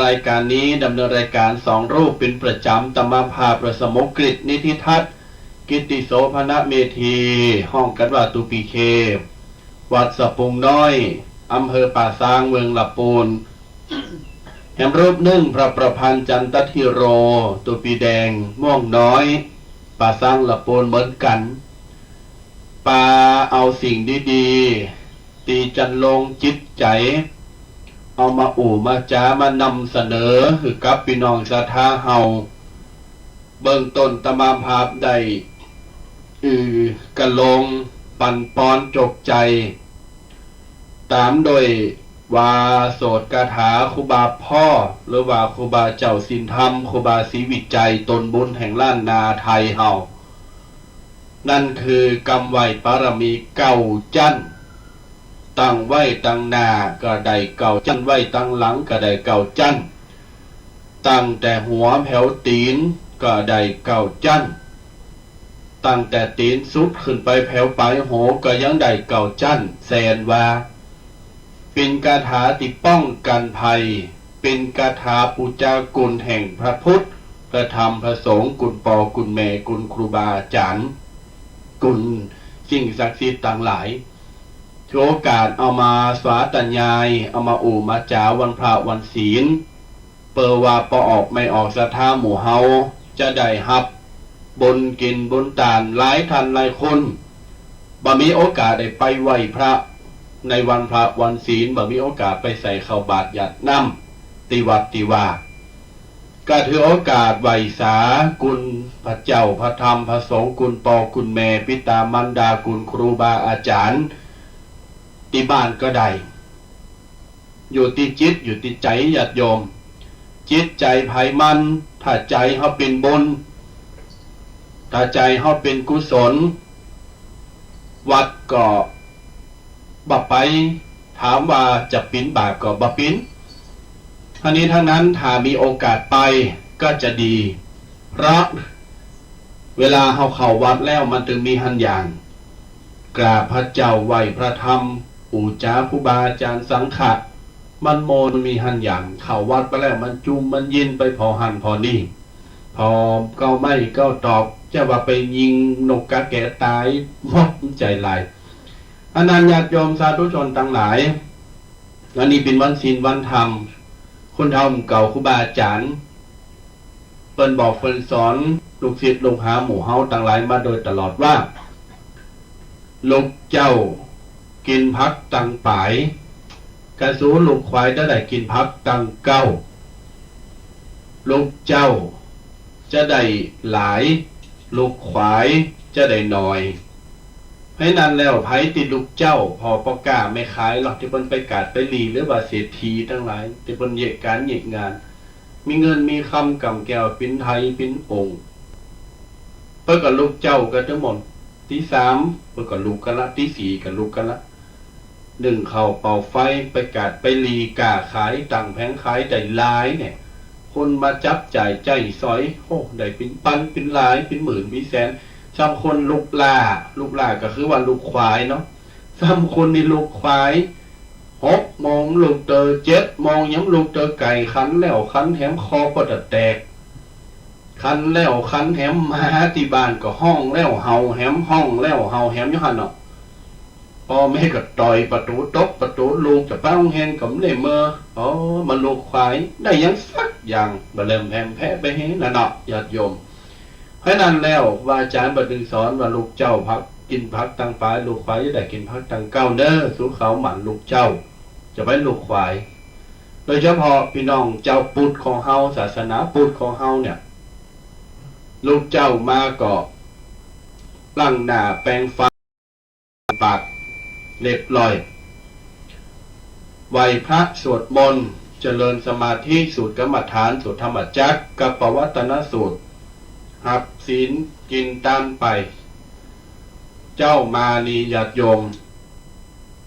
รายการนี้ดำเนินรายการ2 รูปเป็นประจำตมาภาประสมกฤตนิธิทัศน์กิตติโสภณเมธีห้องกันว่าตูปีเควัดสะพุงน้อยอำเภอป่าซางเมืองลำพูนแห่งรูปหนึ่งพระประพันธ์จันทธิโรตูปีแดงม่วงน้อยป่าซางลำพูนเหมือนกันปาเอาสิ่งดีๆตีจันลงจิตใจเอามามาจ้ามานำเสนอคือกับพี่น้องศรัทธาเฮาเบื้องต้นตมามภาพได้กะลงปั่นปอนจกใจตามโดยวาโสตกถาครูบาพ่อหรือว่าครูบาเจ้าสินธรรมครูบาศรีวิจัยตนบุญแห่งล้านนาไทยเฮานั่นคือกำไว้ปารมีเก่าจั่นตั้งไว้ตั้งหน้าก็ได้เก่าจั่นไว้ตั้งหลังก็ได้เก่าจั่นตั้งแต่หัวแผ่วตีนก็ได้เก่าจั่นตั้งแต่ตีนสุดขึ้นไปแผ่วปลายโหก็ยังได้เก่าจั่นแสนว่าเป็นคาถาที่ป้องกันภัยเป็นคาถาปูจากุลแห่งพระพุทธพระธรรมพระสงฆ์กุลปอกุลแม่กุลครูบาอาจารย์กุลสิ่งศักดิ์สิทธิ์ต่างหลายถือโอกาสเอามาสวาตัญญายเอามามาจาวันพระวันศีลเปิดว่าปออกไม่ออกศรัทธาหมู่เฮาจะได้ฮับบนกินบนตานหลายทันหลายคนบ่มีโอกาสได้ไปไหว้พระในวันพระวันศีลบ่มีโอกาสไปใส่ข้าวบาตรหยัดน้ำติวัดติวาก็ถือโอกาสไหว้สากุลพระเจ้าพระธรรมพระสงฆ์กุลปอกุลแม่ปิตามันดากุลครูบาอาจารย์ที่บ้านก็ได้อยู่ที่จิตอยู่ที่ใจญาติโยมจิตใจไผมันถ้าใจเฮาเป็นบุญถ้าใจเฮาเป็นกุศลวัดก็บ่ไปถามว่าจะปินบาปก็บ่ปินทั้งนี้ทั้งนั้นถ้ามีโอกาสไปก็จะดีเพราะเวลาเฮาเข้าวัดแล้วมันถึงมีหันอย่างกราบพระเจ้าไหว้พระธรรมปู่จาครูบาอาจารย์สังฆะมันโมนมีหันอย่างเข้าวัดไปแล้วมันจุมมันยินไปพอหันพอนี่พอเก้าไม่เก้าตอบจะว่าไปยิงนกกาแก่ตายมอกใจลายอนันต์ญาติโยมสาธุชนทั้งหลายวันนี้เป็นวันศีลวันธรรมคุณธรรมเก่าครูบาอาจารย์เปิ้นบอกเปิ้นสอนลูกศิษย์ลูกหาหมู่เฮาทั้งหลายมาโดยตลอดว่าลูกเจ้ากินพักตังป่ายกระสูลูกควายจะได้กินพักตังเก้าลูกเจ้าจะได้หลายลูกควายจะได้น้อยให้นั้นแล้วไผติดลูกเจ้าพอประกาศไม่ขายหรอกที่เพิ่นไปกาดไปลีหรือว่าเศรษฐีทั้งหลายที่เพิ่นเหยียดการเหยียดงานมีเงินมีคำกำแก้วปิ้นไทยปิ้นองค์เพิ่นกับลูกเจ้าก็ทั้งหมดที่3เพิ่นกับลูกกันละที่4กับลูกกันละ1เข้าเป่าไฟไปกาดไปลีกาขายตั้งแผงขายได้หลายเนี่ยคนมาจับจ่ายใจซอยโอ้ได้เป็นพันเป็นหลายเป็นหมื่นเป็นแสนซ้ำคนลูกล่าก็คือว่าลูกควายเนาะซ้ำคนนี่ลูกควาย6 โมงลูกเตอ7 โมงย้ำลูกเตอไก่คันแล้วคันแถมคอก็จะแตกคันแล้วคันแถมมาที่บ้านก็ห้องแล้วเห่าแหมห้องแล้วเห่าแหมอยู่หั่นเนาะพ่อแม่ก็ต่อยประตูตบประตูลูกจะป้องแหงกับเลยเมื่อมันลูกควายได้ยังสักอย่างบ่เริ่มแพมแพ้ไปเห็นแล้วเนาะญาติโยมเพราะนั้นแล้วว่าอาจารย์บัดนึงสอนว่าลูกเจ้าพักกินพักตังปลายลูกควายจะได้กินพักตังเก้าเด้อสู่เขาหมั่นลูกเจ้าจะไปลูกควายโดยเฉพาะพี่น้องเจ้าพุทธของเฮาศาสนาพุทธของเฮาเนี่ยลูกเจ้ามาก็ล้างหน้าแปรงฟันปากเรียบร้อยไหว้พระสวดมนต์เจริญสมาธิสูตรกรรมฐานสูตรธรรมจักรกับปวัตตนสูตรหับศีลกินตามไปเจ้ามานีญาติโยม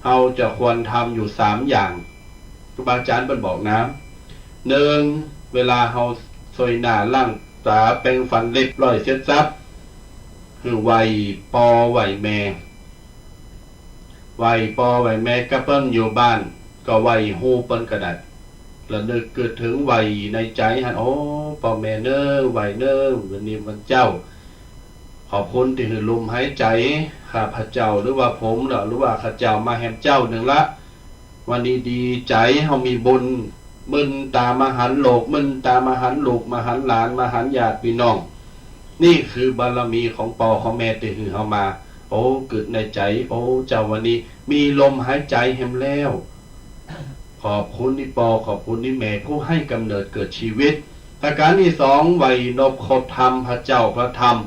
เฮาจะควรทำอยู่3อย่างครูบาอาจารย์เพิ่นบอกนะ1เวลาเฮาซอยหน้าล้างตาแปรงฟันเรียบร้อยเสร็จสับคือไหว้ปอไหว้แม่ไหว้ปอไหว้แม่ก็เปิ้นอยู่บ้านก็ไหว้ฮู้เปิ้นก็ได้ ระลึกเกิดถึงวัยในใจหันโอ้พ่อแม่เนอวัยเนอวันนี้วันเจ้าขอบคุณที่ให้ลมหายใจข้าพเจ้าหรือว่าผมหรือว่าข้าเจ้ามาแห่งเจ้าหนึ่งละวันนี้ดีใจเฮามีบุญมึนตามหันโลกมึนตามหันลูกมหันหลานมหันญาติพี่น้องนี่คือบารมีของปอของแม่ที่ให้เฮามาโอ้เกิดในใจโอ้เจ้าวันนี้มีลมหายใจแห่งแล้วขอบคุณที่ปอขอบคุณที่แม่ผู้ให้กำเนิดเกิดชีวิตประการที่สองไว้นบคบธรรมพระเจ้าพระธรรม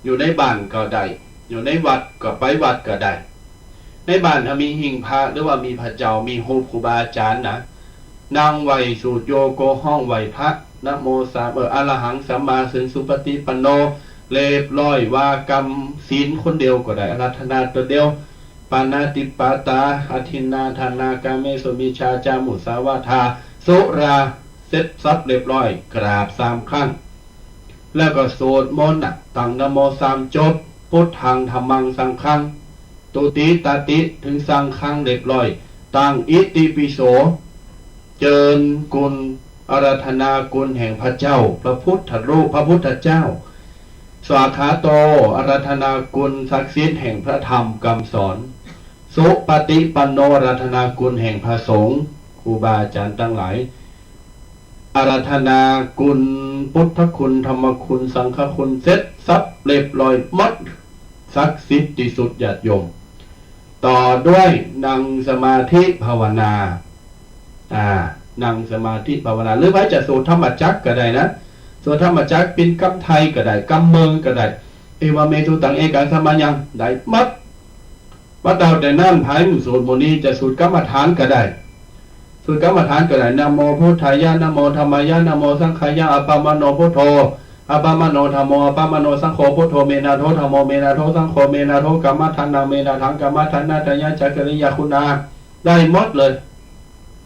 อยู่ในบ้านก็ได้อยู่ในวัดก็ไปวัดก็ได้ในบ้านถ้ามีหิ้งพระหรือว่ามีพระเจ้ามีรูปครูบาอาจารย์นะนางไหวสูตรโยโกห้องไหวพระนะโมสามอรหังสัมมาสัมสุปฏิปันโนเรียบร้อยว่ากรรมศีลคนเดียวก็ได้อาราธนาตัวเดียวปานาติปาตาอธินาธานากาเมสุมิชาจามุสาวาทาสุราเสร็จสับเรียบร้อยกราบ3 ครั้งแล้วก็สวดมนต์ตั้งนะโม3 จบพุทธังธัมมังสังฆังตุติตาติถึงสังฆังเรียบร้อยตั้งอิติปิโสเจิญกุลอาราธนากุลแห่งพระเจ้าพระพุทธรูปพระพุทธเจ้าสวากขาโตอาราธนากุลศักดิ์สิทธิ์แห่งพระธรรมคำสอนสุปฏิปันโนอาราธนากุลแห่งพระสงฆ์ครูบาอาจารย์ทั้งหลายอาราธนากุลพุทธคุณธรรมคุณสังฆคุณเสร็จสับเรียบร้อยหมดศักดิ์สิทธิ์ที่สุดญาติโยมต่อด้วยนั่งสมาธิภาวนานั่งสมาธิภาวนาหรือว่าจะสวดธรรมจักรก็ได้นะสวดธรรมจักรเป็นกำไทยก็ได้กำเมืองก็ได้เอวเมตุตังเอกาสมายังได้มัดว่าดาวแต่นั่นภายมุสวดมนต์นี้จะสวดกรรมฐานก็ได้สวดกรรมฐานก็ได้นะโมพุทธายะนะโมธรรมายะนะโมสังฆายะอัปปมโนพุทโธอัปปมโนธัมโมอัปปมโนสังโฆพุทโธเมนาโทธัมโมเมนาโทสังโฆเมนาโทกัมมัฏฐานาเมนาทังกัมมัฏฐานาตยะจักริยาคุณาได้หมดเลย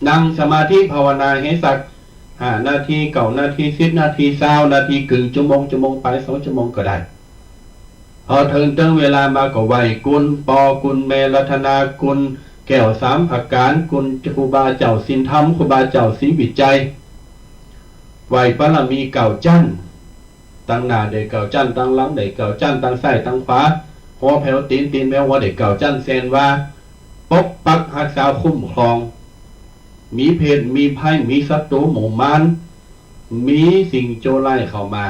นั่งสมาธิภาวนาให้สัก5 นาที9 นาที10 นาที20 นาทีครึ่งชั่วโมงไป2 ชั่วโมงก็ได้พอถึงตั้งเวลามาก็ไหวกุลปอกุลเมรัตนากุลแก้ว3 ผักการกุลครูบาเจ้าสินธรรมครูบาเจ้าศรีวิจัยไหวบารมีเก่าจั่นตั้งหน้าเด็กเก่าจั่นตั้งหลังเด็กเก่าจั่นตั้งซ้ายตั้งขวาหัวแผ่วตีนแมวหัวเด็กเก่าจั่นเซนว่าปกปักรักษาคุ้มครองมีเพศมีภัยมีศัตรูหมู่มารมีสิ่งโจรไล่เข้ามา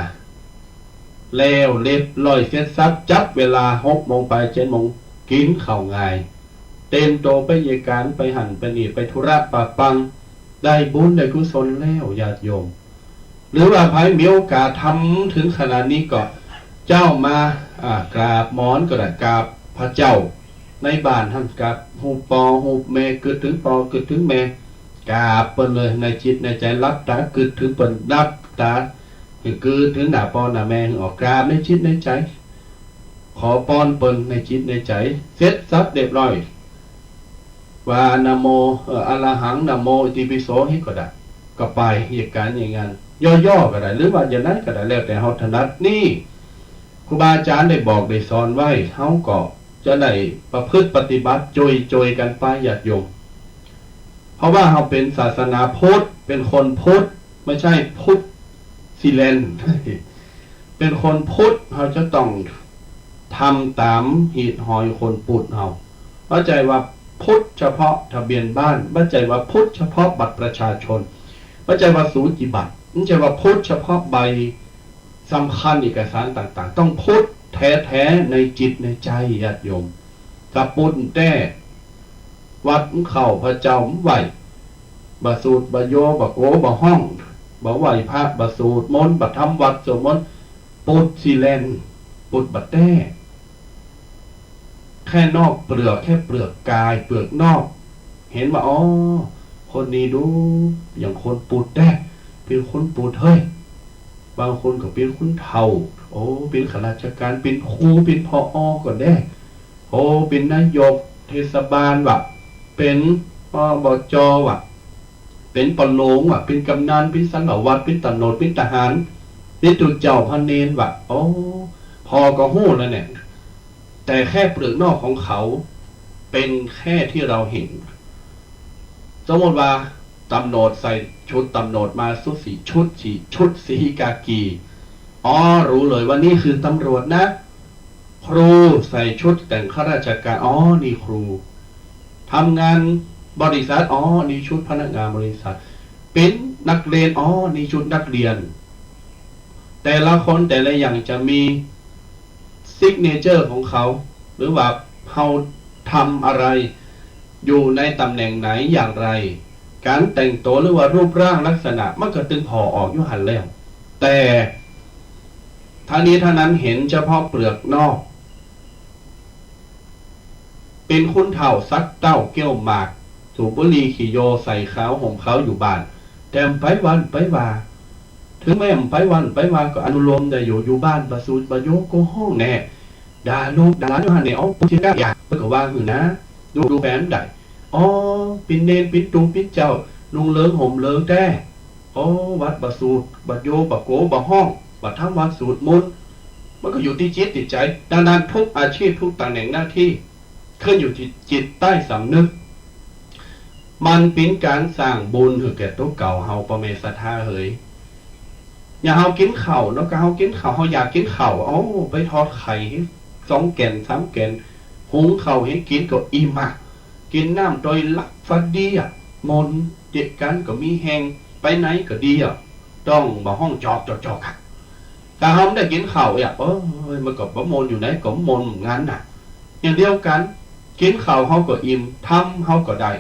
แล้วเล็บลอยเสียซับจับเวลา6 โมงไป7 โมงกินข้าวง่ายเต็มโตไปเยการไปหันไปนี่ไปธุระปะปังได้บุญได้กุศลแล้วญาติโยมหรือว่าใครมีโอกาสทำถึงขนาดนี้ก็เจ้ามากราบหมอนก็ได้กราบพระเจ้าในบ้านท่านกราบหูปอหูแม่เกิดถึงปอเกิดถึงแม่กราบเปิ้นเลยในจิตในใจรับตาเกิดถึงเปิ้นรับตาคือถึงหน้าปอหน้าแม่ออกกราบในจิตในใจขอป้อนเปิ้นในจิตในใจเสร็จสับเรียบร้อยว่านะโมอะระหังนะโมอิติปิโสให้ก็ได้ก็ไปเหตุการณ์อย่างนั้นย่อๆก็ได้หรือว่าอย่างนั้นก็ได้แล้วแต่เฮาถนัดนี่ครูบาอาจารย์ได้บอกได้สอนไว้เฮาก็จะได้ประพฤติปฏิบัติโจยกันไปญาติโยมเพราะว่าเราเป็นศาสนาพุทธเป็นคนพุทธไม่ใช่พุทธซิเลนเป็นคนพุทธเราจะต้องทำตามหีดหอยคนพุทธเราเข้าใจว่าพุทธเฉพาะทะเบียนบ้านเข้าใจว่าพุทธเฉพาะบัตรประชาชนเข้าใจว่าสูติบัตรเข้าใจว่าพุทธเฉพาะใบสำคัญเอกสารต่างๆต้องพุทธแท้ๆในจิตในใจญาติโยมถ้าพุทธแต่วัดเข้าพระเจ้าไหวบะสูตรบะโยบะโกบะห้องบะไหวพระบะสูตรมนต์บะทำวัดสวดมนต์ปุดสิเลนปุดบะแต้แค่นอกเปลือกแค่เปลือกกายเปลือกนอกเห็นว่าอ๋อคนนี้ดูอย่างคนปุดแต้เป็นคนปุดเฮ้ยบางคนก็เป็นคนเฒ่าโอ้เป็นข้าราชการเป็นครูเป็นผอ.ก็ได้โอ้เป็นนายกเทศบาลว่ะเป็นอบจ.ว่ะเป็นปโลงว่ะเป็นกำนันเป็นสังฆวัดเป็นตำรวจเป็นทหารเป็นตุเจ้าพระเนรว่ะโอ้พอก็หู้แล้วเนี่ยแต่แค่เปลือกนอกของเขาเป็นแค่ที่เราเห็นสมมติว่า ตำรวจใส่ชุดตำรวจมาสุดสีชุดสีกากีอ๋อรู้เลยว่านี่คือตำรวจนะครูใส่ชุดแต่งข้าราชการอ๋อนี่ครูทำงานบริษัทอ๋อนี่ชุดพนักงานบริษัทเป็นนักเรียนอ๋อนี่ชุดนักเรียนแต่ละคนแต่ละอย่างจะมีซิกเนเจอร์ของเขาหรือว่าเขาทำอะไรอยู่ในตำแหน่งไหนอย่างไรการแต่งตัวหรือว่ารูปร่างลักษณะมันก็ตึงพอออกอยู่หันแล้วแต่ท่านี้ท่านั้นเห็นเฉพาะเปลือกนอกเป็นคุณเฒ่าซักเต้าเกี้ยวหมากสูบบุหรี่ขี่โยใส่ขาวห่มขาวอยู่บ้านแต่ไปวันไปว่าถึงแม้ไปวันไปว่าก็อนุโลมได้อยู่บ้านประสูติประโยกโกห้องแน่ด่าลูกด่าหลานอยู่หันเนี่ยอ๋อผู้ที่กล้าอยากเพื่อก็ว่าอยู่นะดูแฟนได้อ๋อปินเนนปินตูปินเจ้าลุงเลิงห่มเลิงแต้อ๋อวัดประสูติประโยประโกประห้องประทั้งวัดสูตรมนต์มันก็อยู่ที่จิตติดใจดังนั้นทุกอาชีพทุกตำแหน่งหน้าที่ขึ้นอยู่ที่จิตใต้สำนึกมันเป็นการสร้างบุญคือแก่ตัวเก่าเฮาประเมศรัทธาเฮยอย่าเฮากินข้าวแล้วก็เฮากินข้าวเฮาอยากกินข้าวเอาไปทอดไข่ให้2 แก่น 3 แก่นหุงข้าวให้กินก็อิ่มอ่ะกินน้ำโดยหลักฟัดดีอ่ะมนเจ็ดกันก็มีแหงไปไหนก็ดีอ่ะต้องบ่ห้องจอกค่ะถ้าเฮาได้กินข้าวอ่ะมันก็บ่มนอยู่ไหนก็มนงั้นน่ะอย่างเดียวกันกินข้าวเฮาก็อิ่มทำเฮาก็ได้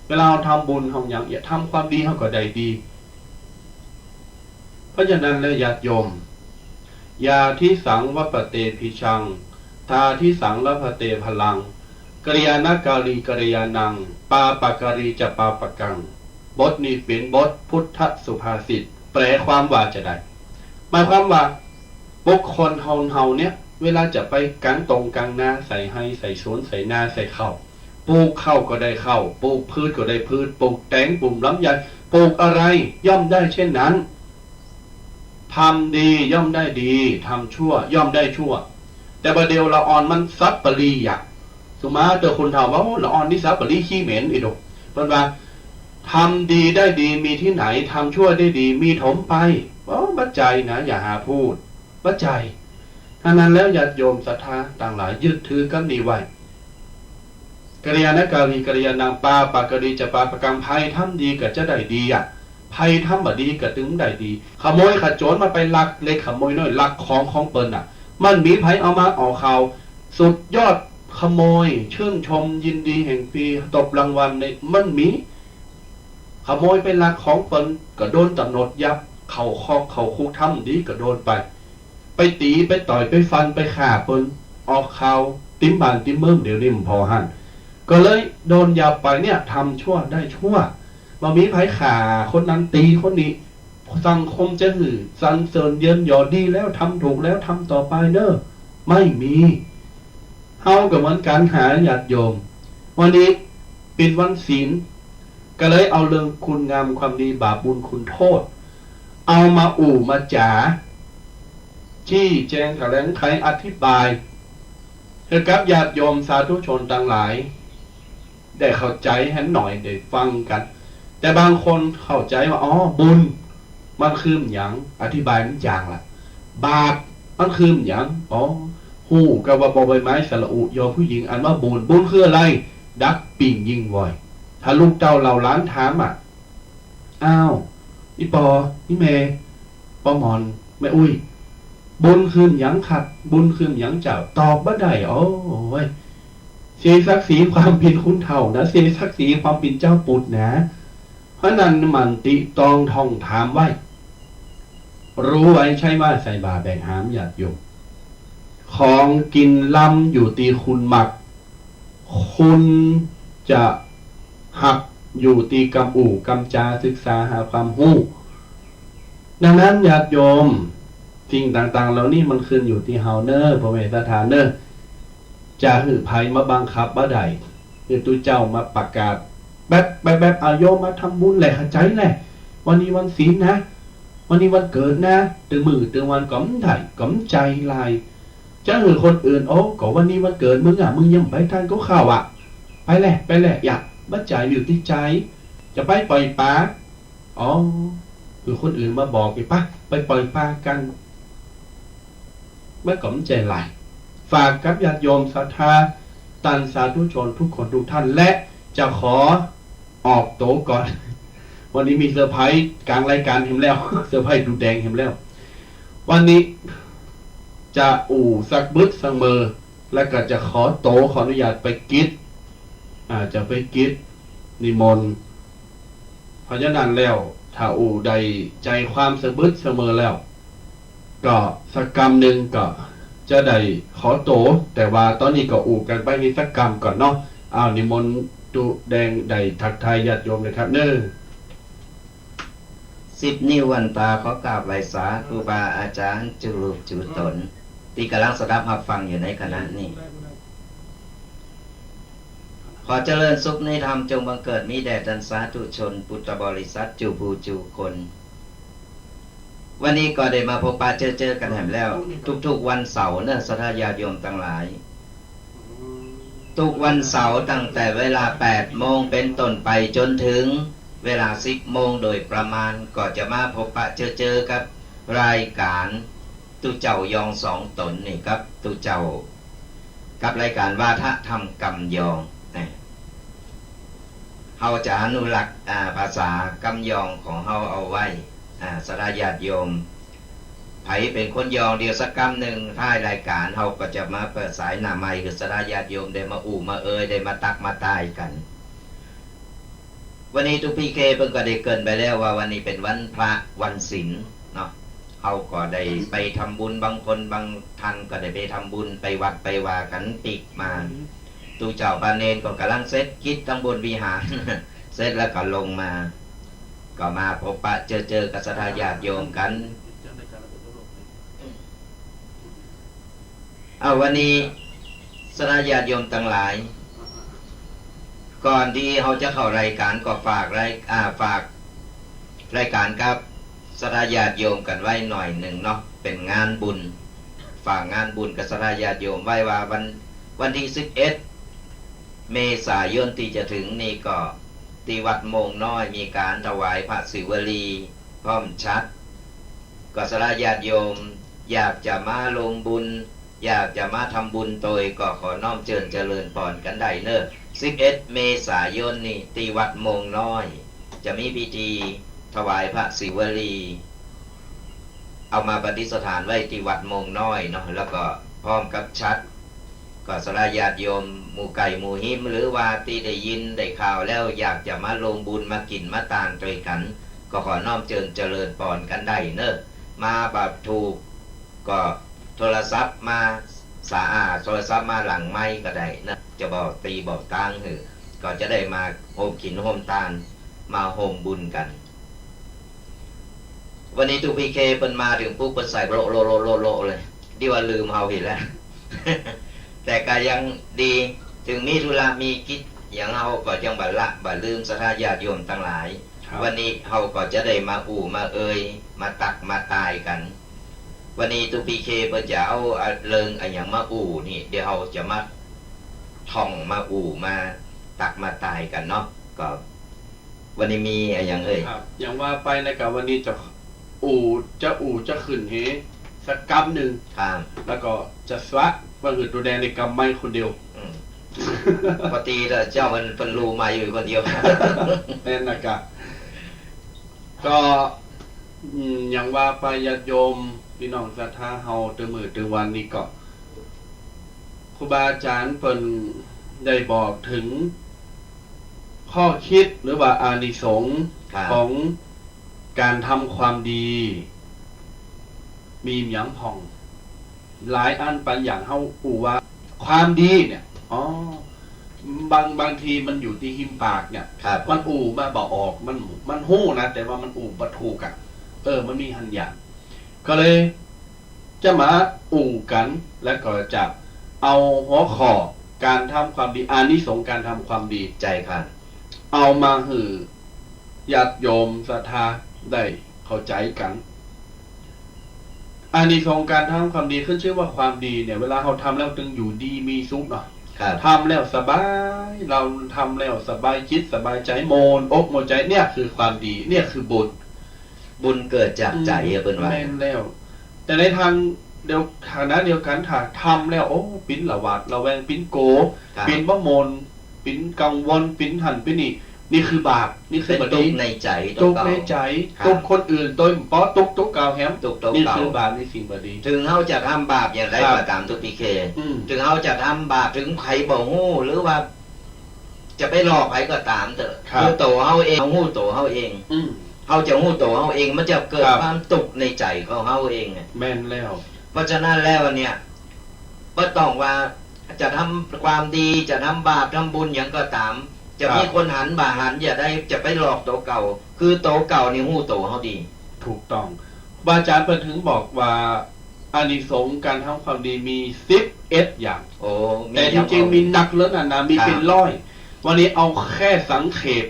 เวลาเราทำบุญเฮาอย่างทำความดีเฮาก็ได้ดีเพราะฉะนั้นแล้วญาติโยมยาที่สังวปเตพิชังทาที่สังละพเตพลังกริยานากาลีกริยานังปาปการีจะปาปกังบทนี้เป็นบทพุทธสุภาษิตแปลความว่าจะได้หมายความว่าบุคคลเฮาเนี่ยเวลาจะไปกลางตรงกลางนาใส่ให้ใส่สวนใส่นาใส่ข้าวปลูกข้าวก็ได้ข้าวปลูกพืชก็ได้พืชปลูกแตงปลูกลำไยปลูกอะไรย่อมได้เช่นนั้นทำดีย่อมได้ดีทำชั่วย่อมได้ชั่วแต่ประเดี๋ยวละอ่อนมันซับปรีอยากสมมาเจอคนถามว่าละอ่อนนี่ซับปรีขี้เหม็นอีดอกเพราะว่าทำดีได้ดีมีที่ไหนทำชั่วได้ดีมีถมไปบัดใจนะอย่าหาพูดบัดใจท่านั้นแล้วญาติโยมศรัทธาต่างหลายยึดถือกันนี้ไว้กริยานกาลีกริยานางปาปากรีจะปาปกังภัยทำดีก็จะได้ดีอ่ะภัยทำบดีก็ถึงได้ดีขโมยขโจรมาไปลักเล็กขโมยน้อยลักของเปิ้นอ่ะมันมีภัยเอามาออกข่าวสุดยอดขโมยชื่นชมยินดีแห่งปีตบรางวัลในมันมีขโมยไปลักของเปิ้นก็โดนตำรวจยับเข่าคอกเข่าคุกทำดีก็โดนไปตีไปต่อยไปฟันไปฆ่าเปิ้นออกข่าวติ้มบานติ้มเบิ่มเดี๋ยวนี้มันพอหันก็เลยโดนยับไปเนี่ยทำชั่วได้ชั่วมามีภัยข่าคนนั้นตีคนนี้สังคมจะหือสรรเสริญเยินยอดีแล้วทำถูกแล้วทำต่อไปเนอะไม่มีเฮากับเหมือนกันหาญาติโยมวันนี้เป็นวันศีลก็เลยเอาเรื่องคุณงามความดีบาปบุญคุณโทษเอามามาจ๋าชี้แจงแถลงไขอธิบายให้กับญาติโยมสาธุชนต่างหลายได้เข้าใจให้หน่อยได้ฟังกันแต่บางคนเข้าใจว่าบุญมันคือหยังอธิบายมันอย่างละบาปมันคือหยังหูกับว่าบอใบไม้สระอุยอผู้หญิงอันว่าบุญคืออะไรดักปิ่งยิงบ่อยถ้าลูกเจ้าเราล้านถามอ้าวนี่ปอนี่เมปอหมอนแม่อุ้ยบุญคือหยังขัดบุญคือหยังเจ้าตอบบ่ได้โอ้ยเสียศักดิ์ศรีความเป็นคุณเฒ่านะเสียศักดิ์ศรีความเป็นเจ้าปุตนะเพราะนั้นมันติตองท่องถามไว้รู้ไว้ใช่ว่าใส่บาแบ่งหามญาติโยมของกินล้ำอยู่ตีคุณหมักคุณจะหักอยู่ตีกำอู่กำจาศึกษาหาความรู้ดังนั้นญาติโยมสิ่งต่างๆเหล่านี้มันขึ้นอยู่ที่เฮาเนอร์พระเวทฐานเนอร์จะหือภัยมาบังคับบ่ได้คือตัวเจ้ามาประกาศแบบอาโยมมาทำบุญแหละเข้าใจแหละวันนี้วันศีลนะวันนี้วันเกิดนะตึงมือตึงวันก๋อมไถ่ก๋อมใจลายจะหือคนอื่นก็วันนี้วันเกิดมึงยังไปทานก็ข้าวไปแหละอยากบัดใจอยู่ที่ใจ จะไปปล่อยปลาอ๋อคือคนอื่นมาบอกไปปะไปปล่อยปลากันไม่ก่อมใจไหลฝากกับญาติโยมศรัทธาตันสาธุชนทุกคนทุกท่านและจะขอออกโต๊ะก่อน วันนี้มีเซอร์ไพรส์กลางรายการเห็นแล้ว เซอร์ไพรส์ดูแดงเห็นแล้ว วันนี้จะสักบึดสังเมอแล้วก็จะขอโตขออนุญาตไปกิจจะไปกิจนิมนต์เพราะฉะนั้นแล้วถ้าใดใจความสะบึดเสมอแล้วก็สักกรรมหนึ่งก็จะได้ขอโตแต่ว่าตอนนี้ก็กันไปมีสักกรรมก่อนเนาะนิมนต์ดูแดงได้ทักทายญาติโยมเลยครับเน้อ10 นิ้ววันตาขอกราบไหว้สาครูบาอาจารย์จุรูปจุตนที่กำลังสดับรับฟังอยู่ในขณะนี้ขอเจริญสุขในธรรมจงบังเกิดมีแด่ท่านสาธุชนพุทธบริษัทจูผู้จูคนวันนี้ก็ได้มาพบปะเจอกันแห่งแล้วทุกๆวันเสาร์เนอะศรัทธาญาติโยมทั้งหลายทุกวันเสาร์ตั้งแต่เวลา 8 โมงเป็นต้นไปจนถึงเวลา 10 โมงโดยประมาณก็จะมาพบปะเจอกับรายการตุเจ้ายองสองตนนี่ครับตุเจ้ากับรายการวาทธรรมกำยองเฮาจะอนุรักษ์ภาษากำยองของเฮาเอาไว้ศรัทธาญาติโยมไผเป็นคนยองเดียวสักกำหนึ่งท้ายรายการเฮาก็จะมาเปิดสายหน้าไมค์คือศรัทธาญาติโยมได้มามาได้มาตักมาตายกันวันนี้ทุกพี่เคเพิ่งก็ได้เกินไปแล้วว่าวันนี้เป็นวันพระวันศีลเนาะเฮาก็ได้ไปทำบุญบางคนบางท่านก็ได้ไปทำบุญไปวัดไปว่ากันปีกมาตูเจ้าปาเนนก็กำลังเซตคิดทั้งบนวิหาร เสร็จแล้วก็ลงมาก็มาพบปะเจอกับศรัทธาญาติโยมกันวันนี้ศรัทธาญาติโยมทั้งหลายก่อนที่เขาจะเข้ารายการก็ฝากรายการกับศรัทธาญาติโยมกันไว้หน่อยหนึ่งเนาะเป็นงานบุญฝากงานบุญกับศรัทธาญาติโยมไว้ว่าวันที่11 เมษายนที่จะถึงนี่ก็ที่วัดโมงน้อยมีการถวายพระศิวลีพร้อมชัดก็ศรัทธาญาติโยมอยากจะมาลงบุญอยากจะมาทำบุญโดยก็ขอน้อมเชิญเจริญพรกันได้เนอะ11 เมษายนนี่ที่วัดโมงน้อยจะมีพิธีถวายพระศิวลีเอามาประดิษฐานไว้ที่วัดโมงน้อยเนาะแล้วก็พร้อมกับชัดก็ศรัทธาญาติโยมหมู่ไก่หมู่หิมหรือว่าที่ได้ยินได้ข่าวแล้วอยากจะมาลงบุญมากินมาต่างด้วยกันก็ขอน้อมเชิญเจริญพรกันได้เนอะมาแบบถูกก็โทรศัพท์มาโทรศัพท์มาหลังไม้ก็ได้นะจะบอกตีบอกตังก็จะได้มาโฮมกินโฮมทานมาโฮมบุญกันวันนี้ทุกพีเคเปิ่นมาถึงปุ๊บเปิ่นใส่โลเลยดีว่าลืมเฮาเห็นแล้ว แต่ก็ยังดีถึงมีธุระมีกิจอย่างเฮาก็ยังบ่ลืมศรัทธาญาติโยมทั้งหลายวันนี้เฮาก็จะได้มามามาตักมาตายกันวันนี้ตุพีเคเปิ่นจะเอาเริงอย่างมานี่เดี๋ยวเฮาจะมาท่องมามาตักมาตายกันเนาะก็วันนี้มีอย่างอย่างว่าไปในกับวันนี้จะจะขึ้นสักกำหนึ่งแล้วก็จะสวะว่าคือตัวแดงในกำไม้คนเดียวปกติเจ้ามันเป็นรูมาอยู่คนเดียวนั่นนะก็อย่างว่าไปญาติโยมพี่น้องศรัทธาเฮาตื่นมื้อตื่นวันนี้ก็ครูบาอาจารย์เพิ่นได้บอกถึงข้อคิดหรือว่าอานิสงส์ของการทำความดีมีหยังผ่องหลายอันปันอย่างเฮาว่าความดีเนี่ยบางทีมันอยู่ที่หิมปากเนี่ยมันมาบอกออกมันฮู้นะแต่ว่ามันบ่ถูกมันมีหันอย่างก็เลยจะมากันแล้วก็จะเอาหัวข้อการทำความดีอานิสงส์การทำความดีใจค่ะเอามาหือญาติโยมศรัทธาได้เข้าใจกันอานิสงส์การทำความดีขึ้นชื่อว่าความดีเนี่ยเวลาเขาทำแล้วจึงอยู่ดีมีสุขเนาะ ครับ ทำแล้วสบายเราทำแล้วสบายจิตสบายใจโมนอกโมนใจเนี่ยคือความดีเนี่ยคือบุญ บุญเกิดจากใจอะเปิ้นว่า แม่นแล้ว แต่ในทางเดียวฐานะเดียวกันถ้าทำแล้วโอ้ปิ้นละหวาดระแวงปิ้นโก ครับ ปิ้นบ่โมนปิ้นกังวลปิ้นหันปิ้นนี่นี่คือบาปนี่คือ เป็น บ ตุ ดี กในใจ ตุก เก่า ในใจ ครับ ตุกคนอื่นตัวป้อตุกกาวแฮม ตุก นี่ เก่า คือบาปนี่สิ่งบดี ถึงเฮาจะทำบาปอย่างไร ครับ ก็ตามทุกปีเค อืม ถึงเฮาจะทำบาปถึงใครบ่ฮู้หรือว่า จะไปหลอกใครก็ตามเถอะ ครับ คือโตวเฮาเองเฮาฮู้โตวเฮาเอง อืม เฮาจะฮู้โตวเฮาเองมันจะเกิด ครับ ความตุกในใจของเฮาเองอะ แม่นแล้ว เพราะฉะนั้นแล้วเนี่ยบ่ต้องว่าจะทำความดีจะทำบาปทำบุญอย่างก็ตาม จะมีคนหันบาหันอย่าได้จะไปหลอกโตวเก่า คือโตวเก่านี่ฮู้โตวเฮาดี ถูกต้องบาอาจารย์เปิดถึงบอกว่าอานิสงส์การทำความดีมี11อย่าง โอ้ แต่จริงๆมีหนักแล้วนะมีเป็นร้อย วันนี้เอาแค่สังเขป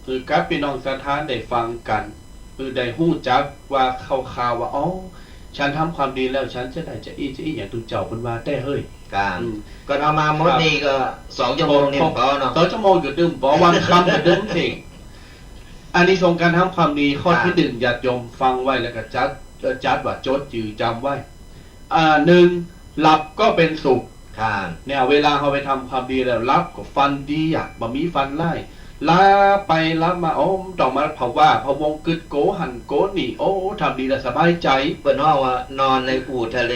คือกับพี่น้องสถานได้ฟังกันคือได้หู้จักว่าข่าวๆว่าอ๋อฉันทำความดีแล้วฉันจะได้จะอีอย่างตุเจ้าคุณว่าแต่เฮ้ย การ อืม ก็เอามาหมดนี่ก็2 ชั่วโมงนี่พอเนาะ 2 ชั่วโมงก็ดึงพอวันคำก็ดึงเพลงอันนี้ทรงส์การทำความดีข้อที่ 1ญาติโยมฟังไว้แล้วก็จัดว่าจดจือจำไว้ 1หลับก็เป็นสุข ครับ เนี่ยเวลาเขาไปทำความดีแล้วรับก็ฟันดีอ่ะบ่มีฟันไล่ลาไปรับมาโอ้ต้องมาเผาว่าพะวงกึดโกหันโกนี่โอ้ทำดีแล้วสบายใจ เปิ้นฮ้องว่านอนในอู่ทะเล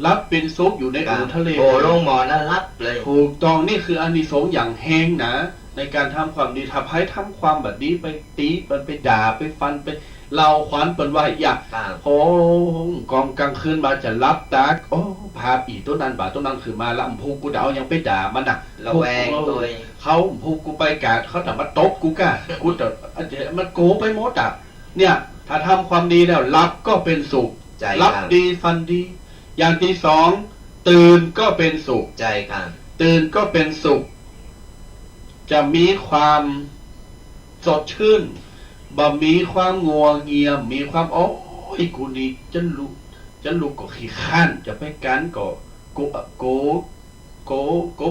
รับเป็นซุกอยู่ในอู่ทะเล โผลงหมอนแล้วรับเลย ถูกต้องนี่คืออานิสงส์อย่างแห้งนะ ในการทำความดีทำให้ทำความแบบนี้ไปตีมันไปด่าไปฟันไปเราขวัญเป็นว่าอยาก ครับ โอ้กองกลางคืนมาจะรับตาโอ้พาปีตัวนั้นบ่าตัวนั้นคือมาแล้วพูกูจะเอายังไปด่ามันน่ะ ระแวงตัวเอง เขาพูกูไปกาดเขาแต่มาตบกูกะกูแต่มันโกไปหมดอ่ะเนี่ยถ้าทำความดีแล้วรับก็เป็นสุข ใจ รับ ครับ ดีฟันดี อย่างที่สองตื่นก็เป็นสุข ใจครับ ตื่นก็เป็นสุข จะมีความสดชื่นบ่มีความงัวเงียมีความโอ้ยกูนี่จันลุกก็ขี้ข้านจะไปกันก็โก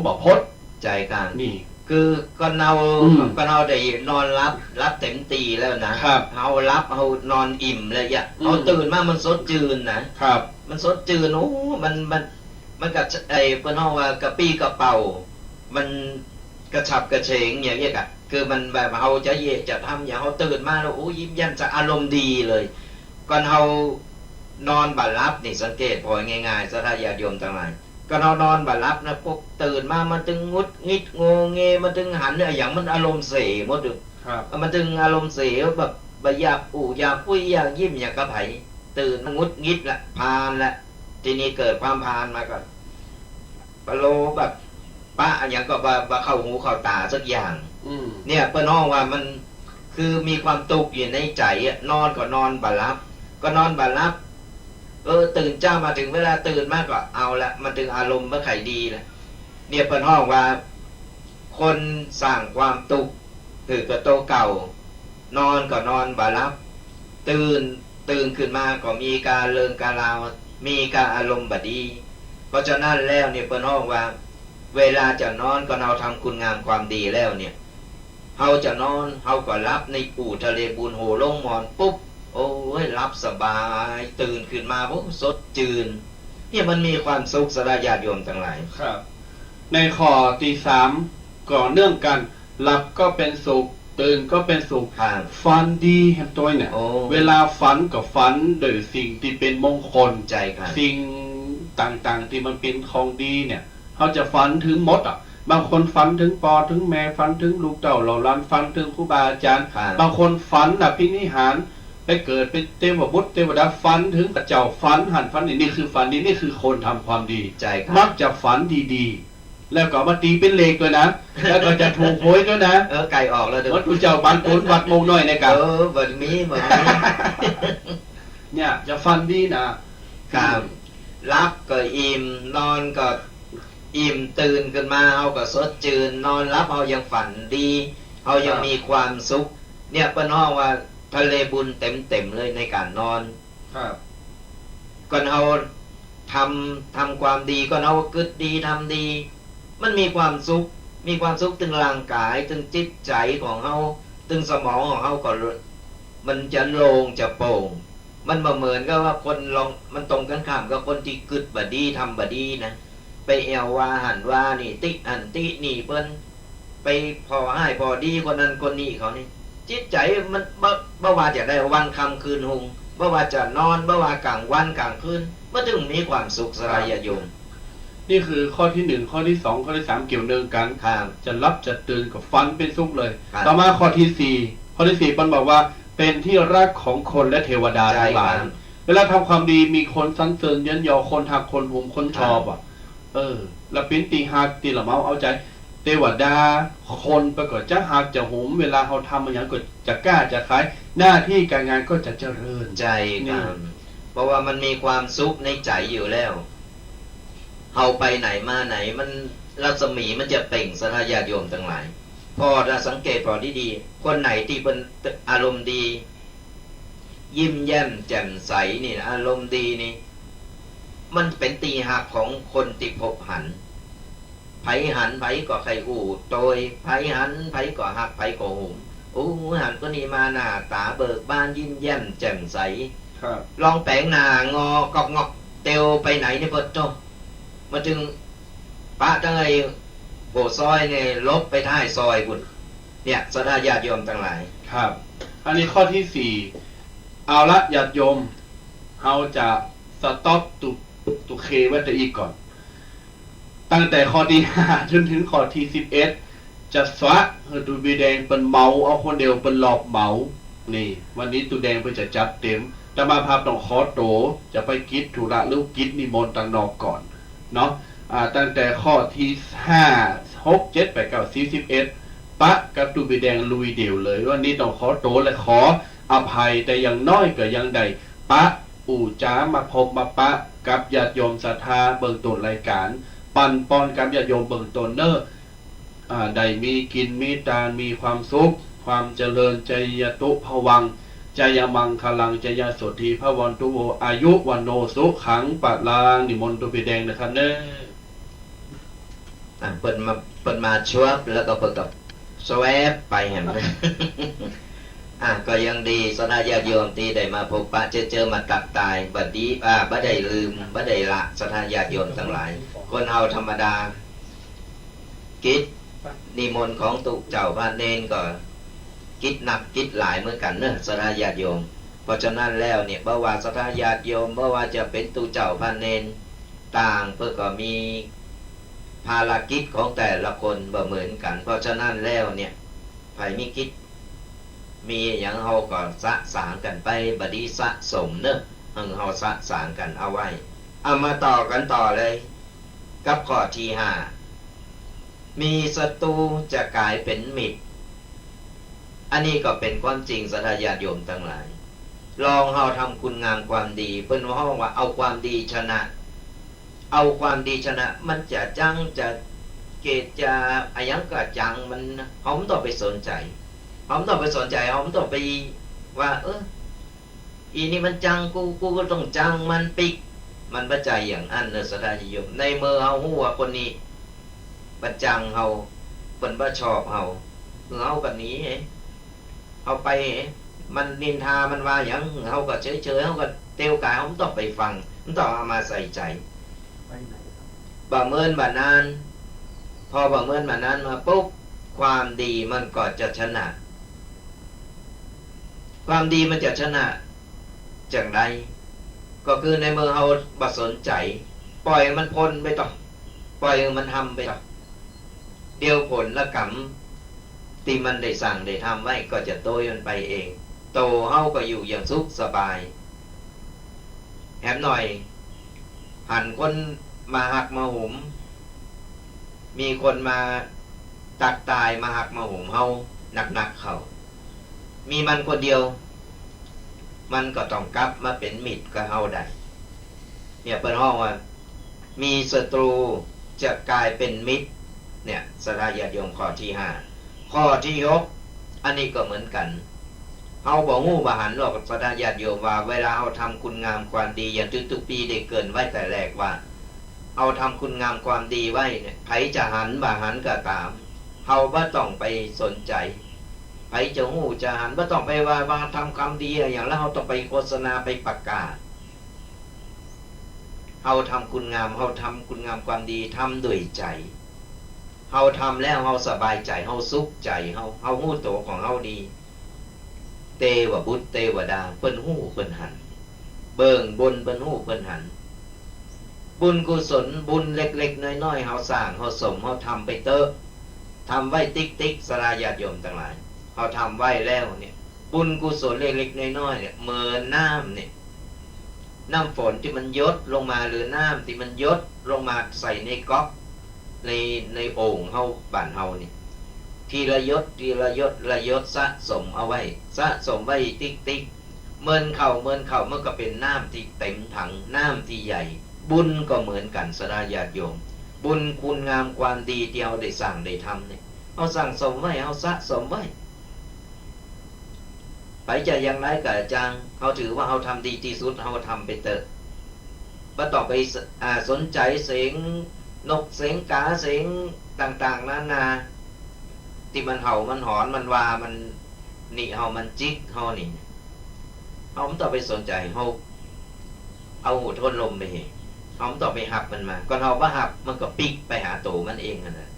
บ่พด ใจครับ นี่ คือก็เนา อืม ก็เนาได้นอนรับเต็มตีแล้วนะครับ เฮารับเฮานอนอิ่มเลยอ่ะ อืม เฮาตื่นมามันสดชื่นนะครับ มันสดชื่นโอ้มันกับไอ้เปิ้นฮ้องว่ากระปี้กระเป๋า มันกระฉับกระเฉงอย่างเงี้ยอ่ะคือมันแบบเฮาจะจะทำอย่างเฮาตื่นมาแล้วโอ้ยิ้มแย้มจะอารมณ์ดีเลยก่อนเฮานอนบ่หลับนี่สังเกตพอง่ายๆสถาญาติโยมทั้งหลายก่อนเฮานอนบ่หลับนะพวกตื่นมามันถึงงุดงิดงงเงมันถึงหันเนี่ยอย่างมันอารมณ์เสียหมดเลย ครับ มันถึงอารมณ์เสียแบบอยากอยากคุยอยากยิ้มอยากกระไผตื่นมางุดงิดละพานละทีนี้เกิดความพานมาก่อนปะโลแบบป้าอย่างก็บ่เข้าหูเข้าตาสักอย่าง อืม เนี่ยเปิ้นฮ้องว่ามันคือมีความตุกอยู่ในใจอะนอนก็นอนบ่หลับ ก็นอนบ่หลับ ตื่นเจ้ามาถึงเวลาตื่นมากก็เอาละมันถึงอารมณ์เมื่อไขดีแหละเนี่ยเปิ้นฮ้องว่า คนสร้างความตุกคือกระโตเก่า นอนก็นอนบ่หลับ ตื่นขึ้นมาก็มีการเริงการราวมีการอารมณ์บดี เพราะฉะนั้นแล้วเนี่ยเปิ้นฮ้องว่า เวลาจะนอนก็เราทำคุณงามความดีแล้วเนี่ยเฮาจะนอนเฮาก็รับในอู่ทะเลบุญโหลงหมอนปุ๊บโอ้ยรับสบาย ตื่นขึ้นมาปุ๊บสดจืนเนี่ยมันมีความสุขสระญาติโยมทั้งหลาย ครับ ในข้อที่3ก่อเนื่องกัน หลับก็เป็นสุข ตื่นก็เป็นสุข ครับ ฝันดีแห่งตัวเนี่ย โอ้ เวลาฝันก็ฝันโดยสิ่งที่เป็นมงคล ใจครับ สิ่งต่างๆที่มันเป็นของดีเนี่ยเขาจะฝันถึงมดอ่ะ บางคนฝันถึงปอถึงแม่ฝันถึงลูกเต่าเหล่าล้านฝันถึงครูบาอาจารย์ ครับ บางคนฝันพินิหารไปเกิดเป็นเทวบุตรเทวดาฝันถึงพระเจ้าฝันหันฝันนี่คือฝันดีนี่คือคนทำความดี ใจครั มั บ กจะฝันดีๆ แล้วก็มาตีเป็นเลขด้วยนะ แล้วก็จะถูกหวยด้วยนะ ไก่ออกแล้วเด้อ วัดพระเจ้าบานปุนวัดมงน้อยในกัน บัดมีบัดมี เนี่ยจะฝันดีนะครับ รับก็อิ่มนอนก็อิ่มตื่นขึ้นมาเอาก็สดจืนนอนรับเอายังฝันดีเอายังมีความสุข เนี่ยเปิ้นฮ้องว่าทะเลบุญเต็มเลยในการนอน ครับ ก่อนเอาทำความดีก่อนเอากึดดีทำดี มันมีความสุขถึงร่างกายถึงจิตใจของเฮาถึงสมองของเฮาก็มันจะโล่งจะโปร่งมันบ่เหมือนกับว่าคนลองมันตรงกันข้ามกับคนที่กึดบ่ดีทำบ่ดีนะไปแอวว่าหันว่านี่ติอันตินี่เปิ้นไปพอให้พอดีคนนั้นคนนี้เขานี่จิตใจมันบ่ว่าจะได้วันค่ำคืนหุงบ่ว่าจะนอนบ่ว่ากลางวันกลางคืนบ่ถึงมีความสุขสลายญาติโยม นี่คือข้อที่ 1 ข้อที่ 2 ข้อที่ 3เกี่ยวเนื่องกัน ครับ จะรับจะตื่นกับฟันเป็นสุขเลย ครับ ต่อมาข้อที่ 4 ข้อที่ 4ปันบอกว่าเป็นที่รักของคนและเทวดา ใช่ ทั้งหลาย ครับ เวลาทำความดีมีคนสรรเสริญเยินยอคนหักคนหุมคนชอบอ่ะแล้วเป็นตีหักตีละเมาเอาใจ เทวดาคนประกอบจะหักจะหุมเวลาเขาทำมันอย่างก็จะกล้าจะขายหน้าที่การงานก็จะเจริญ ใจครับเพราะว่ามันมีความสุขในใจอยู่แล้วเฮาไปไหนมาไหนมันรัศมีมันจะเปล่งสทธาญาติโยมทั้งหลายพอเราสังเกตพอดีๆคนไหนที่เป็นอารมณ์ดี ยิ้มแย้มแจ่มใสนี่นะอารมณ์ดีนี่มันเป็นตีหักของคนที่พบหันไผหันไผก็ใครอู่โตยไผหันไผก็หักไผก็หุมหันก็นี่มาหน้าตาเบิกบานยิ้มแย้มแจ่มใส ครับ ลองแปลงหน้างอกอกงอกเตียวไปไหนเนี่ยเปิดโตมาถึงปะจังไงโบซอยเนี่ยลบไปท้ายซอยบุญเนี่ยสทธาญาติโยมทั้งหลาย ครับ อันนี้ข้อที่ 4เอาละญาติโยมเราจะสต็อปตุเคไว้แต่อีกก่อน ตั้งแต่ข้อที่ 5 จนถึงข้อที่ 11 จะสวะตูบีแดงเป็นเมาเอาคนเดียวเป็นหลอกเมานี่ วันนี้ตูแดงเพื่อจะจัดเต็มแต่มาภาพต้องขอโตจะไปกิจธุระหรือกิจนิมนต์ต่างนอกก่อนเนาะตั้งแต่ข้อที่ 5 6 7 8 9 10 11 ปะกับตูบีแดงลุยเดี่ยวเลยวันนี้ต้องขอโตและขออภัยแต่อย่างน้อยก็ยังใดปะอู่จ้ามาพบมาปะกับญาติโยมศรัทธาเบิ่งต้นรายการปันปอนกับญาติโยมเบิ่งต้นเนอได้มีกินมีตามีความสุขความเจริญใจยตุภวังใจยมังคลังใจยโสธีพระวันตุโวอายุวันโนสุขังปะลางนิมนต์ตุปีแดงนะครับเนอ เปิดมาชวบแล้วก็เปิดกับสวบไปเห็นไหม ก็ยังดีสทธาญาติโยมที่ได้มาพบปะเจอมาตักตายบัดดีบ่ได้ลืมบ่ได้ละสทธาญาติโยมทั้งหลาย คนเฮาธรรมดากิจนิมนต์ของตุเจ้าพระเนนก็กิจหนักกิจหลายเหมือนกันเนอะสทธาญาติโยมเพราะฉะนั้นแล้วเนี่ยบ่ว่าสทธาญาติโยมบ่ว่าจะเป็นตุเจ้าพระเนนต่างเพื่อก็มีภารกิจของแต่ละคนบ่เหมือนกัน เพราะฉะนั้นแล้วเนี่ยไผมีกิจมีอย่างเฮาก็สะสางกันไปบดีสะสมเนอะเฮาสะสางกันเอาไว้เอามาต่อกันต่อเลยกับข้อที่5มีศัตรูจะกลายเป็นมิตรอันนี้ก็เป็นความจริงสทธาญาติโยมทั้งหลายลองเฮาทำคุณงามความดีเพิ่นว่าเอาความดีชนะ เอาความดีชนะมันจะจังจะเกตจะอะไรยังก็จังมันเฮาไม่ต้องไปสนใจเฮาไม่ต้องไปสนใจเฮาไม่ต้องไปว่าอีนี่มันจังกูก็ต้องจังมันปิกมันประจัยอย่างอันเนอะสทธาญาติโยมในเมื่อเฮาฮู้ว่าคนนี้บัจังเฮาเพิ่นบ่ชอบเฮาเฮาก็หนีเฮาไปมันนินทามันว่าหยังเฮาก็เฉยๆเฮาก็เตียวกายเฮาไม่ต้องไปฟังไม่ต้องเอามาใส่ใจบ่เมินบ่นานพอบ่เมินบ่นานมาปุ๊บความดีมันก็จะชนะความดีมันจะชนะจังไดก็คือในเมื่อเฮาบ่สนใจปล่อยมันพ้นไปต่อปล่อยมันทำไปต่อเดี๋ยวผลละกรรมที่มันได้สั่งได้ทำไว้ก็จะโตยมันไปเองโตเฮาก็อยู่อย่างสุขสบายแถมหน่อยหันคนมาหักมาหุมมีคนมาตักตายมาหักมาหุมเฮาหนักๆเขามีมันคนเดียวมันก็ต้องกลับมาเป็นมิตรกับเฮาได้เนี่ยเปิ้นฮ้องว่ามีศัตรูจะกลายเป็นมิตรเนี่ยสทธาญาติโยมข้อที่5ข้อที่6อันนี้ก็เหมือนกันเฮาบ่ฮู้บ่หันหรอกสทธาญาติโยมว่าเวลาเฮาทำคุณงามความดีอย่างทุกๆปีได้เกินไว้แต่แรกว่า เอาทำคุณงามความดีไว้เนี่ยไผจะหันบ่หันก็ตามเฮาบ่ต้องไปสนใจไผจะฮู้จะหันบ่ต้องไปว่าทำความดีอย่างแล้วเฮาต้องไปโฆษณาไปประกาศเฮาทำคุณงามเฮาทำคุณงามความดีทำด้วยใจเฮาทำแล้วเฮาสบายใจเฮาสุขใจเฮาฮู้ตัวของเฮาดีเทวบุตรเทวดาเพิ่นฮู้เพิ่นหันเบิ่งบนเพิ่นฮู้เพิ่นหันบุญกุศลบุญเล็กๆน้อยๆเฮาสร้างเฮาสมเฮาทำไปเตอะทำไว้ติ๊กๆสลาญาติโยมทั้งหลายเฮาทำไว้แล้วเนี่ยบุญกุศลเล็กๆน้อยๆเนี่ยเหมือนน้ำเนี่ยน้ำฝนที่มันยดลงมาหรือน้ำที่มันยดลงมาใส่ในก๊อกในโอ่งเฮาบ้านเฮานี่ทีละยดทีละยดละยดสะสมเอาไว้สะสมไว้ติ๊กๆเมินเข้ามันก็เป็นน้ำที่เต็มถังน้ำที่ใหญ่บุญก็เหมือนกันสลาญาติโยมบุญคุณงามความดีที่เราได้สร้างได้ทำเนี่ยเอาสั่งสมไว้เอาสะสมไว้ไปจะอย่างไรกับอาจารย์เขาถือว่าเขาทำดีที่สุดเขาทำไปเถอะว่าต่อไปสนใจเสียงนกเสียงกาเสียงต่างๆนานาที่มันเห่ามันหอนมันว่ามันนี่เห่ามันจิกเขานี่เขาไม่ต้องไปสนใจเขาเอาหูทนลมไปเห็นเขาไม่ต้องไปหับมันมาก่อนเขาว่าหับมันก็ปิกไปหาตัวมันเองนะ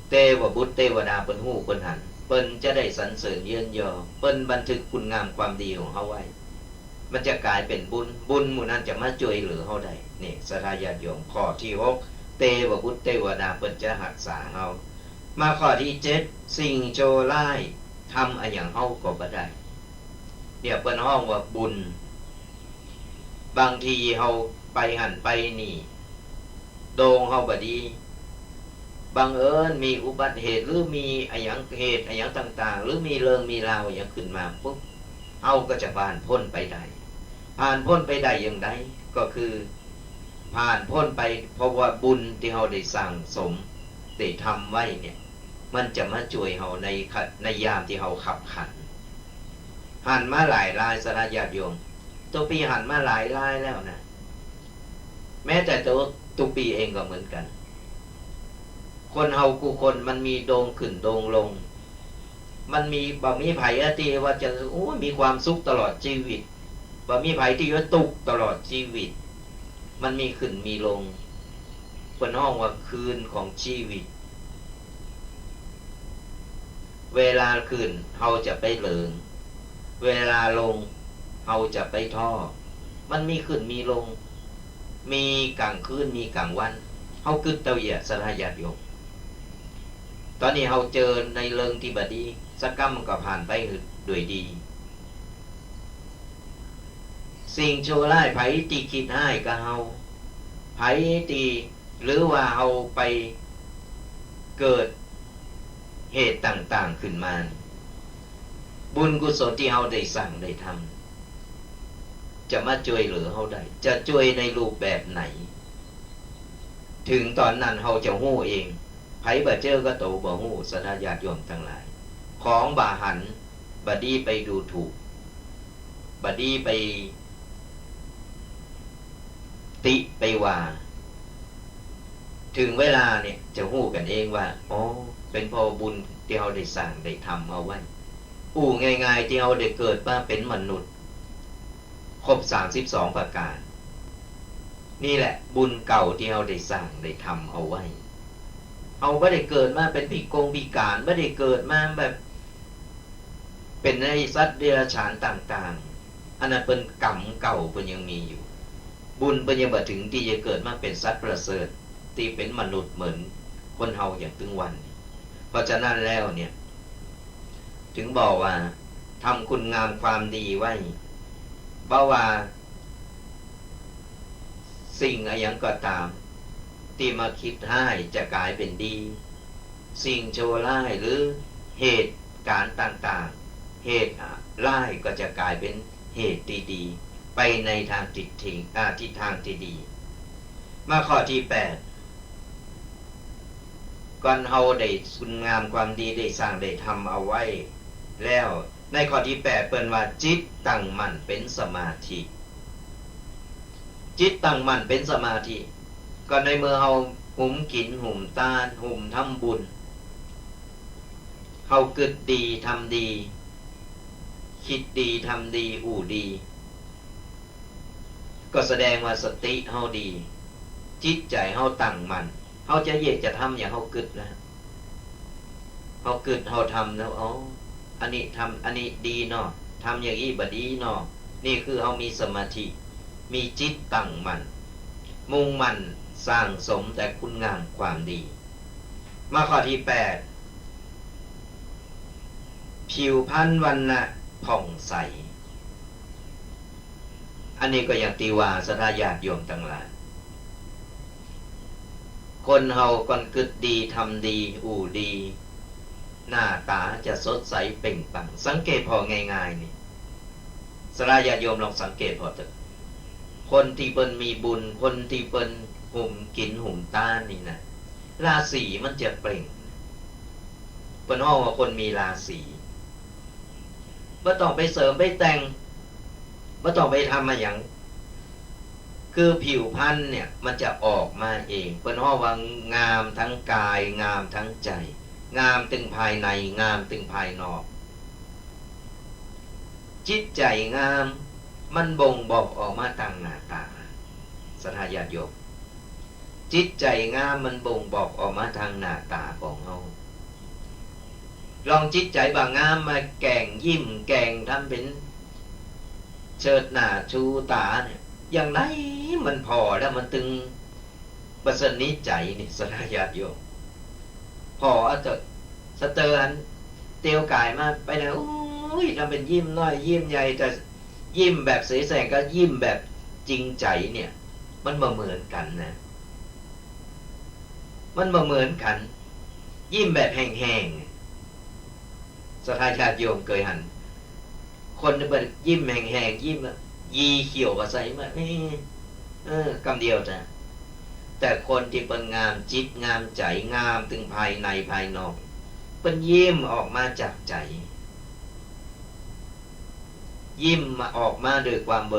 เทวบุตรเทวดาเปิ้นหู้เปิ้นหันเปิ้นจะได้สรรเสริญเยินยอเปิ้นบันทึกคุณงามความดีของเขาไว้มันจะกลายเป็นบุญหมู่นั้นจะมาช่วยเหลือเขาได้นี่ศรัทธาญาติโยมข้อที่6เทวบุตรเทวดาเปิ้นจะรักษาเขามาข้อที่7สิ่งโจรร้ายทำอะไรอย่างเขาก็บ่ได้เนี่ยเปิ้นห้องว่าบุญบางทีเขาไปหันไปนี่โดงเขาบดีบังเอิญมีอุบัติเหตุหรือมีอะไรอย่างเหตุอะไรอย่างต่างๆหรือมีเรื่องมีราวอย่างขึ้นมาปุ๊บเขาก็จะผ่านพ้นไปได้ผ่านพ้นไปได้อย่างไรก็คือผ่านพ้นไปเพราะว่าบุญที่เขาได้สั่งสมได้ทำไว้เนี่ยมันจะมาช่วยเขาในยามที่เขาขับขันหันมาหลายรายสลาญาติโยมตัวปีหันมาหลายรายแล้วนะแม้แต่ตัวปีเองก็เหมือนกันคนเฮากูคนมันมีโดงขึ้นโดงลงมันมีบ่มีไผที่ว่าจะมีความสุขตลอดชีวิตบ่มีไผที่ว่าตุกตลอดชีวิตมันมีขึ้นมีลงคนห้องว่าคืนของชีวิตเวลาขึ้นเฮาจะไปเหลิงเวลาลงเฮาจะไปท่อมันมีขึ้นมีลงมีกลางคืนมีกลางวันเฮาคึดเตาเหยียดสลาญาติโยมตอนนี้เฮาเจอในเรื่องที่บดีสักกรรมมันก็ผ่านไปด้วยดีสิ่งชั่วร้ายไผที่คิดให้กับเฮาไผที่หรือว่าเฮาไปเกิดเหตุต่างๆขึ้นมาบุญกุศลที่เฮาได้สั่งได้ทำจะมาช่วยเหลือเฮาได้จะช่วยในรูปแบบไหนถึงตอนนั้นเฮาจะฮู้เองไผบ่เจอก็โตบ่ฮู้ศรัทธาญาติโยมทั้งหลายของบ่หันบ่ดีไปดูถูกบ่ดีไปติไปว่าถึงเวลาเนี่ยจะฮู้กันเองว่าอ๋อเป็นเพราะบุญที่เราได้สร้างได้ทำเอาไว้ง่ายๆที่เราได้เกิดมาเป็นมนุษย์ครบ32ประการนี่แหละบุญเก่าที่เราได้สร้างได้ทำเอาไว้เอาไม่ได้เกิดมาเป็นพิการไม่ได้เกิดมาแบบเป็นในสัตว์เดรัจฉานต่างๆอันนั้นเป็นกรรมเก่าเป็นยังมีอยู่บุญเป็นยังบ่ถึงที่จะเกิดมาเป็นสัตว์ประเสริฐที่เป็นมนุษย์เหมือนคนเฮาอย่างถึงวันเพราะฉะนั้นแล้วเนี่ยถึงบอกว่าทำคุณงามความดีไว้เพราะว่าสิ่งอะไรอย่างก็ตามที่มาคิดให้จะกลายเป็นดีสิ่งชั่วร้ายหรือเหตุการณ์ต่างๆเหตุร้ายก็จะกลายเป็นเหตุดีๆไปในทางทิศทางที่ดีมาข้อที่8ก่อนเฮาได้คุณงามความดีได้สร้างได้ทำเอาไว้แล้วในข้อที่8เปิ้นว่าจิตตั้งมั่นเป็นสมาธิจิตตั้งมั่นเป็นสมาธิ ก็ในเมื่อเฮาหุมกินหุมตานหุมทำบุญเฮากึดดีทำดี คิดดีทำดีอู่ดี ก็แสดงว่าสติเฮาดี จิตใจเฮาตั้งมั่นเฮาจะเยกจะทำอย่างเฮากึดนะเฮากึดเฮาทำแล้วอ๋ออันนี้ทำอันนี้ดีเนาะทำอย่างนี้บ่ดีเนาะนี่คือเฮามีสมาธิมีจิตตั้งมั่นมุ่งมั่นสร้างสมแต่คุณงามความดีมาข้อที่8ผิวพรรณวรรณะผ่องใสอันนี้ก็อย่างตีว่าศรัทธาญาติโยมทั้งหลายคนเฮาก่อนกึดดีทำดีอู่ดีหน้าตาจะสดใสเปล่งปลั่งสังเกตพอง่ายๆนี่ศรัทธาญาติโยมลองสังเกตพอเถอะคนที่เปิ้นมีบุญคนที่เปิ้นหุ่มกินหุ่มตานี่นะราศีมันจะเปล่งเปิ้นฮ้องว่าคนมีราศีบ่ต้องไปเสริมไปแต่งบ่ต้องไปทำมาอย่างคือผิวพรรณเนี่ยมันจะออกมาเองเปิ้นฮ้องว่างามทั้งกายงามทั้งใจงามถึงภายในงามถึงภายนอกจิตใจงามมันบ่งบอกออกมาทางหน้าตาศรัทธาญาติโยมจิตใจงามมันบ่งบอกออกมาทางหน้าตาของเฮาลองจิตใจบางงามมาแกล้งยิ้มแกล้งทำเป็นเชิดหน้าชูตาเนี่ยอย่างไรมันพอแล้วมันตึงประสนิใจนี่ศรัทธาญาติโยมพอเอาเถอะสเตอร์อันเตียวกายมาไปแล้วอุ้ยทำเป็นยิ้มน้อยยิ้มใหญ่แต่ยิ้มแบบเสแสร้งก็ยิ้มแบบจริงใจเนี่ยมันบ่เหมือนกันนะมันบ่เหมือนกันยิ้มแบบแห้งๆศรัทธาญาติโยมเคยหันคนที่เป็นยิ้มแห้งๆยิ้มยีเขียวก็ใส่มาคำเดียวจ้ะแต่คนที่เป็นงามจิตงามใจงามถึงภายในภายนอกเป็นยิ้มออกมาจากใจยิ้มมาออกมาด้วยความบ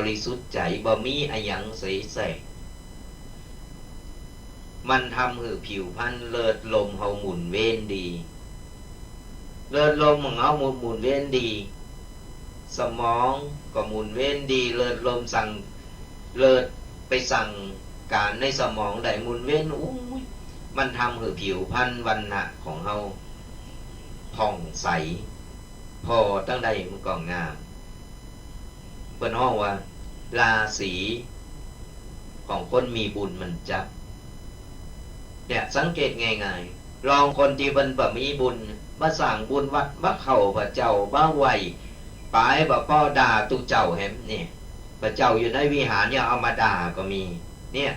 ริสุทธิ์ใจบ่มีอะหยังเสแสร้งมันทำให้ผิวพรรณเลิศลมเฮาหมุนเวียนดีเลิศลมของเฮาหมุนเวียนดีสมองก็หมุนเวียนดีเลิศลมสั่งเลิศไปสั่งการในสมองได้หมุนเวียนมันทำให้ผิวพรรณวรรณะของเฮาผ่องใสพอตั้งใดมันก็งามเปิ้นฮ้องว่าราศีของคนมีบุญมันจับเนี่ยสังเกตง่ายๆลองคนที่เพิ่นบ่มีบุญมาสร้างบุญวัดมาเข้าพระเจ้ามาไหว้ปายบ่ป้อด่าตุเจ้าแฮมนี่พระเจ้าอยู่ในวิหารเนี่ยเอามาด่าก็มีเนี่ย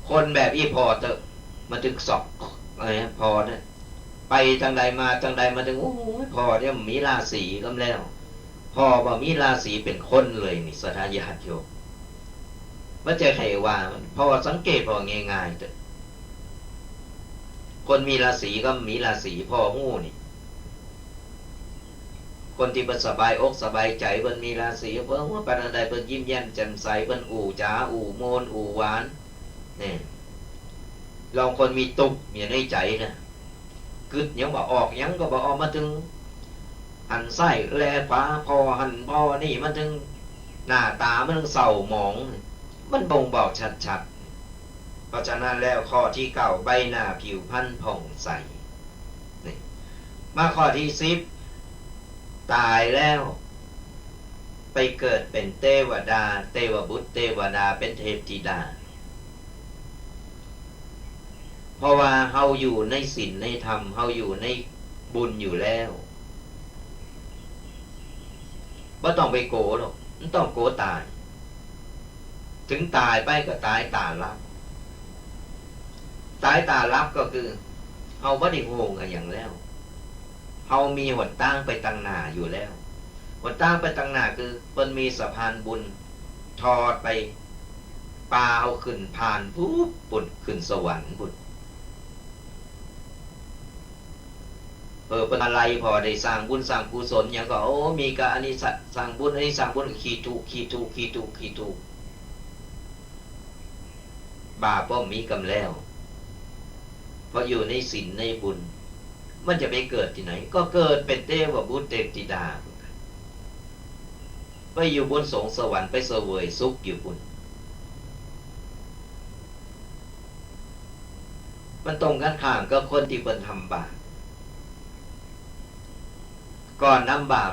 คนแบบอีพอเถอะมันถึงสอกอะไรพอเนี่ยไปทางใดมาทางใดมาถึงโอ้ยพอเนี่ยมีราศีก็แล้วพอบ่มีราศีเป็นคนเลยนี่ศรัทธาญาติโยมว่าจะใครว่าพอสังเกตพอง่ายๆเถอะคนมีราศีก็มีราศีพอหู้นี่คนที่เพิ่นสบายอกสบายใจเพิ่นมีราศีเพิ่นว่าปานใดเพิ่นยิ้มแย้มแจ่มใสเพิ่นอู่จ๋าอู่โมนอู่หวานนี่ลองคนมีตุกมีในใจนะกึดยังบ่ออกยังก็บ่ออกมาถึงหันไส้แลขวาพอหันพอนี่มันถึงหน้าตามันถึงเศร้าหมองมันบ่งบอกชัดๆเพราะฉะนั้นแล้วข้อที่9ใบหน้าผิวพรรณผ่องใสนี่มาข้อที่10ตายแล้วไปเกิดเป็นเทวดาเทวบุตรเทวดาเป็นเทพธิดาเพราะว่าเฮาอยู่ในศีลในธรรมเฮาอยู่ในบุญอยู่แล้วบ่ต้องไปโกหรอกมันต้องโกตายถึงตายไปก็ตายตาลับตายตาลับก็คือเฮาบ่ได้โหงอะไรอย่างแล้วเฮามีหนทางไปตั้งหน้าอยู่แล้วหนทางไปตั้งหน้าคือเพิ่นมีสะพานบุญทอดไปปาเฮาขึ้นผ่านปุ๊บปุ่นขึ้นสวรรค์ปุ่นเป็นอะไรพอได้สร้างบุญสร้างกุศลอย่างก็โอ้มีการอันนี้สร้างบุญอันนี้สร้างบุญขี้ถูก บาปก็มีกำแล้วเพราะอยู่ในศีลในบุญมันจะไปเกิดที่ไหนก็เกิดเป็นเทวบุตรเทพธิดาไปอยู่บนสวงสวรรค์ไปเสวยสุขอยู่บุญมันตรงกันข้ามก็คนที่เพิ่นทำบาปก่อนทำบาป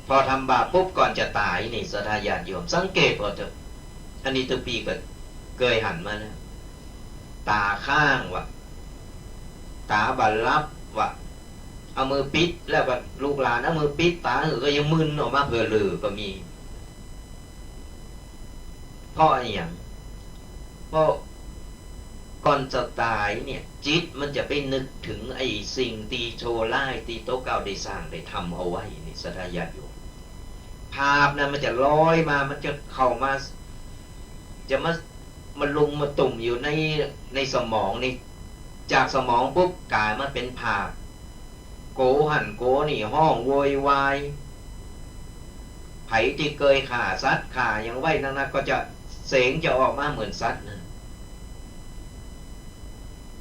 พอทำบาปปุ๊บก่อนจะตายนี่ศรัทธาญาติโยมสังเกตว่าเถอะอันนี้ทุกปีก็เคยหันมาแล้วตาข้างวะตาบัลลับวะเอามือปิดแล้วก็ลูกหลานเอามือปิดตาก็ยังมึนออกมาเผื่อลือก็มีเพราะอะไรอย่างเพราะก่อนจะตายเนี่ยจิตมันจะไปนึกถึงไอ้สิ่งตีโชไล่ตีโต๊ะเก่าได้สร้างได้ทำเอาไว้นี่ศรัทธาญาติโยมภาพนั้นมันจะลอยมามันจะเข้ามาจะมันลงมาตุ่มอยู่ในสมองนี่จากสมองปุ๊บกลายมาเป็นภาพโกหันโกนี่ห้องโวยวายไผที่เคยฆ่าสัตว์ฆ่าอย่างไว้นั่นนะก็จะเสียงจะออกมาเหมือนสัตว์นะ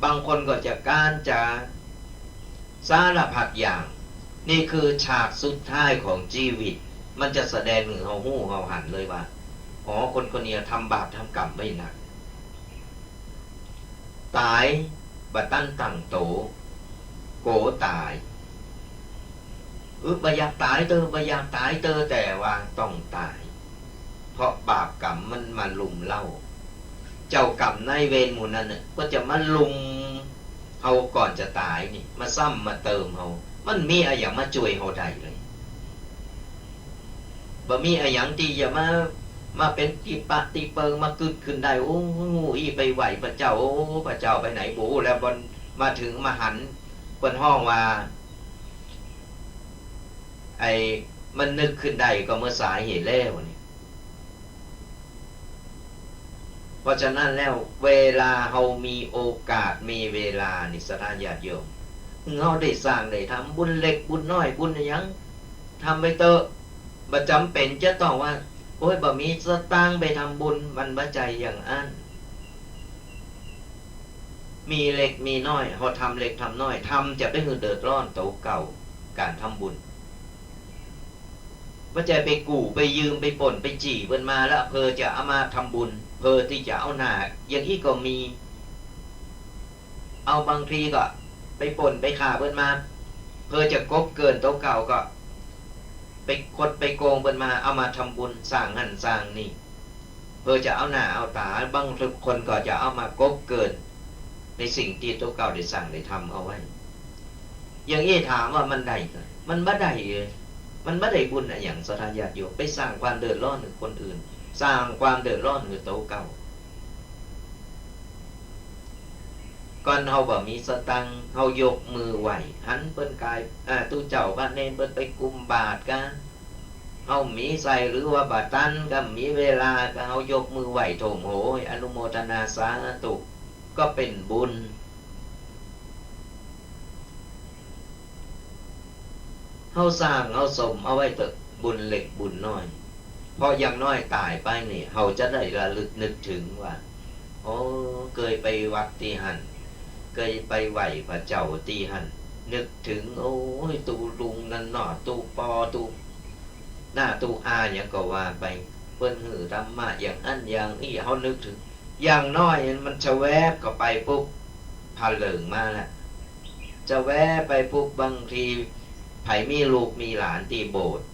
บางคนก็จะการจะสารพัดอย่างนี่คือฉากสุดท้ายของชีวิตมันจะแสดงถึงเฮาหู้เฮาหันเลยว่าอ๋อคนคนนี้ทำบาปทำกรรมไม่หนักตายบัดตั้นตั้งโตโกตายบ่อยากตายเตอบ่อยากตายเตอแต่ว่าต้องตายเพราะบาปกรรมมันมาลุมเล่าเจ้ากรรมนายเวรหมู่นั้นเนี่ยก็จะมาลุมเฮาก่อนจะตายนี่มาซ้ำมาเติมเฮามันมีอะไรอย่างมาช่วยเฮาได้เลยบ่มีอะไรอย่างที่จะมาเป็นติปะติเปิงมากึดขึ้นได้โอ้งูอีไปไหวพระเจ้าโอ้พระเจ้าไปไหนบูแล้วบนมาถึงมาหันเปิ้นห้องว่าไอ้มันนึกขึ้นได้ก็เมื่อสายเหตุแล้วนี่เพราะฉะนั้นแล้วเวลาเฮามีโอกาสมีเวลานี่ศรัทธาญาติโยมเฮาได้สร้างได้ทำบุญเล็กบุญน้อยบุญหยังทำไปเถอะบ่จำเป็นจะต้องว่าโอ้ยบ่มีสตางค์ไปทำบุญมันบ่ใจอย่างอันมีเล็กมีน้อยเฮาทำเล็กทำน้อยทำจะไปหือเดือดร้อนโตเก่าการทำบุญว่าจะไปกู้ไปยืมไปป่นไปจี่เพิ่นมาแล้วเพอจะเอามาทำบุญเพอที่จะเอาหน้าอย่างนี้ก็มีเอาบางทีก็ไปป่นไปฆ่าเพิ่นมาเพอจะกบเกินโตเก่าก็ไปคดไปโกงเพิ่นมาเอามาทำบุญสร้างหันสร้างนี่เพอจะเอาหน้าเอาตาบางคนก็จะเอามากบเกินในสิ่งที่โตเก่าได้สั่งได้ทำเอาไว้อย่างนี้ถามว่ามันได้มันบ่ได้มันไม่ได้บุญอย่างศรัทธาญาติโยมไปสร้างความเดือดร้อนให้คนอื่นสร้างความเดือดร้อนให้โตเก่าก่อนเฮาบ่มีสตังค์เฮายกมือไหวหันเปิ้นกายตู้เจ้าบ้านเนนเปิ้นไปกุมบาตรกันเฮามีใส่หรือว่าบาตันก็มีเวลาก็เฮายกมือไหวโถมโหยอนุโมทนาสาธุก็เป็นบุญเฮาสร้างเฮาสมเอาไว้เถอะบุญเล็กบุญน้อยเพราะอย่างน้อยตายไปนี่เฮาจะได้ระลึกนึกถึงว่าโอ้เคยไปวัดที่หันเคยไปไหวพระเจ้าที่หันนึกถึงโอ้ยตูลุงนั่นเนาะตูปอตูหน้าตูอาอย่างก็ว่าไปเพิ่นหือธรรมะอย่างอันอย่างนี้เฮานึกถึงอย่างน้อยมันจะแวบก็ไปปุ๊บพาเหลิงมาแล้วจะแวบไปปุ๊บบางทีไผมีลูกมีหลานตีโบสถ์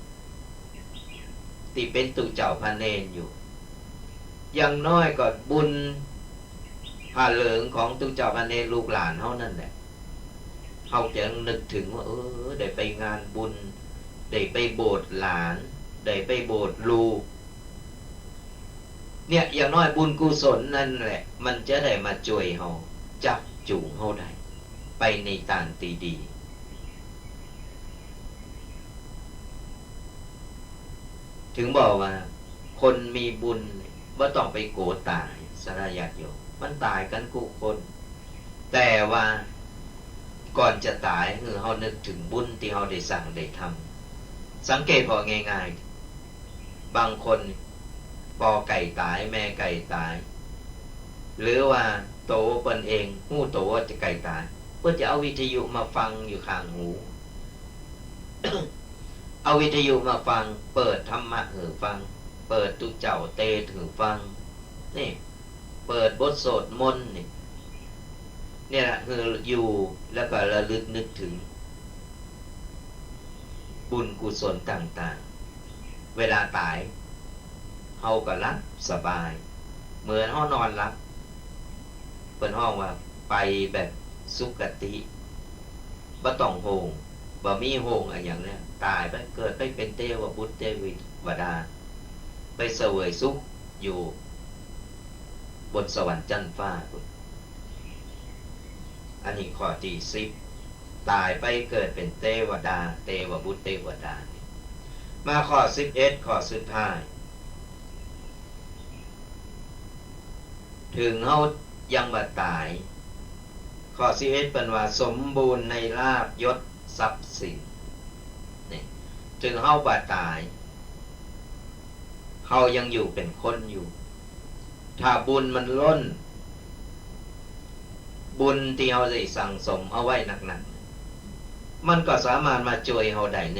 ตีเป็นตุเจ้าพระเนรอยู่อย่างน้อยก็บุญผ่าเหลืองของตุเจ้าพระเนรลูกหลานเฮานั่นแหละเฮาจะนึกถึงว่าได้ไปงานบุญได้ไปโบสถ์หลานได้ไปโบสถ์ลูกเนี่ยอย่างน้อยบุญกุศลนั่นแหละมันจะได้มาช่วยเฮาจับจูงเฮาได้ไปในทางที่ดีถึงบอกว่าคนมีบุญว่าต้องไปโกรธตายสลายญาติโยมมันตายกันกูคนแต่ว่าก่อนจะตายคือเขานึกถึงบุญที่เขาได้สั่งได้ทำสังเกตพอง่ายๆบางคนปอไก่ตายแม่ไก่ตาย หรือว่าโตเปิ้นเองหู้โตว่าจะไก่ตายเพื่อจะเอาวิทยุมาฟังอยู่ข้างหู เอาวิทยุมาฟังเปิดธรรมะหูฟังเปิดตุเจ้าเตถือฟังนี่เปิดบทสวดมนต์นี่เนี่ยแหละคืออยู่แล้วก็ระลึกนึกถึงบุญกุศลต่างๆเวลาตายเฮาก็รับสบายเหมือนเฮานอนรับเปิ้นห้องว่าไปแบบสุคติบ่ต้องโหงบ่มีโหงอะไรอย่างเนี้ยตายไปเกิดไปเป็นเทวบุตรเทวดาไปเสวยสุขอยู่บนสวรรค์จันทร์ฟ้าอันนี้ข้อที่10ตายไปเกิดเป็นเทวดาเทวบุตรเทวดามาข้อ11ข้อสุดท้ายถึงเฮายังบ่ตายข้อ11เป็นว่าสมบูรณ์ในลาภยศทรัพย์สินนี่ถึงเฮาบ่ตายเฮายังอยู่เป็นคนอยู่ถ้าบุญมันล้นบุญที่เฮาได้สั่งสมเอาไว้หนักๆมันก็สามารถมาช่วยเฮาได้ใน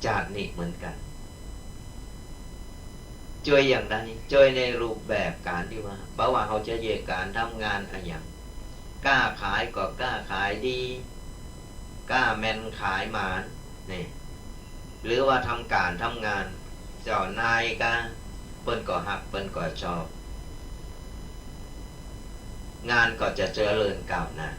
ชาตินี้เหมือนกันช่วยอย่างไรช่วยในรูปแบบการที่ว่าบ่ว่าเฮาจะแยกการทำงานอะไรอย่างกล้าขายก็กล้าขายดีกล้าแม่นขายหมานนี่หรือว่าทำการทำงานเจ้านายก็เปิ้นก็ฮักเปิ้นก็ชอบงานก็จะเจริญก้าวหน้า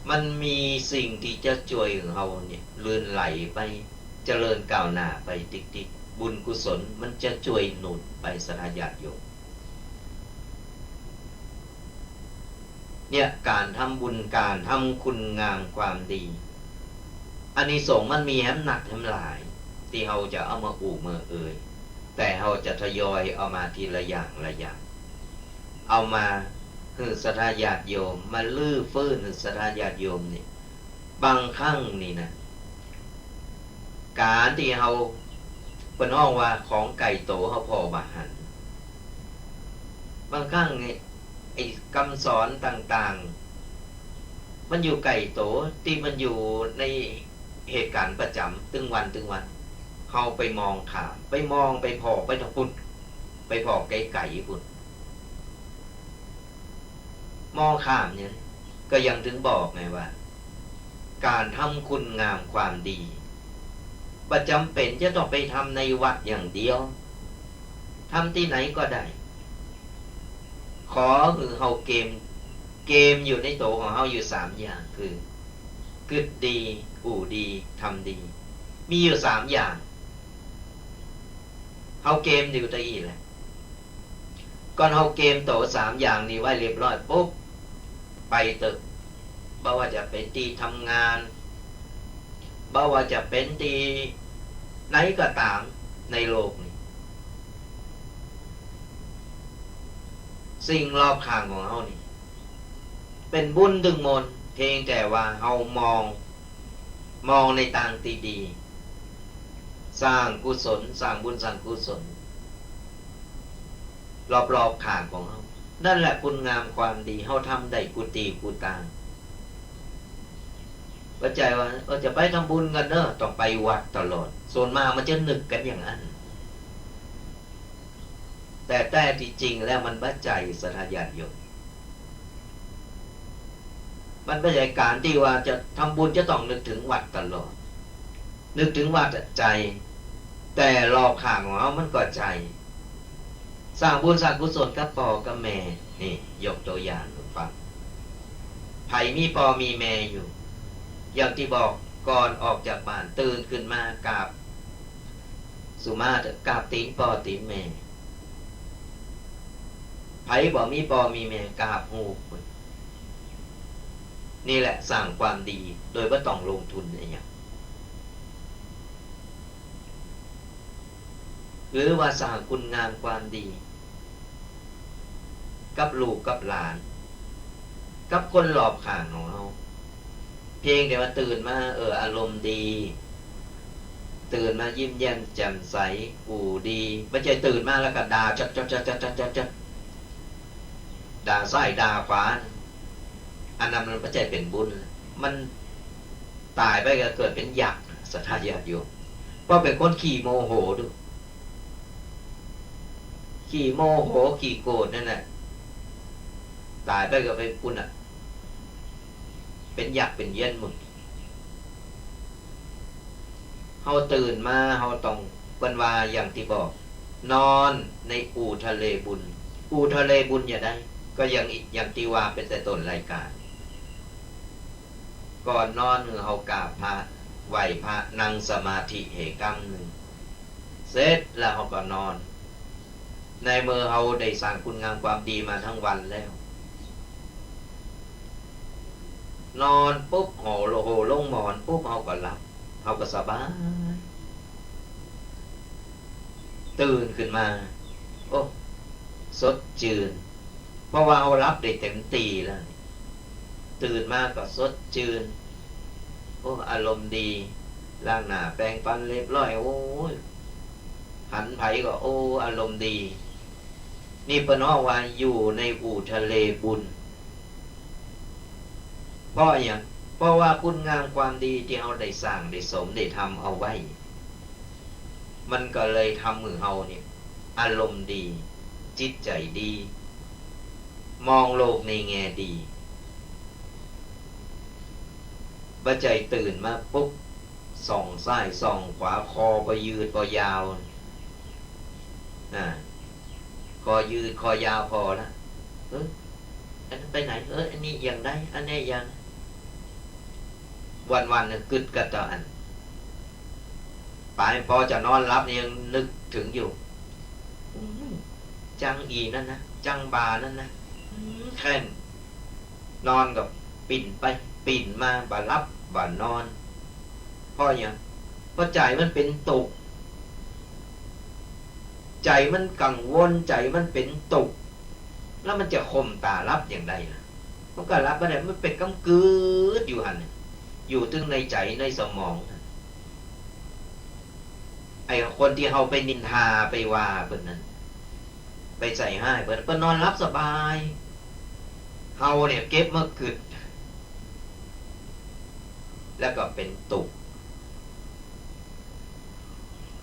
มันมีสิ่งที่จะช่วยของเราเนี่ยเลื่อนไหลไปเจริญก้าวหน้าไปติ๊กๆบุญกุศลมันจะช่วยหนุนไปสถาญาติโยมเนี่ยการทำบุญการทำคุณงามความดีอานิสงส์มันมีแหมหนักแหมหลายที่เราจะเอามาอู่มาเอ่ยแต่เราจะทยอยเอามาทีละอย่างละอย่างเอามาคือศรัทธาญาติโยมมาลื้อฟื้นศรัทธาญาติโยมนี่บางครั้งนี่นะการที่เราเป็นห้องว่าของไก่โตเขาพอบาหันบางครั้งนี่ไอ้คำสอนต่างๆมันอยู่ไก่โตที่มันอยู่ในเหตุการณ์ประจำตึงวันเขาไปมองขามไปมองไปพอไปทางพุ่นไปพอไก่พุ่นมองข้ามเนี่ยก็ยังถึงบอกไงว่าการทำคุณงามความดีประจำเป็นจะต้องไปทำในวัดอย่างเดียวทำที่ไหนก็ได้ขอคือเฮาเกมอยู่ในโตของเฮาอยู่3อย่างคือคิดดีอู่ดีทำดีมีอยู่3อย่างเฮาเกมอยู่ตะอี้แหละก่อนเฮาเกมโต3อย่างนี้ไว้เรียบร้อยปุ๊บไปตึกบ่ว่าจะเป็นที่ทำงานบ่ว่าจะเป็นที่ไหนก็ตามในโลกนี้สิ่งรอบข้างของเฮานี่เป็นบุญถึงมนเพียงแต่ว่าเฮามองในทางที่ดีสร้างกุศลสร้างบุญสร้างกุศลรอบๆข้างของเฮานั่นแหละคุณงามความดีเฮาทำได้กุฏิกุตางเข้าใจว่าจะไปทำบุญกันเนอะต้องไปวัดตลอดส่วนมากมันจะนึกกันอย่างนั้นแต่ที่จริงแล้วมันบัดใจศรัทธาญาติโยมมันไม่ใช่การที่ว่าจะทำบุญจะต้องนึกถึงวัดตลอดนึกถึงวัดใจแต่รอบข้างของเฮามันก็ใจสร้างบุญสร้างกุศลกับพ่อกับแม่นี่ยกตัวอย่างฟังไผมีพ่อมีแม่อยู่อย่างที่บอกก่อนออกจากบ้านตื่นขึ้นมากราบสุมาตรกราบตีนพ่อตีนแม่ไผบ่มีพ่อมีแม่กราบฮูกนี่แหละสร้างความดีโดยบ่ต้องลงทุนอะไรอย่างหรือว่าสร้างคุณงามความดีกับลูกกับหลานกับคนรอบข้างของเราเพียงแต่ว่าตื่นมาอารมณ์ดี ตื่นมายิ้มแย้มแจ่มใสอู่ดีไม่ใช่ตื่นมาแล้วก็ด่าจัดด่าซ้ายด่าขวาอันนั้นมันไม่ใช่เป็นบุญมันตายไปก็เกิดเป็นยักษ์สัทธาญาติโยมเพราะเป็นคนขี้โมโหดูขี้โมโหขี้โกรธนั่นแหละตายไปก็เป็นปุณอ่ะเป็นยักษ์เป็นเย็นหมดเฮาตื่นมาเฮาต้องวันวาอย่างที่บอกนอนในอู่ทะเลบุญอู่ทะเลบุญอย่าได้ก็อย่างที่ว่าเป็นแต่ต้นรายการก่อนนอนเฮากราบพระไหว้พระนั่งสมาธิเหกรรมหนึ่งเสร็จแล้วเฮาก็นอนในเมื่อเฮาได้สร้างคุณงามความดีมาทั้งวันแล้วนอนปุ๊บโหลงหมอนปุ๊บเฮาก็หลับเฮาก็สบายตื่นขึ้นมาโอ้สดชื่นเพราะว่าเฮารับได้เต็มตีแล้วตื่นมาก็สดชื่นโอ้อารมณ์ดีล้างหน้าแปรงฟันเรียบร้อยโอ้ยหันไผก็โอ้อารมณ์ดีนี่เพิ่นว่าอยู่ในอู่ทะเลบุญเพราะอย่างเพราะว่าคุณงามความดีที่เฮาได้สร้างได้สมได้ทำเอาไว้มันก็เลยทำมือเฮาเนี่ยอารมณ์ดีจิตใจดีมองโลกในแง่ดีบัดใจตื่นมาปุ๊บส่องซ้ายส่องขวาคอก็ยืดก็ยาวคอยืดคอยาวพอละอันนั้นไปไหนอันนี้อย่างไรอันนี้อย่างวันๆนึงกึดกระตอันไปพอจะนอนรับยังนึกถึงอยู่จังอีนั่นนะจังบานั่นนะแค่นอนกับปิ่นไปปิ่นมาบ่รับบานอนเพราะอย่างเพราะใจมันเป็นตุกใจมันกังวลใจมันเป็นตุกแล้วมันจะข่มตารับอย่างไรล่ะมันก็รับไม่ได้มันเป็นกำกืดอยู่หันอยู่ตึงในใจในสมองไอ้คนที่เขาไปนินทาไปว่าเพิ่นนั้นไปใส่ให้เพิ่นนอนรับสบายเฮาเนี่ยเก็บมากึดแล้วก็เป็นตุก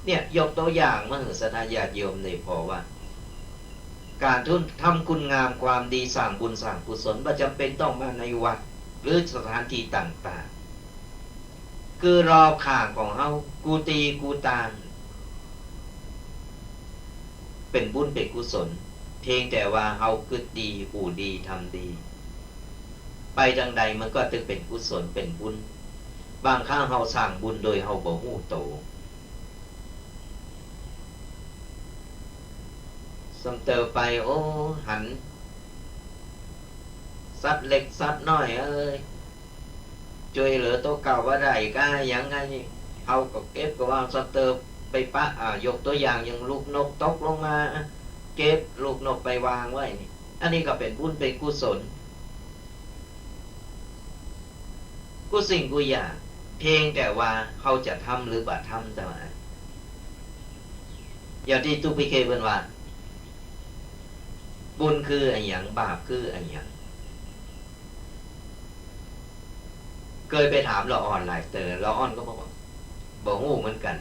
เนี่ยยกตัวอย่างมหาศาลญาติโยมในพอว่าการทำคุณงามความดีสร้างบุญสร้างกุศลไม่จำเป็นต้องมาในวัดหรือสถานที่ต่างๆคือรอบข้างของเฮากูตีกูตางเป็นบุญเป็นกุศลเพียงแต่ว่าเฮาคิดดีอู่ดีทำดีไปทางใดมันก็จะเป็นกุศลเป็นบุญบางครั้งเฮาสร้างบุญโดยเฮาบ่ฮู้โตสำเตอไปโอ้หันสัตว์เล็กสัตว์น้อยช่วยเหลือตัวเก่าว่าได้ก็ยังไงเฮาก็เก็บก็ว่าสำเตอไปปะยกตัวอย่างอย่างลูกนกตกลงมาเก็บลูกนกไปวางไว้นี่อันนี้ก็เป็นบุญเป็นกุศลกูสิ่งกูอยากเพียงแต่ว่าเขาจะทำหรือบ่ทำแต่ว่าอย่างที่ตุปิเคเพิ่นว่าบุญคืออะไรอย่างบาปคืออะไรอย่างเคยไปถามเราอ่อนหลายเตอเราอ่อนก็บอกว่าบ่ฮู้เหมือนกัน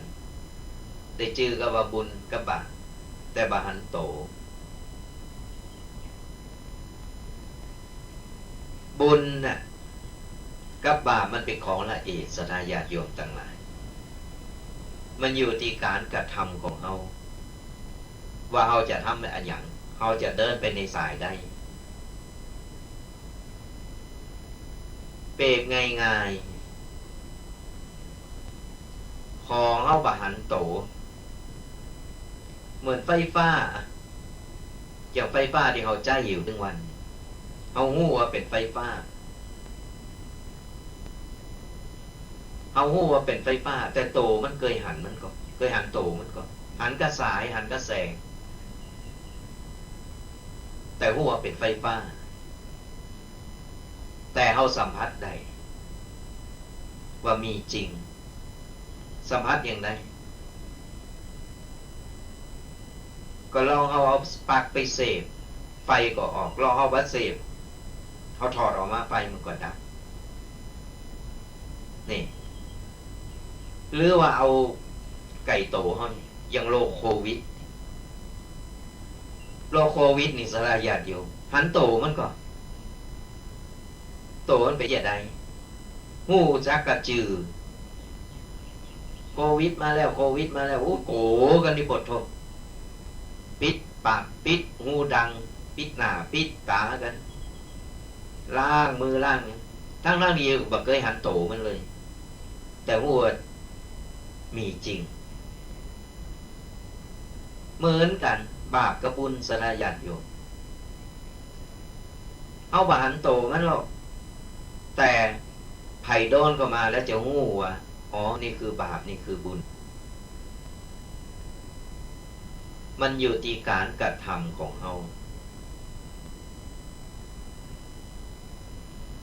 ได้ชื่อก็ว่าบุญกับบาปแต่บ่หันโตบุญน่ะกับบาปมันเป็นของละเอียดศรัทธาญาติโยมทั้งหลายมันอยู่ที่การกระทำของเฮาว่าเฮาจะทำอะไรอย่างเฮาจะเดินไปในสายได้เปรียบง่ายๆของเฮาบ่หันโตเหมือนไฟฟ้าอย่างไฟฟ้าที่เฮาใช้อยู่ทุกวันเฮาฮู้ว่าเป็นไฟฟ้าเฮาฮู้ว่าเป็นไฟฟ้าแต่โตมันเคยหันมันก็เคยหันโตมันก็หันกระสายหันกระแสงแต่ฮู้ว่าเป็นไฟฟ้าแต่เฮาสัมผัสได้ว่ามีจริงสัมผัสอย่างไร ก็ลองเอาปลั๊กไปเสพไฟก็ออกลองเอาวัดเสพเขาถอดออกมาไฟมันก็ดับนี่หรือว่าเอาไก่โตเขาอย่างโรคโควิดนี่สลายญาติโยมหันโตมันก็โตมันไปอย่าใดหูจักกระจือโควิดมาแล้วโอ้โกกันที่ปวดทนปิดปากปิดหูดังปิดหน้าปิดตากันล้างมือล้างทั้งนี้บักเคยหันโตมันเลยแต่หัวมีจริงเหมือนกันบาปกระปุนสลายญาติโยมเอาบาหันโตมันหรอกแต่ไผ่โดนก็มาแล้วจะหู้ว่าอ๋อนี่คือบาปนี่คือบุญมันอยู่ที่การกระทำของเรา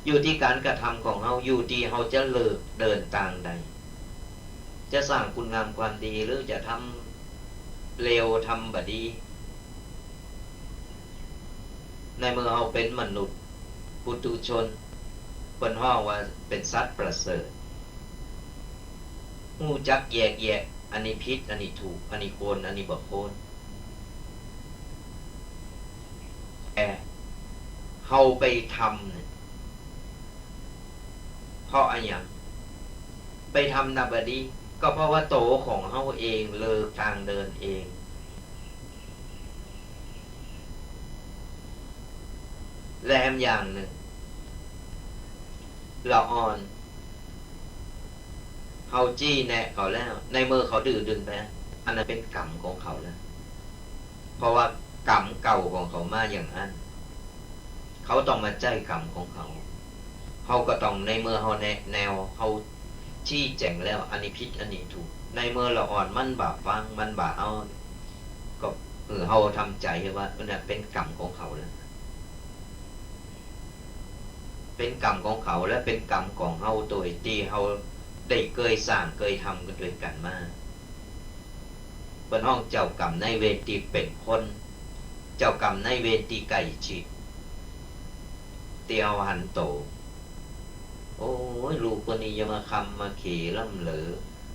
อยู่ที่การกระทำของเราอยู่ที่เราจะเลิกเดินทางใดจะสร้างคุณงามความดีหรือจะทำเลวทำบดีในเมื่อเราเป็นมนุษย์ปุถุชนคนห้องว่าเป็นสัตว์ประเสริฐหูจักแยกแยะอันนี้ผิดอันนี้ถูกอันนี้โคนอันนี้บ่โคนแต่เฮาไปทำเนี่ยเพราะอะไรอย่างไปทำนาบดีก็เพราะว่าโตของเฮาเองเลิกทางเดินเองแลมอย่างหนึ่งละอ่อนเฮาจี้แนะเขาแล้วในมือเขาดื้อดึงไปอันนั้นเป็นกรรมของเขาแล้วเพราะว่ากรรมเก่าของเขามาอย่างนั้นเขาต้องมาใจกรรมของเขาเขาก็ต้องในเมื่อเขาแนวเขาชี้แจงแล้วอันนี้ผิดอันนี้ถูกในเมื่อละอ่อนมันบาปฟังมันบาปเอาก็เขาทำใจว่าเนี่ยเป็นกรรมของเขาแล้วเป็นกรรมของเขาและเป็นกรรมของเฮาโดยที่เฮาได้เคยสร้างเคยทำกันด้วยกันมาเป็นห้องเจ้ากรรมในเวรที่เป็นคนเจ้ากรรมในเวรที่ไก่ชิดเตียวหันโตโอ้ยลูกคนนี้ยังมาคำมาขี่ล่ำเหลือ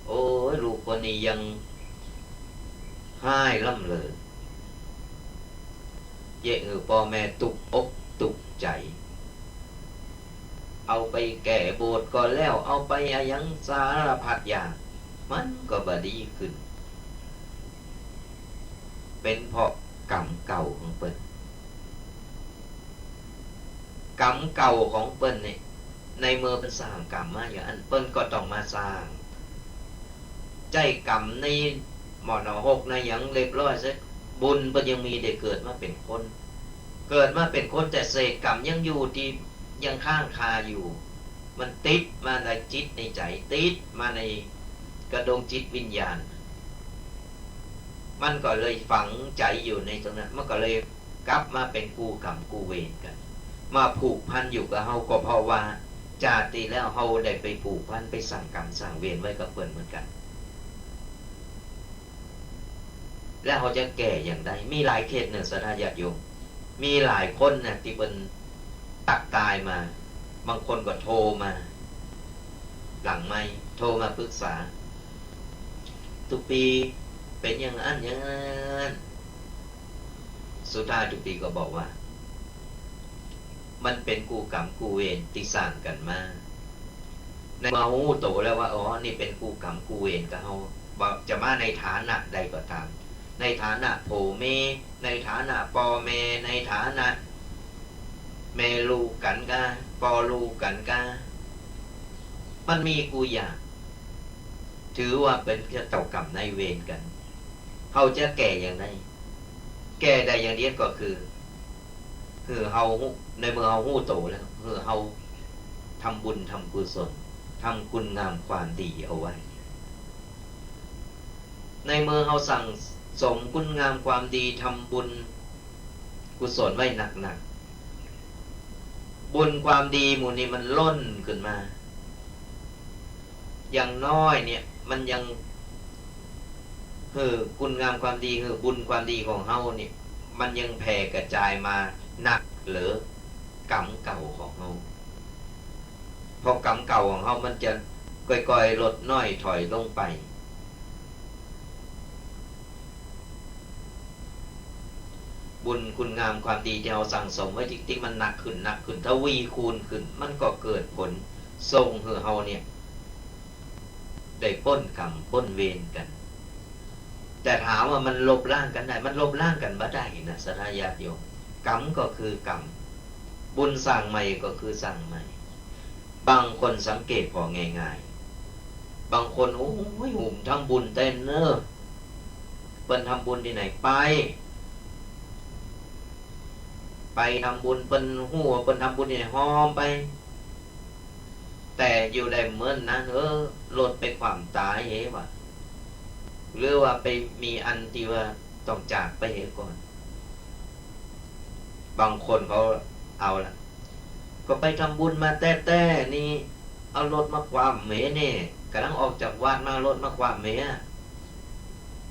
โอ้ยลูกคนนี้ยังให้ล่ำเหลือเยอะพ่อแม่ตุกอกตุกใจเอาไปแก่โบสถ์ก็แล้วเอาไปอายังสารพัดอย่างมันก็บดีขึ้นเป็นเพราะกรรมเก่าของเปิ้นกรรมเก่าของเปิ้นเนี่ยในเมื่อเป็นสร้างกรรมมาอย่างนั้นเปิ้นก็ต้องมาสร้างใจกรรมในหมอนหกในอย่างเรียบร้อยซะบุญเปิ้นยังมีได้เกิดมาเป็นคนแต่เศษกรรมยังอยู่ที่ยังข้างคาอยู่มันติดมาในจิตในใจติดมาในกระดงจิตวิญญาณมันก็เลยฝังใจอยู่ในตรงนั้นมันก็เลยกลับมาเป็นกูกรรมกูเวรกันมาผูกพันอยู่กับเฮาก็เพราะว่าจาติแล้วเฮาได้ไปผูกพันไปสั่งกรรมสั่งเวรไว้กับเพิ่นเหมือนกันแล้วเขาจะแก่อย่างไรมีหลายเคสเนี่ยสถาญาติโยมมีหลายคนเนี่ยที่เป็นตักตายมาบางคนก็โทรมาหลังไม่โทรมาปรึกษาทุกปีเป็นอย่างนั้นอย่างนั้นสุดท้ายทุกปีก็บอกว่ามันเป็นกูกรรมกูเวรที่สร้างกันมาในมาหูโตแล้วว่าอ๋อนี่เป็นกูกรรมกูเวรกับเฮาบอกจะมาในฐานะใดก็ตามในฐานะโผเมในฐานะปอเมในฐานะแม่ลูกกันกาปอลูกกันกามันมีกูอย่างถือว่าเป็นเจ้ากรรมนายเวรกันเขาจะแก่อย่างไรแก่ได้อย่างเดียวก็คือเฮาในเมื่อเฮาหู้โตแล้วเฮาทำบุญทำกุศลทำคุณงามความดีเอาไว้ในเมื่อเฮาสั่งสมคุณงามความดีทำบุญกุศลไว้หนักๆบุญความดีหมู่นี้มันล้นขึ้นมาอย่างน้อยเนี่ยมันยัง คือคุณงามความดีคือบุญความดีของเฮาเนี่ยมันยังแผ่กระจายมาหนักหรือกรรมเก่าของเฮาเพราะกรรมเก่าของเฮามันจะก่อยๆลดน้อยถอยลงไปบุญคุณงามความดีที่เราสั่งสมไว้จริงๆมันหนักขึ้นทวีคูณขึ้นมันก็เกิดผลส่งให้เฮาเนี่ยได้พ้นกรรมพ้นเวรกันแต่ถามว่ามันลบล้างกันได้มันลบล้างกันบ่ได้นะสทาญาติโยมกรรมก็คือกรรมบุญสร้างใหม่ก็คือสร้างใหม่บางคนสังเกตพอง่ายๆบางคนโอ้ยหุ่มทำบุญเต้นเนอะเปิ้นทำบุญที่ไหนไปทำบุญเปิ้นหัวเปิ้นทำบุญที่ไหนหอมไปแต่อยู่ได้เหมือนนั้นลดไปความตายเหวะหรือว่าไปมีอันที่ว่าต้องจากไปเหก่อนบางคนเขาเอาละก็ไปทำบุญมาแต่นี่เอารถมาความเหมเนี่ยกำลังออกจากวัดมารถมาความเหม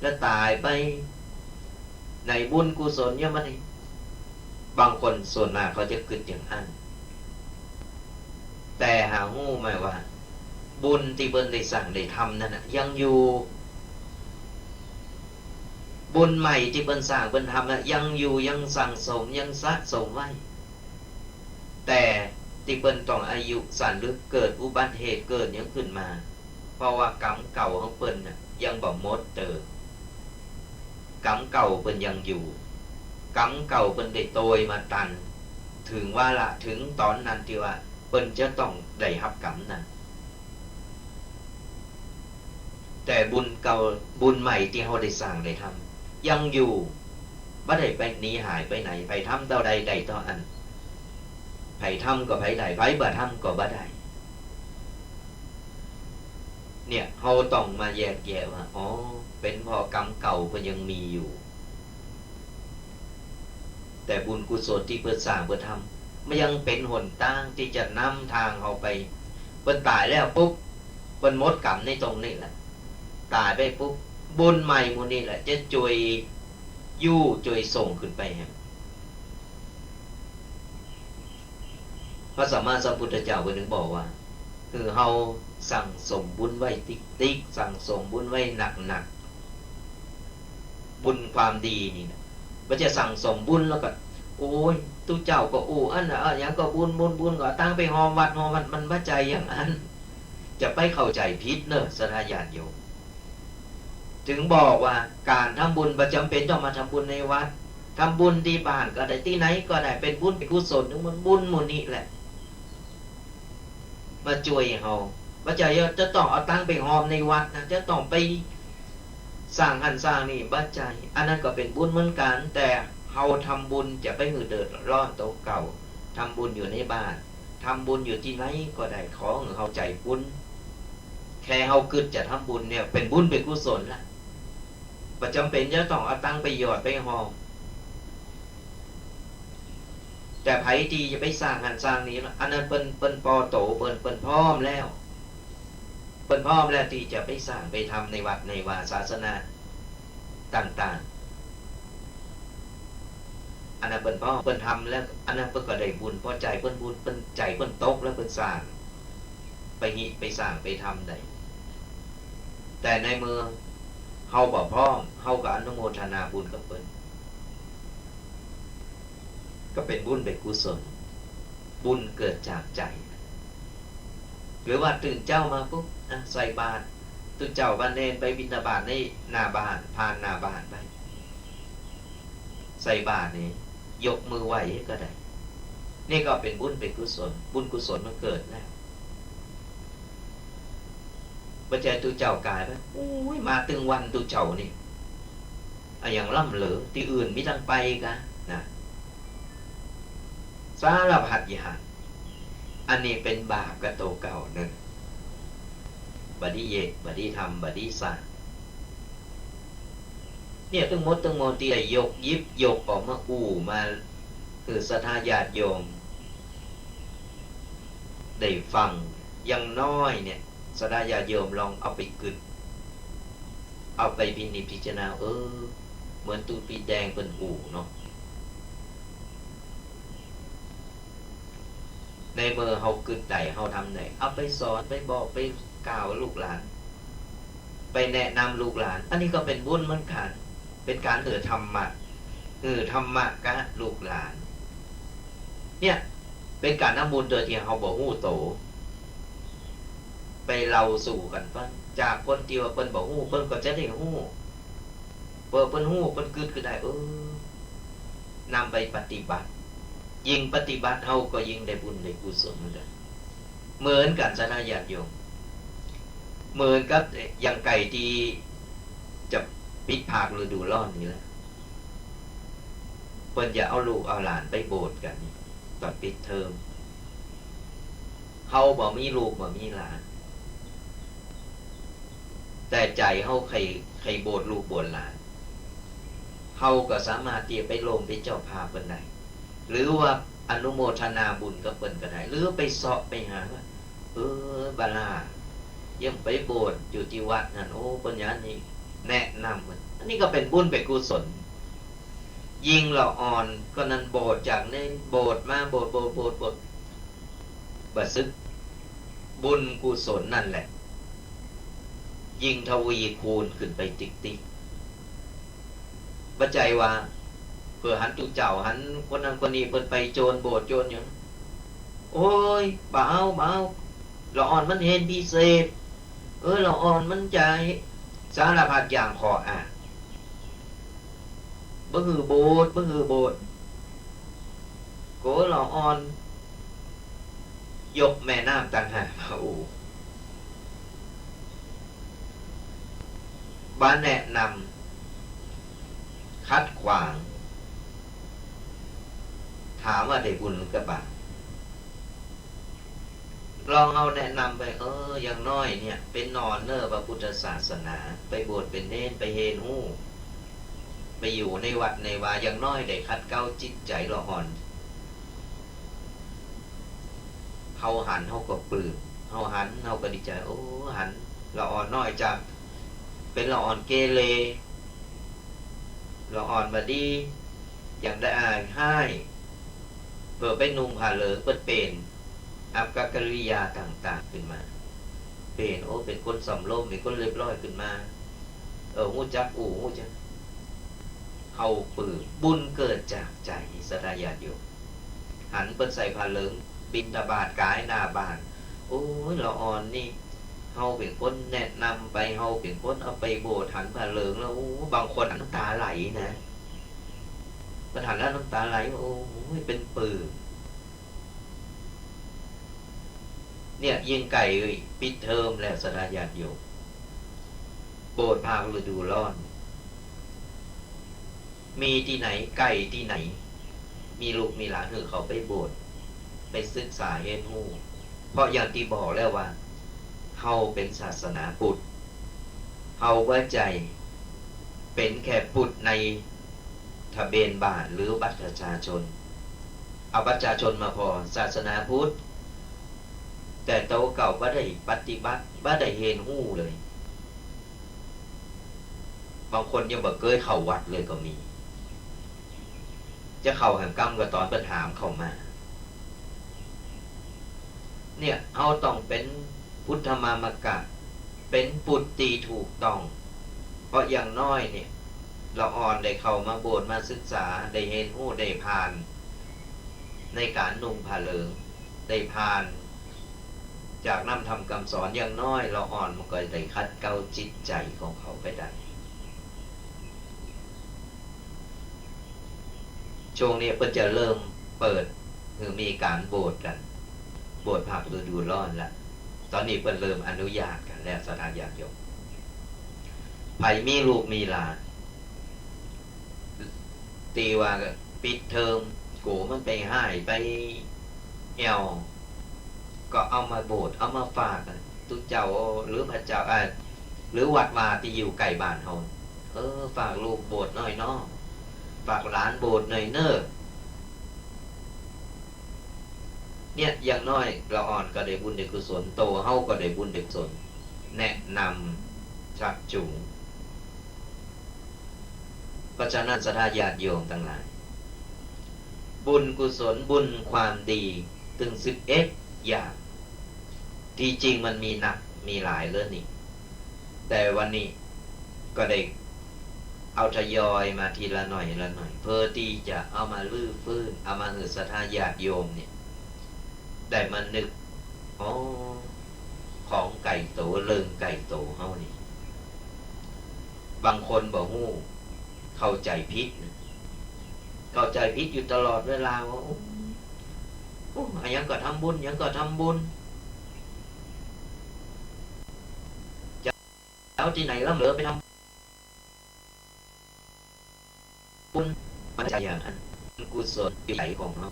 แล้วตายไปในบุญกุศลยังมันบางคนส่วนมากเขาจะคิดอย่างนั้นแต่หาหู้ไหมว่าบุญที่เบิ่นได้สั่งได้ทำนั่นน่ะยังอยู่บุญใหม่ที่เบิ่นสร้างเบิ่นทำน่ะยังอยู่ยังสั่งสมยังสะสมไว้แต่ที่เบิ่นต้องอายุสั้นหรือเกิดอุบัติเหตุเกิดยังขึ้นมาเพราะว่ากรรมเก่าของเพิ่นน่ะยังบ่หมดเติมกรรมเก่าเพิ่นยังอยู่กรรมเก่าเพิ่นได้โตยมาตันถึงว่าละถึงตอนนั้นที่ว่าเพิ่นจะต้องได้รับกรรมนั้นแต่บุญเก่าบุญใหม่ที่เฮาได้สร้างได้ทำยังอยู่บ่ได้ไปหนีหายไปไหนไปทำเท่าใดใดเท่าอันไผทำก็ไผได้ไผบ่ทำก็บ่ได้เนี่ยเฮาต้องมาแยกแยะว่าอ๋อเป็นเพราะกรรมเก่าเพิ่นยังมีอยู่แต่บุญกุศลที่เพิ่นสร้างเพิ่นทำมันยังเป็นหนทางที่จะนำทางเฮาไปเพิ่นตายแล้วปุ๊บเพิ่นหมดกรรมในตรงนี้แหละตายไปปุ๊บบุญใหม่หมู่นี้แหละจะช่วยยู่ช่วยส่งขึ้นไปให้พระสัมมาสัมพุทธเจ้าเพิ่นถึงบอกว่าคือเฮาสั่งสมบุญไว้ติ๊กสั่งสมบุญไว้หนักบุญความดีนี่นะมันจะสั่งสมบุญแล้วก็โอ้ยตุเจ้าก็อู้อันน่ะอย่างก็บุญก็ตั้งไปหอมวัดมันบ่ใจอย่างนั้นจะไปเข้าใจผิดเนอะสทาญาติโยมถึงบอกว่าการทำบุญบ่จำเป็นต้องมาทำบุญในวัดทำบุญที่บ้านก็ได้ที่ไหนก็ได้เป็นบุญเป็นกุศลทั้งหมดบุญหมู่นี้แหละมาช่วยเฮาบ่ใจจะต้องเอาตังไปหอมในวัดนะจะต้องไปสร้างหันสร้างนี่บ่ใจอันนั้นก็เป็นบุญเหมือนกันแต่เฮาทำบุญจะไปหือเดือดร้อนโตเก่าทำบุญอยู่ในบ้านทำบุญอยู่ที่ไหนก็ได้ขอให้เฮาใจบุญแค่เฮาคิดจะทำบุญเนี่ยเป็นบุญเป็นกุศลละบ่จำเป็นจะต้องเอาตังไปหยอดไปหอมแต่ไผที่จะไปสร้างหันสร้างนี้อันนั้นเปิ้นปอโตเปิ้นพร้อมแล้วเปิ้นพร้อมแล้วที่จะไปสร้างไปทำในวัดในวาศาสนาต่างๆอันนั้นเปิ้นพร้อมเปิ้นทำแล้วอันนั้นเปิ้นก็ได้บุญพอใจเปิ้นบุญเปิ้นใจเปิ้นตกแล้วเปิ้นสร้างไปสร้างไปทำได้แต่ในเมื่อเฮาบ่พร้อมเฮาก็อนุโมทนาบุญกับเปิ้นก็เป็นบุญเป็นกุศลบุญเกิดจากใจหรือว่าตื่นเจ้ามาปุ๊บใส่บาตรตื่นเจ้าบ้านเนนไปบิณฑบาตในหน้าบ้านผ่านหน้าบ้านไปใส่บาตรนี่ยกมือไหวก็ได้นี่ก็เป็นบุญเป็นกุศลบุญกุศลมันเกิดแล้วปัจจัยตุเจ้ากายไปโอ้ยมาตึงวันตุเจ้านี่อย่างล่ำเหลือที่อื่นมิต้องไปกันนะสารพัดอย่างอันนี้เป็นบาปกระโตเก่าหนึ่งบดีเยกบดีทำบดีสร้างเนี่ยทั้งหมดที่ได้ยกยิบยกออกมาอู่มาคือศรัทธาญาติโยมได้ฟังอย่างน้อยเนี่ยศรัทธาญาติโยมลองเอาไปกึศ เอาไปพินิจพิจารณาเหมือนตูดปีแดงเป็นหูเนาะในเมื่อเฮากึดใดเฮาทำไหนเอาไปสอนไปบอกไปกล่าวลูกหลานไปแนะนำลูกหลานอันนี้ก็เป็นบุญเหมือนกันเป็นการธรรมะธรรมะกะลูกหลานเนี่ยเป็นการนำบุญโดยที่เฮาบ่ฮู้โตไปเล่าสู่กันฟังจากคนที่ว่าเพิ่นบ่ฮู้เพิ่นก็จะได้ฮู้เพิ่นฮู้เพิ่นกึดขึ้นได้นำไปปฏิบัติยิ่งปฏิบัติเฮาก็ยิ่งได้บุญได้กุศลเหมือนกันเหมือนกันสนะญาติโยมเหมือนกับอย่างไก่ที่จะปิดภาคฤดูร้อนนี่แหละเพิ่นจะเอาลูกเอาหลานไปโบสถ์กันตอนปิดเทอมเฮาบ่มีลูกบ่มีหลานแต่ใจเฮาใครโบสถ์ลูกโบสถ์หลานเฮาก็สามารถที่จะไปลงไปเจ้าภาพเพิ่นได้หรือว่าอนุโมทนาบุญกับเพิ่นก็ได้หรือไปเสาะไปหาว่าบาลายังไปโบสถ์อยู่ที่วัดนั่นปัญญานี่แนะนำมันอันนี้ก็เป็นบุญเป็นกุศลยิ่งเราอ่อนก็นั้นโบสถ์จากในโบสถ์มาโบสถ์บัดซึกบุญกุศลนั่นแหละยิ่งทวีคูณขึ้นไปติ๊กๆบัจจัยว่าเพื่อหันตุเจ้าหันคนนั้นคนนี้เพิ่นไปโจรโบสถ์โจรอย่างโอ้ยเบาเราอ่อนมันเห็นพิเศษเราอ่อนมันใจสารพัดอย่างขอบ่ฮือโบสถ์โกเราอ่อนยกแม่น้ำต่างหากมาบ้านแนะนำคัดขวางถามว่าได้บุญกับบาปลองเอาแนะนำไปอย่างน้อยเนี่ยเป็นนอนเนอพระพุทธศาสนาไปบวชเป็นเน้นไปเฮนหู้ไปอยู่ในวัดในวาอย่างน้อยได้คัดเก้าจิตใจละอ่อนเฮาหันเฮาก็ปลื้มเฮาหันเฮาก็ดีใจหันละอ่อนน้อยจากเป็นละอ่อนเกเรละอ่อนบดีอย่างได้ให้เพื่อไปนุ่งผ้าเหลืองเป็นอัปกริยาต่างๆขึ้นมาเป็นคนสำรวมเป็นคนเรียบร้อยขึ้นมาหูจักหูจักเฮาปลื้มบุญเกิดจากใจสดายาโยมหันเปิ้นใส่ผ้าเหลืองบิณฑบาตกายหน้าบ้านละอ่อนนี่เฮาเป็นคนแนะนำไปเฮาเป็นคนเอาไปโบสถ์หันผ้าเหลืองแล้วบางคนน้ำตาไหลนะประธานแล้วน้ำตาไหลเป็นปื้มเนี่ยยิงไก่ปิดเทอมแล้วสดาญาติโยมโบสถ์ภาคฤดูร้อนมีที่ไหนไก่ที่ไหนมีลูกมีหลานเขาไปโบสถ์ไปศึกษาเรียนรู้เพราะอย่างที่บอกแล้วว่าเฮาเป็นศาสนาพุทธเฮาว่าใจเป็นแค่พุทธในทะเบียนบ้านหรือบัตรประชาชนเอาบัตรประชาชนมาพอศาสนาพุทธแต่โตเก่าบ่ได้ปฏิบัติบ่ได้เห็นหู้เลยบางคนยังบ่เคยเข้าวัดเลยก็มีจะเข้าแห่งกรรมก็ตอนปัญหามเข้ามาเนี่ยเอาต้องเป็นพุทธมามกะเป็นปุตติถูกต้องเพราะอย่างน้อยเนี่ยเราอ่อนได้เข้ามาโบสถ์มาศึกษาได้เห็นหู้ได้ผ่านในการนุ่งผ้าเหลืองได้ผ่านจากนำทำคำสอนอย่างน้อยเราอ่อนมันก็ได้คัดเกลาจิตใจของเขาไปได้ช่วงนี้เพิ่นจะเริ่มเปิดคือมีการโบสถ์กันโบสถ์ภาคฤดูร้อนแล้วตอนนี้เพิ่นเริ่มอนุญาตกันแล้วสถานญาติโยมไผมีลูกมีหลานตีว่าปิดเทอมโกมันไปให้ไปแอวก็เอามาโบสถ์เอามาฝากกันตุเจ้าหรือพระเจ้าหรือวัดมาที่อยู่ใกล้บ้านเฮาฝากลูกโบสถ์หน่อยเนาะฝากหลานโบสถ์หน่อยเน้อเนี่ยอย่างน้อยเราอ่อนก็ได้บุญได้กุศลโตเฮาก็ได้บุญได้กุศลแนะนำชักจูง เพราะฉะนั้นศรัทธาญาติโยมทั้งหลายบุญกุศลบุญความดีถึง11 อย่างที่จริงมันมีหนักมีหลายเรื่องนี่แต่วันนี้ก็ได้เอาทยอยมาทีละหน่อยละหน่อยเพื่อที่จะเอามาลื้อฟื้นเอามาหือศรัทธาญาติโยมเนี่ยได้มานึกอ๋อของไก่โตเลิงไก่โตเฮานี่บางคนบอกฮู้เข้าใจผิดเข้าใจผิดอยู่ตลอดเวลาว่าโอ้ยังก็ทำบุญยังก็ทำบุญจะเอาที่ไหนแล้วเหลือไปทำบุญมันจะอย่างนั้นกุศลอยู่ใจของเรา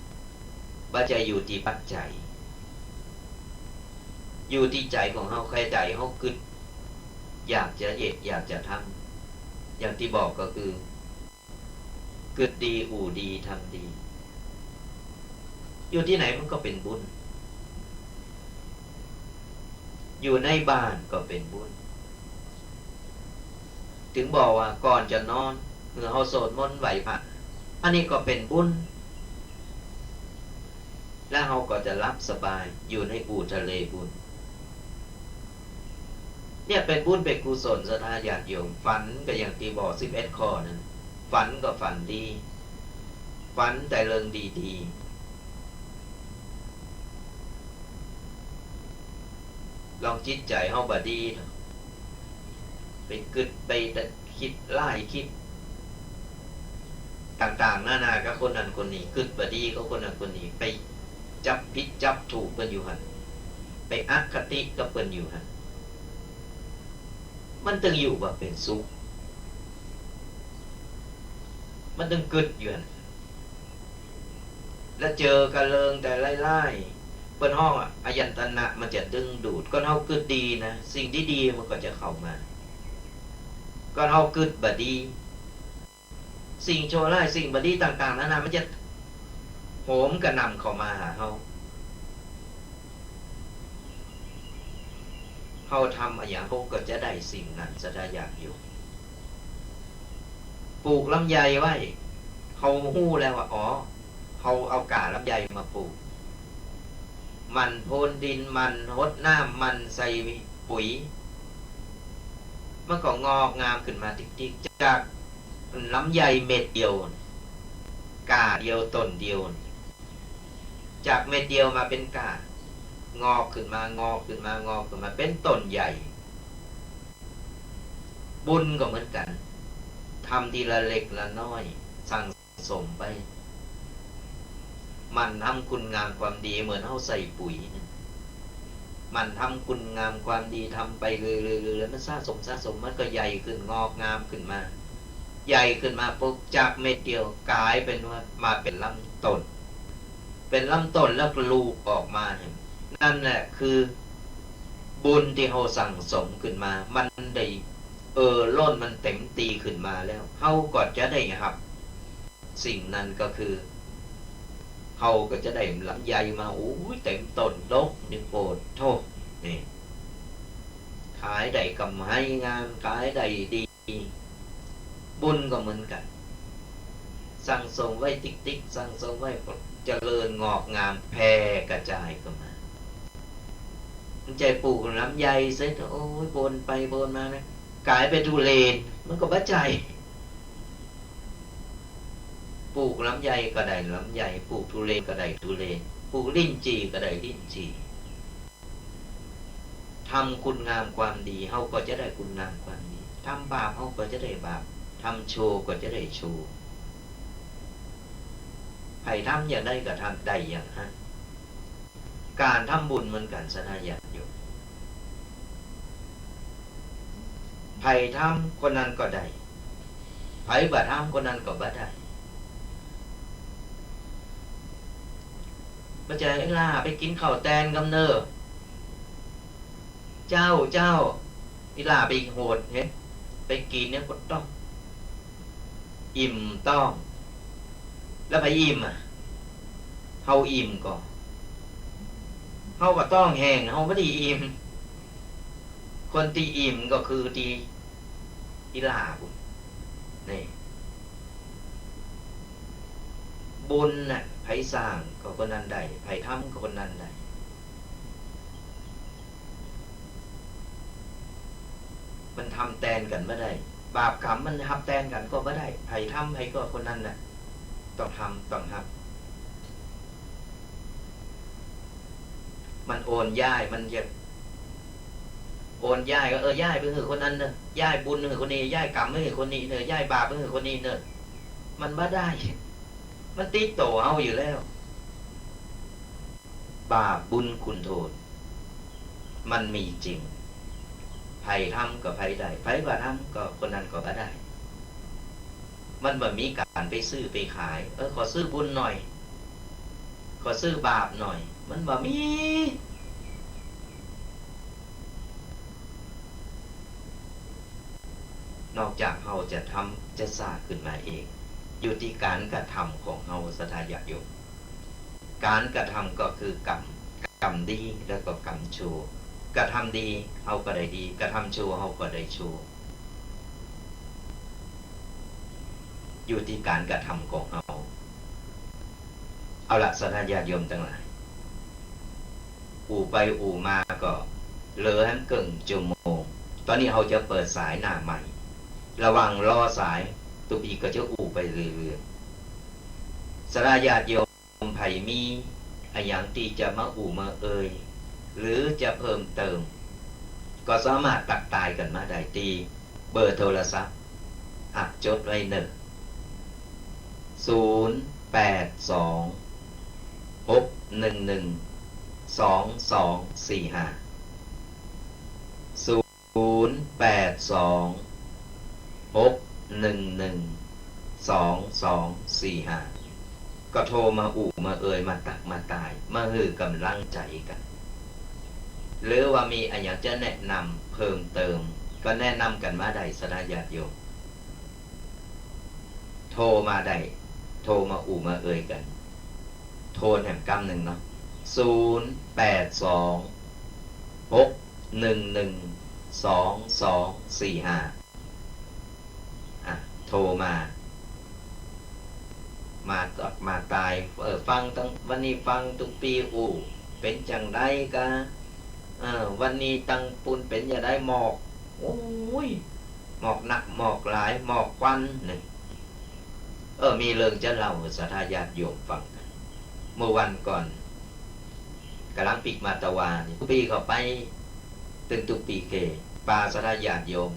ว่าจะอยู่ที่ปัจจัยอยู่ที่ใจของเราใครใจเขากึดอยากจะอยากจะทำอย่างที่บอกก็คือกึดดีอู่ดีทำดีอยู่ที่ไหนมันก็เป็นบุญอยู่ในบ้านก็เป็นบุญถึงบอกว่าก่อนจะนอนเมื่อเขาสวดมนต์ไหวพระอันนี้ก็เป็นบุญและเขาก็จะรับสบายอยู่ในอู่ทะเลบุญเนี่ยเป็นบุญเป็นกุศลศรัทธาญาติโยมฝันก็อย่างที่บอก11 ข้อนั้นฝันก็ฝันดีฝันแต่เรื่องดีๆลองจิตใจเฮาบ่ดีไปกึดไปคิดไล่คิดต่างๆนานากับคนนั้นคนนี้กึดบ่ดีกับคนนั้นคนนี้ไปจับผิดจับถูกเพิ่นอยู่หั่นไปอคติกับเพิ่นอยู่หั่นมันตึงอยู่ว่าเป็นสุขมันตึงกึดอยู่หั่นแล้วเจอกันเริงแต่ไล่ๆเปิ้นห้องอายันตนะมันจะดึงดูดก็เฮากึดดีนะสิ่งที่ดีมันก็จะเข้ามาก็เฮากึดบ่ดีสิ่งชั่วร้ายสิ่งบ่ดีต่างๆนานามันจะโหมกระหน่ำเข้ามาหาเฮาทำอะไรอย่างพวกก็จะได้สิ่งนั้นจะได้อยากอยู่ปลูกลำไยไว้เขาหู้แล้วว่าอ๋อเขาเอากาลำไยมาปลูกมันโพนดินมันรดน้ำมันใส่ปุ๋ยมันก็งอกงามขึ้นมาติ๊กๆจากลำไยเม็ดเดียวกาเดียวต้นเดียวจากเม็ดเดียวมาเป็นกางอกขึ้นมางอกขึ้นมางอกขึ้นมาเป็นต้นใหญ่บุญก็เหมือนกันทำทีละเล็กละน้อยสั่งสมไปมันทำคุณงามความดีเหมือนเฮาใส่ปุ๋ยนะมันทำคุณงามความดีทำไปเรื่อยๆแล้วมันสะสมมันก็ใหญ่ขึ้นงอกงามขึ้นมาใหญ่ขึ้นมาปุ๊บจากเม็ดเดียวกลายเป็นว่ามาเป็นลำต้นเป็นลำต้นแล้วลูกออกมาเนี่ยนั่นแหละคือบุญที่เราสั่งสมขึ้นมามันได้ล้นมันเต็มตีขึ้นมาแล้วเราก็จะได้ครับสิ่งนั้นก็คือเราก็จะได้ลำไยมาโอ้ยเต็มต้นดกนี่โปรดโทษนี่ขายได้กำไรงามขายได้ดีบุญก็เหมือนกันสั่งสมไว้ติ๊กๆสั่งสมไว้เจริญงอกงามแผ่กระจายก็มาใจปลูกลำไยเสร็จโอ้ยบนไปบนมานะกลายเป็นทุเรศมันก็บ้าใจปลูกลำไยก็ได้ลำไยปลูกทุเรศก็ได้ทุเรศปลูกลิ้นจี่ก็ได้ลิ้นจี่ทำคุณงามความดีเฮาก็จะได้คุณงามความดีทำบาปเฮาก็จะได้บาปทำโชว์ก็จะได้โชว์ใครทำอย่างได้ก็ทำได้อย่างนั้นการทำบุญเหมือนกันศรัทธาญาติโยมไผทำคนนั้นก็ได้ไผบ่ทำคนนั้นก็บ่ได้บ่จะให้ล่าไปกินข้าวแตนกำเนิดเจ้าอีล่าไปโหดเห็นไปกินเนี่ยก็ต้องอิ่มต้องแล้วไปอิ่มเฮาอิ่มก่อนเฮาก็ต้องแห้งเฮาบ่ได้อิ่มคนที่อิ่มก็คือที่อีหลาบุญนี่ บุญน่ะไผสร้างก็คนนั้นได้ไผทำก็คนนั้นได้มันทำแทนกันไม่ได้บาปกรรมมันทับแทนกันก็ไม่ได้ไผทำไผก็คนนั้นน่ะต้องทำต้องทำมันโอนย้ายมันจะโอนย้ายก็ย้ายไปคือคนนั้นเนอะย้ายบุญคือคนนี้ย้ายกรรมไม่คือคนนี้เนอะย้ายบาปไม่คือคนนี้เนอะมันไม่ได้มันติดโตเอาอยู่แล้วบาปบุญคุณโทษมันมีจริงไผทำก็ไผได้ไผบ่ทำก็คนนั้นก็บ่ได้มันบ่มีการไปซื้อไปขายขอซื้อบุญหน่อยขอซื้อบาปหน่อยมันบ่มีนอกจากเราจะทำจะสร้างขึ้นมาเองอยู่ที่การกระทำของเราศรัทธาญาติโยมการกระทำก็คือกรรมกรรมดีแล้วก็กรรมชั่วกระทำดีเฮาก็ได้ดีกระทำชั่วเฮาก็ได้ชั่วอยู่ที่การกระทำของเฮาเอาละศรัทธาญาติโยมทั้งหลายอู่ไปอู่มาก็เหลือทั้งเกินชั่วโมงตอนนี้เฮาจะเปิดสายหน้าใหม่ระวังรอสายตุปีก็จะอู่ไปเรื่อยๆศรัทธาญาติโยมไผมีอะไรอย่างที่จะมาอู่มาหรือจะเพิ่มเติมก็สามารถตักตายกันมาได้ตีเบอร์โทรศัพท์จดไว้ก็โทรมาอู่มามาตักมาตายมาหือกำลังใจกันหรือว่ามีอะไรอยากจะแนะนำเพิ่มเติมก็แนะนำกันมาได้ศรัทธาญาติโยมโทรมาได้โทรมาอู่มากันโทรแห่งกำหนึ่งเนาะโทรมาตายฟังตั้งวันนี้ฟังตุกปีอู่เป็นจังไดกะวันนี้ตังปุนเป็นอย่าได้หมอกโอ้ยหมอกหนักหมอกหลายหมอกควันนี่มีเรื่องจะเล่าศรัทธาญาติโยมฟังกันเมื่อวันก่อนกำลังปิกมาตะวานี่ตุปีเขาไปตึงตุปีเกปาศรัทธาญาติโยม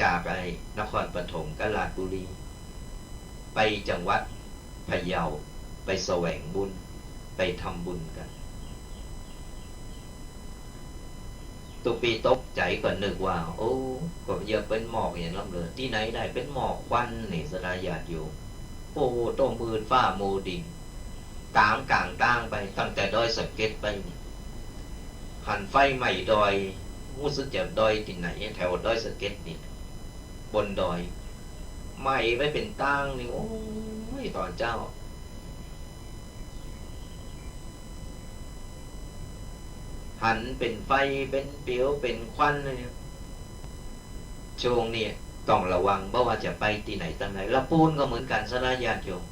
จากไอ้นครปฐมกาฬบุรีไปจังหวัดพะเยาไปแสวงบุญไปทำบุญกันตุปีตกใจก็นึกว่าโอ้ก็อย่าเป็นหมอกอย่างนั้นเลยที่ไหนได้เป็นหมอกควันนี่ศรัทธาญาติโยมโอ้ต้องมืดฟ้าโมดินกลางตั้งไปตั้งแต่ดอยสะเก็ดไปหันไฟใหม่ดอยรู้สึกจะดอยที่ไหนแถวดอยสะเก็ดนี่บนดอยไหม้ไปเป็นตั้งนี่โอ้ยตอนเจ้าหันเป็นไฟเป็นเปลวเป็นควันเลยช่วงนี้ต้องระวังเพราะว่าจะไปที่ไหนตั้งไหนละปูนก็เหมือนกันศรัทธาญาติโยม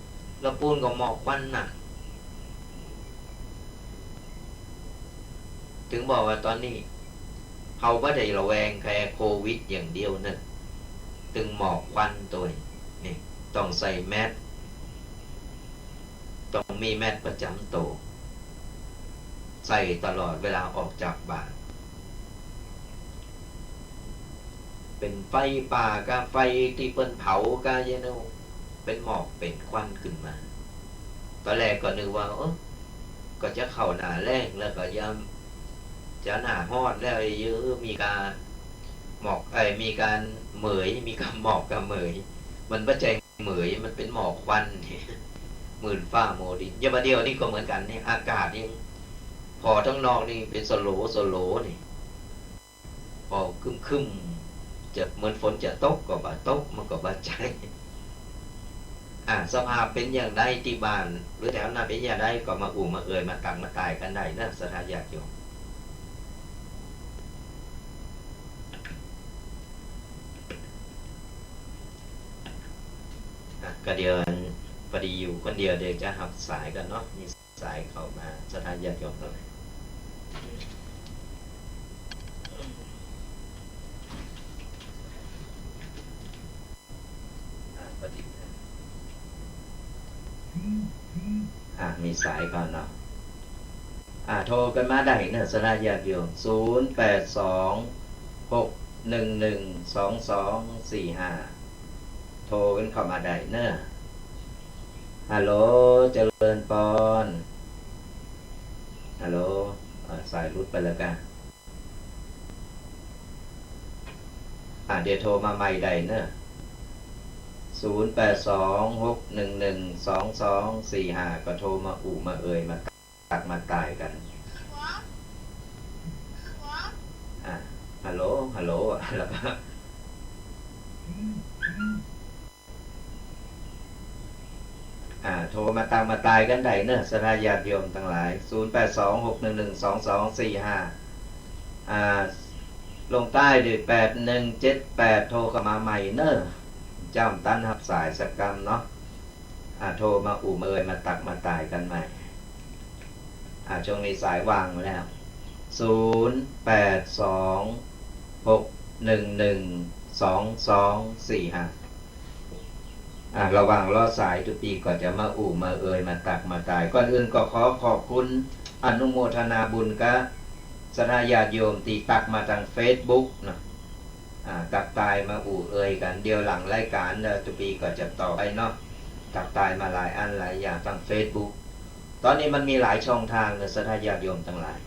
ละปูนก็หมอกควันหนักถึงบอกว่าตอนนี้เขาไม่ได้ระแวงแค่โควิดอย่างเดียวนั่นถึงหมอกควันตัวนี่ต้องใส่แมสต้องมีแมสประจำตัวใส่ตลอดเวลาออกจากบ้านเป็นไฟป่ากาไฟที่เปิ้นเผากาเยโนเป็นหมอกเป็นควันขึ้นมาตอนแรกก็นึกว่าก็จะเข้าหน้าแล้งแล้วก็จะหน้าฮอดแล้วเยอะมีการหมอกมีการเหมยมีการหมอกกับเหมยมันไม่ใช่เหมยมันเป็นหมอกควันหมื่นฟ้าโมดินยามเดียวนี่ก็เหมือนกันนี่อากาศนี่พอทั้งนอกนี่เป็นสโลนี่พอคึมจะเหมือนฝนจะตกก็บ่ตกมันก็บ่ใจสภาพเป็นอย่างไรที่บ้านหรือแถวนั้นเป็นอย่างไรก็มาอู่มามาตังมาตายกันได้นะศรัทธาญาติโยมก็เดี๋ยวพ อดีอยู่คนเดียวเดี๋ยวจะหับสายกันเนาะมีสายเข้ามาสถานญาติโยมกันเลยพอดีมีสายก่อนเนาะโทรกันมาได้เนอะสถานญาติโยม0826112245โทรกันเข้ามาได้เนอะฮัลโหลเจริญปอนฮัลโหลสายรุดไปแล้วกันเดี๋ยวโทรมาใหม่ได้เนอะ0826112245ก็โทรมามาเอ่ยมาตักมาตายกันฮัลโหลฮัลโหลแล้วก็โทรมาตักมาตายกันได้เนอะสถานญาติโยมทั้งหลาย0826112245ลงใต้ด้วย8178โทรเข้ามาใหม่เนอะจำตั้นหับสายสักกรรมเนาะโทรมาเอ่ยมาตักมาตายกันใหม่ช่วงนี้สายวางมาแล้ว0826112245ระหว่างรอสายทุกปีก็จะมามาเอ่ยมาตักมาตายก่อนอื่นก็ขอบคุณอนุโมทนาบุญกับสถานญาติโยมที่ตักมาทาง Facebook นะตักตายมาเอ่ยกันเดียวหลังรายการทุกปีก็จะต่อไปเนาะตักตายมาหลายอันหลายอย่างทาง Facebook ตอนนี้มันมีหลายช่องทางนะสถานญาติโยมทั้งหลาย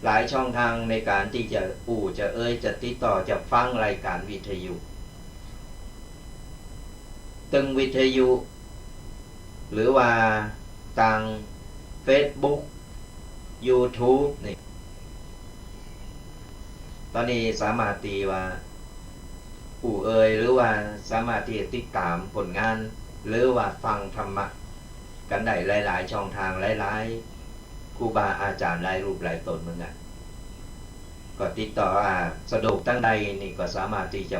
หลายช่องทางในการที่จะจะเอ่ยจะติดต่อจะฟังรายการวิทยุตึงวิทยุหรือว่าทาง Facebook YouTube นี่ตอนนี้สามารถตีว่าเอ่ยหรือว่าสามารถที่จะติดตามผลงานหรือว่าฟังธรรมะกันได้หลายๆช่องทางหลายๆครูบาอาจารย์หลายรูปหลายตนเหมือนกันก็ติดต่อสะดวกตั้งใดนี่ก็สามารถที่จะ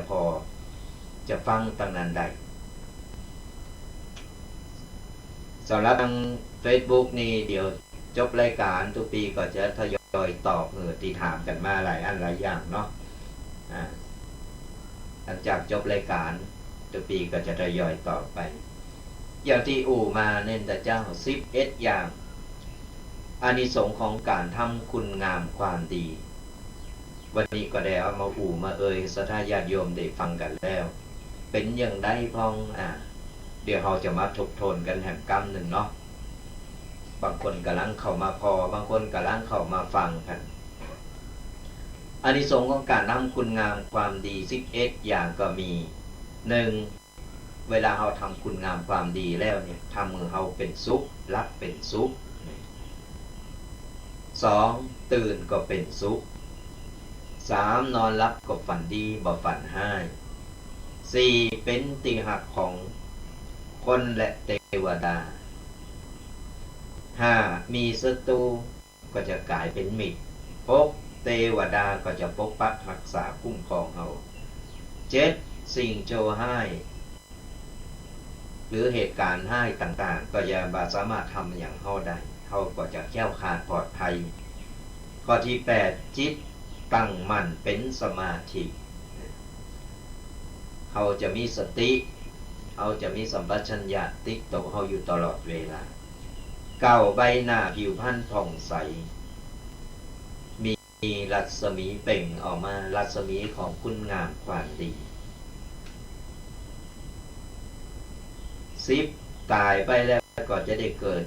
จะฟังตั้งนั้นได้สำหรับทาง Facebook นี่เดี๋ยวจบรายการทุกปีก็จะทยอยตอบตีถามกันมาหลายอันหลายอย่างเนาะหลังจากจบรายการทุกปีก็จะทยอยตอบไปอย่างที่มาเน้นแต่เจ้า11อย่างอานิสงส์ของการทำคุณงามความดีวันนี้ก็ได้เอามามาเอ่ยสถานญาติโยมได้ฟังกันแล้วเป็นอย่างไรพ้องเดี๋ยวเราจะมาทบทวนกันแห่งกรรมหนึ่งเนาะบางคนกำลังเข้ามาบางคนกำลังเข้ามาฟังกันอานิสงส์ของการทำคุณงามความดี11อย่างก็มี1เวลาเราทำคุณงามความดีแล้วเนี่ยทำมือเราเป็นสุขรับเป็นสุข2ตื่นก็เป็นสุข3นอนหลับก็ฝันดีบ่ฝันร้าย4เป็นที่รักของคนและเทวดา5มีศัตรูก็จะกลายเป็นมิตร6เทวดาก็จะปกปักรักษาคุ้มครองเรา7สิ่งชั่วร้ายหรือเหตุการณ์ร้ายต่างๆก็จะสามารถทำอย่างเราได้เราก็จะแคล้วคลาดปลอดภัยข้อที่8จิตตั้งมั่นเป็นสมาธิเขาจะมีสติเขาจะมีสัมปชัญญะติดต่อเขาอยู่ตลอดเวลา9ใบหน้าผิวพรรณผ่องใสมีรัศมีเปล่งออกมารัศมีของคุณงามความดี10ตายไปแล้วก็จะได้เกิด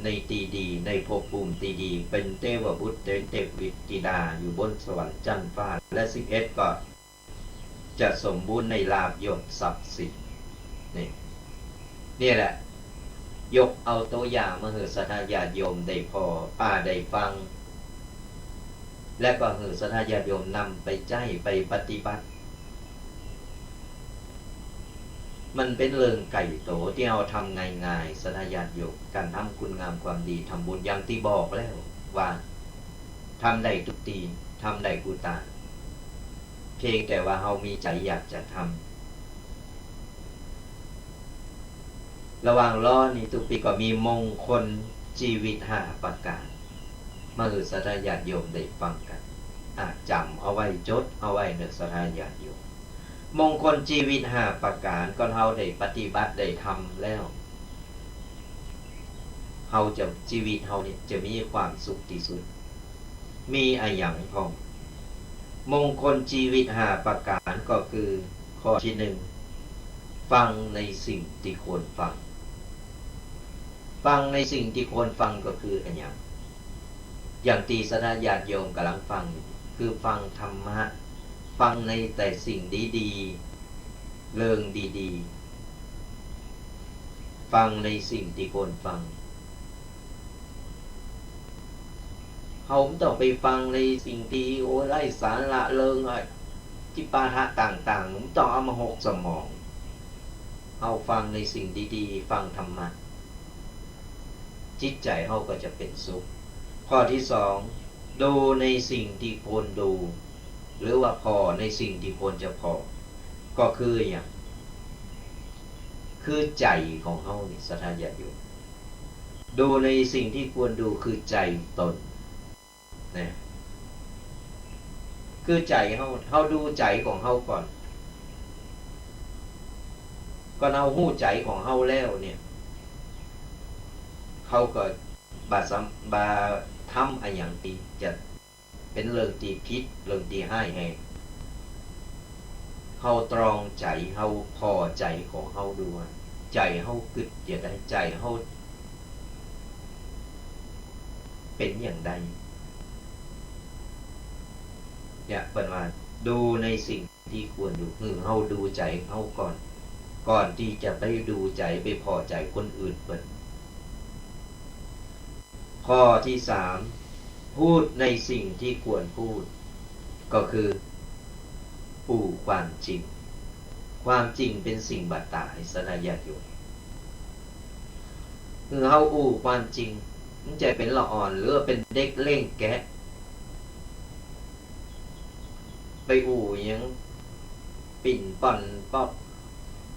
ในตีดีในภพภูมิตีดีเป็นเทวบุตรเป็นเทพวิติดาอยู่บนสวรรค์จันทร์ฟ้าและ11ก็จะสมบูรณ์ในลาภยศทรัพย์สินนี่แหละยกเอาตัวอย่างมาให้สถานญาติโยมได้ได้ฟังและก็ให้สถานญาติโยมนำไปใจไปปฏิบัติมันเป็นเรื่องไก่โตที่เราทำง่ายๆสถานญาติโยมการทำคุณงามความดีทำบุญอย่างที่บอกแล้วว่าทำได้ทุกทีทำได้กูตาเพียงแต่ว่าเรามีใจอยากจะทำ ระหว่างล้อนี่ทุกปีก็มีมงคลชีวิต5ประการมาคือสัตยาติโยมได้ฟังกันจำเอาไว้จดเอาไว้เนื้อสัตยาติโยมมงคลชีวิต5ประการก็เฮาได้ปฏิบัติได้ทำแล้วเฮาจะชีวิตเฮานี่จะมีความสุขที่สุดมีอะไรอย่างพองมงคลชีวิต5ประการก็คือข้อที่1ฟังในสิ่งที่ควรฟังฟังในสิ่งที่ควรฟังก็คืออะไรอย่างที่สัตยาติโยมกำลังฟังคือฟังธรรมะฟังในแต่สิ่งดีๆเรื่องดีๆฟังในสิ่งที่ควรฟังเขาต้องไปฟังในสิ่งที่โอ้ไร้สาระเริงจิปาถะต่างๆผมต้องเอามาหกสมองเอาฟังในสิ่งดีๆฟังธรรมะจิตใจเขาก็จะเป็นสุขข้อที่2ดูในสิ่งที่ควรดูหรือว่าพอในสิ่งที่ควรจะพอก็คืออย่างคือใจของเขานี่สัทธาญาติโยมดูในสิ่งที่ควรดูคือใจตนนะคือใจเขาดูใจของเขาก่อนก็เอาหู้ใจของเขาแล้วเนี่ยเขาก็บาทำอะไรอย่างที่จะเป็นเรื่องที่ผิดเรื่องที่ให้เขาตรองใจเขาพอใจของเขาดูใจเขากึดอย่าได้ใจเขาเป็นอย่างใดเนี่ยเป็นว่าดูในสิ่งที่ควรดูคือเขาดูใจเขาก่อนที่จะไปดูใจไปพอใจคนอื่นเปิดข้อที่3พูดในสิ่งที่ควรพูดก็คืออู่ความจริงความจริงเป็นสิ่งบัดตายสัตยาติโยมคือเขาอู่ความจริงมันจะเป็นละอ่อนหรือเป็นเด็กเล่งแกะไปอู่ยังปิ่นป่อนป๊อบ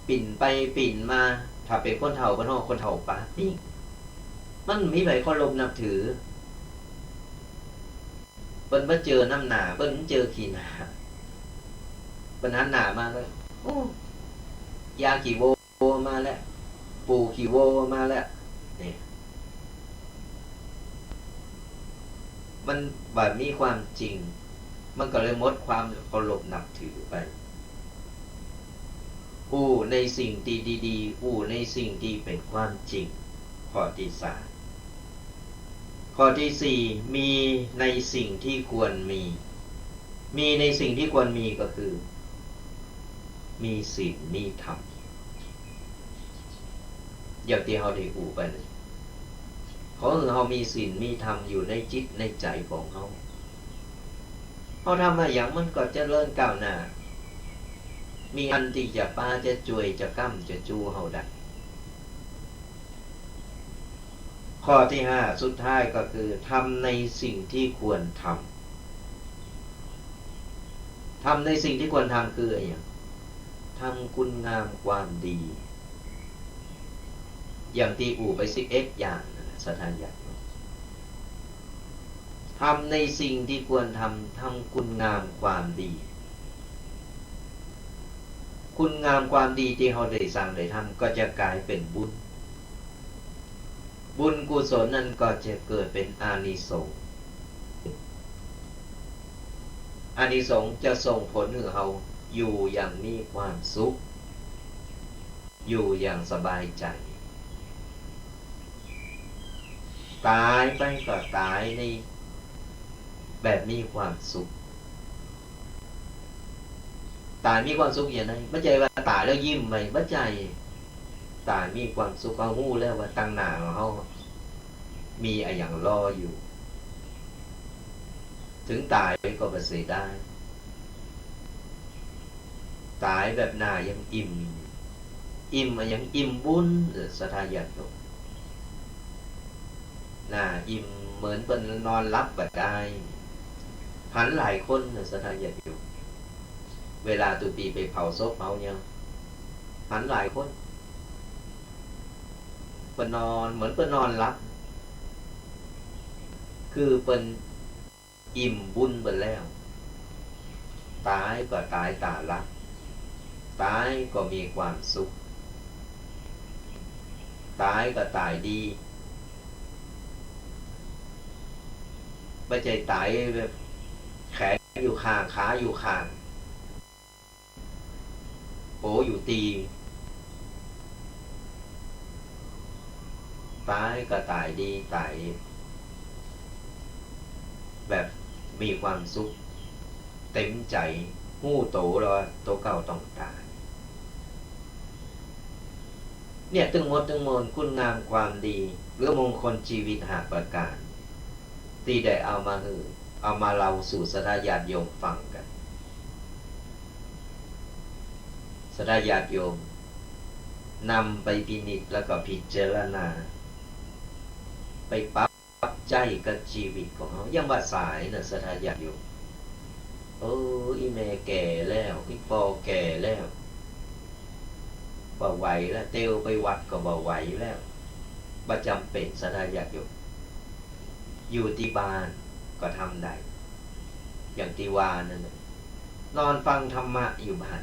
ปิ่นไปปิ่นมาถ้าเป็นคนเฒ่าคนเฒ่าป่านี่มันมีใบเคารพนับถือเปิ้นมาเจอน้ำหนาเปิ้นเจอขี้หนาเปิ้นหันหนามาเลยโอ้ยาขี้โวมาแล้วปูขี้โวมาแล้วนี่มันแบบมีความจริงมันก็เลยหมดความเคารพนับถือไปอู้ในสิ่งที่ดีๆอู้ในสิ่งที่เป็นความจริงข้อที่3ข้อที่4มีในสิ่งที่ควรมีในสิ่งที่ควรมีก็คือมีศีลมีธรรมอย่างที่เขาได้อู้ไปเลยเขามีศีลมีธรรมอยู่ในจิตในใจของเขาทำอะไรอย่างมันก็เจริญก้าวหน้ามีอันที่จะป้าจะช่วยจะก้ำจะจูเขาได้ข้อที่5สุดท้ายก็คือทำในสิ่งที่ควรทำในสิ่งที่ควรทำคืออะไรอย่างทำคุณงามความดีอย่างที่อู่ไป11อย่างสถานอย่างทำในสิ่งที่ควรทำคุณงามความดีคุณงามความดีที่เราได้สร้างได้ทำก็จะกลายเป็นบุญกุศลนั้นก็จะเกิดเป็นอานิสงส์อานิสงส์จะส่งผลให้เราอยู่อย่างมีความสุขอยู่อย่างสบายใจตายไปก็ตายในแบบมีความสุขตายมีความสุขอย่างไรไม่ใช่ว่าตายแล้วยิ้มไปไม่ใช่ตายมีความสุขเขาหู้แล้วว่าตั้งหน้าของเขามีอะไรอย่างรออยู่ถึงตายก็ไปเสียได้ตายแบบหน้ายังอิ่มอะไรยังอิ่มบุญสัทธาญาติโยมหน้าอิ่มเหมือนเป็นนอนรับแบบได้หันหลายคนสัทธาญาติโยมเวลาตุปีไปเผาศพเผาเนี่ยหันหลายคน เปิ้นนอนเหมือนเปิ้นนอนหลับคือเปิ้นอิ่มบุญเปิ้นแล้วตายก็ตายตาลับตายก็มีความสุขตายก็ตายดีไม่ใช่ตายแบบแขนอยู่ข้างขาอยู่ข้างโผอยู่ตีตายก็ตายดีตายแบบมีความสุขเต็มใจหู้โตแล้วตัวเก่าต้องตายเนี่ยตึงมดตึงมนคุณงามความดีหรือมงคลชีวิตหาประการที่ได้เอามาเล่าสู่สดาญาติโยมฟังกันสดาญาติโยมนำไปพินิจแล้วก็พิจารณาไปปรับใจกับชีวิตของเขายังว่าสายนะสดาญาติโยมอีแม่แก่แล้วอีปอแก่แล้วบ่ไหวแล้วเตียวไปวัดก็บ่ไหวแล้วประจำเป็นสดาญาติโยมอยู่ที่บ้านก็ทำได้อย่างที่ว่านั่นนะนอนฟังธรรมะอยู่บ้าน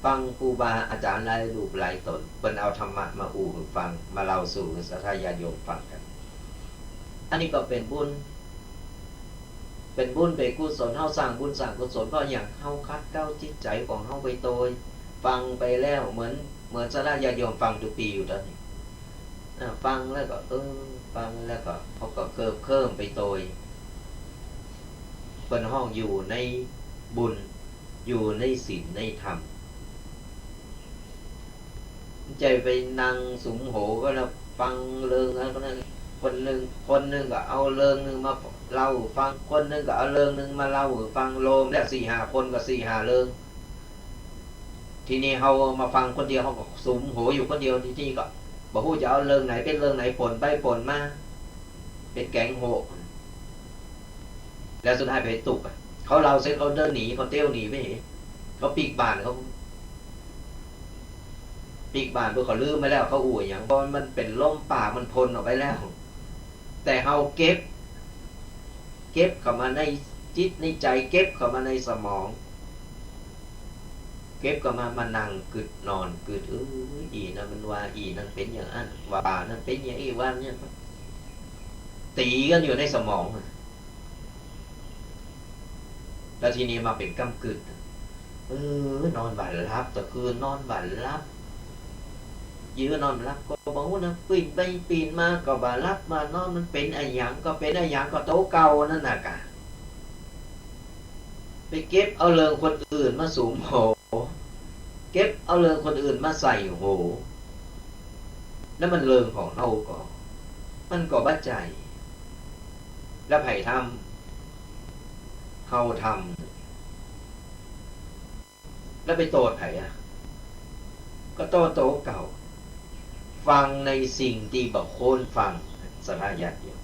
ฟังครูบาอาจารย์หลายรูปหลายตนเพิ่นเอาธรรมะมาอู้ฟังมาเล่าสู่สาธารณโยมฟังกันอันนี้ก็เป็นบุญเป็นกุศลเฮาสร้างบุญสร้างกุศลก็อย่างเฮาคัดเก้าจิตใจของเฮาไปโตยฟังไปแล้วเหมือนสาธารณโยมฟังทุกปีอยู่ตอนนี้ฟังแล้วก็ฟังแล้วก็เขาก็เพิ่มไปโตยเป็นห้องอยู่ในบุญอยู่ในศีลในธรรมใจไปนั่งสุมโหก็แล้วฟังเรื่องแล้วก็นั่นคนหนึ่งก็เอาเรื่องหนึ่งมาเล่าฟังคนหนึ่งก็เอาเรื่องหนึ่งมาเล่าฟังโลมแล้ว4-5 คนก็4-5 เรื่องทีนี้เขามาฟังคนเดียวเขาก็สุมโหอยู่คนเดียวทีนี้ก็บอกว่าจะเอาเรื่องไหนเป็นเรื่องไหนผลไปผลมาเป็นแกงโหแล้วสุดท้ายไปตุกเขาเล่าเสร็จเขาเดินหนีเขาเตี้ยวหนีไปเห็นเขาปีกบานเขาปีกบานเพื่อเขาลืมไปแล้วเขาอุ่ยอย่างเพราะมันเป็นล่มป่ามันพ้นออกไปแล้วแต่เขาเก็บเข้ามาในจิตในใจเก็บเข้ามาในสมองเก็บก็มานั่งกึดนอนกึดอีนั่นมันว่าอีนั่นเป็นอย่างนั้นว่านั่นเป็นอย่างอีว่าเนี่ยตีกันอยู่ในสมองแล้วทีนี้มาเป็นกำกึดนอนบั่นรับแต่คืนนอนบั่นรับยื้อนอนรับก็บอกว่านะปีนไปปีนมาก็บั่นรับมานอนมันเป็นอะไรอย่างก็เป็นอะไรอย่างก็โต๊ะเก่านั่นน่ะกะไปเก็บเอาเรื่องคนอื่นมาสูงโหเก็บเอาเรื่องคนอื่นมาใส่โหแล้วมันเรื่องของเราก็มันก็บัดใจแล้วไผ่ทำเขาทำแล้วไปโตดไผ่ก็โตเก่าฟังในสิ่งที่บ่โคนฟังสลายญาติโยม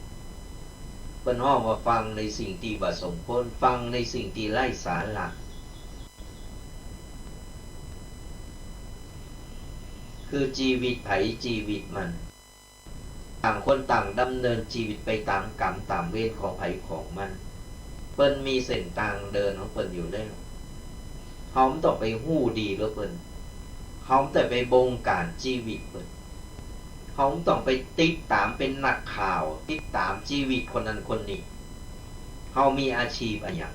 เป็นห้องว่าฟังในสิ่งที่บ่สมควรฟังในสิ่งที่ไร้สาระคือชีวิตไผชีวิตมันต่างคนต่างดำเนินชีวิตไปตามกรรมตามเวรของไผของมันเปิ้นมีเส้นทางเดินของเปิ้นอยู่แล้วเฮาต้องไปฮู้ดีแล้วเปิ้นเฮาต้องไปบงการชีวิตเปิ้นเฮาต้องไปติดตามเป็นนักข่าวติดตามชีวิตคนนั้นคนนี้เฮามีอาชีพอะไรอย่าง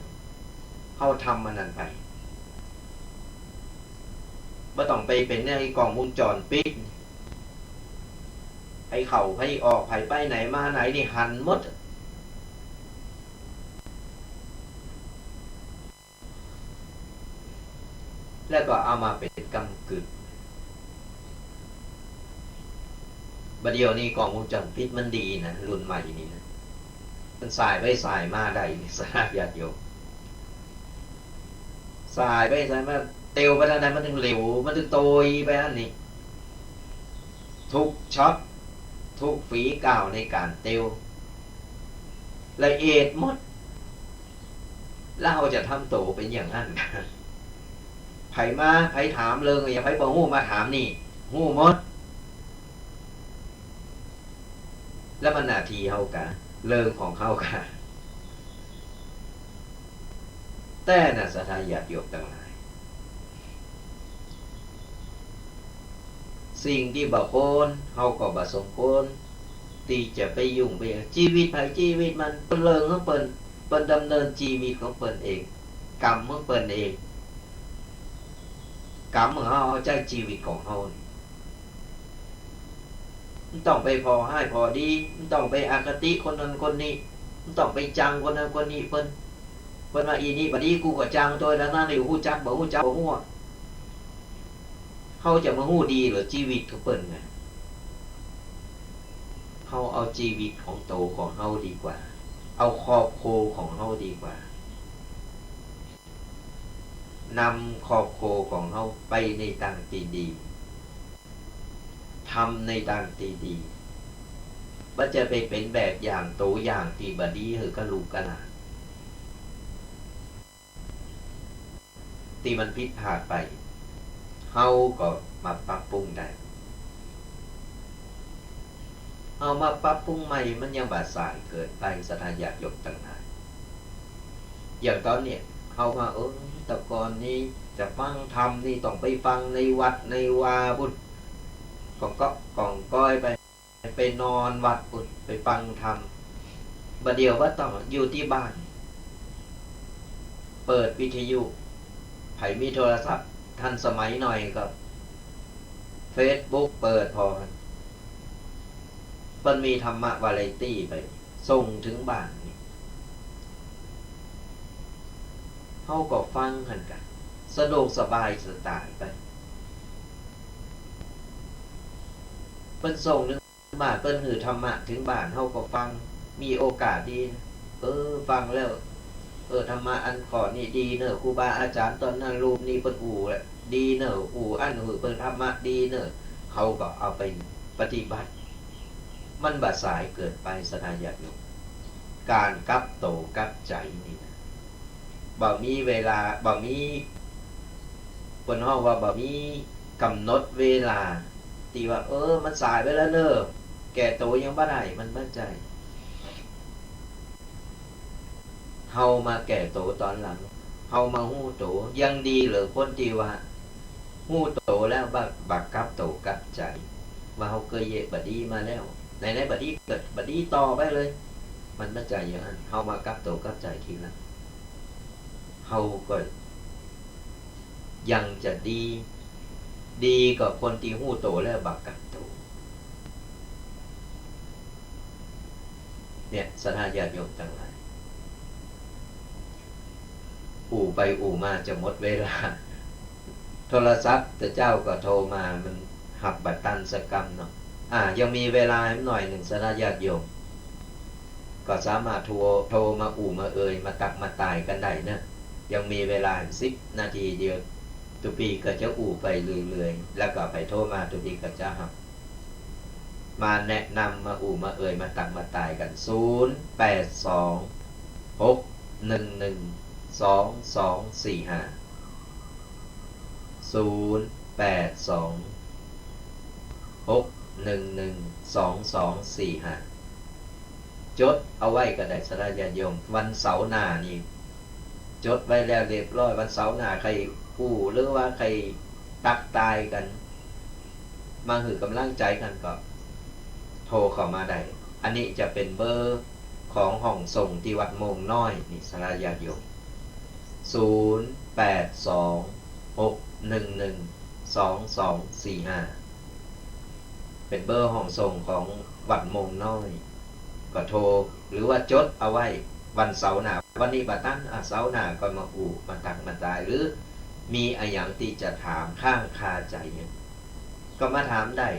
เฮาทำมันนั้นไปบ่ต้องไปเป็นในกล้องวงจรปิดให้เข้าให้ออกให้ไปไหนมาไหนนี่หันหมดแล้วก็เอามาเป็นกำกึ่งบัดเดียวนี้กล้องวงจรปิดมันดีนะรุ่นใหม่นี่นะมันสายไปสายมาได้สาญาติโยมสายไปสายมาเตียวไปทางไหนมันถึงเหลวมันถึงโตยไปอันนี้ทุกช็อตทุกฝีก้าวในการเตียวละเอียดหมดแล้วเราจะทำโตเป็นอย่างนั้นไผมาไผถามเลยอย่าไผบอกหู้มาถามนี่หู้หมด แล้วมันหน้าที่เฮากะเรื่องของเฮากะแต่น่ะสถาญาติโยมทั้งหลายสิ่งที่บ่ควรเฮาก็บ่สมควรที่จะไปยุ่งไปชีวิตไผชีวิตมันเปิ้นเรื่องของเปิ้นดำเนินชีวิตของเปิ้นเองกรรมของเปิ้นเองกรรมของเฮาใจชีวิตของเฮามันต้องไปพอให้พอดีมันต้องไปอคติคนนั้นคนนี้มันต้องไปจังคนนั้นคนนี้เปิ้นว่าอีนี่บัดนี้กูก็จังตัวแล้วนั่นนี่ฮู้จักบ่ฮู้จักบ่ฮู้เฮาจะมาฮู้ดีหรือชีวิตของเปิ้นไงเฮาเอาชีวิตของโตของเฮาดีกว่าเอาครอบครัวของเฮาดีกว่านำครอบครัวของเฮาไปในทางที่ดีทำในทางที่ดีบ่จะไปเป็นแบบอย่างตัวอย่างที่บ่ดีหือก็ลูกกันหลานที่มันผิดพลาดไปเฮาก็มาปรับปรุงได้เอามาปรับปรุงใหม่มันยังบ่สายเกิดไปสถานญาติโยมต่างหากอย่างตอนเนี้ยเฮามาแต่ก่อนนี้จะฟังธรรมนี่ต้องไปฟังในวัดในวาบุญกองก้อยไปนอนวัดบุญไปฟังธรรมบัดเดียวว่าต้องอยู่ที่บ้านเปิดวิทยุไผมีโทรศัพท์ทันสมัยหน่อยก็ Facebook เปิดพอมันมีธรรมะวาไรตี้ไปส่งถึงบ้านนี่เฮาก็ฟังกันสะดวกสบายสไตล์ไปเพิ่นส่งถึงบ้านเพิ่นหือธรรมะถึงบ้านเฮาก็ฟังมีโอกาสดีฟังแล้วธรรมะอันขอนี่ดีเนอะครูบาอาจารย์ตอนนั้นรูปนี้เปิ้นอู่แหละดีเนอะอู่อันหือเปิ้นธรรมะดีเนอะเขาก็เอาไปปฏิบัติมันบ่สายเกิดไปสถานญาติโยมการกลับโตกลับใจนี่นะบ่มีเวลาบ่มีเพิ่นฮ้องว่าบ่มีกำหนดเวลาที่ว่ามันสายไปแล้วเด้อแก่โตยังบ่ได้มันบ่ใจเฮามาแก่โตตอนหลังเฮามาฮู้โตยังดีเหลือคนที่ว่าฮู้โตแล้วบักกลับโตกลับใจว่าเฮาเคยเยะบัดดีมาแล้วในบัดดีเกิดบัดดีต่อไปเลยมันบ่ใจอย่างนั้นเฮามากลับโตกลับใจทีหลังเฮาก็ยังจะดีกว่าคนที่ฮู้โตแล้วบักกลับโตเนี่ยสถานญาติโยมทั้งหลายอู่ไปอู่มาจะหมดเวลาโทรศัพท์แต่เจ้าก็โทรมามันหับบัตรตันสกรรมเนาะยังมีเวลาหน่อยหนึ่งสถานญาติโยมก็สามารถโทรมาอู่มามาตักมาตายกันได้นะยังมีเวลา10 นาทีเดียวตุปีก็จะอู่ไปเรื่อยๆแล้วก็ไปโทรมาตุปีก็จะหับมาแนะนำมาอู่มามาตักมาตายกัน0826112245 0826112245จดเอาไว้ก็ได้สถานญาติโยมวันเสาร์หน้านี่จดไว้แล้วเรียบร้อยวันเสาร์หน้าใครกู้หรือว่าใครตักตายกันมาหือกำลังใจกันก็โทรเข้ามาได้อันนี้จะเป็นเบอร์ของห้องส่งที่วัดโมงน้อยนี่สถานญาติโยม0826112245เป็นเบอร์ห้องส่งของวัดโมงน้อยก็โทรหรือว่าจดเอาไว้วันเสาร์หน้าวันนี้บ่ตันเสาร์หน้าก็มาอู่มาตักมาตายหรือมีอะไรอย่างที่จะถามข้างคาใจก็มาถามได้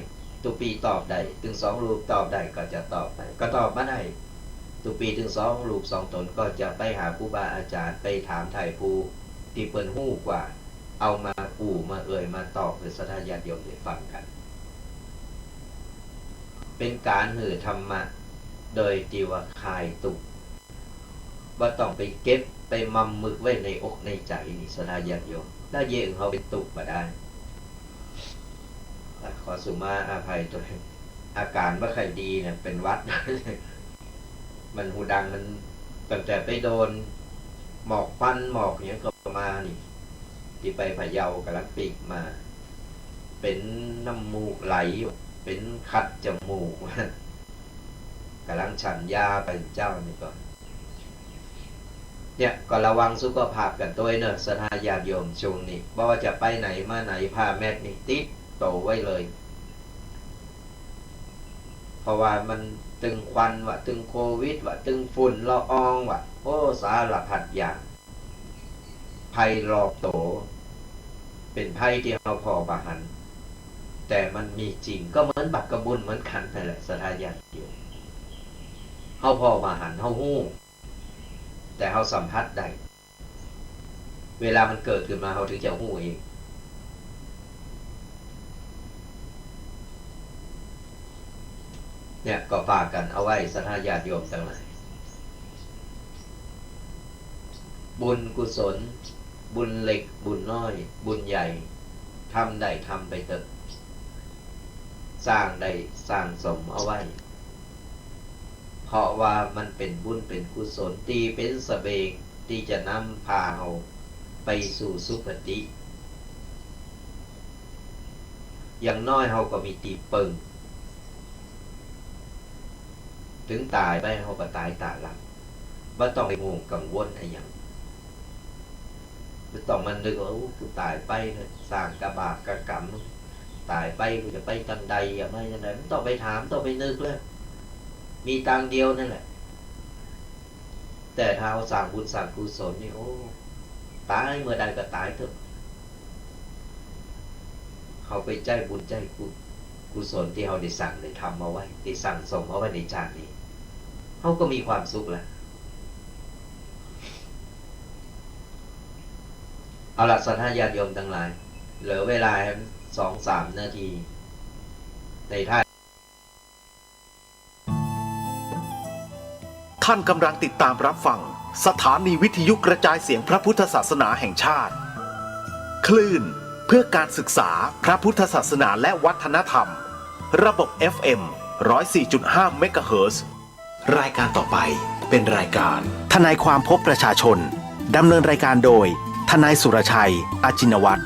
ตุปีตอบได้ถึง2 รูปตอบได้ก็จะตอบไปก็ตอบมาได้ตุปีถึง2 รูป 2 ตนก็จะไปหาครูบาอาจารย์ไปถามไถ่ผู้ที่เปิ้นฮู้กว่าเอามาอู่มามาตอบหรือสถานญาติโยมได้ฟังกันเป็นการหือธรรมะโดยที่ว่าคลายตุกว่าต้องไปเก็บไปมัมมึกไว้ในอกในใจนี่สถานญาติโยมถ้าเยอะเขาเป็นตุกมาได้ขอสุมาอาภัยตัวเอง อาการไม่ค่อยดีเนี่ยเป็นหวัด มันหูดังมันตั้งแต่ไปโดนหมอกควันหมอกอย่างเงี้ยก็มานี่ที่ไปพะเยากำลังปีกมา เป็นน้ำมูกไหลเป็นคัดจมูก กำลังฉันยาไปเจ้านี่ก่อนเนี่ยก็ระวังสุขภาพกันตัวเนอะสถานญาติโยมช่วงนี้บ่ว่าจะไปไหนมาไหนพาแมสนี่ติดโตไว้เลย เพราะว่ามันตึงควันว่ะตึงโควิดว่ะตึงฝุ่นละอองว่ะโอ้สารพัดอย่างภัยรอบโตเป็นภัยที่เราพอบาหันแต่มันมีจริงก็เหมือนบักกระบุญเหมือนกันนั่นแหละสถานญาติโยมเขาพอบาหันเขาหู้แต่เขาสัมผัสได้เวลามันเกิดขึ้นมาเขาถึงจะหู้เองเนี่ยก็ฝากกันเอาไว้สถานญาติโยมทั้งหลายบุญกุศลบุญเล็กบุญน้อยบุญใหญ่ทำได้ทำไปเถอะสร้างได้สร้างสมเอาไว้เพราะว่ามันเป็นบุญเป็นกุศลที่เป็นสเสบียงที่จะนำพาเราไปสู่สุคติ อย่างน้อยเราก็มีตีปึงถึงตายไปเราก็ตายตาหลังว่าต้องไปห่วงกังวลอะไรอย่างไม่ต้องมันนึกว่ากูตายไปสร้างกระบาปกระกรรมตายไปกูจะไปจังใดอย่างไรอย่างไรไม่ต้องไปถามต้องไปนึกเลยมีทางเดียวนั่นแหละแต่ถ้าเราสร้างบุญสร้างกุศลนี่โอ้ตายเมื่อใดก็ตายเถอะเขาไปใจบุญใจกุศลที่เขาได้สั่งได้ทำเอาไว้ได้สั่งสมเอาไว้ในชาตินี้เขาก็มีความสุขแล้วเอาล่ะสัทธาญาติโยมทั้งหลายเหลือเวลา 2-3 นาทีในท่าท่านกำลังติดตามรับฟังสถานีวิทยุกระจายเสียงพระพุทธศาสนาแห่งชาติคลื่นเพื่อการศึกษาพระพุทธศาสนาและวัฒนธรรมระบบ FM 104.5 เมกะเฮิรตซ์รายการต่อไปเป็นรายการทนายความพบประชาชนดำเนินรายการโดยทนายสุรชัยอาจินวัตร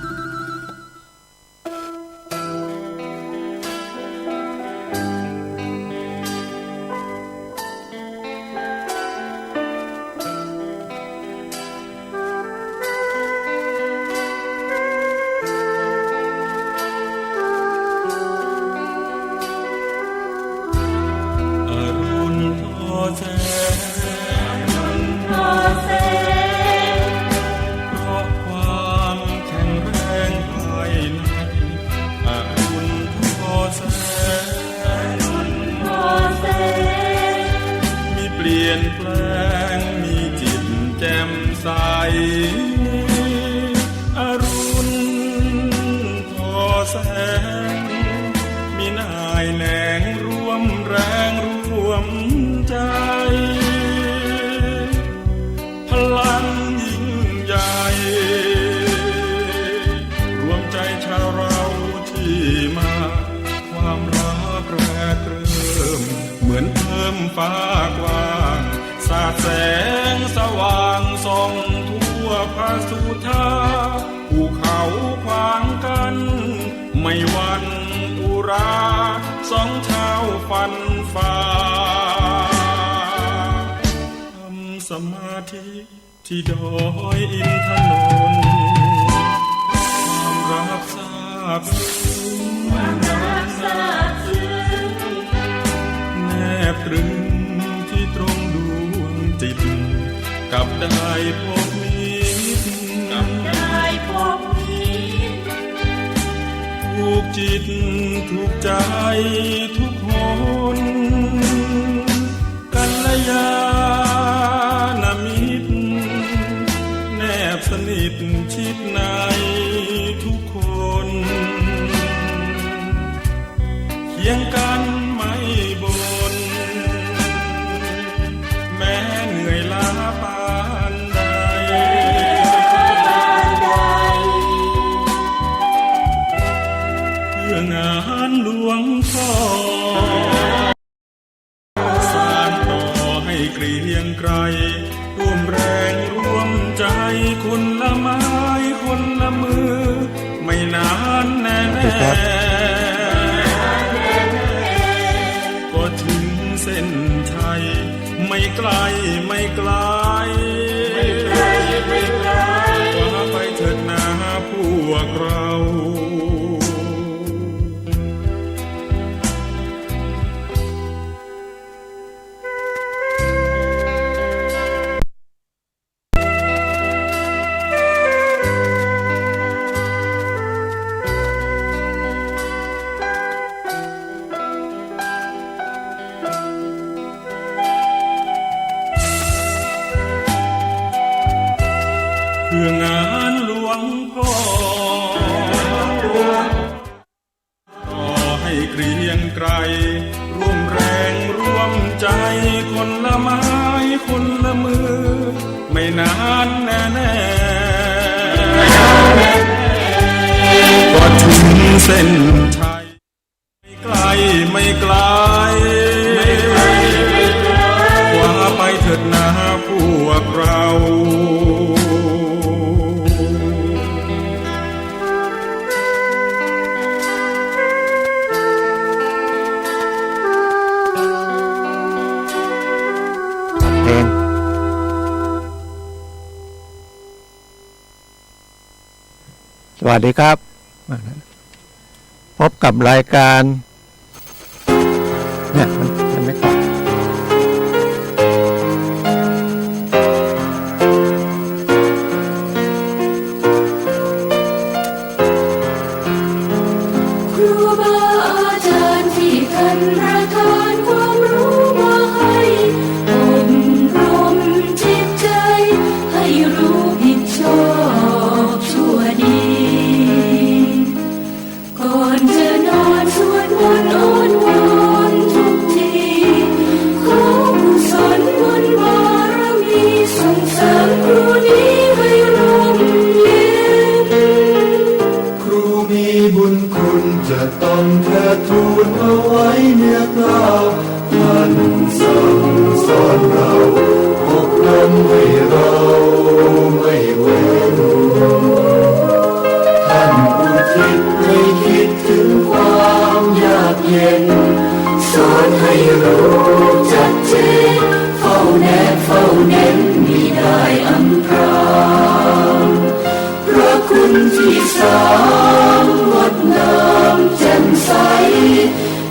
ฟ้ากว้างสาดแสงสว่างส่องทั่วพระสุธาภูเขาขวางกันไม่หวั่นอุราสองเท้าฟันฝ่าทำสมาธิที่ดอยอินทนนท์ความรักซาบซึ้งแนบตรึงที่ตรงดวงจิตกับได้พบมิตรถูกจิตถูกใจทุกคนกัลยาณมิตรแนบสนิทชิดในทุกคนเคียงกันไม่บ่นแม้เหนื่อยล้าปานใดเพื่ พื่องานหลวงพ่อสานต่อให้เกรียงไกรร่วมแรงร่วมใจคนละไม้คนละมือไม่นานแน่ก็ถึงเส้นชัยไม่ไกลไม่ไกลว่าไปเถิดนาพวกเราเพื่องานหลวงพ่อต่อให้เกรียงไกรร่วมแรงร่วมใจคนละไม้คนละมือไม่นานแน่ก็ถึงเส้นชัยไม่ไกลไม่ไกลกว่าไปเถิดนาพวกเราสวัสดีครับพบกับรายการเนี่ยมันไม่ตอบครูบาอาจารย์ที่ท่านประทานความรู้มาให้อบรมจิตใจให้รู้ผิดชอบชั่วดี ก่อนจะนอนสวดมนต์อ้อนวอนทุกทีขอกุศลบุญบารมีส่งเสริมครูนี้ให้ร่มเย็น ครูมีบุญคุณจะต้องเทิดทูนเอาไว้เนื้อกล้าวท่านสั่งสอนเราอบรมให้เราไม่เว้นท่านอุทิศให้คิดถึงความยากเย็นสอนให้รู้จัดเจนเฝ้าแนบเฝ้าเน้นมิได้อำพรางพระคุณที่สามงดงามแจ่มใส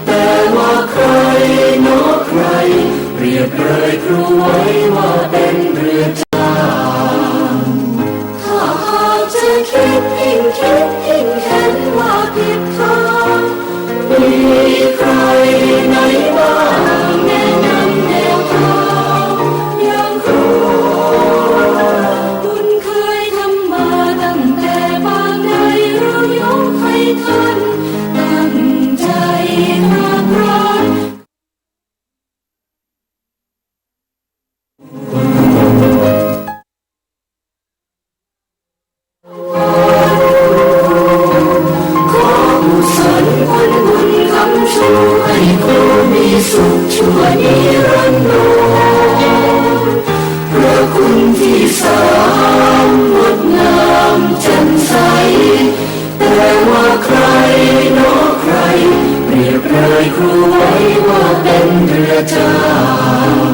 แต่ว่าใครเนาะใครเปรียบเลยครูไว้ว่าเป็นเรือจ้างถ้าหากจะคิดยิ่งเห็นว่าผิดทางมีใครไหนบ้างแนะนำแนวทางอย่างครูบุญเคยทำมาตั้งแต่บางใดเรายกให้ท่านตั้งใจหากร้อนขอกุศลบุญคำชูให้ครูมีสุขชั่วนิรันดรพระคุณที่สามงดงามแจ่มใสแต่ว่าใครเนาะใครเปรียบเลยครูไว้ว่าเป็นเรือจ้าง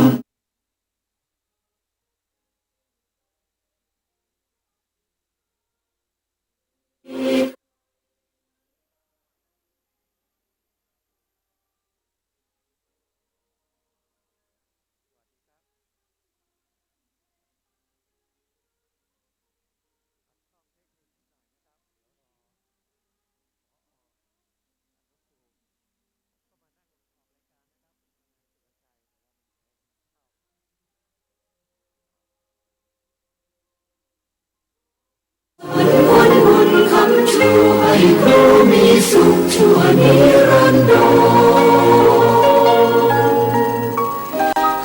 บุญคำชูให้ครูมีสุขชั่วนิรันดร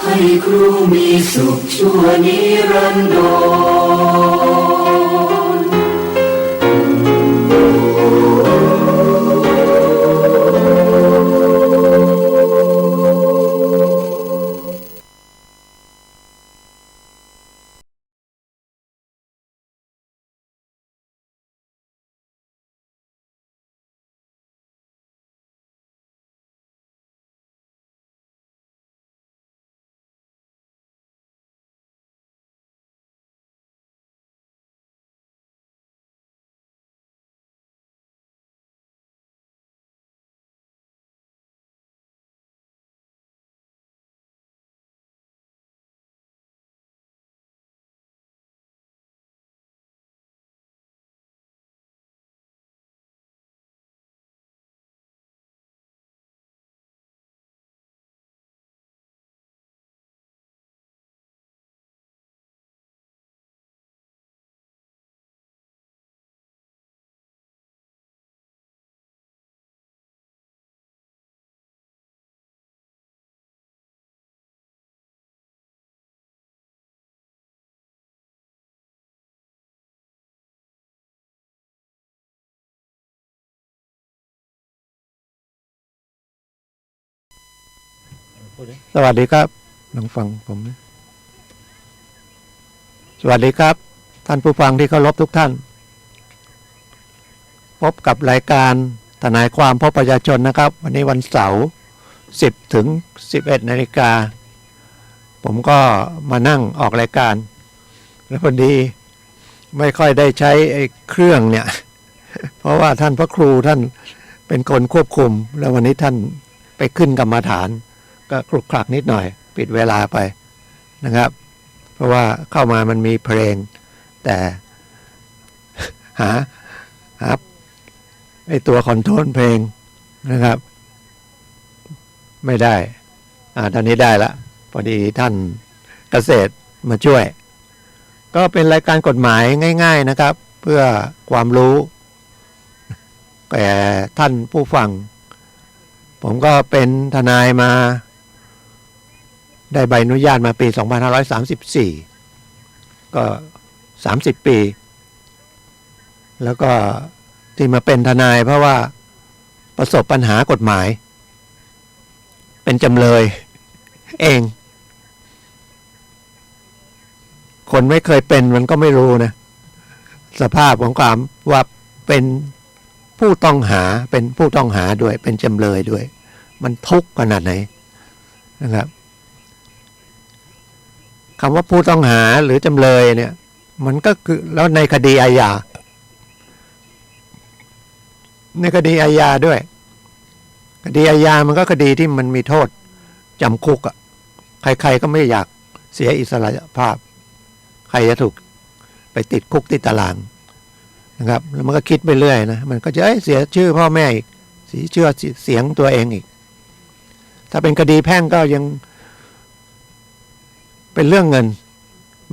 ให้ครูมีสุขชั่วนิรันดร สวัสดีครับลองฟังผมนะสวัสดีครับท่านผู้ฟังที่เคารพทุกท่าน พบกับรายการทนายความพบประชาชนนะครับวันนี้วันเสาร์10 ถึง 11 นาฬิกาผมก็มานั่งออกรายการแล้วพอดีไม่ค่อยได้ใช้ไอ้เครื่องเนี่ย เพราะว่าท่านพระครูท่านเป็นคนควบคุมแล้ววันนี้ท่านไปขึ้นกรรมฐานก็คลุกคลักนิดหน่อยปิดเวลาไปนะครับเพราะว่าเข้ามามันมีเพลงแต่หาไอตัวคอนโทรลเพลงนะครับไม่ได้ตอนนี้ได้ละพอดีท่านเกษตรมาช่วยก็เป็นรายการกฎหมายง่ายๆนะครับเพื่อความรู้แก่ท่านผู้ฟังผมก็เป็นทนายมาได้ใบอนุญาตมาปี 2534 ก็30 ปีแล้วก็ที่มาเป็นทนายเพราะว่าประสบปัญหากฎหมายเป็นจำเลยเองคนไม่เคยเป็นมันก็ไม่รู้นะสภาพของความว่าเป็นผู้ต้องหาเป็นผู้ต้องหาด้วยเป็นจำเลยด้วยมันทุกข์ขนาดไหนนะครับคำว่าผู้ต้องหาหรือจำเลยเนี่ยมันก็คือแล้วในคดีอาญาในคดีอาญาด้วยคดีอาญามันก็คดีที่มันมีโทษจำคุกอ่ะใครๆก็ไม่อยากเสียอิสระภาพใครจะถูกไปติดคุกติดตารางนะครับแล้วมันก็คิดไปเรื่อยนะมันก็จะเสียชื่อพ่อแม่อีกเสียชื่อเสียงตัวเองอีกถ้าเป็นคดีแพ่งก็ยังเป็นเรื่องเงิน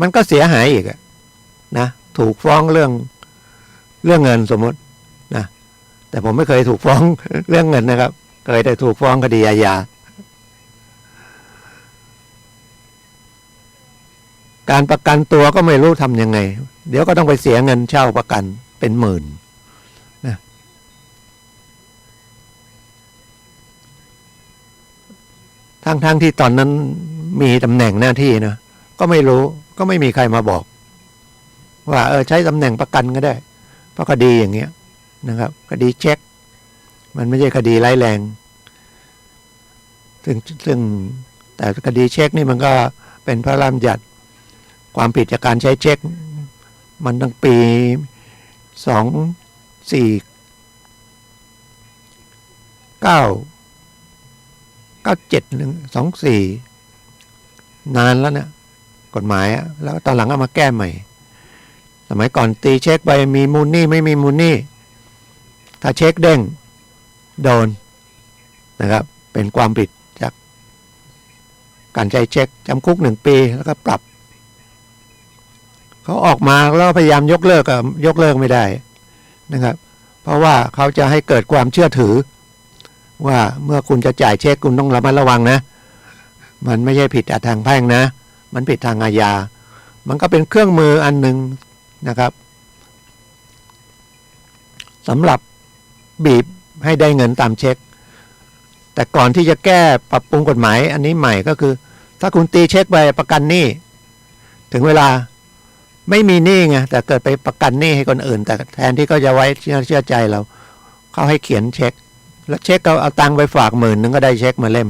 มันก็เสียหายอีกนะถูกฟ้องเรื่องเงินสมมตินะแต่ผมไม่เคยถูกฟ้องเรื่องเงินนะครับเคยแต่ถูกฟ้องคดีอาญาการประกันตัวก็ไม่รู้ทำยังไงเดี๋ยวก็ต้องไปเสียเงินเช่าประกันเป็นหมื่นนะทั้งที่ตอนนั้นมีตำแหน่งหน้าที่นะก็ไม่รู้ก็ไม่มีใครมาบอกว่าใช้ตำแหน่งประกันก็ได้เพราะคดีอย่างเงี้ยนะครับคดีเช็คมันไม่ใช่คดีร้ายแรงซึ่งแต่คดีเช็คนี่มันก็เป็นพระราชบัญญัติความผิดจากการใช้เช็คมันตั้งปี24นานแล้วเนี่ยกฎหมายแล้วตอนหลังเอามาแก้ใหม่สมัยก่อนตีเช็คไปมีมูลหนี้ไม่มีมูลหนี้ถ้าเช็คเด้งโดนนะครับเป็นความผิดจากการใช้เช็คจำคุก1 ปีแล้วก็ปรับเขาออกมาแล้วพยายามยกเลิกไม่ได้นะครับเพราะว่าเขาจะให้เกิดความเชื่อถือว่าเมื่อคุณจะจ่ายเช็คคุณต้องระมัดระวังนะมันไม่ใช่ผิดทางแพ่งนะมันผิดทางอาญามันก็เป็นเครื่องมืออันหนึ่งนะครับสำหรับบีบให้ได้เงินตามเช็คแต่ก่อนที่จะแก้ปรับปรุงกฎหมายอันนี้ใหม่ก็คือถ้าคุณตีเช็คไปประกันหนี้ถึงเวลาไม่มีหนี้ไงแต่เกิดไปประกันหนี้ให้คนอื่นแต่แทนที่เขาจะไว้เชื่อใจเราเขาให้เขียนเช็คแล้วเช็คเขาเอาตังค์ไปฝาก10,000ก็ได้เช็คมาเล่ม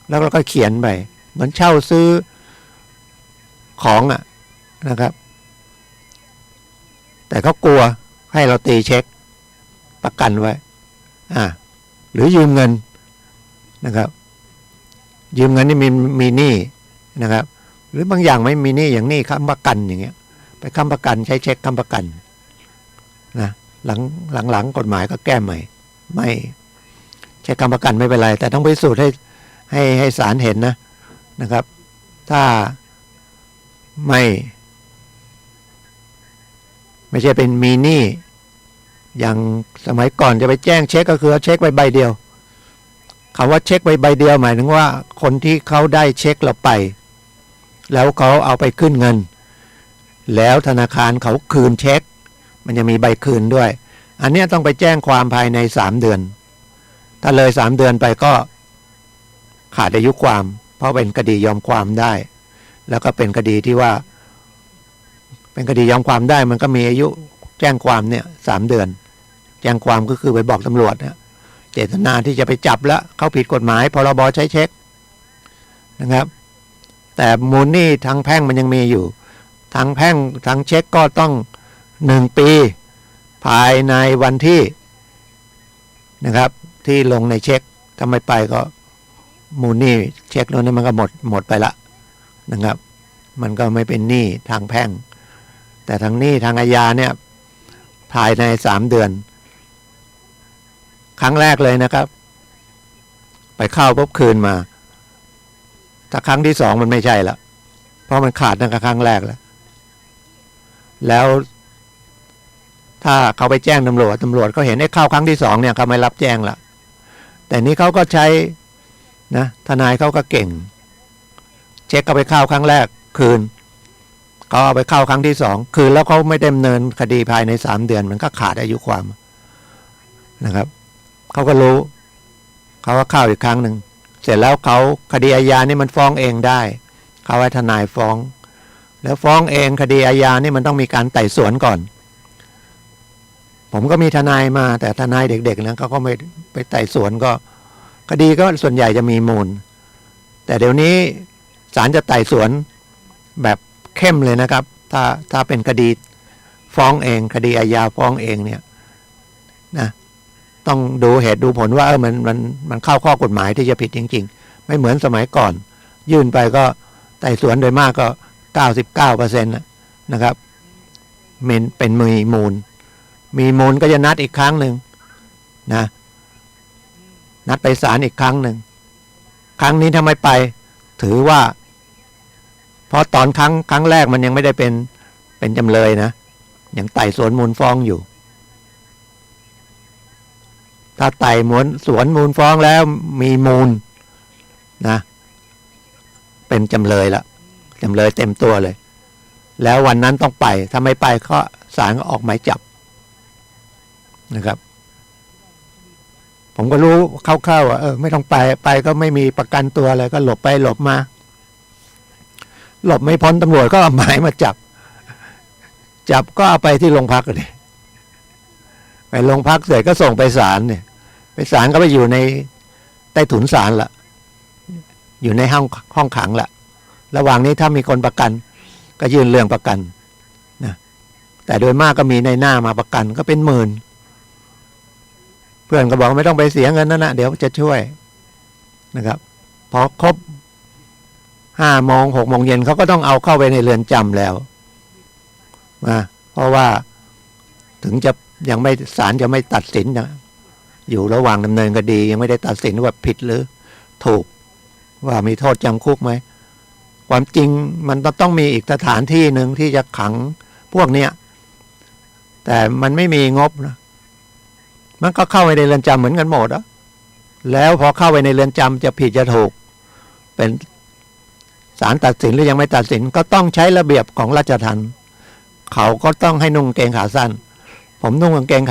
แล้วก็เขียนไปเหมือนเช่าซื้อของนะครับแต่เขากลัวให้เราตีเช็คประกันไว้หรือยืมเงินนะครับยืมเงินนี่มีหนี้นะครับหรือบางอย่างไม่มีหนี้อย่างหนี้ค้ำประกันอย่างเงี้ยไปค้ำประกันใช้เช็คค้ำประกันนะหลังกฎหมายก็แก้ใหม่ไม่เช็คค้ำประกันไม่เป็นไรแต่ต้องพิสูจน์ให้ศาลเห็นนะครับถ้าไม่ใช่เป็นมีหนี้อย่างสมัยก่อนจะไปแจ้งเช็คก็คือเช็คใบเดียวคำว่าเช็คใบเดียวหมายถึงว่าคนที่เขาได้เช็คเราไปแล้วเขาเอาไปขึ้นเงินแล้วธนาคารเขาคืนเช็คมันจะมีใบคืนด้วยอันนี้ต้องไปแจ้งความภายใน3 เดือนถ้าเลย3 เดือนไปก็ ขาดอายุความ เพราะเป็นคดียอมความได้ แล้วก็เป็นคดีที่ว่า เป็นคดียอมความได้มันก็มีอายุแจ้งความเนี่ย3 เดือน แจ้งความก็คือไปบอกตำรวจเนี่ยเจตนาที่จะไปจับแล้วเขาผิดกฎหมายพรบใช้เช็คนะครับ แต่มูลหนี้ทางแพ่งมันยังมีอยู่ทางแพ่งทางเช็คก็ต้อง1 ปีภายในวันที่นะครับที่ลงในเช็คถ้าไม่ไปก็มูลหนี้เช็คนั้นมันก็หมดไปละนะครับมันก็ไม่เป็นหนี้ทางแพ่งแต่ทางหนี้ทางอาญาเนี่ยภายใน3 เดือนครั้งแรกเลยนะครับไปเข้าปุ๊บคืนมาถ้าครั้งที่2มันไม่ใช่ละเพราะมันขาดตั้งแต่ครั้งแรกแล้วถ้าเขาไปแจ้งตำรวจก็เห็นไอ้เข้าครั้งที่2เนี่ยเขาไม่รับแจ้งละแต่นี้เขาก็ใช้นะทนายเขาก็เก่งเช็คเขาไปเข้าครั้งแรกคืนเขาเอาไปเข้าครั้งที่2คืนแล้วเขาไม่ดำเนินคดีภายใน3 เดือนมันก็ขาดอายุความนะครับเขาก็รู้เขาก็เข้าอีกครั้งหนึ่งเสร็จแล้วเขาคดีอาญานี่มันฟ้องเองได้เขาให้ทนายฟ้องแล้วฟ้องเองคดีอาญานี่มันต้องมีการไต่สวนก่อนผมก็มีทนายมาแต่ทนายเด็กๆนะเขาก็ไม่ไปไต่สวนก็คดีก็ส่วนใหญ่จะมีมูลแต่เดี๋ยวนี้ศาลจะไต่สวนแบบเข้มเลยนะครับถ้าเป็นคดีฟ้องเองคดีอาญาฟ้องเองเนี่ยนะต้องดูเหตุดูผลว่ามันเข้าข้อกฎหมายที่จะผิดจริงๆไม่เหมือนสมัยก่อนยื่นไปก็ไต่สวนโดยมากก็ 99% นะครับเป็นมีมูลก็จะนัดอีกครั้งหนึ่งนะนัดไปศาลอีกครั้งหนึ่งครั้งนี้ถ้าไม่ไปถือว่าเพราะตอนครั้งแรกมันยังไม่ได้เป็นจำเลยนะยังไต่สวนมูลฟ้องอยู่ถ้าไต่สวนมูลฟ้องแล้วมีมูลนะเป็นจำเลยละจำเลยเต็มตัวเลยแล้ววันนั้นต้องไปถ้าไม่ไปก็ศาลก็ออกหมายจับนะครับผมก็รู้คร่าวๆว่าไม่ต้องไปก็ไม่มีประกันตัวอะไรก็หลบไปหลบมาหลบไม่พ้นตำรวจก็เอาหมายมาจับก็เอาไปที่โรงพักเลยไปโรงพักเสร็จก็ส่งไปศาลเนี่ยไปศาลก็ไปอยู่ในใต้ถุนศาลละอยู่ในห้องขังละระหว่างนี้ถ้ามีคนประกันก็ยื่นเรื่องประกันนะแต่โดยมากก็มีในหน้ามาประกันก็เป็นหมื่นเพื่อนก็บอกไม่ต้องไปเสียเงินนั่นนะเดี๋ยวจะช่วยนะครับพอครบ5 โมง 6 โมงเย็นเขาก็ต้องเอาเข้าไปในเรือนจำแล้วนะเพราะว่าถึงจะยังไม่ศาลจะไม่ตัดสินนะอยู่ระหว่างดำเนินคดียังไม่ได้ตัดสินว่าผิดหรือถูกว่ามีโทษจำคุกไหมความจริงมันต้องมีอีกสถานที่หนึ่งที่จะขังพวกเนี้ยแต่มันไม่มีงบนะมันก็เข้าไปในเรือนจำเหมือนกันหมดอ่ะแล้วพอเข้าไปในเรือนจำจะผิดจะถูกเป็นศาลตัดสินหรือยังไม่ตัดสินก็ต้องใช้ระเบียบของราชทัณฑ์เขาก็ต้องให้นุ่งกางเกงขาสั้นผมนุ่งกางเกง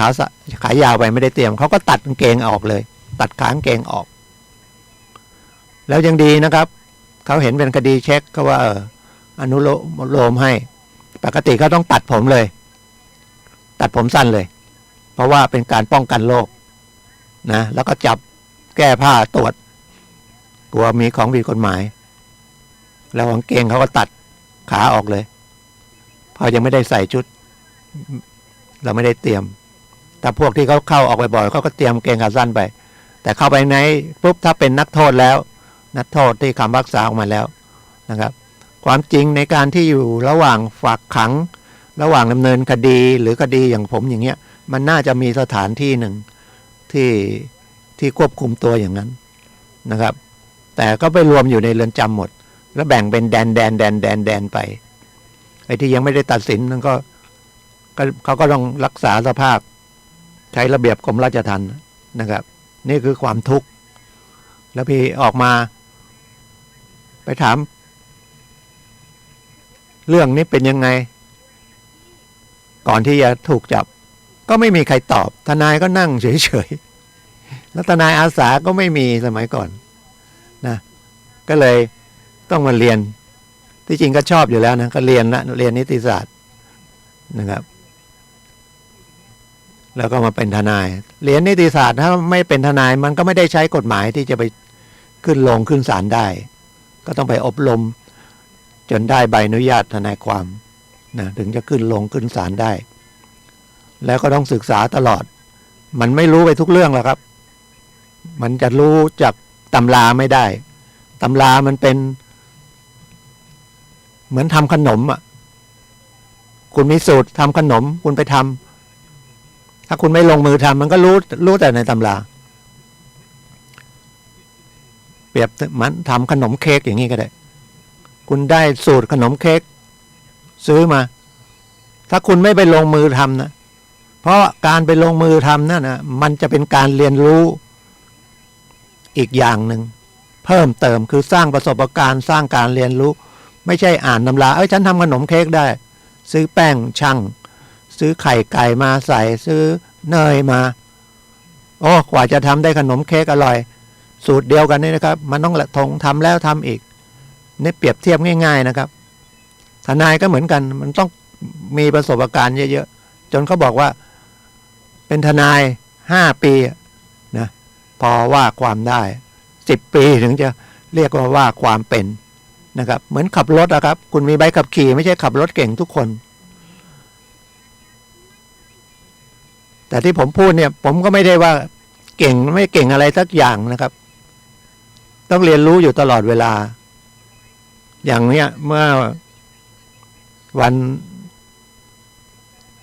ขายาวไปไม่ได้เตรียมเขาก็ตัดกางเกงออกเลยตัดขากางเกงออกแล้วยังดีนะครับเขาเห็นเป็นคดีเช็คก็ว่าอนุโลมให้ปกติเขาต้องตัดผมเลยตัดผมสั้นเลยเพราะว่าเป็นการป้องกันโรคนะแล้วก็จับแก้ผ้าตรวจกลัวมีของผิดกฎหมายแล้วกางเกงเขาก็ตัดขาออกเลยเพราะยังไม่ได้ใส่ชุดเราไม่ได้เตรียมแต่พวกที่เขาเข้าออกบ่อยๆเขาก็เตรียมเกงขาสั้นไปแต่เข้าไปในปุ๊บถ้าเป็นนักโทษแล้วนักโทษที่คำพิพากษาออกมาแล้วนะครับความจริงในการที่อยู่ระหว่างฝากขังระหว่างดำเนินคดีหรือคดีอย่างผมอย่างเงี้ยมันน่าจะมีสถานที่หนึ่งที่ควบคุมตัวอย่างนั้นนะครับแต่ก็ไปรวมอยู่ในเรือนจำหมดแล้วแบ่งเป็นแดนไปไอ้ที่ยังไม่ได้ตัดสินนั่นก็เขาก็ต้องรักษาสภาพใช้ระเบียบกรมราชทัณฑ์นะครับนี่คือความทุกข์แล้วพี่ออกมาไปถามเรื่องนี้เป็นยังไงก่อนที่จะถูกจับก็ไม่มีใครตอบทนายก็นั่งเฉยๆแล้วทนายอาสาก็ไม่มีสมัยก่อนนะ ก็เลยต้องมาเรียนที่จริงก็ชอบอยู่แล้วนะก็เรียนนิติศาสตร์นะครับแล้วก็มาเป็นทนายเรียนนิติศาสตร์ถ้าไม่เป็นทนายมันก็ไม่ได้ใช้กฎหมายที่จะไปขึ้นศาลได้ก็ต้องไปอบรมจนได้ใบอนุญาตทนายความนะถึงจะขึ้นศาลได้แล้วก็ต้องศึกษาตลอดมันไม่รู้ไปทุกเรื่องหรอกครับมันจะรู้จากตำราไม่ได้ตำรามันเป็นเหมือนทำขนมอ่ะคุณมีสูตรทำขนมคุณไปทำถ้าคุณไม่ลงมือทำมันก็รู้แต่ในตำราเปรียบเหมือนทำขนมเค้กอย่างนี้ก็ได้คุณได้สูตรขนมเค้กซื้อมาถ้าคุณไม่ไปลงมือทำนะเพราะการไปลงมือทำนั่นนะมันจะเป็นการเรียนรู้อีกอย่างหนึ่งเพิ่มเติมคือสร้างประสบการณ์สร้างการเรียนรู้ไม่ใช่อ่านตำราฉันทำขนมเค้กได้ซื้อแป้งชั่งซื้อไข่ไก่มาใส่ซื้อเนยมากว่าจะทำได้ขนมเค้กอร่อยสูตรเดียวกันนี่นะครับมันต้องทำแล้วทำอีกนี่เปรียบเทียบง่ายๆนะครับทนายก็เหมือนกันมันต้องมีประสบการณ์เยอะๆจนเขาบอกว่าเป็นทนาย5 ปีนะพอว่าความได้10 ปีถึงจะเรียกว่าความเป็นนะครับเหมือนขับรถอะครับคุณมีใบขับขี่ไม่ใช่ขับรถเก่งทุกคนแต่ที่ผมพูดเนี่ยผมก็ไม่ได้ว่าเก่งไม่เก่งอะไรสักอย่างนะครับต้องเรียนรู้อยู่ตลอดเวลาอย่างเนี้ยเมื่อวัน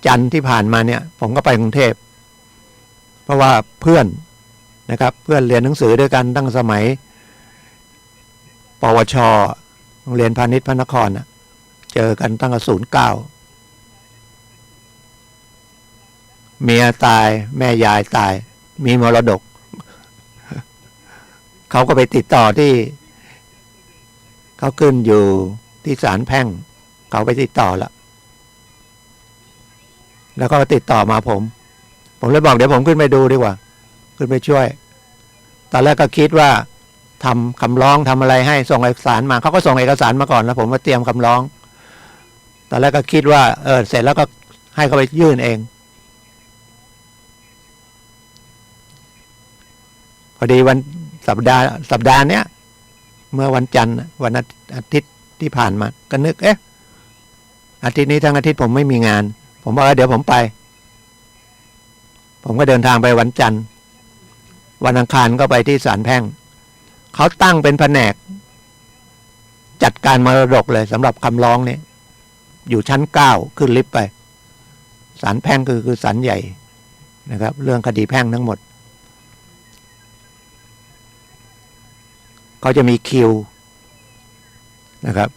จันทร์ที่ผ่านมาเนี่ยผมก็ไปกรุงเทพเพราะว่าเพื่อนนะครับเพื่อนเรียนหนังสือด้วยกันตั้งสมัยปวชโรงเรียนพาณิชย์พระนครนะเจอกันตั้งแต่09เมียตายแม่ยายตายมีมรดกเขาก็ไปติดต่อที่เขาขึ้นอยู่ที่ศาลแพ่งเขาไปติดต่อแล้วก็ติดต่อมาผมเลยบอกเดี๋ยวผมขึ้นไปดูดีกว่าขึ้นไปช่วยตอนแรกก็คิดว่าทำคำร้องทำอะไรให้ส่งเอกสารมาเขาก็ส่งเอกสารมาก่อนแล้วผมมาเตรียมคำร้องตอนแรกก็คิดว่าเสร็จแล้วก็ให้เขาไปยื่นเองพอดีวันสัปดาห์เนี้ยเมื่อวันจันทร์วันอาทิตย์ที่ผ่านมาก็นึกอาทิตย์นี้ทั้งอาทิตย์ผมไม่มีงานผมว่าเดี๋ยวผมไปผมก็เดินทางไปวันจันทร์วันอังคารก็ไปที่ศาลแพ่งเขาตั้งเป็นแผนกจัดการมรดกเลยสำหรับคำร้องนี้อยู่ชั้น9ขึ้นลิฟต์ไปศาลแพ่งคือศาลใหญ่นะครับเรื่องคดีแพ่งทั้งหมดเขาจะมีคิวนะครับ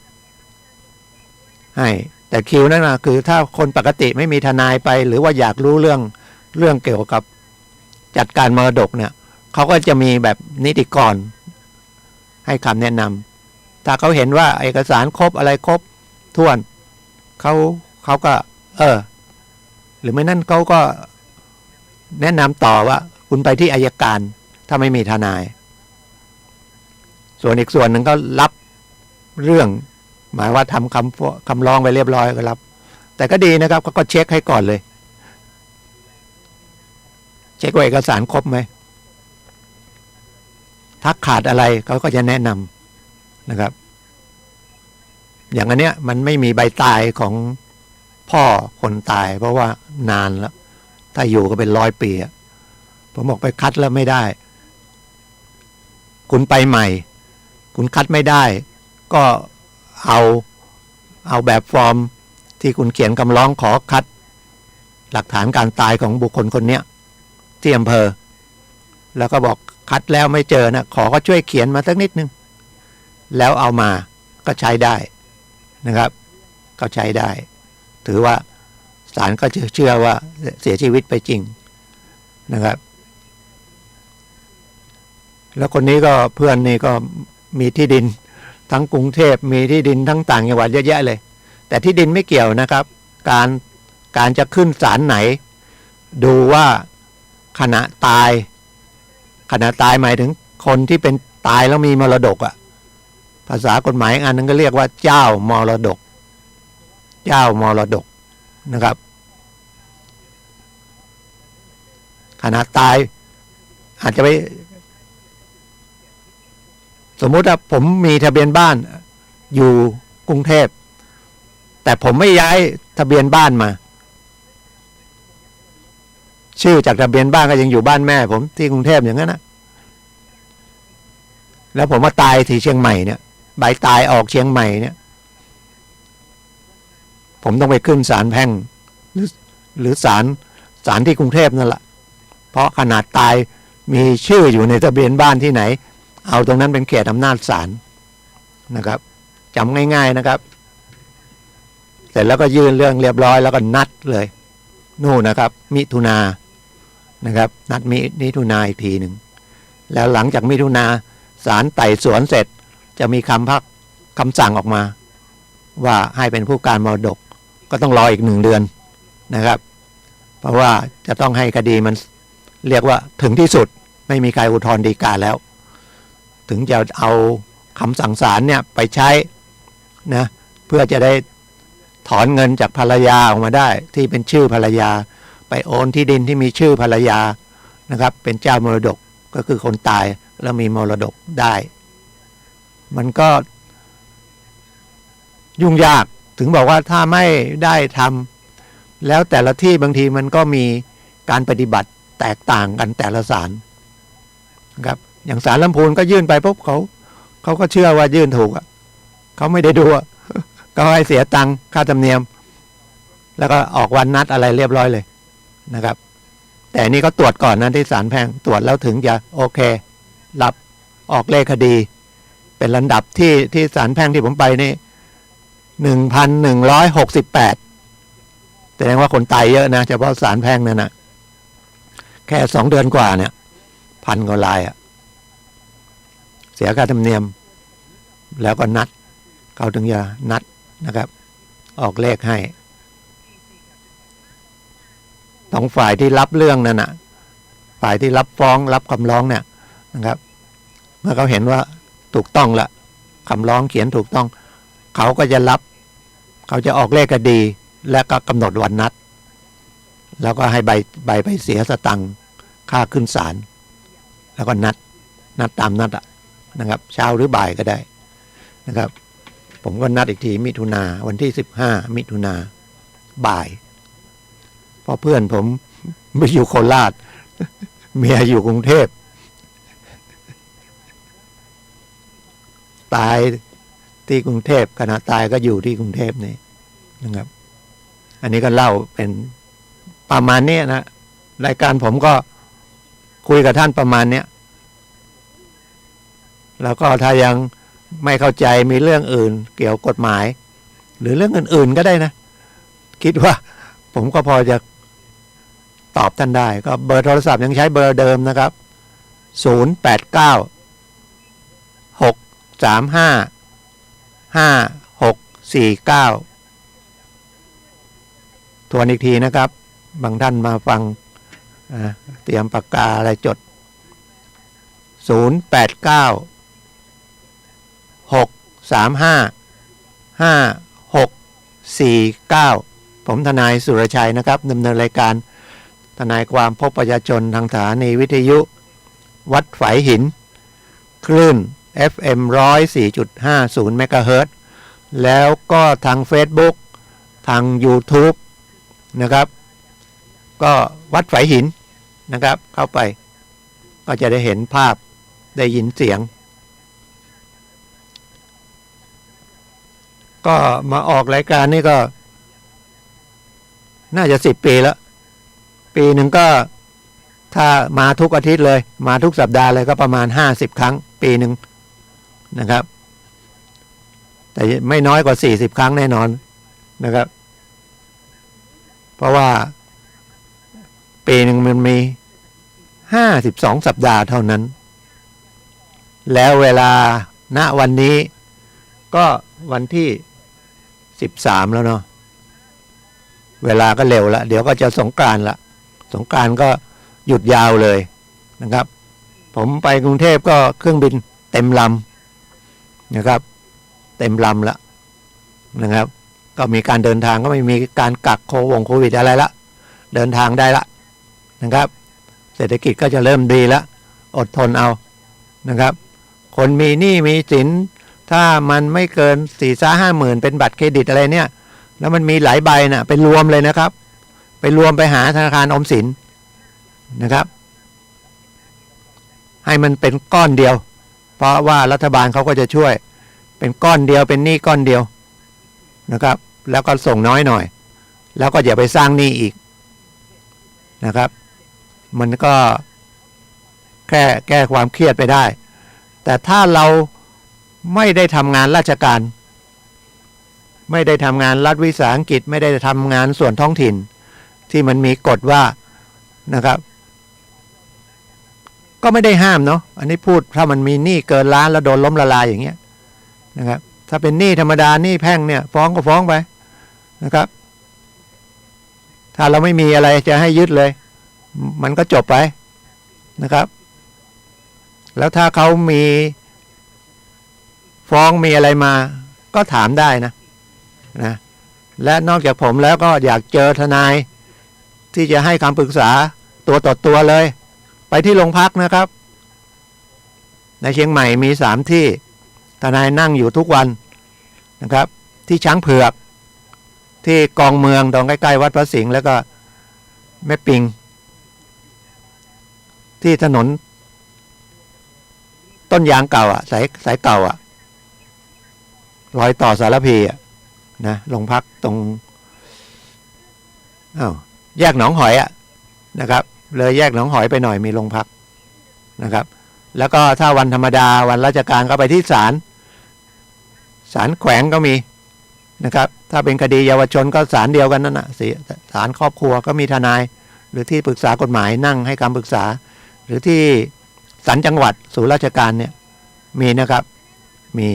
ให้แต่คิวนั่นนะคือถ้าคนปกติไม่มีทนายไปหรือว่าอยากรู้เรื่องเกี่ยวกับจัดการมรดกเนี่ยเขาก็จะมีแบบนิติกรให้คำแนะนำถ้าเขาเห็นว่าเอกสารครบอะไรครบถ้วนเขาก็หรือไม่นั่นเขาก็แนะนำต่อว่าคุณไปที่อัยการถ้าไม่มีทนายส่วนอีกส่วนหนึ่งก็รับเรื่องหมายว่าทำคำร้องไปเรียบร้อยก็รับแต่ก็ดีนะครับก็เช็คให้ก่อนเลยเช็คว่าเอกสารครบไหมถ้าขาดอะไรเขาก็จะแนะนำนะครับอย่างอันเนี้ยมันไม่มีใบตายของพ่อคนตายเพราะว่านานแล้วถ้าอยู่ก็เป็น100 ปีผมบอกไปคัดแล้วไม่ได้คุณไปใหม่คุณคัดไม่ได้ก็เอาแบบฟอร์มที่คุณเขียนคำร้องขอคัดหลักฐานการตายของบุคคลคนนี้ที่อำเภอแล้วก็บอกคัดแล้วไม่เจอนะขอก็ช่วยเขียนมาสักนิดนึงแล้วเอามาก็ใช้ได้นะครับก็ใช้ได้ถือว่าศาลก็เชื่อว่าเสียชีวิตไปจริงนะครับแล้วคนนี้ก็เพื่อนนี่ก็มีที่ดินทั้งกรุงเทพมีที่ดินทั้งต่างจังหวัดเยอะแยะเลยแต่ที่ดินไม่เกี่ยวนะครับการจะขึ้นศาลไหนดูว่าขณะตายหมายถึงคนที่เป็นตายแล้วมีมรดก ภาษากฎหมายอันนึงก็เรียกว่าเจ้ามรดกเจ้ามรดกนะครับขณะตายอาจจะไปสมมุติว่าผมมีทะเบียนบ้านอยู่กรุงเทพแต่ผมไม่ย้ายทะเบียนบ้านมาชื่อจากทะเบียนบ้านก็ยังอยู่บ้านแม่ผมที่กรุงเทพอย่างนั้นนะแล้วผมมาตายที่เชียงใหม่เนี่ยใบตายออกเชียงใหม่เนี่ยผมต้องไปขึ้นศาลแพ่งหรือศาลที่กรุงเทพนั่นแหละเพราะขนาดตายมีชื่ออยู่ในทะเบียนบ้านที่ไหนเอาตรงนั้นเป็นเขตอำนาจศาลนะครับจำง่ายๆนะครับเสร็จแล้วก็ยื่นเรื่องเรียบร้อยแล้วก็นัดเลยนู่นนะครับมิถุนานะครับนัดมิถุนาอีกทีหนึ่งแล้วหลังจากมิถุนาศาลไต่สวนเสร็จจะมีคำสั่งออกมาว่าให้เป็นผู้การมรดกก็ต้องรออีก1 เดือนนะครับเพราะว่าจะต้องให้คดีมันเรียกว่าถึงที่สุดไม่มีใครอุทธรณ์ฎีกาแล้วถึงจะเอาคำสั่งศาลเนี่ยไปใช้นะเพื่อจะได้ถอนเงินจากภรรยาออกมาได้ที่เป็นชื่อภรรยาไปโอนที่ดินที่มีชื่อภรรยานะครับเป็นเจ้ามรดกก็คือคนตายแล้วมีมรดกได้มันก็ยุ่งยากถึงบอกว่าถ้าไม่ได้ทำแล้วแต่ละที่บางทีมันก็มีการปฏิบัติแตกต่างกันแต่ละศาลนะครับอย่างศาลลำพูนก็ยื่นไปปุ๊บเขาก็เชื่อว่ายื่นถูกอ่ะเขาไม่ได้ดูก็ให้เสียตังค่าธรรมเนียมแล้วก็ออกวันนัดอะไรเรียบร้อยเลยนะครับแต่นี่ก็ตรวจก่อนนะที่ศาลแพ่งตรวจแล้วถึงจะโอเครับออกเลขคดีเป็นลำดับที่ศาลแพ่งที่ผมไปนี่1,168แสดงว่าคนตายเยอะนะเฉพาะศาลแพ่งนั่นนะแค่2 เดือนกว่าเนี่ย1,000 กว่าลายอ่ะเสียค่าธรรมเนียมแล้วก็นัดเขาถึงจะนัดนะครับออกเลขให้ต้องฝ่ายที่รับเรื่องนั่นน่ะฝ่ายที่รับฟ้องรับคำร้องเนี่ยนะครับเมื่อเขาเห็นว่าถูกต้องละคำร้องเขียนถูกต้องเขาก็จะรับเขาจะออกเลขคดีและก็กำหนดวันนัดแล้วก็ให้ใบไปเสียสตังค์ค่าขึ้นศาลแล้วก็นัดตามนัดนะครับเช้าหรือบ่ายก็ได้นะครับผมก็นัดอีกทีมิถุนาวันที่15 มิถุนาบ่ายเพราะเพื่อนผมไม่อยู่โคราชเมียอยู่กรุงเทพตายที่กรุงเทพขณะตายก็อยู่ที่กรุงเทพนี่นะครับอันนี้ก็เล่าเป็นประมาณนี้นะรายการผมก็คุยกับท่านประมาณนี้แล้วก็ถ้ายังไม่เข้าใจมีเรื่องอื่นเกี่ยวกฎหมายหรือเรื่องอื่นๆก็ได้นะคิดว่าผมก็พอจะตอบท่านได้ก็เบอร์โทรศัพท์ยังใช้เบอร์เดิมนะครับ089-635-5649ทวนอีกทีนะครับบางท่านมาฟังเตรียมปากกาอะไรจด089-635-5649ผมทนายสุรชัยนะครับดำเนินรายการทนายความพบประชาชนทางสถานีวิทยุวัดฝายหินคลื่น FM 104.50 เมกะเฮิรตซ์แล้วก็ทาง Facebook ทาง YouTube นะครับก็วัดฝายหินนะครับเข้าไปก็จะได้เห็นภาพได้ยินเสียงก็มาออกรายการนี่ก็น่าจะ10 ปีแล้วปีหนึ่งก็ถ้ามาทุกอาทิตย์เลยมาทุกสัปดาห์เลยก็ประมาณ50 ครั้งปีหนึ่งนะครับแต่ไม่น้อยกว่า40 ครั้งแน่นอนนะครับเพราะว่าปีหนึ่งมันมี52 สัปดาห์เท่านั้นแล้วเวลาณวันนี้ก็วันที่13แล้วเนาะเวลาก็เร็วละเดี๋ยวก็จะสงกรานต์ละสงกรานต์ก็หยุดยาวเลยนะครับผมไปกรุงเทพก็เครื่องบินเต็มลำนะครับ เต็มลำแล้วนะครับก็มีการเดินทางก็ไม่มีการกักโควิดอะไรละเดินทางได้ละนะครับเศรษฐกิจก็จะเริ่มดีแล้วอดทนเอานะครับคนมีหนี้มีสินถ้ามันไม่เกิน4-5 หมื่นเป็นบัตรเครดิตอะไรเนี่ยแล้วมันมีหลายใบน่ะไปรวมเลยนะครับไปรวมไปหาธนาคารออมสินนะครับให้มันเป็นก้อนเดียวเพราะว่ารัฐบาลเขาก็จะช่วยเป็นก้อนเดียวเป็นหนี้ก้อนเดียวนะครับแล้วก็ส่งน้อยหน่อยแล้วก็อย่าไปสร้างหนี้อีกนะครับมันก็แก้ความเครียดไปได้แต่ถ้าเราไม่ได้ทำงานราชการไม่ได้ทำงานรัฐวิสาหกิจไม่ได้ทำงานส่วนท้องถิ่นที่มันมีกฎว่านะครับก็ไม่ได้ห้ามเนาะอันนี้พูดถ้ามันมีหนี้เกินล้านแล้วโดนล้มละลายอย่างเงี้ยนะครับถ้าเป็นหนี้ธรรมดาหนี้แพ่งเนี่ยฟ้องก็ฟ้องไปนะครับถ้าเราไม่มีอะไรจะให้ยึดเลยมันก็จบไปนะครับแล้วถ้าเขามีฟ้องมีอะไรมาก็ถามได้นะและนอกจากผมแล้วก็อยากเจอทนายที่จะให้คำปรึกษาตัวต่อตัวเลยไปที่โรงพักนะครับในเชียงใหม่มี3ที่ทนายนั่งอยู่ทุกวันนะครับที่ช้างเผือกที่กองเมืองตรงใกล้ๆวัดพระสิงห์แล้วก็แม่ปิงที่ถนนต้นยางเก่าอ่ะสายเก่าอ่ะรอยต่อสารพีอ่ะนะโรงพักตรงแยกหนองหอยอ่ะนะครับเลยแยกหนองหอยไปหน่อยมีโรงพักนะครับแล้วก็ถ้าวันธรรมดาวันราชการก็ไปที่ศาลแขวงก็มีนะครับถ้าเป็นคดีเยาวชนก็ศาลเดียวกันนั่นน่ะศาลครอบครัวก็มีทนายหรือที่ปรึกษากฎหมายนั่งให้คำปรึกษาหรือที่ศาลจังหวัดศูนย์ราชการเนี่ยมีนะครับมี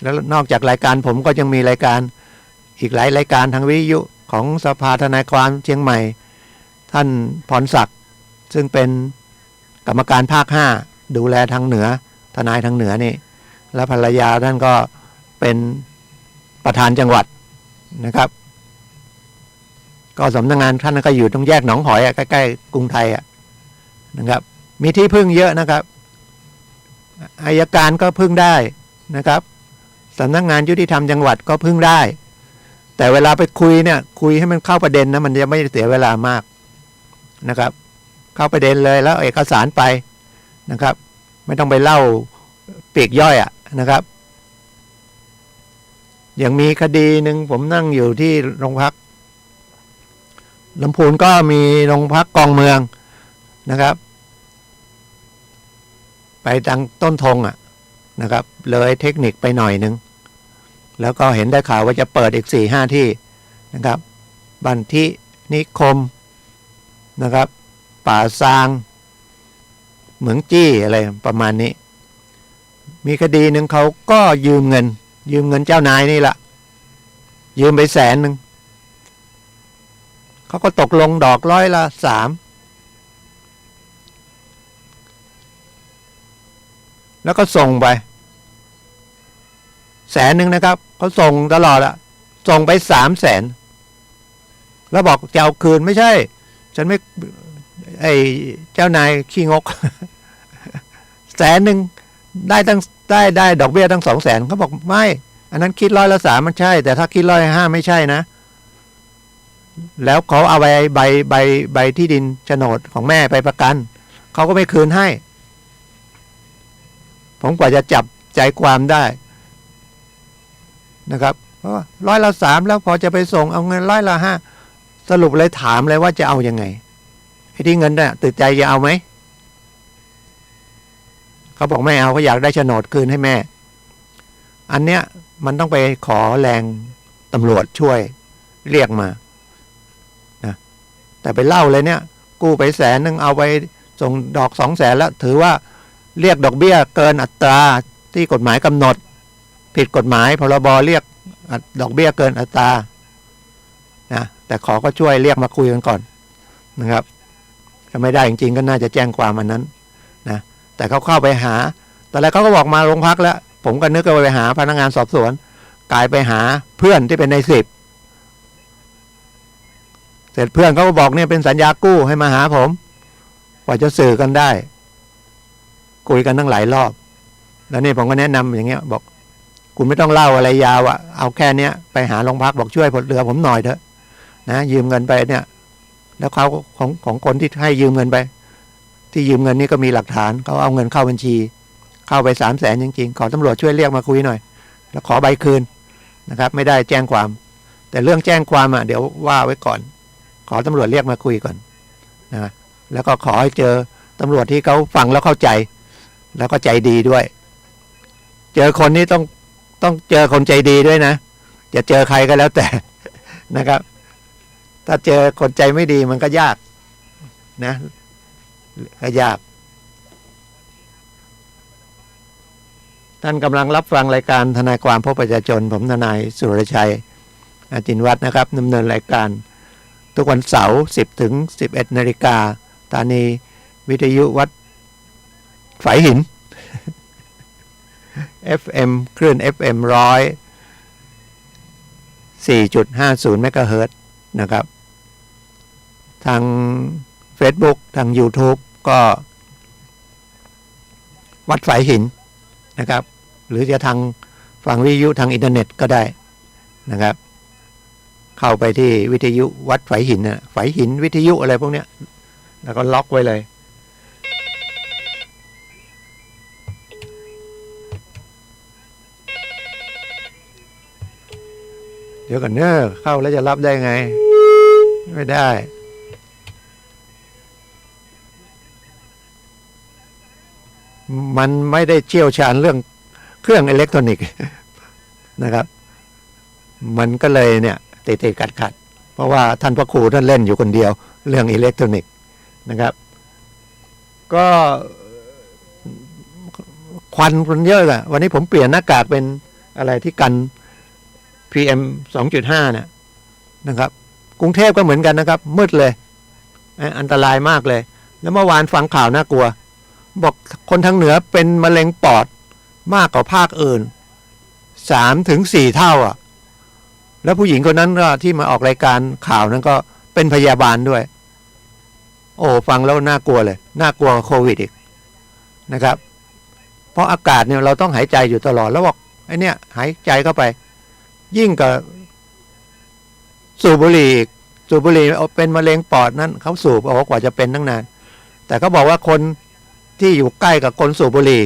แล้วนอกจากรายการผมก็ยังมีรายการอีกหลายรายการทางวิทยุของสภาทนายความเชียงใหม่ท่านพรศักดิ์ซึ่งเป็นกรรมการภาค5ดูแลทางเหนือทนายทางเหนือนี่และภรรยาท่านก็เป็นประธานจังหวัดนะครับก็สำนักงานท่านก็อยู่ตรงแยกหนองหอยใกล้ๆกรุงไทยนะครับมีที่พึ่งเยอะนะครับอัยการก็พึ่งได้นะครับสำนักงานยุติธรรมจังหวัดก็พึ่งได้แต่เวลาไปคุยเนี่ยคุยให้มันเข้าประเด็นนะมันจะไม่เสียเวลามากนะครับเข้าประเด็นเลยแล้วเอกสารไปนะครับไม่ต้องไปเล่าปีกย่อยนะครับอย่างมีคดีหนึ่งผมนั่งอยู่ที่โรงพักลำพูนก็มีโรงพักกองเมืองนะครับไปทางต้นธงนะครับเลยเทคนิคไปหน่อยนึงแล้วก็เห็นได้ข่าวว่าจะเปิดอีก 4-5 ที่นะครับบันทินิคมนะครับป่าซางเหมืองจี้อะไรประมาณนี้มีคดีหนึ่งเขาก็ยืมเงินเจ้านายนี่แหละยืมไป100,000เขาก็ตกลงดอก3%แล้วก็ส่งไป100,000นะครับเขาส่งตลอดส่งไป300,000แล้วบอกจะเอาคืนไม่ใช่ฉันไม่เจ้านายขี้งก100,000ได้ดอกเบี้ยตั้ง200,000เขาบอกไม่อันนั้นคิด3%มันใช่แต่ถ้าคิด5%ไม่ใช่นะแล้วเขาเอาใบที่ดินโฉนดของแม่ไปประกันเขาก็ไม่คืนให้ผมกว่าจะจับใจความได้นะครับ3%แล้วพอจะไปส่งเอาเงิน5%สรุปเลยถามเลยว่าจะเอายังไงไอ้ที่เงินเนี่ยติดใจจะเอาไหมเขาบอกไม่เอาเขาอยากได้โฉนดคืนให้แม่อันเนี้ยมันต้องไปขอแรงตำรวจช่วยเรียกมานะแต่ไปเล่าเลยเนี่ยกู้ไป100,000เอาไปส่งดอก200,000แล้วถือว่าเรียกดอกเบี้ยเกินอัตราที่กฎหมายกำหนดผิดกฎหมายพรบเรียกดอกเบี้ยเกินอัตรานะแต่ขอก็ช่วยเรียกมาคุยกันก่อนนะครับถ้าไม่ได้จริงๆก็น่าจะแจ้งความอันนั้นนะแต่เขาเข้าไปหาตอนแรกเขาก็บอกมาโรงพักแล้วผมก็นึกว่าไปหาพนักงานสอบสวน กายไปหาเพื่อนที่เป็นใน10เสร็จเพื่อนเขาก็บอกเนี่ยเป็นสัญญากู้ให้มาหาผมกว่าจะสื่อกันได้คุยกันตั้งหลายรอบแล้วนี่ผมก็แนะนำอย่างเงี้ยบอกคุณไม่ต้องเล่าอะไรยาวอะเอาแค่เนี้ยไปหาโรงพักบอกช่วยผลเรือผมหน่อยเถอะนะยืมเงินไปเนี่ยแล้วเขาของคนที่ให้ยืมเงินไปที่ยืมเงินนี่ก็มีหลักฐานเขาเอาเงินเข้าบัญชีเข้าไป300,000จริงๆขอตำรวจช่วยเรียกมาคุยหน่อยแล้วขอใบคืนนะครับไม่ได้แจ้งความแต่เรื่องแจ้งความเดี๋ยวว่าไว้ก่อนขอตำรวจเรียกมาคุยก่อนนะแล้วก็ขอให้เจอตำรวจที่เขาฟังแล้วเข้าใจแล้วก็ใจดีด้วยเจอคนนี้ต้องเจอคนใจดีด้วยนะจะเจอใครก็แล้วแต่นะครับถ้าเจอคนใจไม่ดีมันก็ยากนะก็ยากท่านกำลังรับฟังรายการทนายความพบประชาชนผมทนายสุรชัยอาจินวัฒน์นะครับดำเนินรายการทุกวันเสาร์10 ถึง 11 นาฬิกาสถานีวิทยุวัดฝายหิน FM คลื่น FM 4.50 เมกะเฮิรตซ์นะครับทาง Facebook ทาง YouTube ก็วัดฝายหินนะครับหรือจะทางฟังวิทยุทางอินเทอร์เน็ตก็ได้นะครับเข้าไปที่วิทยุวัดฝายหินฝายหินวิทยุอะไรพวกเนี้ยแล้วก็ล็อกไว้เลยเดี๋ยวกันเนอะเข้าแล้วจะรับได้ไงไม่ได้มันไม่ได้เชี่ยวชาญเรื่องเครื่องอิเล็กทรอนิกส์นะครับมันก็เลยเนี่ยติดขัดเพราะว่าท่านพระครูท่านเล่นอยู่คนเดียวเรื่องอิเล็กทรอนิกส์นะครับก็ควันมันเยอะอะวันนี้ผมเปลี่ยนหน้ากากเป็นอะไรที่กัน PM 2.5 นะครับกรุงเทพก็เหมือนกันนะครับมืดเลยอันตรายมากเลยแล้วเมื่อวานฟังข่าวน่ากลัวบอกคนทางเหนือเป็นมะเร็งปอดมากกว่าภาคอื่น 3-4 เท่าแล้วผู้หญิงคนนั้นก็ที่มาออกรายการข่าวนั้นก็เป็นพยาบาลด้วยโอ้ฟังแล้วน่ากลัวเลยน่ากลัวโควิดอีกนะครับเพราะอากาศเนี่ยเราต้องหายใจอยู่ตลอดแล้วบอกไอ้เนี่ยหายใจเข้าไปยิ่งกับสูบบุหรี่เป็นมะเร็งปอดนั้นเขาสูบเอากว่าจะเป็นตั้งนานแต่เขาบอกว่าคนที่อยู่ใกล้กับคนสูบบุหรี่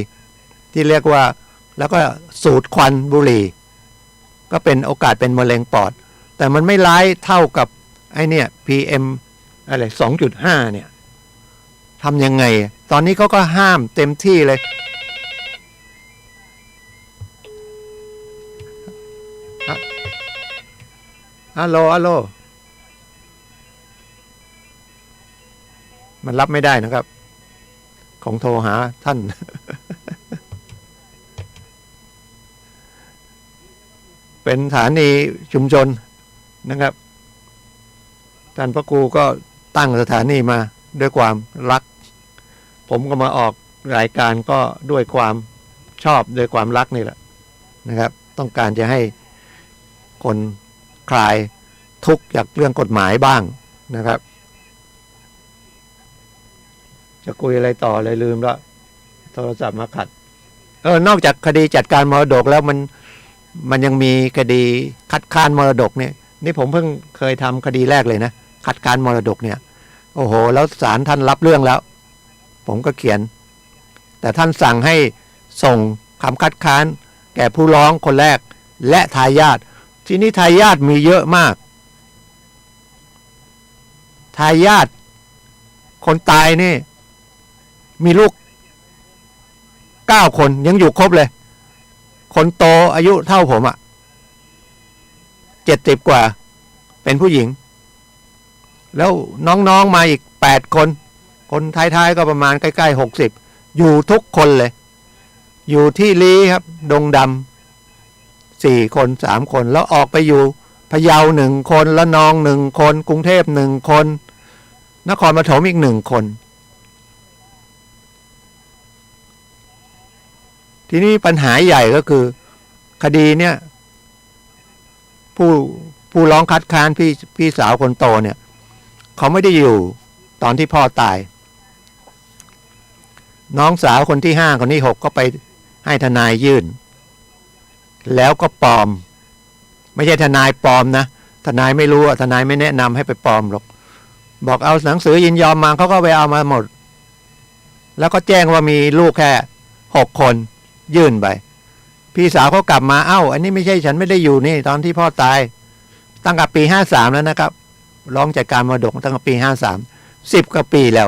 ที่เรียกว่าแล้วก็สูดควันบุหรี่ก็เป็นโอกาสเป็นมะเร็งปอดแต่มันไม่ร้ายเท่ากับไอ้เนี่ย PM อะไร 2.5 เนี่ยทำยังไงตอนนี้เขาก็ห้ามเต็มที่เลยฮัลโหลมันรับไม่ได้นะครับของโทรหาท่าน เป็นสถานีชุมชนนะครับท่านพระครูก็ตั้งสถานีมาด้วยความรักผมก็มาออกรายการก็ด้วยความชอบด้วยความรักนี่แหละนะครับต้องการจะให้คนคลายทุกข์จากเรื่องกฎหมายบ้างนะครับจะคุยอะไรต่อเลยลืมแล้วโทรศัพท์มาขัดนอกจากคดีจัดการมรดกแล้วมันยังมีคดีคัดค้านมรดกเนี่ยนี่ผมเพิ่งเคยทำคดีแรกเลยนะคัดค้านมรดกเนี่ยโอ้โหแล้วศาลท่านรับเรื่องแล้วผมก็เขียนแต่ท่านสั่งให้ส่งคำคัดค้านแก่ผู้ร้องคนแรกและทายาททีนี้ทายาทมีเยอะมากทายาทคนตายนี่มีลูก9 คนยังอยู่ครบเลยคนโตอายุเท่าผม70 กว่าเป็นผู้หญิงแล้วน้องๆมาอีก8 คนคนท้ายๆก็ประมาณใกล้ๆ60อยู่ทุกคนเลยอยู่ที่ลีครับดงดำ4 คน3 คนแล้วออกไปอยู่พะเยา1 คนละนอง1 คนกรุงเทพ1 คนนครปฐมอีก1 คนทีนี้ปัญหาใหญ่ก็คือคดีเนี่ย ผู้ผู้ร้องคัดค้านพี่สาวคนโตเนี่ยเขาไม่ได้อยู่ตอนที่พ่อตาย น้องสาวคนที่5คนที่6ก็ไปให้ทนายยื่นแล้วก็ปลอมไม่ใช่ทนายปลอมนะทนายไม่รู้ทนายไม่แนะนำให้ไปปลอมหรอกบอกเอาหนังสือยินยอมมาเขาก็ไปเอามาหมดแล้วก็แจ้งว่ามีลูกแค่6คนยื่นไปพี่สาวเขากลับมาอันนี้ไม่ใช่ฉันไม่ได้อยู่นี่ตอนที่พ่อตายตั้งแต่ปี53แล้วนะครับร้องจัดการมรดกตั้งแต่ปี53 10กว่าปีแล้ว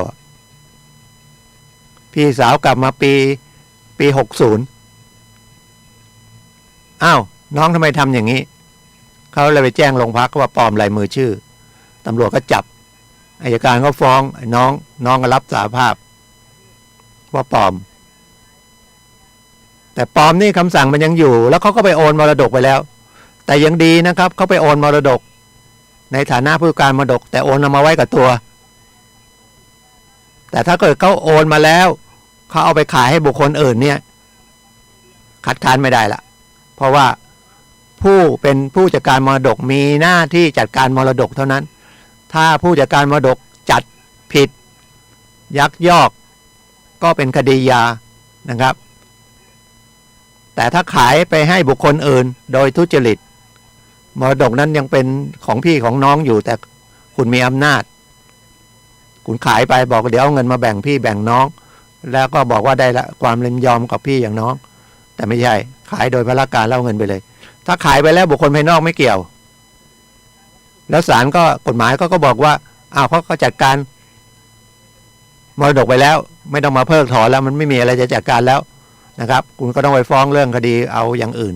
พี่สาวกลับมาปี60น้องทำไมทำอย่างนี้เขาเลยไปแจ้งโรงพักว่าปลอมลายมือชื่อตำรวจก็จับอัยการก็ฟ้องน้องก็รับสารภาพว่าปลอมแต่ปลอมนี่คำสั่งมันยังอยู่แล้วเขาก็ไปโอนมรดกไปแล้วแต่ยังดีนะครับเขาไปโอนมรดกในฐานะผู้การมรดกแต่โอนเอามาไว้กับตัวแต่ถ้าเกิดเขาโอนมาแล้วเขาเอาไปขายให้บุคคลอื่นเนี่ยคัดค้านไม่ได้ละเพราะว่าผู้เป็นผู้จัดการมรดกมีหน้าที่จัดการมรดกเท่านั้นถ้าผู้จัดการมรดกจัดผิดยักยอกก็เป็นคดียานะครับแต่ถ้าขายไปให้บุคคลอื่นโดยทุจริตมรดกนั้นยังเป็นของพี่ของน้องอยู่แต่คุณมีอำนาจคุณขายไปบอกเดี๋ยวเอาเงินมาแบ่งพี่แบ่งน้องแล้วก็บอกว่าได้ละความยินยอมกับพี่อย่างน้องแต่ไม่ใช่ขายโดยพละการแล้วเอาเงินไปเลยถ้าขายไปแล้วบุคคลภายนอกไม่เกี่ยวแล้วศาลก็กฎหมายก็บอกว่าเขาก็จัดการมรดกไปแล้วไม่ต้องมาเพิกถอนแล้วมันไม่มีอะไรจะจัดการแล้วนะครับคุณก็ต้องไปฟ้องเรื่องคดีเอาอย่างอื่น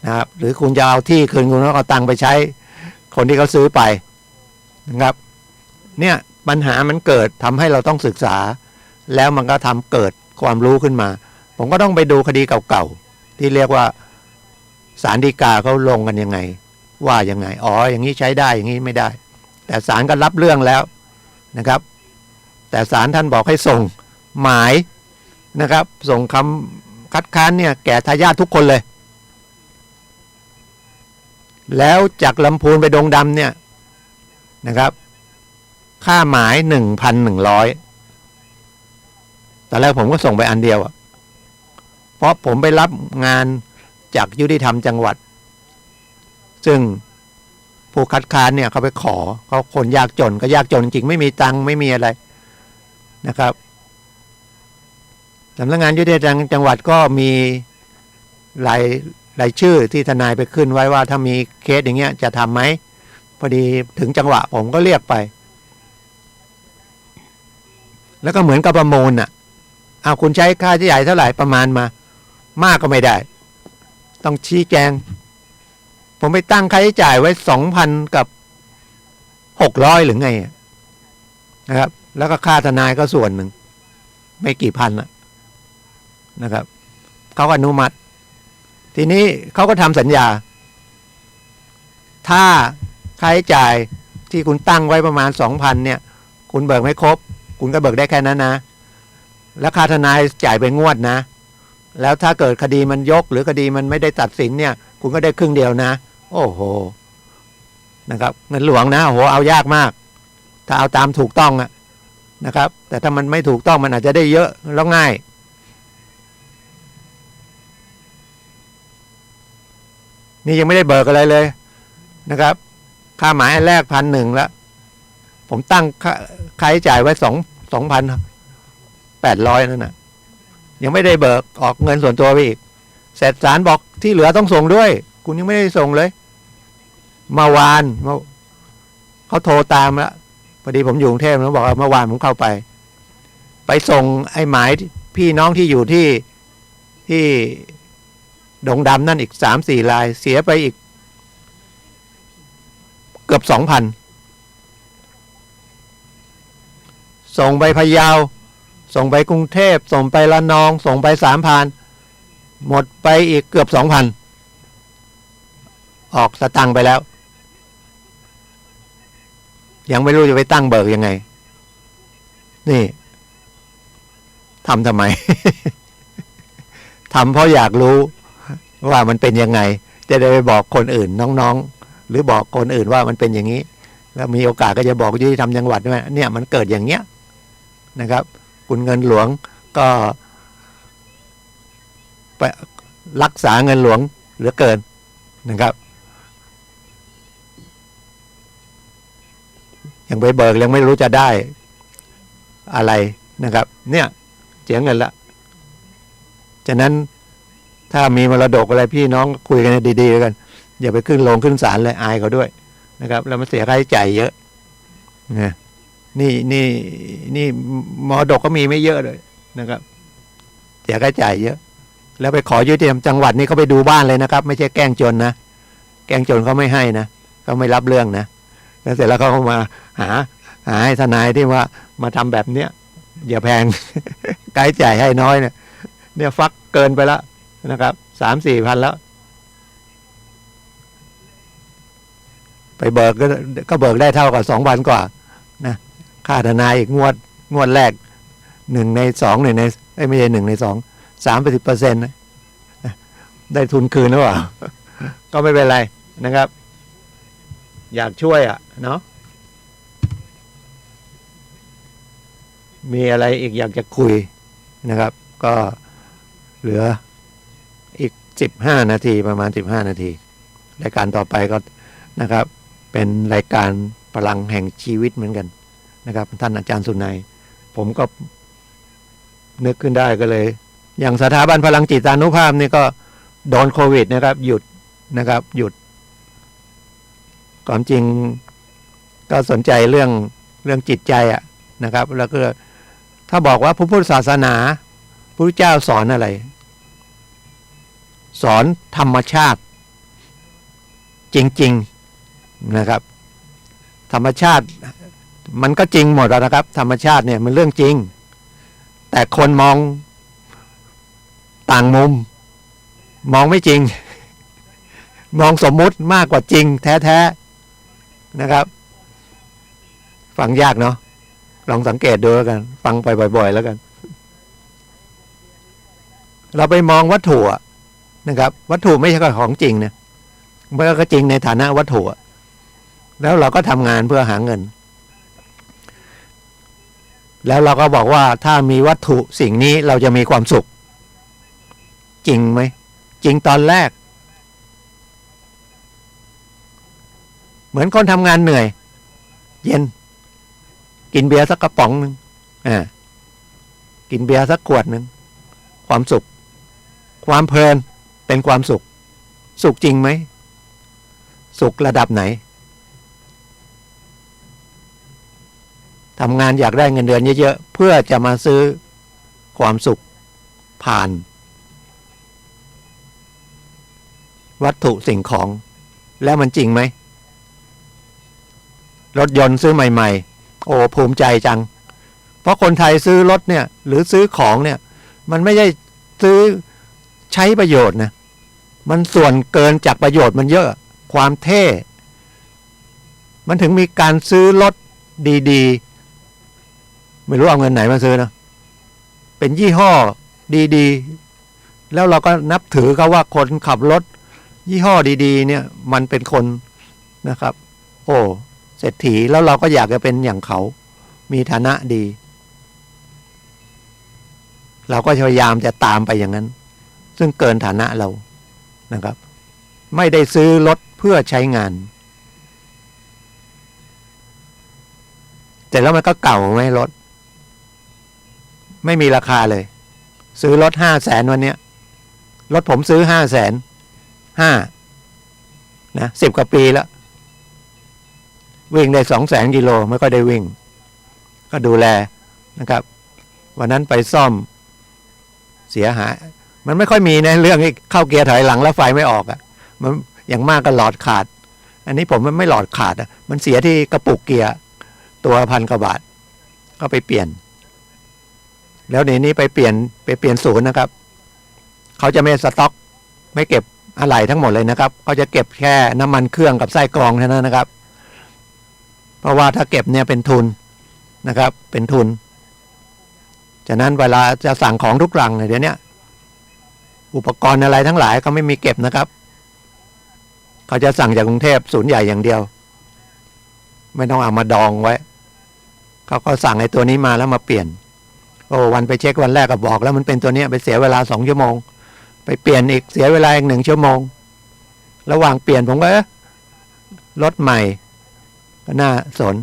นะครับหรือคุณจะเอาที่คืนคุณต้องเอาตังค์ไปใช้คนที่เขาซื้อไปนะครับเนี่ยปัญหามันเกิดทำให้เราต้องศึกษาแล้วมันก็ทำเกิดความรู้ขึ้นมาผมก็ต้องไปดูคดีเก่าๆที่เรียกว่าศาลฎีกาเขาลงกันยังไงว่ายังไงอย่างนี้ใช้ได้อย่างนี้ไม่ได้แต่ศาลก็รับเรื่องแล้วนะครับแต่ศาลท่านบอกให้ส่งหมายนะครับส่งคำคัดค้านเนี่ยแก่ทายาททุกคนเลยแล้วจากลำพูนไปดงดำเนี่ยนะครับค่าหมาย 1,100 ตอนแรกผมก็ส่งไปอันเดียวเพราะผมไปรับงานจากยุติธรรมจังหวัดซึ่งผู้คัดค้านเนี่ยเขาไปเขาคนยากจนก็ยากจนจริงไม่มีตังค์ไม่มีอะไรนะครับสำนักงานยุติธรรมจังหวัดก็มีรายชื่อที่ทนายไปขึ้นไว้ว่าถ้ามีเคสอย่างเงี้ยจะทำไหมพอดีถึงจังหวะผมก็เรียกไปแล้วก็เหมือนกับประมูลคุณใช้ค่าใช้จ่ายเท่าไหร่ประมาณมามากก็ไม่ได้ต้องชี้แจงผมไปตั้งค่าใช้จ่ายไว้ 2,000 กับ 600หรือไงนะครับแล้วก็ค่าทนายก็ส่วนหนึ่งไม่กี่พันนะครับเขาก็อนุมัติทีนี้เขาก็ทำสัญญาถ้าค่าใช้จ่ายที่คุณตั้งไว้ประมาณ 2,000 เนี่ยคุณเบิกไม่ครบคุณก็เบิกได้แค่นั้นนะแล้วค่าทนายจ่ายเป็นงวดนะแล้วถ้าเกิดคดีมันยกหรือคดีมันไม่ได้ตัดสินเนี่ยคุณก็ได้ครึ่งเดียวนะโอ้โหนะครับเงินหลวงนะเอายากมากถ้าเอาตามถูกต้องนะครับแต่ถ้ามันไม่ถูกต้องมันอาจจะได้เยอะแล้วง่ายนี่ยังไม่ได้เบิกอะไรเลยนะครับค่าหมายอันแรก 1,100 แล้วผมตั้งค่าใช้จ่ายไว้ 2,800 นั่นนะยังไม่ได้เบิกออกเงินส่วนตัวไปอีกเสร็จศาลบอกที่เหลือต้องส่งด้วยคุณยังไม่ได้ส่งเลยเมื่อวานเขาโทรตามแล้วพอดีผมอยู่กรุงเทพแล้วบอกว่าเมื่อวานผมเข้าไปส่งไอ้หมายพี่น้องที่อยู่ที่ดงดำนั่นอีก 3-4 รายเสียไปอีกเกือบ 2,000 ส่งไปพะเยาส่งไปกรุงเทพส่งไประนองส่งไปสามพรานหมดไปอีกเกือบ 2,000 ออกสตังค์ไปแล้วยังไม่รู้จะไปตั้งเบิกยังไงนี่ทำไม ทำเพราะอยากรู้ว่ามันเป็นยังไงจะได้ไปบอกคนอื่นน้อง หรือบอกคนอื่นว่ามันเป็นอย่างนี้ แล้วมีโอกาสก็จะบอกยุติธรรมจังหวัดด้วยเนี่ยมันเกิดอย่างเงี้ยนะครับ คุณเงินหลวงก็ไปรักษาเงินหลวงเหลือเกินนะครับยังไปเบิกยังไม่รู้จะได้อะไรนะครับเนี่ยเสียเงินละฉะนั้นถ้ามีมรดกอะไรพี่น้องคุยกันดีๆกันอย่าไปขึ้นโรงขึ้นศาลเลยอายเขาด้วยนะครับแล้วมันเสียค่าใช้จ่ายเยอะนะนี่มรดกก็มีไม่เยอะเลยนะครับเสียค่าใช้จ่ายเยอะแล้วไปขอยุติธรรมจังหวัดนี่เขาไปดูบ้านเลยนะครับไม่ใช่แกล้งจนนะแกล้งจนเขาไม่ให้นะเขาไม่รับเรื่องนะแล้วเสร็จแล้วเขามาหาให้ทนายที่ว่ามาทำแบบเนี้ยอย่าแพง ค่าใช้จ่ายให้น้อยเนี่ยฟักเกินไปแล้วนะครับ3-4 พันแล้วไปเบิกก็เบิกได้เท่ากับ2 วันกว่านะค่าทนายอีกงวดแรก1 ใน 2ไม่ใช่1 ใน 2 30%นะได้ทุนคืนหรือเปล่า ก็ไม่เป็นไรนะครับอยากช่วยเนาะมีอะไรอีกอยากจะคุยนะครับก็เหลืออีก15 นาทีประมาณ15 นาทีรายการต่อไปก็นะครับเป็นรายการพลังแห่งชีวิตเหมือนกันนะครับท่านอาจารย์สุนัยผมก็นึกขึ้นได้ก็เลยอย่างสถาบันพลังจิตานุภาพนี่ก็โดนโควิดนะครับหยุดนะครับหยุดความจริงก็สนใจเรื่องจิตใจนะครับแล้วก็ถ้าบอกว่าพระพุทธศาสนาพระพุทธเจ้าสอนอะไรสอนธรรมชาติจริงๆนะครับธรรมชาติมันก็จริงหมดแล้วนะครับธรรมชาติเนี่ยมันเรื่องจริงแต่คนมองต่างมุมมองไม่จริงมองสมมุติมากกว่าจริงแท้ๆนะครับฟังยากเนาะลองสังเกตดูแล้วกันฟังไปบ่อยๆแล้วกันเราไปมองวัตถุนะครับวัตถุไม่ใช่ของจริงนะมันก็จริงในฐานะวัตถุแล้วเราก็ทำงานเพื่อหาเงินแล้วเราก็บอกว่าถ้ามีวัตถุสิ่งนี้เราจะมีความสุขจริงไหมจริงตอนแรกเหมือนคนทำงานเหนื่อยเย็นกินเบียร์สักกระป๋องนึงกินเบียร์สักขวดนึงความสุขความเพลินเป็นความสุขสุขจริงไหมสุขระดับไหนทำงานอยากได้เงินเดือนเยอะๆเพื่อจะมาซื้อความสุขผ่านวัตถุสิ่งของแล้วมันจริงไหมรถยนต์ซื้อใหม่ๆโอ้ภูมิใจจังเพราะคนไทยซื้อรถเนี่ยหรือซื้อของเนี่ยมันไม่ใช่ซื้อใช้ประโยชน์นะมันส่วนเกินจากประโยชน์มันเยอะความเท่มันถึงมีการซื้อรถดีๆไม่รู้เอาเงินไหนมาซื้อนะเป็นยี่ห้อดีๆแล้วเราก็นับถือเขาว่าคนขับรถยี่ห้อดีๆเนี่ยมันเป็นคนนะครับโอ้เศรษฐีแล้วเราก็อยากจะเป็นอย่างเขามีฐานะดีเราก็พยายามจะตามไปอย่างนั้นซึ่งเกินฐานะเรานะครับไม่ได้ซื้อรถเพื่อใช้งานแต่แล้วมันก็เก่าไหมรถไม่มีราคาเลยซื้อรถ500,000วันเนี้ยรถผมซื้อ550,000นะ10 กว่าปีแล้ววิ่งได้200,000 กิโลไม่ค่อยได้วิ่งก็ดูแลนะครับวันนั้นไปซ่อมเสียหายมันไม่ค่อยมีนะเรื่องเข้าเกียร์ถอยหลังแล้วไฟไม่ออกมันอย่างมากก็หลอดขาดอันนี้ผมมันไม่หลอดขาดมันเสียที่กระปุกเกียร์ตัว1,000 กว่าบาทก็ไปเปลี่ยนแล้วในนี้ไปเปลี่ยนศูนย์นะครับเขาจะไม่สต็อกไม่เก็บอะไหล่ทั้งหมดเลยนะครับเขาจะเก็บแค่น้ำมันเครื่องกับไส้กรองเท่านั้นนะครับเพราะว่าถ้าเก็บเนี่ยเป็นทุนนะครับเป็นทุนฉะนั้นเวลาจะสั่งของทุกรังเดี๋ยวนี้อุปกรณ์อะไรทั้งหลายก็ไม่มีเก็บนะครับ เขาจะสั่งจากกรุงเทพศูนย์ใหญ่อย่างเดียวไม่ต้องเอามาดองไว้เขาก็สั่งไอ้ตัวนี้มาแล้วมาเปลี่ยนโอ้วันไปเช็ควันแรกก็บอกแล้วมันเป็นตัวนี้ไปเสียเวลา2 ชั่วโมงไปเปลี่ยนอีกเสียเวลาอีก1 ชั่วโมงระหว่างเปลี่ยนผมก็รถใหม่ก็น่าสน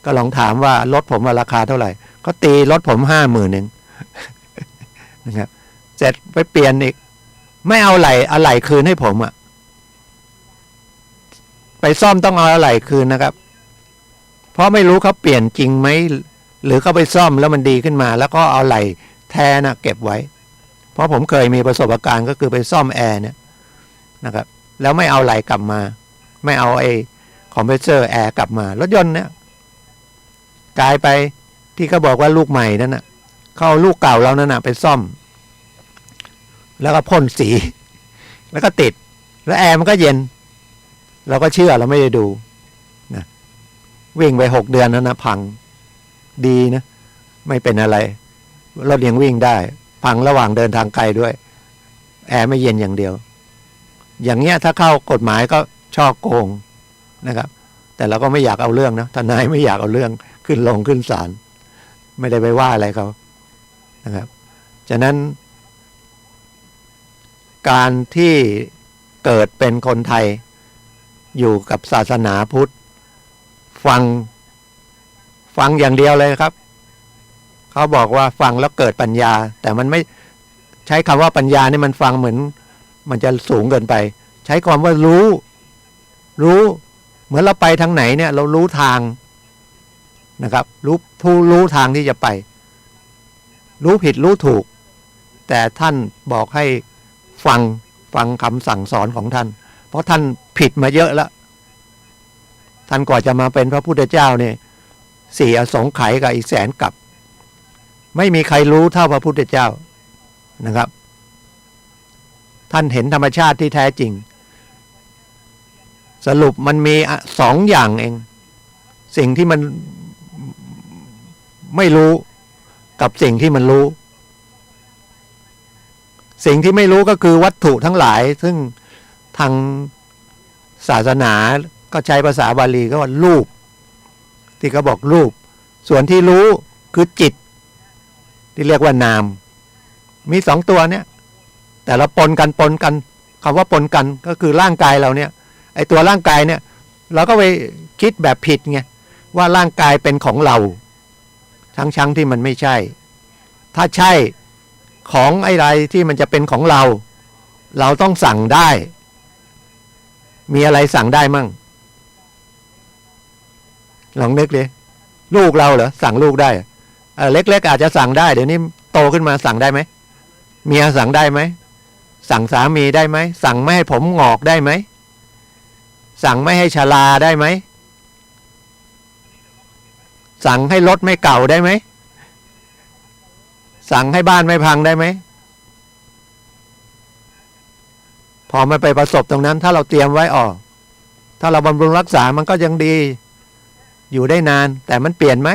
ก็ลองถามว่ารถผมราคาเท่าไหร่ก็ตีรถผม50,000นะครับเสร็จไปเปลี่ยนอีกไม่เอาอะไหล่คืนให้ผมอะไปซ่อมต้องเอาอะไหล่คืนนะครับเพราะไม่รู้เขาเปลี่ยนจริงไหมหรือเขาไปซ่อมแล้วมันดีขึ้นมาแล้วก็เอาไหล่แท้นะเก็บไว้เพราะผมเคยมีประสบการณ์ก็คือไปซ่อมแอร์เนี่ยนะครับแล้วไม่เอาไหล่กลับมาไม่เอาไอ้คอมเพรสเซอร์แอร์กลับมารถยนต์เนี่ยกลายไปที่เขาบอกว่าลูกใหม่นั่นน่ะเขาเอาลูกเก่าเรานั่นน่ะไปซ่อมแล้วก็พ่นสีแล้วก็ติดแล้วแอร์มันก็เย็นเราก็เชื่อเราไม่ได้ดูนะวิ่งไป6 เดือนนั้นนะพังดีนะไม่เป็นอะไรรถยังวิ่งได้พังระหว่างเดินทางไกลด้วยแอร์ไม่เย็นอย่างเดียวอย่างเงี้ยถ้าเข้ากฎหมายก็ช่อโกงนะครับแต่เราก็ไม่อยากเอาเรื่องนะทนายไม่อยากเอาเรื่องขึ้นศาลไม่ได้ไปว่าอะไรเขานะครับฉะนั้นการที่เกิดเป็นคนไทยอยู่กับศาสนาพุทธฟังอย่างเดียวเลยครับเขาบอกว่าฟังแล้วเกิดปัญญาแต่มันไม่ใช้คำว่าปัญญานี่มันฟังเหมือนมันจะสูงเกินไปใช้ความว่ารู้เหมือนเราไปทางไหนเนี่ยเรารู้ทางนะครับรู้ทางที่จะไปรู้ผิดรู้ถูกแต่ท่านบอกให้ฟังคำสั่งสอนของท่านเพราะท่านผิดมาเยอะแล้วท่านกว่าจะมาเป็นพระพุทธเจ้าเนี่ย4 อสงไขยกับอีก100,000 กับไม่มีใครรู้เท่าพระพุทธเจ้านะครับท่านเห็นธรรมชาติที่แท้จริงสรุปมันมี2 อย่างเองสิ่งที่มันไม่รู้กับสิ่งที่มันรู้สิ่งที่ไม่รู้ก็คือวัตถุทั้งหลายซึ่งทางศาสนาก็ใช้ภาษาบาลีก็ว่ารูปที่เขาบอกรูปส่วนที่รู้คือจิตที่เรียกว่านามมี2 ตัวเนี่ยแต่เราปนกันคำว่าปนกันก็คือร่างกายเราเนี่ยไอตัวร่างกายเนี่ยเราก็ไปคิดแบบผิดไงว่าร่างกายเป็นของเราทั้งที่มันไม่ใช่ถ้าใช่ของอะไรที่มันจะเป็นของเราต้องสั่งได้มีอะไรสั่งได้มั่งลองนึกดิลูกเราเหรอสั่งลูกได้เล็กๆอาจจะสั่งได้เดี๋ยวนี้โตขึ้นมาสั่งได้ไหมเมียสั่งได้ไหมสั่งสามีได้ไหมสั่งไม่ให้ผมงอกได้ไหมสั่งไม่ให้ชราได้ไหมสั่งให้รถไม่เก่าได้ไหมสั่งให้บ้านไม่พังได้ไหมพอมันไปประสบตรงนั้นถ้าเราเตรียมไว้ถ้าเราบำรุงรักษามันก็ยังดีอยู่ได้นานแต่มันเปลี่ยนไหม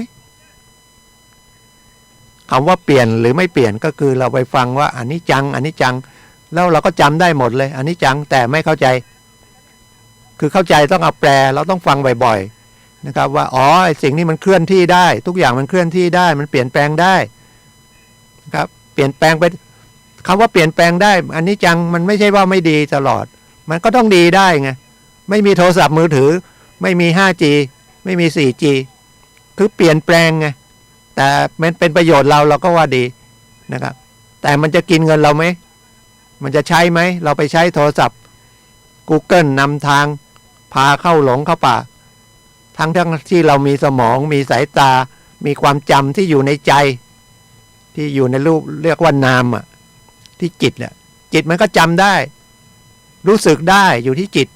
คำว่าเปลี่ยนหรือไม่เปลี่ยนก็คือเราไปฟังว่าอันนี้จังแล้วเราก็จำได้หมดเลยอันนี้จังแต่ไม่เข้าใจคือเข้าใจต้องเอาแปลเราต้องฟังบ่อยๆนะครับว่าสิ่งนี้มันเคลื่อนที่ได้ทุกอย่างมันเคลื่อนที่ได้มันเปลี่ยนแปลงได้นะครับเปลี่ยนแปลงไปคำว่าเปลี่ยนแปลงได้อันนี้จังมันไม่ใช่ว่าไม่ดีตลอดมันก็ต้องดีได้ไงไม่มีโทรศัพท์มือถือไม่มี 5G ไม่มี 4G คือเปลี่ยนแปลงไงแต่มันเป็นประโยชน์เราก็ว่าดีนะครับแต่มันจะกินเงินเราไหมมันจะใช้ไหมเราไปใช้โทรศัพท์ Google นำทางพาเข้าหลงเข้าป่าทั้งที่เรามีสมองมีสายตามีความจำที่อยู่ในใจที่อยู่ในรูปเรียกว่านามที่จิตแหละจิตมันก็จำได้รู้สึกได้อยู่ที่จิต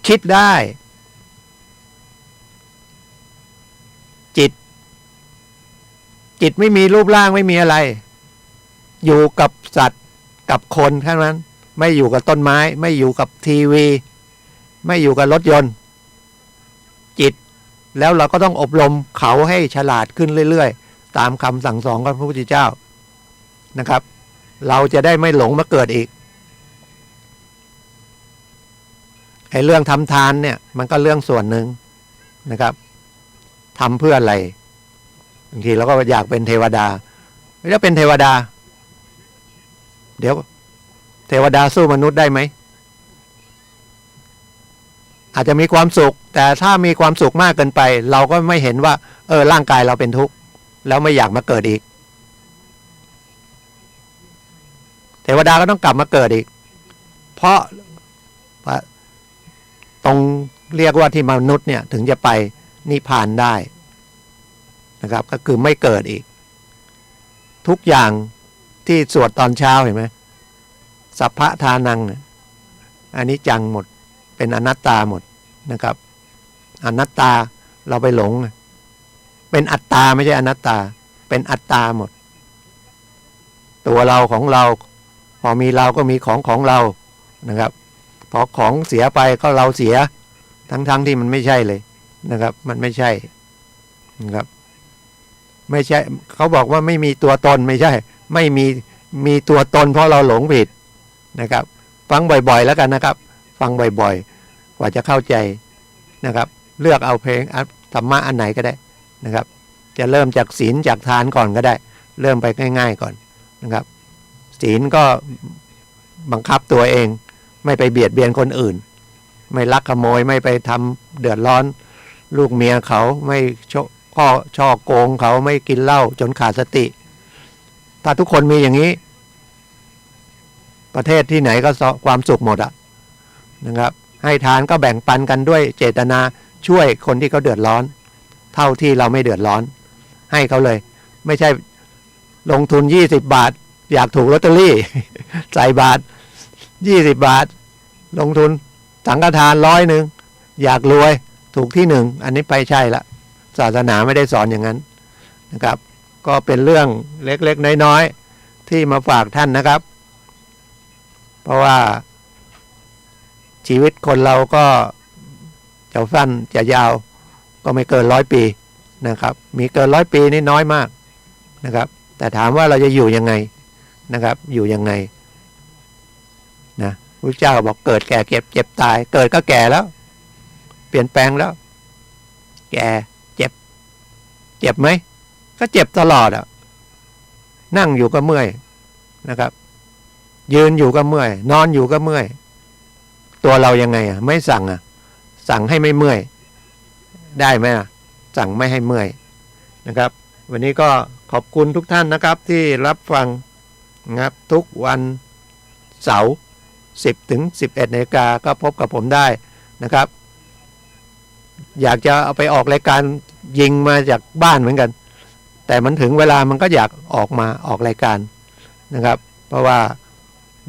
คิดได้จิตไม่มีรูปร่างไม่มีอะไรอยู่กับสัตว์กับคนแค่นั้นไม่อยู่กับต้นไม้ไม่อยู่กับทีวีไม่อยู่กับรถยนต์จิตแล้วเราก็ต้องอบรมเขาให้ฉลาดขึ้นเรื่อยๆตามคำสั่งสอนของพระพุทธเจ้านะครับเราจะได้ไม่หลงมาเกิดอีก เรื่องทำทานเนี่ยมันก็เรื่องส่วนหนึ่งนะครับทำเพื่ออะไรบางทีเราก็อยากเป็นเทวดาถ้าเป็นเทวดาเดี๋ยวเทวดาสู้มนุษย์ได้ไหมอาจจะมีความสุขแต่ถ้ามีความสุขมากเกินไปเราก็ไม่เห็นว่าร่างกายเราเป็นทุกข์แล้วไม่อยากมาเกิดอีกเทวดาก็ต้องกลับมาเกิดอีกเพราะตรงเรียกว่าที่มนุษย์เนี่ยถึงจะไปนิพพานได้นะครับก็คือไม่เกิดอีกทุกอย่างที่สวดตอนเช้าเห็นไหมสัพพะทานังอันนี้จังหมดเป็นอนัตตาหมดนะครับอนัตตาเราไปหลงเป็นอัตตาไม่ใช่อนัตตาเป็นอัตตาหมดตัวเราของเราพอมีเราก็มีของเรานะครับพอของเสียไปก็เราเสียทั้งที่มันไม่ใช่เลยนะครับมันไม่ใช่นะครับไม่ใช่เขาบอกว่าไม่มีตัวตนไม่ใช่ไม่มีตัวตนเพราะเราหลงผิดนะครับฟังบ่อยๆแล้วกันนะครับฟังบ่อยๆกว่าจะเข้าใจนะครับเลือกเอาเพลงธรรมะอันไหนก็ได้นะครับจะเริ่มจากศีลจากทานก่อนก็ได้เริ่มไปง่ายๆก่อนนะครับศีลก็บังคับตัวเองไม่ไปเบียดเบียนคนอื่นไม่ลักขโมยไม่ไปทำเดือดร้อนลูกเมียเขาไม่ช่อโกงเขาไม่กินเหล้าจนขาดสติถ้าทุกคนมีอย่างนี้ประเทศที่ไหนก็ความสุขหมดอะนะครับให้ทานก็แบ่งปันกันด้วยเจตนาช่วยคนที่เขาเดือดร้อนเท่าที่เราไม่เดือดร้อนให้เขาเลยไม่ใช่ลงทุน20 บาทอยากถูกลอตเตอรี่ ใส่บาท20 บาทลงทุนสังฆทาน100อยากรวยถูกที่1อันนี้ไปใช่ละศาสนาไม่ได้สอนอย่างนั้นนะครับก็เป็นเรื่องเล็กๆน้อยๆที่มาฝากท่านนะครับเพราะว่าชีวิตคนเราก็จะสั้นจะยาวก็ไม่เกิน100 ปีนะครับมีเกิน100 ปีนี่น้อยมากนะครับแต่ถามว่าเราจะอยู่ยังไงนะครับอยู่ยังไงนะพระเจ้าบอกเกิดแก่เจ็บตายเกิดก็แก่แล้วเปลี่ยนแปลงแล้วแก่เจ็บไหมก็เจ็บตลอดอ่ะนั่งอยู่ก็เมื่อยนะครับยืนอยู่ก็เมื่อยนอนอยู่ก็เมื่อยตัวเรายังไงอ่ะไม่สั่งอ่ะสั่งให้ไม่เมื่อยได้ไหมอ่ะสั่งไม่ให้เมื่อยนะครับวันนี้ก็ขอบคุณทุกท่านนะครับที่รับฟังนะครับทุกวันเสาร์10 ถึง 11 นาฬิกาก็พบกับผมได้นะครับอยากจะเอาไปออกรายการยิงมาจากบ้านเหมือนกันแต่มันถึงเวลามันก็อยากออกมาออกรายการนะครับเพราะว่า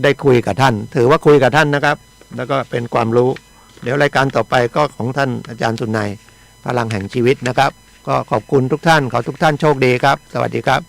ได้คุยกับท่านถือว่าคุยกับท่านนะครับแล้วก็เป็นความรู้เดี๋ยวรายการต่อไปก็ของท่านอาจารย์สุนัยพลังแห่งชีวิตนะครับก็ขอบคุณทุกท่านขอทุกท่านโชคดีครับสวัสดีครับ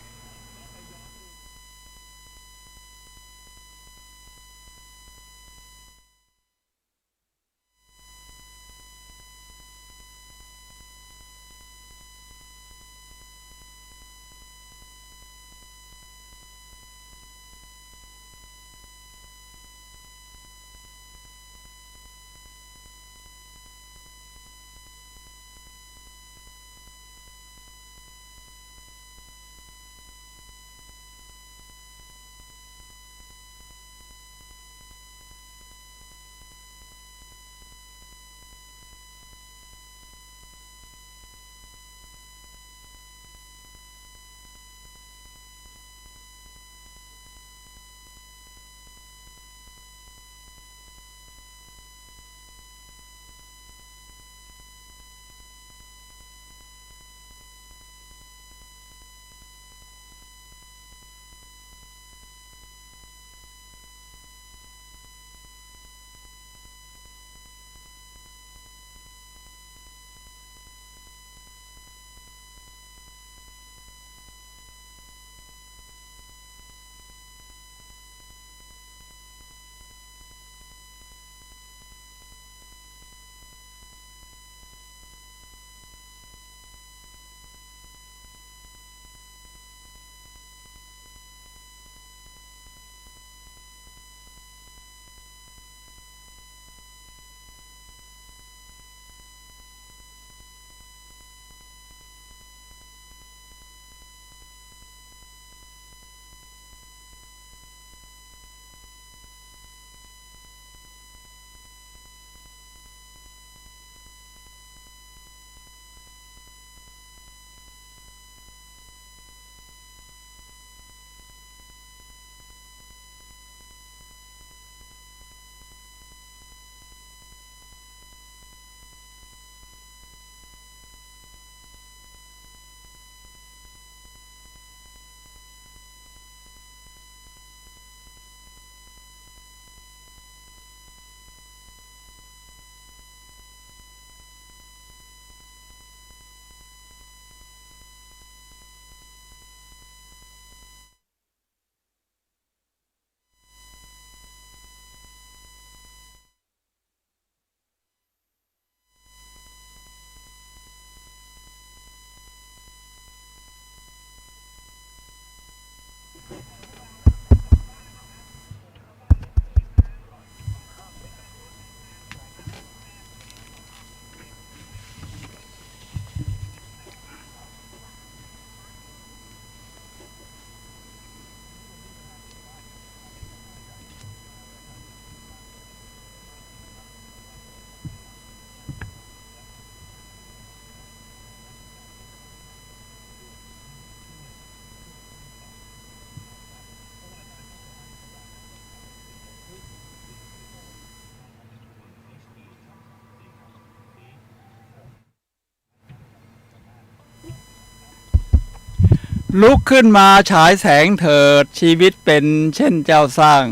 ลุกขึ้นมาฉายแสงเถิดชีวิตเป็นเช่นเจ้าสร้าง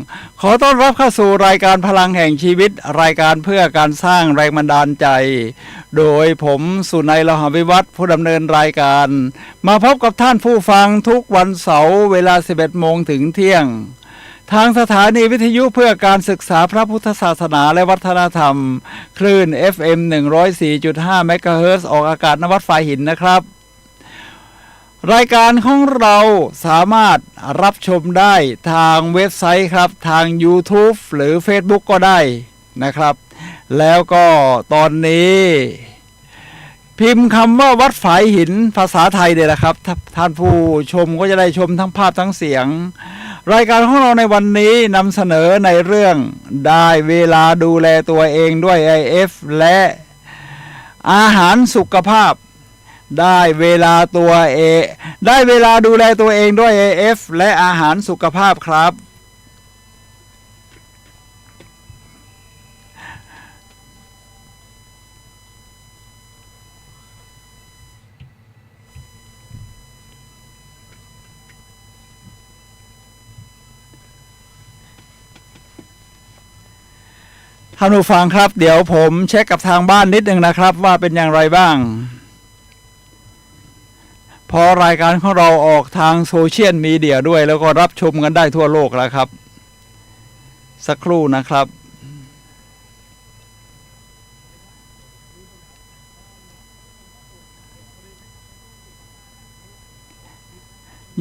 ขอต้อนรับเข้าสู่รายการพลังแห่งชีวิตรายการเพื่อการสร้างแรงบันดาลใจโดยผมสุนัย ละหวิวัฒน์ผู้ดำเนินรายการมาพบกับท่านผู้ฟังทุกวันเสาร์เวลา 11 โมงถึงเที่ยงทางสถานีวิทยุเพื่อการศึกษาพระพุทธศาสนาและวัฒนธรรมคลื่น FM 104.5 เมกะเฮิรตซ์ออกอากาศณวัดฝายหินนะครับรายการของเราสามารถรับชมได้ทางเว็บไซต์ครับทาง YouTube หรือ Facebook ก็ได้นะครับแล้วก็ตอนนี้พิมพ์คำว่าวัดฝายหินภาษาไทยเลยนะครับท่านผู้ชมก็จะได้ชมทั้งภาพทั้งเสียงรายการของเราในวันนี้นำเสนอในเรื่องได้เวลาดูแลตัวเองด้วย IF และอาหารสุขภาพได้เวลาดูแลตัวเองด้วย AF และอาหารสุขภาพครับท่านผู้ฟังครับเดี๋ยวผมเช็คกับทางบ้านนิดนึงนะครับว่าเป็นอย่างไรบ้างพอรายการของเราออกทางโซเชียลมีเดียด้วยแล้วก็รับชมกันได้ทั่วโลกแล้วครับสักครู่นะครับ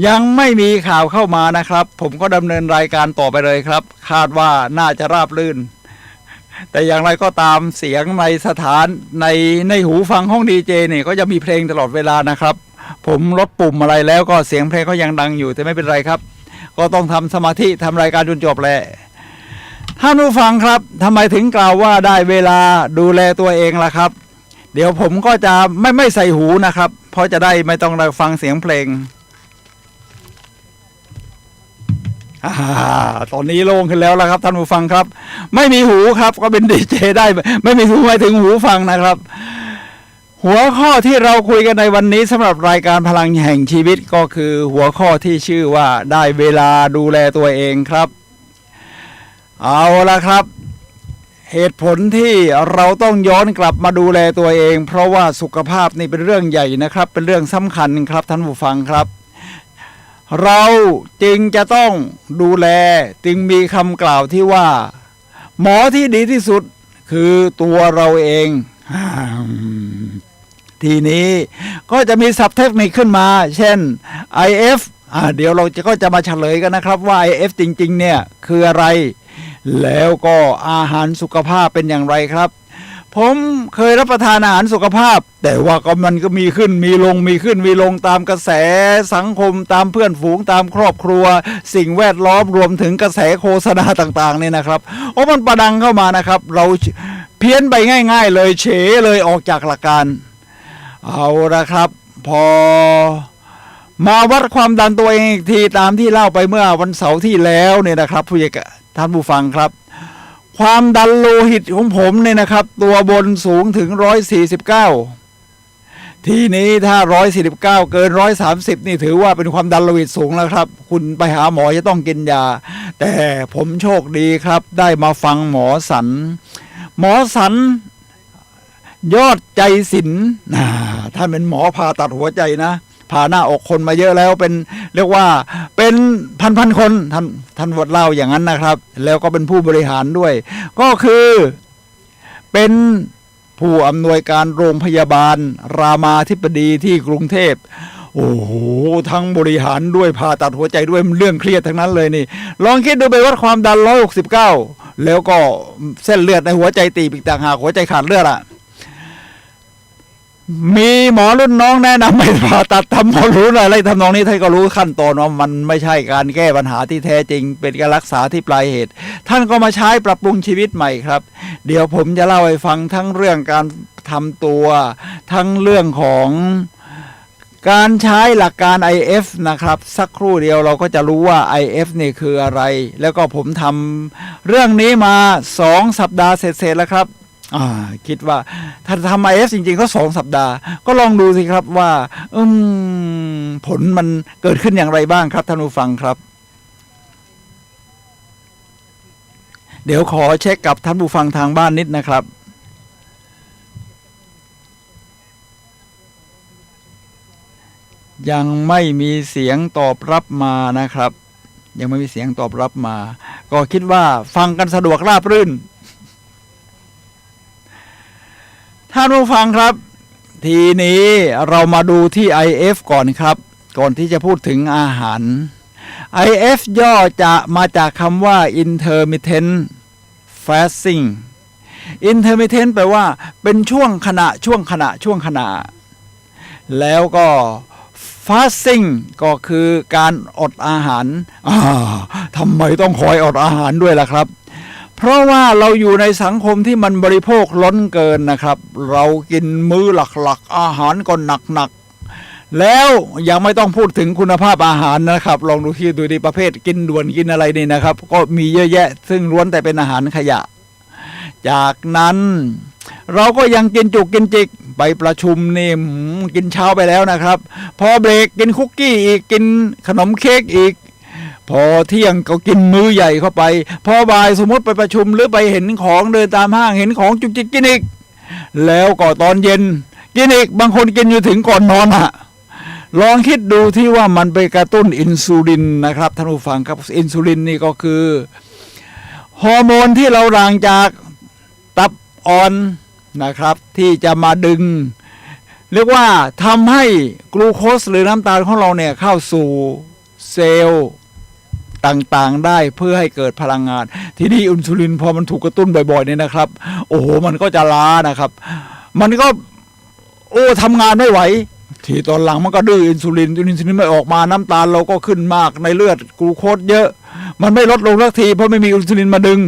ยังไม่มีข่าวเข้ามานะครับผมก็ดำเนินรายการต่อไปเลยครับคาดว่าน่าจะราบรื่นแต่อย่างไรก็ตามเสียงในสถานในหูฟังห้องดีเจเนี่ยก็จะมีเพลงตลอดเวลานะครับผมลดปุ่มอะไรแล้วก็เสียงเพลงก็ยังดังอยู่แต่ไม่เป็นไรครับก็ต้องทำสมาธิทำรายการจนจบแหละท่านผู้ฟังครับทำไมถึงกล่าวว่าได้เวลาดูแลตัวเองล่ะครับเดี๋ยวผมก็จะไม่ใส่หูนะครับเพราะจะได้ไม่ต้องฟังเสียงเพลงตอนนี้โล่งขึ้นแล้วล่ะครับท่านผู้ฟังครับไม่มีหูครับก็เป็นดีเจได้ไม่มีหูหมายถึงหูฟังนะครับหัวข้อที่เราคุยกันในวันนี้สำหรับรายการพลังแห่งชีวิตก็คือหัวข้อที่ชื่อว่าได้เวลาดูแลตัวเองครับเอาละครับเหตุผลที่เราต้องย้อนกลับมาดูแลตัวเองเพราะว่าสุขภาพนี่เป็นเรื่องใหญ่นะครับเป็นเรื่องสำคัญครับท่านผู้ฟังครับเราจึงจะต้องดูแลจึงมีคำกล่าวที่ว่าหมอที่ดีที่สุดคือตัวเราเองทีนี้ก็จะมีศัพท์เทคนิคขึ้นมาเช่น IF เดี๋ยวเราก็จะมาเฉลยกันนะครับว่า IF จริงๆเนี่ยคืออะไรแล้วก็อาหารสุขภาพเป็นอย่างไรครับผมเคยรับประทานอาหารสุขภาพแต่ว่าก็มันก็มีขึ้นมีลงมีขึ้นมีลงตามกระแสสังคมตามเพื่อนฝูงตามครอบครัวสิ่งแวดล้อมรวมถึงกระแสโฆษณาต่างๆเนี่ยนะครับมันประดังเข้ามานะครับเราเพี้ยนไปง่ายๆเลยเฉเลยออกจากหลักการเอาละครับพอมาวัดความดันตัวเองอีกทีตามที่เล่าไปเมื่อวันเสาร์ที่แล้วเนี่ยนะครับท่านผู้ฟังครับความดันโลหิตของผมเนี่ยนะครับตัวบนสูงถึง149ทีนี้ถ้า149เกิน130นี่ถือว่าเป็นความดันโลหิตสูงแล้วครับคุณไปหาหมอจะต้องกินยาแต่ผมโชคดีครับได้มาฟังหมอสันยอดใจศิลป์ท่านเป็นหมอผ่าตัดหัวใจนะผ่าหน้าอกคนมาเยอะแล้วเป็นเรียกว่าเป็นพันคนท่านวดเล่าอย่างนั้นนะครับแล้วก็เป็นผู้บริหารด้วยก็คือเป็นผู้อำนวยการโรงพยาบาลรามาธิบดีที่กรุงเทพโอ้โหทั้งบริหารด้วยผ่าตัดหัวใจด้วยเรื่องเครียดทั้งนั้นเลยนี่ลองคิดดูไปวัดความดัน169แล้วก็เส้นเลือดในหัวใจตีบอีกต่างหากหัวใจขาดเลือดมีหมอรุ่นน้องแนะนำให้ผ่าตัดทำหมอรู้อะไรทำนองนี้ท่านก็รู้ขั้นตอนว่ามันไม่ใช่การแก้ปัญหาที่แท้จริงเป็นการรักษาที่ปลายเหตุท่านก็มาใช้ปรับปรุงชีวิตใหม่ครับเดี๋ยวผมจะเล่าให้ฟังทั้งเรื่องการทำตัวทั้งเรื่องของการใช้หลักการ IF นะครับสักครู่เดียวเราก็จะรู้ว่า IF นี่คืออะไรแล้วก็ผมทำเรื่องนี้มา2 สัปดาห์เสร็จๆแล้วครับ คิดว่าถ้าทำ IF จริงๆก็2 สัปดาห์ก็ลองดูสิครับว่าผลมันเกิดขึ้นอย่างไรบ้างครับท่านผู้ฟังครับเดี๋ยวขอเช็คกับท่านผู้ฟังทางบ้านนิดนะครับยังไม่มีเสียงตอบรับมานะครับยังไม่มีเสียงตอบรับมาก็คิดว่าฟังกันสะดวกราบรื่นท่านผู้ฟังครับทีนี้เรามาดูที่ IF ก่อนครับก่อนที่จะพูดถึงอาหาร IF ย่อจะมาจากคำว่า intermittent fasting intermittent แปลว่าเป็นช่วงขณะแล้วก็ fasting ก็คือการอดอาหารทำไมต้องคอยอดอาหารด้วยล่ะครับเพราะว่าเราอยู่ในสังคมที่มันบริโภคล้นเกินนะครับเรากินมื้อหลักๆอาหารก็หนักแล้วยังไม่ต้องพูดถึงคุณภาพอาหารนะครับลองดูที่ดูดีประเภทกินด่วนกินอะไรนี่นะครับก็มีเยอะแยะซึ่งล้วนแต่เป็นอาหารขยะจากนั้นเราก็ยังกินจุกกินจิกไปประชุมนี่กินเช้าไปแล้วนะครับพอเบรกกินคุกกี้อีกกินขนมเค้กอีกพอเที่ยงก็กินมื้อใหญ่เข้าไปพอบ่ายสมมติไปประชุมหรือไปเห็นของเดินตามห้างเห็นของจุกจิกกินอีกแล้วก็ตอนเย็นกินอีกบางคนกินอยู่ถึงก่อนนอนลองคิดดูที่ว่ามันไปกระตุ้นอินซูลินนะครับท่านผู้ฟังครับอินซูลินนี่ก็คือฮอร์โมนที่เราหลั่งจากตับอ่อนนะครับที่จะมาดึงเรียกว่าทำให้กลูโคสหรือน้ำตาลของเราเนี่ยเข้าสู่เซลล์ต่างๆได้เพื่อให้เกิดพลังงานทีนี้อินซูลินพอมันถูกกระตุ้นบ่อยๆเนี่ยนะครับโอ้โหมันก็จะล้านะครับมันก็ทำงานไม่ไหวทีตอนหลังมันก็ดื้ออินซูลินไม่ออกมาน้ำตาลเราก็ขึ้นมากในเลือดกลูโคสเยอะมันไม่ลดลงสักทีเพราะไม่มีอินซูลินมาดึง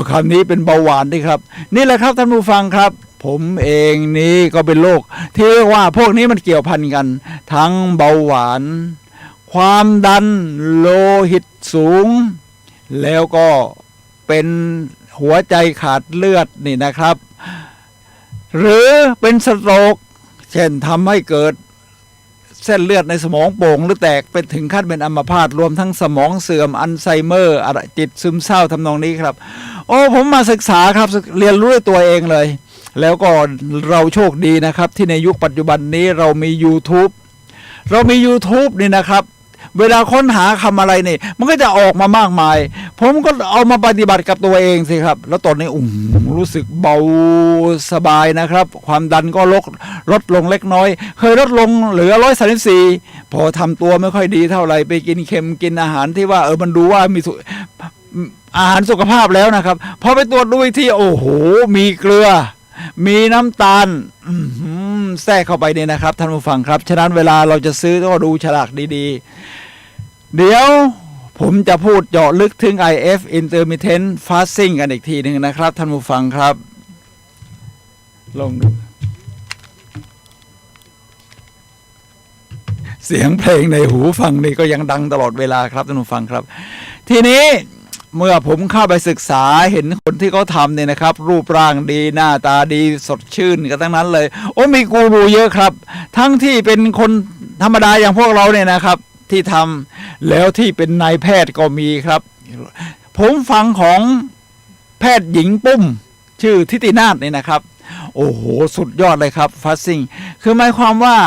คราวนี้เป็นเบาหวานดิครับนี่แหละครับท่านผู้ฟังครับผมเองนี่ก็เป็นโรคที่เรียกว่าพวกนี้มันเกี่ยวพันกันทั้งเบาหวานความดันโลหิตสูงแล้วก็เป็นหัวใจขาดเลือดนี่นะครับหรือเป็นสโตรกเช่นทำให้เกิดเส้นเลือดในสมองโป่งหรือแตกเป็นถึงขั้นเป็นอัมพาตรวมทั้งสมองเสื่อมอัลไซเมอร์จิตซึมเศร้าทำนองนี้ครับผมมาศึกษาครับเรียนรู้ด้วยตัวเองเลยแล้วก็เราโชคดีนะครับที่ในยุคปัจจุบันนี้เรามี YouTube นี่นะครับเวลาค้นหาคำอะไรนี่มันก็จะออกมามากมายผมก็เอามาปฏิบัติกับตัวเองสิครับแล้วตอนนี้รู้สึกเบาสบายนะครับความดันก็ลดลงเล็กน้อยเคยลดลงเหลือ134พอทำตัวไม่ค่อยดีเท่าไหร่ไปกินเค็มกินอาหารที่ว่ามันดูว่ามีอาหารสุขภาพแล้วนะครับพอไปตรวจดูอีกทีโอ้โหมีเกลือมีน้ำตาลแทรกเข้าไปเนี่ยนะครับท่านผู้ฟังครับฉะนั้นเวลาเราจะซื้อก็ดูฉลากดีๆเดี๋ยวผมจะพูดเจาะลึกถึง IF intermittent fasting กันอีกทีหนึ่งนะครับท่านผู้ฟังครับลองดูเสียงเพลงในหูฟังนี่ก็ยังดังตลอดเวลาครับท่านผู้ฟังครับทีนี้เมื่อผมเข้าไปศึกษาเห็นคนที่เขาทำเนี่ยนะครับรูปร่างดีหน้าตาดีสดชื่นกันทั้งนั้นเลยมีกูรูเยอะครับทั้งที่เป็นคนธรรมดาอย่างพวกเราเนี่ยนะครับที่ทำแล้วที่เป็นนายแพทย์ก็มีครับผมฟังของแพทย์หญิงปุ้มชื่อทิตินาถเนี่ยนะครับโอ้โหสุดยอดเลยครับฟาสติ้งคือหมายความว่า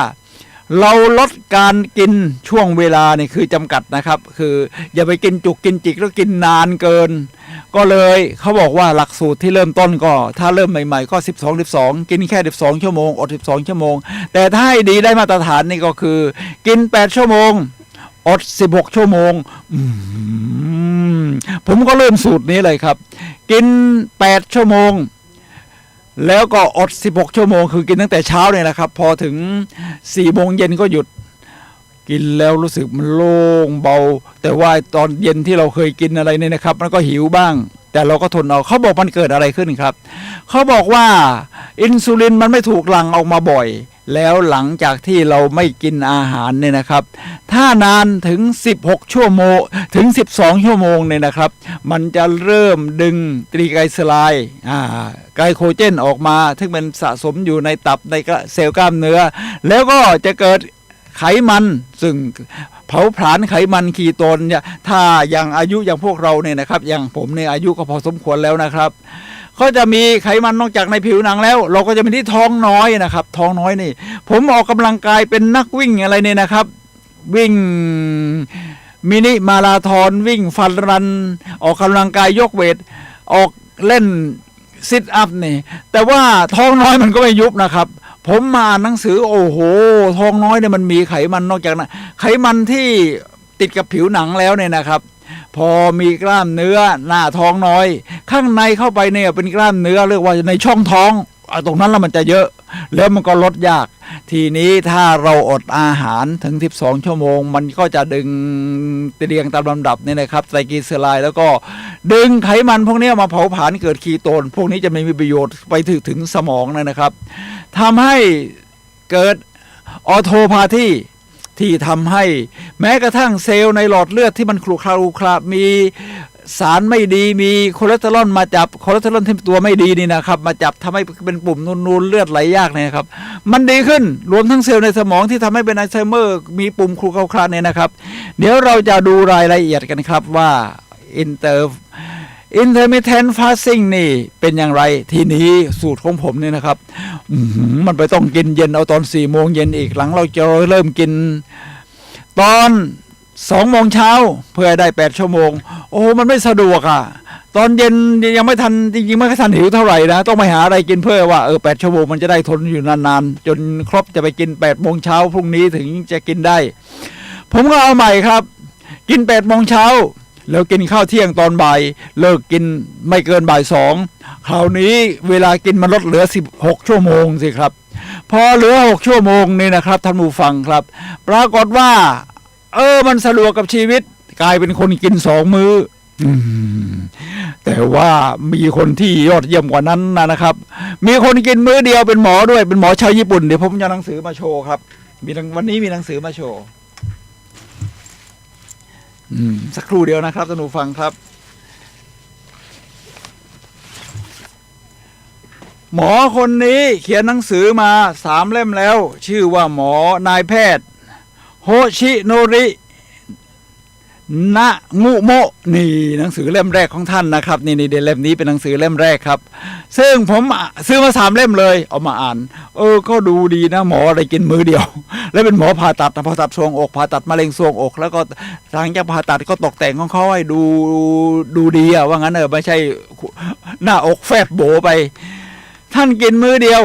เราลดการกินช่วงเวลานี่คือจำกัดนะครับคืออย่าไปกินจุกกินจิกแล้วกินนานเกินก็เลยเขาบอกว่าหลักสูตรที่เริ่มต้นก็ถ้าเริ่มใหม่ๆก็12กินแค่12ชั่วโมงอด12ชั่วโมงแต่ถ้าให้ดีได้มาตรฐานนี่ก็คือกิน8ชั่วโมงอด16ชั่วโมงผมก็เริ่มสูตรนี้เลยครับกิน8ชั่วโมงแล้วก็อด16ชั่วโมงคือกินตั้งแต่เช้าเนี่ยนะครับพอถึง4โมงเย็นก็หยุดกินแล้วรู้สึกมันโล่งเบาแต่ว่าตอนเย็นที่เราเคยกินอะไรเนี่ยนะครับมันก็หิวบ้างแต่เราก็ทนเอาเขาบอกมันเกิดอะไรขึ้นครับเขาบอกว่าอินซูลินมันไม่ถูกหลั่งออกมาบ่อย แล้วหลังจากที่เราไม่กินอาหารเนี่ยนะครับถ้านานถึง16ชั่วโมงถึง12ชั่วโมงเนี่ยนะครับมันจะเริ่มดึงตรีไกลเซอไรด์ไกลโคเจนออกมาซึ่งมันสะสมอยู่ในตับในเซลล์กล้ามเนื้อแล้วก็จะเกิดไขมันซึ่งเผาผลาญไขมันคีโตนเนี่ยถ้าอย่างอายุอย่างพวกเราเนี่ยนะครับอย่างผมเนี่ยอายุก็พอสมควรแล้วนะครับก็จะมีไขมันนอกจากในผิวหนังแล้วเราก็จะมีที่ท้องน้อยนะครับท้องน้อยนี่ผมออกกำลังกายเป็นนักวิ่งอะไรเนี่ยนะครับวิ่งมินิมาราธอนวิ่งฟันรันออกกำลังกายยกเวทออกเล่นซิทอัพนี่แต่ว่าท้องน้อยมันก็ไม่ยุบนะครับผมมาอ่านหนังสือโอ้โหท้องน้อยเนี่ยมันมีไขมันนอกจากนั้นไขมันที่ติดกับผิวหนังแล้วเนี่ยนะครับพอมีกล้ามเนื้อหน้าท้องน้อยข้างในเข้าไปเนี่ยเป็นกล้ามเนื้อเรียกว่าในช่องท้องตรงนั้นแล้วมันจะเยอะแล้วมันก็ลดยากทีนี้ถ้าเราอดอาหารถึง12ชั่วโมงมันก็จะดึงเรียงตามลำดับเนี่ยนะครับไตรกลีเซอไรด์แล้วก็ดึงไขมันพวกนี้มาเผาผลาญเกิดคีโตนพวกนี้จะไม่มีประโยชน์ไปถึงสมองนะครับทำให้เกิดออโทพาธีที่ทำให้แม้กระทั่งเซลล์ในหลอดเลือดที่มันคลุคลามีสารไม่ดีมีคอเลสเตอรอลมาจับคอเลสเตอรอลที่ตัวไม่ดีนี่นะครับมาจับทำให้เป็นปุ่มนูนๆเลือดไหลยากเนี่ยครับมันดีขึ้นรวมทั้งเซลล์ในสมองที่ทำให้เป็นอัลไซเมอร์มีปุ่มคลุคลาเนี่ยนะครับเดี๋ยวเราจะดูรายละเอียดกันครับว่าintermittent fasting นี่เป็นอย่างไรทีนี้สูตรของผมเนี่ยนะครับมันไปต้องกินเย็นเอาตอน4 โมงเย็นอีกหลังเราจะเริ่มกินตอน2 โมงเช้าเพื่อได้8 ชั่วโมงโอ้มันไม่สะดวกอ่ะตอนเย็นยังไม่ทันจริงๆไม่ทันหิวเท่าไหร่นะต้องไปหาอะไรกินเพื่อว่า8 ชั่วโมงมันจะได้ทนอยู่นานๆจนครบจะไปกิน8 โมงเช้าพรุ่งนี้ถึงจะกินได้ผมก็เอาใหม่ครับกิน8 โมงเช้าแล้วกินข้าวเที่ยงตอนบ่ายเลิกกินไม่เกินบ่าย2คราวนี้เวลากินมันลดเหลือ16 ชั่วโมงสิครับพอเหลือ6 ชั่วโมงนี่นะครับท่านผู้ฟังครับปรากฏว่ามันสะดวกกับชีวิตกลายเป็นคนกิน2 มื้อแต่ว่ามีคนที่ยอดเยี่ยมกว่านั้นนะครับมีคนกินมื้อเดียวเป็นหมอด้วยเป็นหมอชาวญี่ปุ่นเดี๋ยวผมจะเอาหนังสือมาโชว์ครับวันนี้มีหนังสือมาโชว์สักครู่เดียวนะครับท่านผู้ฟังครับหมอคนนี้เขียนหนังสือมา3 เล่มแล้วชื่อว่าหมอนายแพทย์โฮชิโนรินะงุโมะนี่หนังสือเล่มแรกของท่านนะครับนี่เล่มนี้เป็นหนังสือเล่มแรกครับซึ่งผมซื้อมา3 เล่มเลยเอามาอ่านก็ดูดีนะหมออะไรกินมื้อเดียวแล้วเป็นหมอผ่าตัดทรวงอกผ่าตัดมะเร็งทรวงอกแล้วก็หลังจากผ่าตัดก็ตกแต่งของเขาให้ดูดีว่างั้นไม่ใช่หน้าอกแฟบโบไปท่านกินมื้อเดียว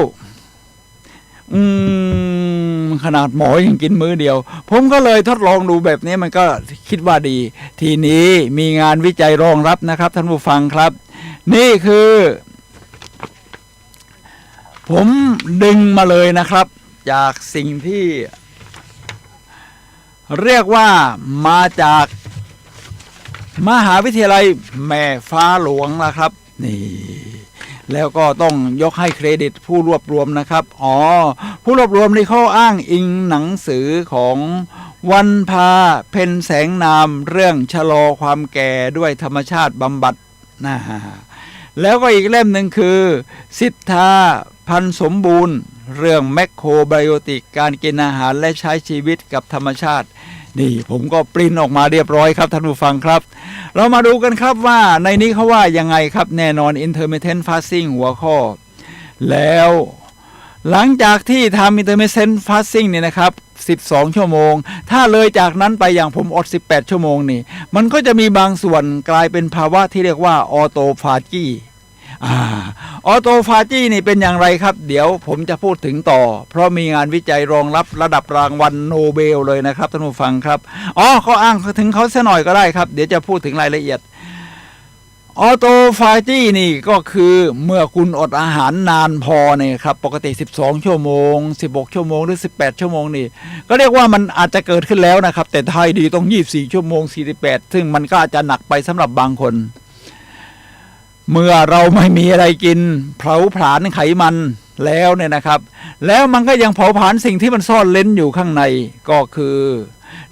ขนาดหมอยังกินมื้อเดียวผมก็เลยทดลองดูแบบนี้มันก็คิดว่าดีทีนี้มีงานวิจัยรองรับนะครับท่านผู้ฟังครับนี่คือผมดึงมาเลยนะครับจากสิ่งที่เรียกว่ามาจากมหาวิทยาลัยแม่ฟ้าหลวงนะครับนี่แล้วก็ต้องยกให้เครดิตผู้รวบรวมนะครับผู้รวบรวมนี่เขาอ้างอิงหนังสือของวันภาเพ็ญแสงนามเรื่องชะลอความแก่ด้วยธรรมชาติบำบัดนะแล้วก็อีกเล่มหนึ่งคือสิทธาพันสมบูรณ์เรื่องแมคโครไบโอติกการกินอาหารและใช้ชีวิตกับธรรมชาตินี่ผมก็ปริ้นออกมาเรียบร้อยครับท่านผู้ฟังครับเรามาดูกันครับว่าในนี้เขาว่ายังไงครับแน่นอน intermittent fasting หัวข้อแล้วหลังจากที่ทำ intermittent fasting เนี่ยนะครับ12 ชั่วโมงถ้าเลยจากนั้นไปอย่างผมอด18 ชั่วโมงนี่มันก็จะมีบางส่วนกลายเป็นภาวะที่เรียกว่าออโตฟาจีออโตฟาจีนี่เป็นอย่างไรครับเดี๋ยวผมจะพูดถึงต่อเพราะมีงานวิจัยรองรับระดับรางวัลโนเบลเลยนะครับท่านผู้ฟังครับเขาอ้างถึงเขาเสียหน่อยก็ได้ครับเดี๋ยวจะพูดถึงรายละเอียดออโตฟาจีนี่ก็คือเมื่อคุณอดอาหารนานพอเนี่ยครับปกติ12 ชั่วโมง16 ชั่วโมงหรือ18 ชั่วโมงนี่ก็เรียกว่ามันอาจจะเกิดขึ้นแล้วนะครับแต่ท้ายดีต้อง24 ชั่วโมง48ซึ่งมันก็อาจจะหนักไปสำหรับบางคนเมื่อเราไม่มีอะไรกินเผาผลาญไขมัน แล้วเนี่ยนะครับแล้วมันก็ยังเผาผลาญสิ่งที่มันซ่อนเร้นอยู่ข้างในก็คือ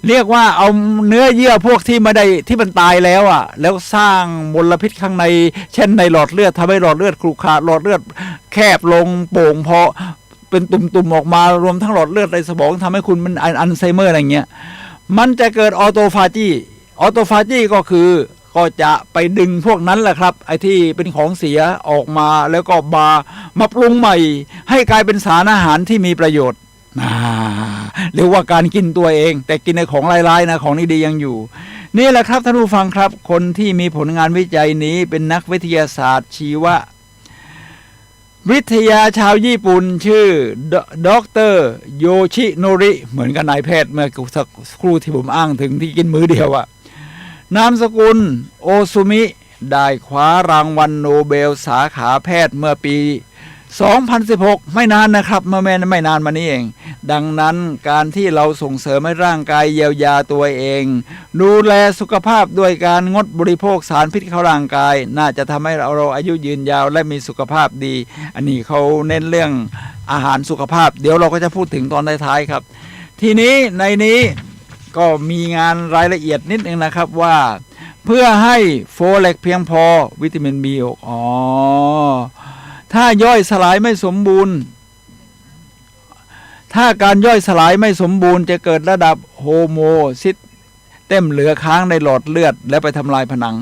เรียกว่าเอาเนื้อเยื่อพวกที่ไม่ได้ที่มันตายแล้วอ่ะแล้วสร้างมลพิษข้างในเช่นในหลอดเลือดทำให้หลอดเลือดขรุขระหลอดเลือดแคบลงโป่งพอเป็นตุ่มๆออกมารวมทั้งหลอดเลือดในสมองทำให้คุณมันอัลไซเมอร์อะไรเงี้ยมันจะเกิดออโตฟาจีก็คือก็จะไปดึงพวกนั้นแหละครับไอ้ที่เป็นของเสียออกมาแล้วก็มาปรุงใหม่ให้กลายเป็นสารอาหารที่มีประโยชน์เรียกว่าการกินตัวเองแต่กินในของร้ายๆนะของดีๆยังอยู่นี่แหละครับท่านผู้ฟังครับคนที่มีผลงานวิจัยนี้เป็นนักวิทยาศาสตร์ชีววิทยาชาวญี่ปุ่นชื่อดรโยชิโนริเหมือนกับนายแพทย์เมื่อสักครู่ที่ผมอ้างถึงที่กินมื้อเดียวอะนามสกุลโอซุมิได้คว้ารางวัลโนเบลสาขาแพทย์เมื่อปี 2016 ไม่นานนะครับไม่นานมานี้เองดังนั้นการที่เราส่งเสริมให้ร่างกายเยียวยาตัวเองดูแลสุขภาพด้วยการงดบริโภคสารพิษเข้าร่างกายน่าจะทำให้เราอายุยืนยาวและมีสุขภาพดีอันนี้เขาเน้นเรื่องอาหารสุขภาพเดี๋ยวเราก็จะพูดถึงตอนท้ายๆครับทีนี้ในนี้ก็มีงานรายละเอียดนิดนึงนะครับว่าเพื่อให้โฟเลตเพียงพอวิตามิน B6 ถ้าย่อยสลายไม่สมบูรณ์ถ้าการย่อยสลายไม่สมบูรณ์จะเกิดระดับโฮโมซิสเต็มเหลือค้างในหลอดเลือดและไปทำลายผนัง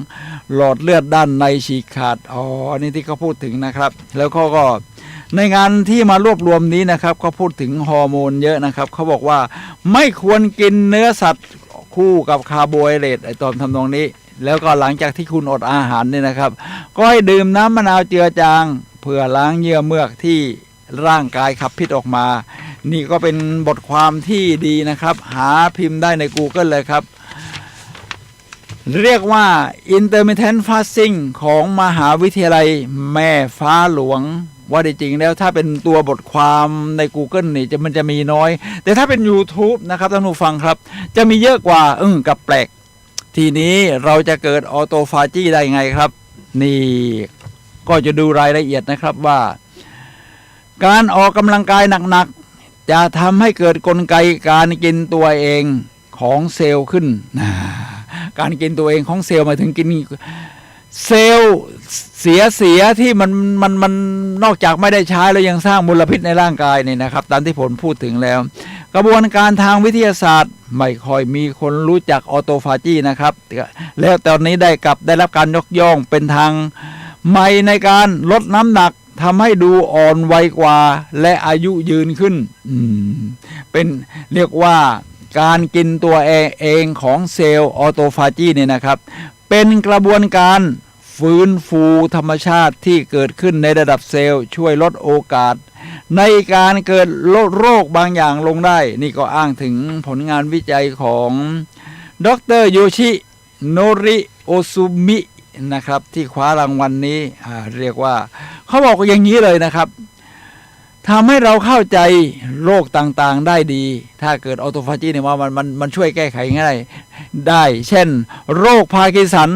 หลอดเลือดด้านในฉีกขาดอันนี้ที่เขาพูดถึงนะครับแล้วเขาก็ในงานที่มารวบรวมนี้นะครับเขาพูดถึงฮอร์โมนเยอะนะครับเขาบอกว่าไม่ควรกินเนื้อสัตว์คู่กับคาร์โบไฮเดรตไอตอนทำนองนี้แล้วก็หลังจากที่คุณอดอาหารเนี่ยนะครับก็ให้ดื่มน้ำมะนาวเจือจางเพื่อล้างเยื่อเมือกที่ร่างกายขับพิษออกมานี่ก็เป็นบทความที่ดีนะครับหาพิมพ์ได้ใน Google เลยครับเรียกว่า Intermittent Fasting ของมหาวิทยาลัยแม่ฟ้าหลวงว่าจริงแล้วถ้าเป็นตัวบทความใน Google นี่มันจะมีน้อยแต่ถ้าเป็น YouTube นะครับท่านผู้ฟังครับจะมีเยอะกว่ากับแปลกทีนี้เราจะเกิดออโตฟาจีได้ไงครับนี่ก็จะดูรายละเอียดนะครับว่าการออกกำลังกายหนักๆจะทำให้เกิดกลไกการกินตัวเองของเซลล์ขึ้นการกินตัวเองของเซลล์หมายถึงกินเซลล์เสียที่มันนอกจากไม่ได้ใช้แล้วยังสร้างมลพิษในร่างกายนี่นะครับตามที่ผมพูดถึงแล้วกระบวนการทางวิทยาศาสตร์ไม่ค่อยมีคนรู้จักออโตฟาจีนะครับแล้วตอนนี้ได้รับการยกย่องเป็นทางใหม่ในการลดน้ำหนักทำให้ดูอ่อนวัยกว่าและอายุยืนขึ้นเป็นเรียกว่าการกินตัวเองของเซลล์ออโตฟาจีเนี่ยนะครับเป็นกระบวนการฟื้นฟูธรรมชาติที่เกิดขึ้นในระดับเซลล์ช่วยลดโอกาสในการเกิดโรคบางอย่างลงได้นี่ก็อ้างถึงผลงานวิจัยของดรโยชิโนริโอซุมินะครับที่คว้ารางวัล นี้เรียกว่าเขาบอกอย่างนี้เลยนะครับทำให้เราเข้าใจโรคต่างๆได้ดีถ้าเกิดออโตฟาจีเนี่ยว่ามันช่วยแก้ไขง่ายได้เช่นโรคพาร์กินสัน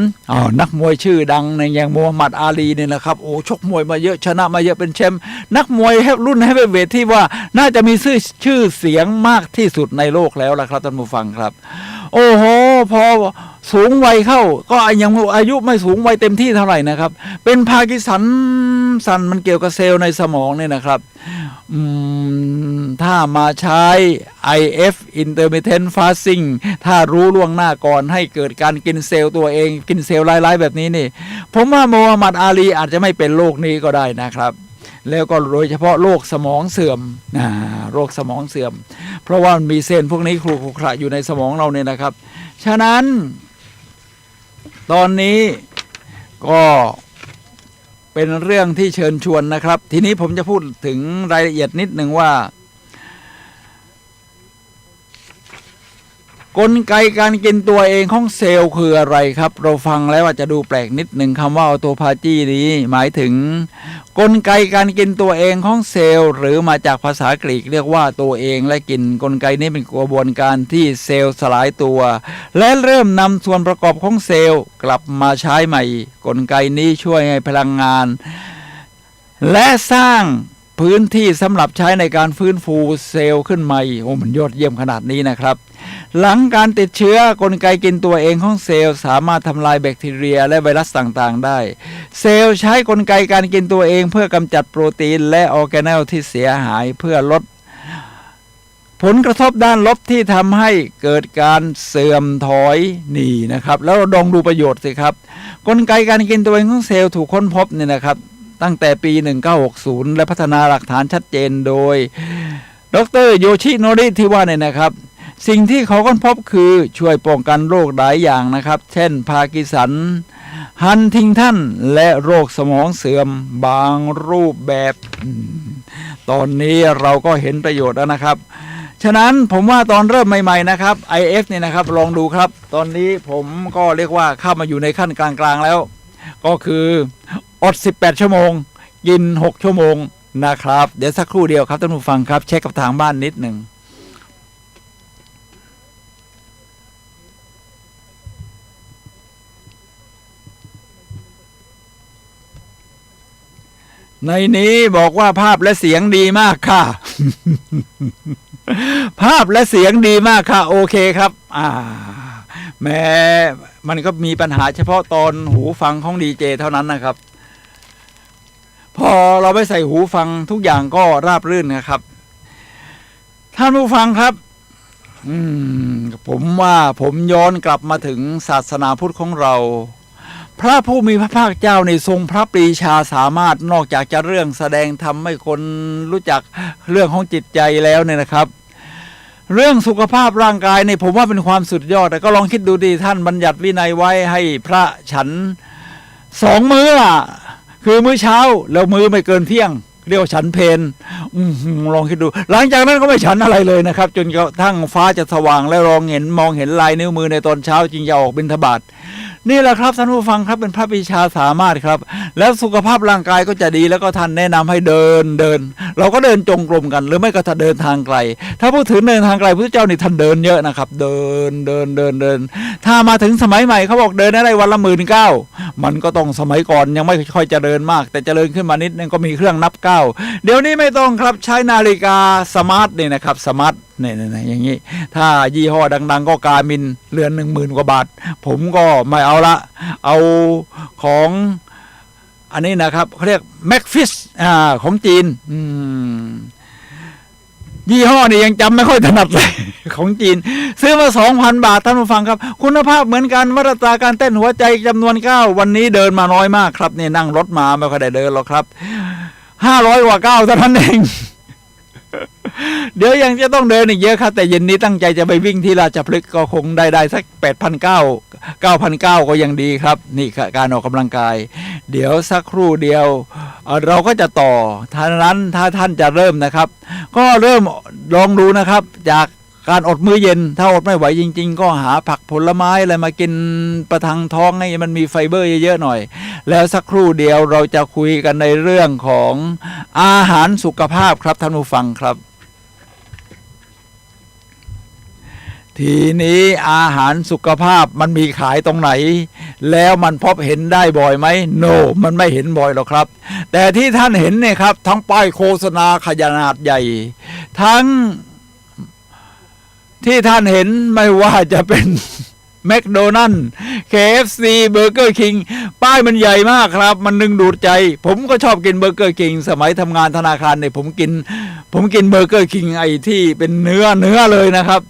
นักมวยชื่อดังในอย่างมูฮัมหมัดอาลีเนี่ยนะครับชกมวยมาเยอะชนะมาเยอะเป็นแชมป์นักมวยรุ่นเฮฟวีเวทที่ว่าน่าจะมีชื่อเสียงมากที่สุดในโลกแล้วล่ะครับท่านผู้ฟังครับโอ้โหพอสูงวัยเข้าก็ยังอายุไม่สูงวัยเต็มที่เท่าไหร่นะครับเป็นพาร์กินสันมันเกี่ยวกับเซลล์ในสมองเนี่ยนะครับถ้ามาใช้ IF Intermittent Fasting ถ้ารู้ล่วงหน้าก่อนให้เกิดการกินเซลล์ตัวเองกินเซลล์ร้ายๆแบบนี้นี่ผมว่ามูฮัมหมัดอาลีอาจจะไม่เป็นโรคนี้ก็ได้นะครับแล้วก็โดยเฉพาะโรคสมองเสื่อมโรคสมองเสื่อมเพราะว่ามันมีเส้นพวกนี้ครุขระอยู่ในสมองเราเนี่ยนะครับฉะนั้นตอนนี้ก็เป็นเรื่องที่เชิญชวนนะครับทีนี้ผมจะพูดถึงรายละเอียดนิดหนึ่งว่ากลไกการกินตัวเองของเซลล์คืออะไรครับเราฟังแล้วว่าจะดูแปลกนิดหนึ่งคำว่าออโตฟาจีนี้หมายถึงกลไกการกินตัวเองของเซลล์หรือมาจากภาษากรีกเรียกว่าตัวเองและกินกลไกนี้เป็นกระบวนการที่เซลล์สลายตัวและเริ่มนำส่วนประกอบของเซลล์กลับมาใช้ใหม่กลไกนี้ช่วยให้พลังงานและสร้าง พื้นที่สำหรับใช้ในการฟื้นฟูเซลล์ขึ้นใหม่โอ้มันยอดเยี่ยมขนาดนี้นะครับหลังการติดเชื้อกลไกกินตัวเองของเซลล์สามารถทำลายแบคทีเรียและไวรัสต่างๆได้เซลล์ใช้กลไกการกินตัวเองเพื่อกำจัดโปรตีนและออร์แกเนลที่เสียหายเพื่อลดผลกระทบด้านลบที่ทำให้เกิดการเสื่อมถอยนี่นะครับแล้วเราลองดูประโยชน์สิครับกลไกการกินตัวเองของเซลล์ถูกค้นพบเนี่ยนะครับตั้งแต่ปี 1960 และพัฒนาหลักฐานชัดเจนโดยดร.โยชิโนริที่ว่าเนี่ยนะครับสิ่งที่เขาค้นพบคือช่วยป้องกันโรคหลายอย่างนะครับเช่นพาร์กินสันฮันติงตันและโรคสมองเสื่อมบางรูปแบบตอนนี้เราก็เห็นประโยชน์แล้วนะครับฉะนั้นผมว่าตอนเริ่มใหม่ๆนะครับ IF เนี่ยนะครับลองดูครับตอนนี้ผมก็เรียกว่าเข้ามาอยู่ในขั้นกลางๆแล้วก็คืออด18ชั่วโมงกิน6ชั่วโมงนะครับเดี๋ยวสักครู่เดียวครับท่านผู้ฟังครับเช็คกับทางบ้านนิดหนึ่งในนี้บอกว่าภาพและเสียงดีมากค่ะ ภาพและเสียงดีมากค่ะโอเคครับแม้มันก็มีปัญหาเฉพาะตอนหูฟังของดีเจเท่านั้นนะครับพอเราไปใส่หูฟังทุกอย่างก็ราบรื่นนะครับท่านผู้ฟังครับผมว่าผมย้อนกลับมาถึงศาสนาพุทธของเราพระผู้มีพระภาคเจ้าในทรงพระปรีชาสามารถนอกจากจะเรื่องแสดงธรรมให้คนรู้จักเรื่องของจิตใจแล้วเนี่ยนะครับเรื่องสุขภาพร่างกายเนี่ยผมว่าเป็นความสุดยอดแต่ก็ลองคิดดูดิท่านบัญญัติวินัยไว้ให้พระฉัน2 มื้อคือมื้อเช้าแล้วมื้อไม่เกินเที่ยงเรียกว่าฉันเพลลองคิดดูหลังจากนั้นก็ไม่ฉันอะไรเลยนะครับจนกระทั่งฟ้าจะสว่างและมองเห็นลายนิ้วมือในตอนเช้าจึงจะออกบิณฑบาตนี่แหละครับท่านผู้ฟังครับเป็นพระปรีชาสามารถครับแล้วสุขภาพร่างกายก็จะดีแล้วก็ท่านแนะนำให้เดินเราก็เดินจงกรมกันหรือไม่ก็ถ้าเดินทางไกลถ้าพูดถึงเดินทางไกลพระเจ้านี่ท่านเดินเยอะนะครับเดินถ้ามาถึงสมัยใหม่เขาบอกเดินได้วันละ19,000มันก็ต้องสมัยก่อนยังไม่ค่อยจะเดินมากแต่เจริญขึ้นมานิดนึงก็มีเครื่องนับก้าวเดี๋ยวนี้ไม่ต้องครับใช้นาฬิกาสมาร์ทนี่นะครับสมาร์ทเนี่ยอย่างนี้ถ้ายี่ห้อดังๆก็การมินเรือน 10,000 กว่าบาทผมก็ไม่เอาละเอาของอันนี้นะครับเขาเรียกแม็กฟิชของจีนยี่ห้อนี่ยังจำไม่ค่อยถนัดเลย ของจีนซื้อมา 2,000 บาทท่านผู้ฟังครับคุณภาพเหมือนกันมาตรฐานการเต้นหัวใจจำนวน9วันนี้เดินมาน้อยมากครับนี่นั่งรถมาไม่ค่อยได้เดินหรอกครับ500 กว่า9เท่านั้นเอง เดี๋ยวยังจะต้องเดินอีกเยอะครับแต่เย็นนี้ตั้งใจจะไปวิ่งที่ราชพฤกษ์ก็คงได้สัก 9,900 ก็ยังดีครับนี่การออกกำลังกายเดี๋ยวสักครู่เดียวเราก็จะต่อท่านั้นถ้าท่านจะเริ่มนะครับก็เริ่มลองดูนะครับจากการอดมื้อเย็นถ้าอดไม่ไหวจริงๆก็หาผักผลไม้อะไรมากินประทังท้องให้มันมีไฟเบอร์เยอะๆหน่อยแล้วสักครู่เดียวเราจะคุยกันในเรื่องของอาหารสุขภาพครับท่านผู้ฟังครับทีนี้อาหารสุขภาพมันมีขายตรงไหนแล้วมันพบเห็นได้บ่อยไหม No มันไม่เห็นบ่อยหรอกครับแต่ที่ท่านเห็นเนี่ยครับทั้งป้ายโฆษณาขนาดใหญ่ทั้งที่ท่านเห็นไม่ว่าจะเป็นแมคโดนัลด์ KFC เบอร์เกอร์คิงป้ายมันใหญ่มากครับมันดึงดูดใจผมก็ชอบกินเบอร์เกอร์คิงสมัยทำงานธนาคารเนี่ยผมกินเบอร์เกอร์คิงไอ้ที่เป็นเนื้อเลยนะครับ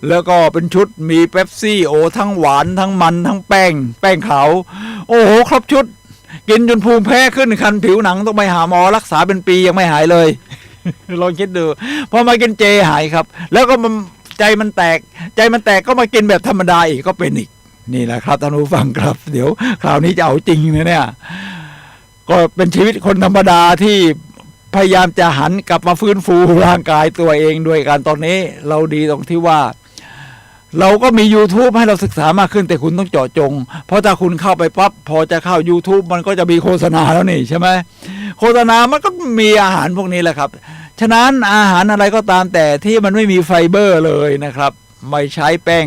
แล้วก็เป็นชุดมีเป๊ปซี่โอ้ทั้งหวานทั้งมันทั้งแป้งขาวโอ้โหครบชุดกินจนภูมิแพ้ขึ้นคันผิวหนังต้องไปหาหมอรักษาเป็นปียังไม่หายเลย ลองคิดดูพอมากินเจหายครับแล้วก็ใจมันแตกก็มากินแบบธรรมดาอีกก็เป็นอีกนี่แหละครับท่านผู้ฟังครับเดี๋ยวคราวนี้จะเอาจริงเนี่ยก็เป็นชีวิตคนธรรมดาที่พยายามจะหันกลับมาฟื้นฟูร่างกายตัวเองด้วยการตอนนี้เราดีตรงที่ว่าเราก็มี YouTube ให้เราศึกษามากขึ้นแต่คุณต้องเจาะจงเพราะถ้าคุณเข้าไปปั๊บพอจะเข้า YouTube มันก็จะมีโฆษณาแล้วนี่ใช่ไหมโฆษณามันก็มีอาหารพวกนี้แหละครับฉะนั้นอาหารอะไรก็ตามแต่ที่มันไม่มีไฟเบอร์เลยนะครับไม่ใช้แป้ง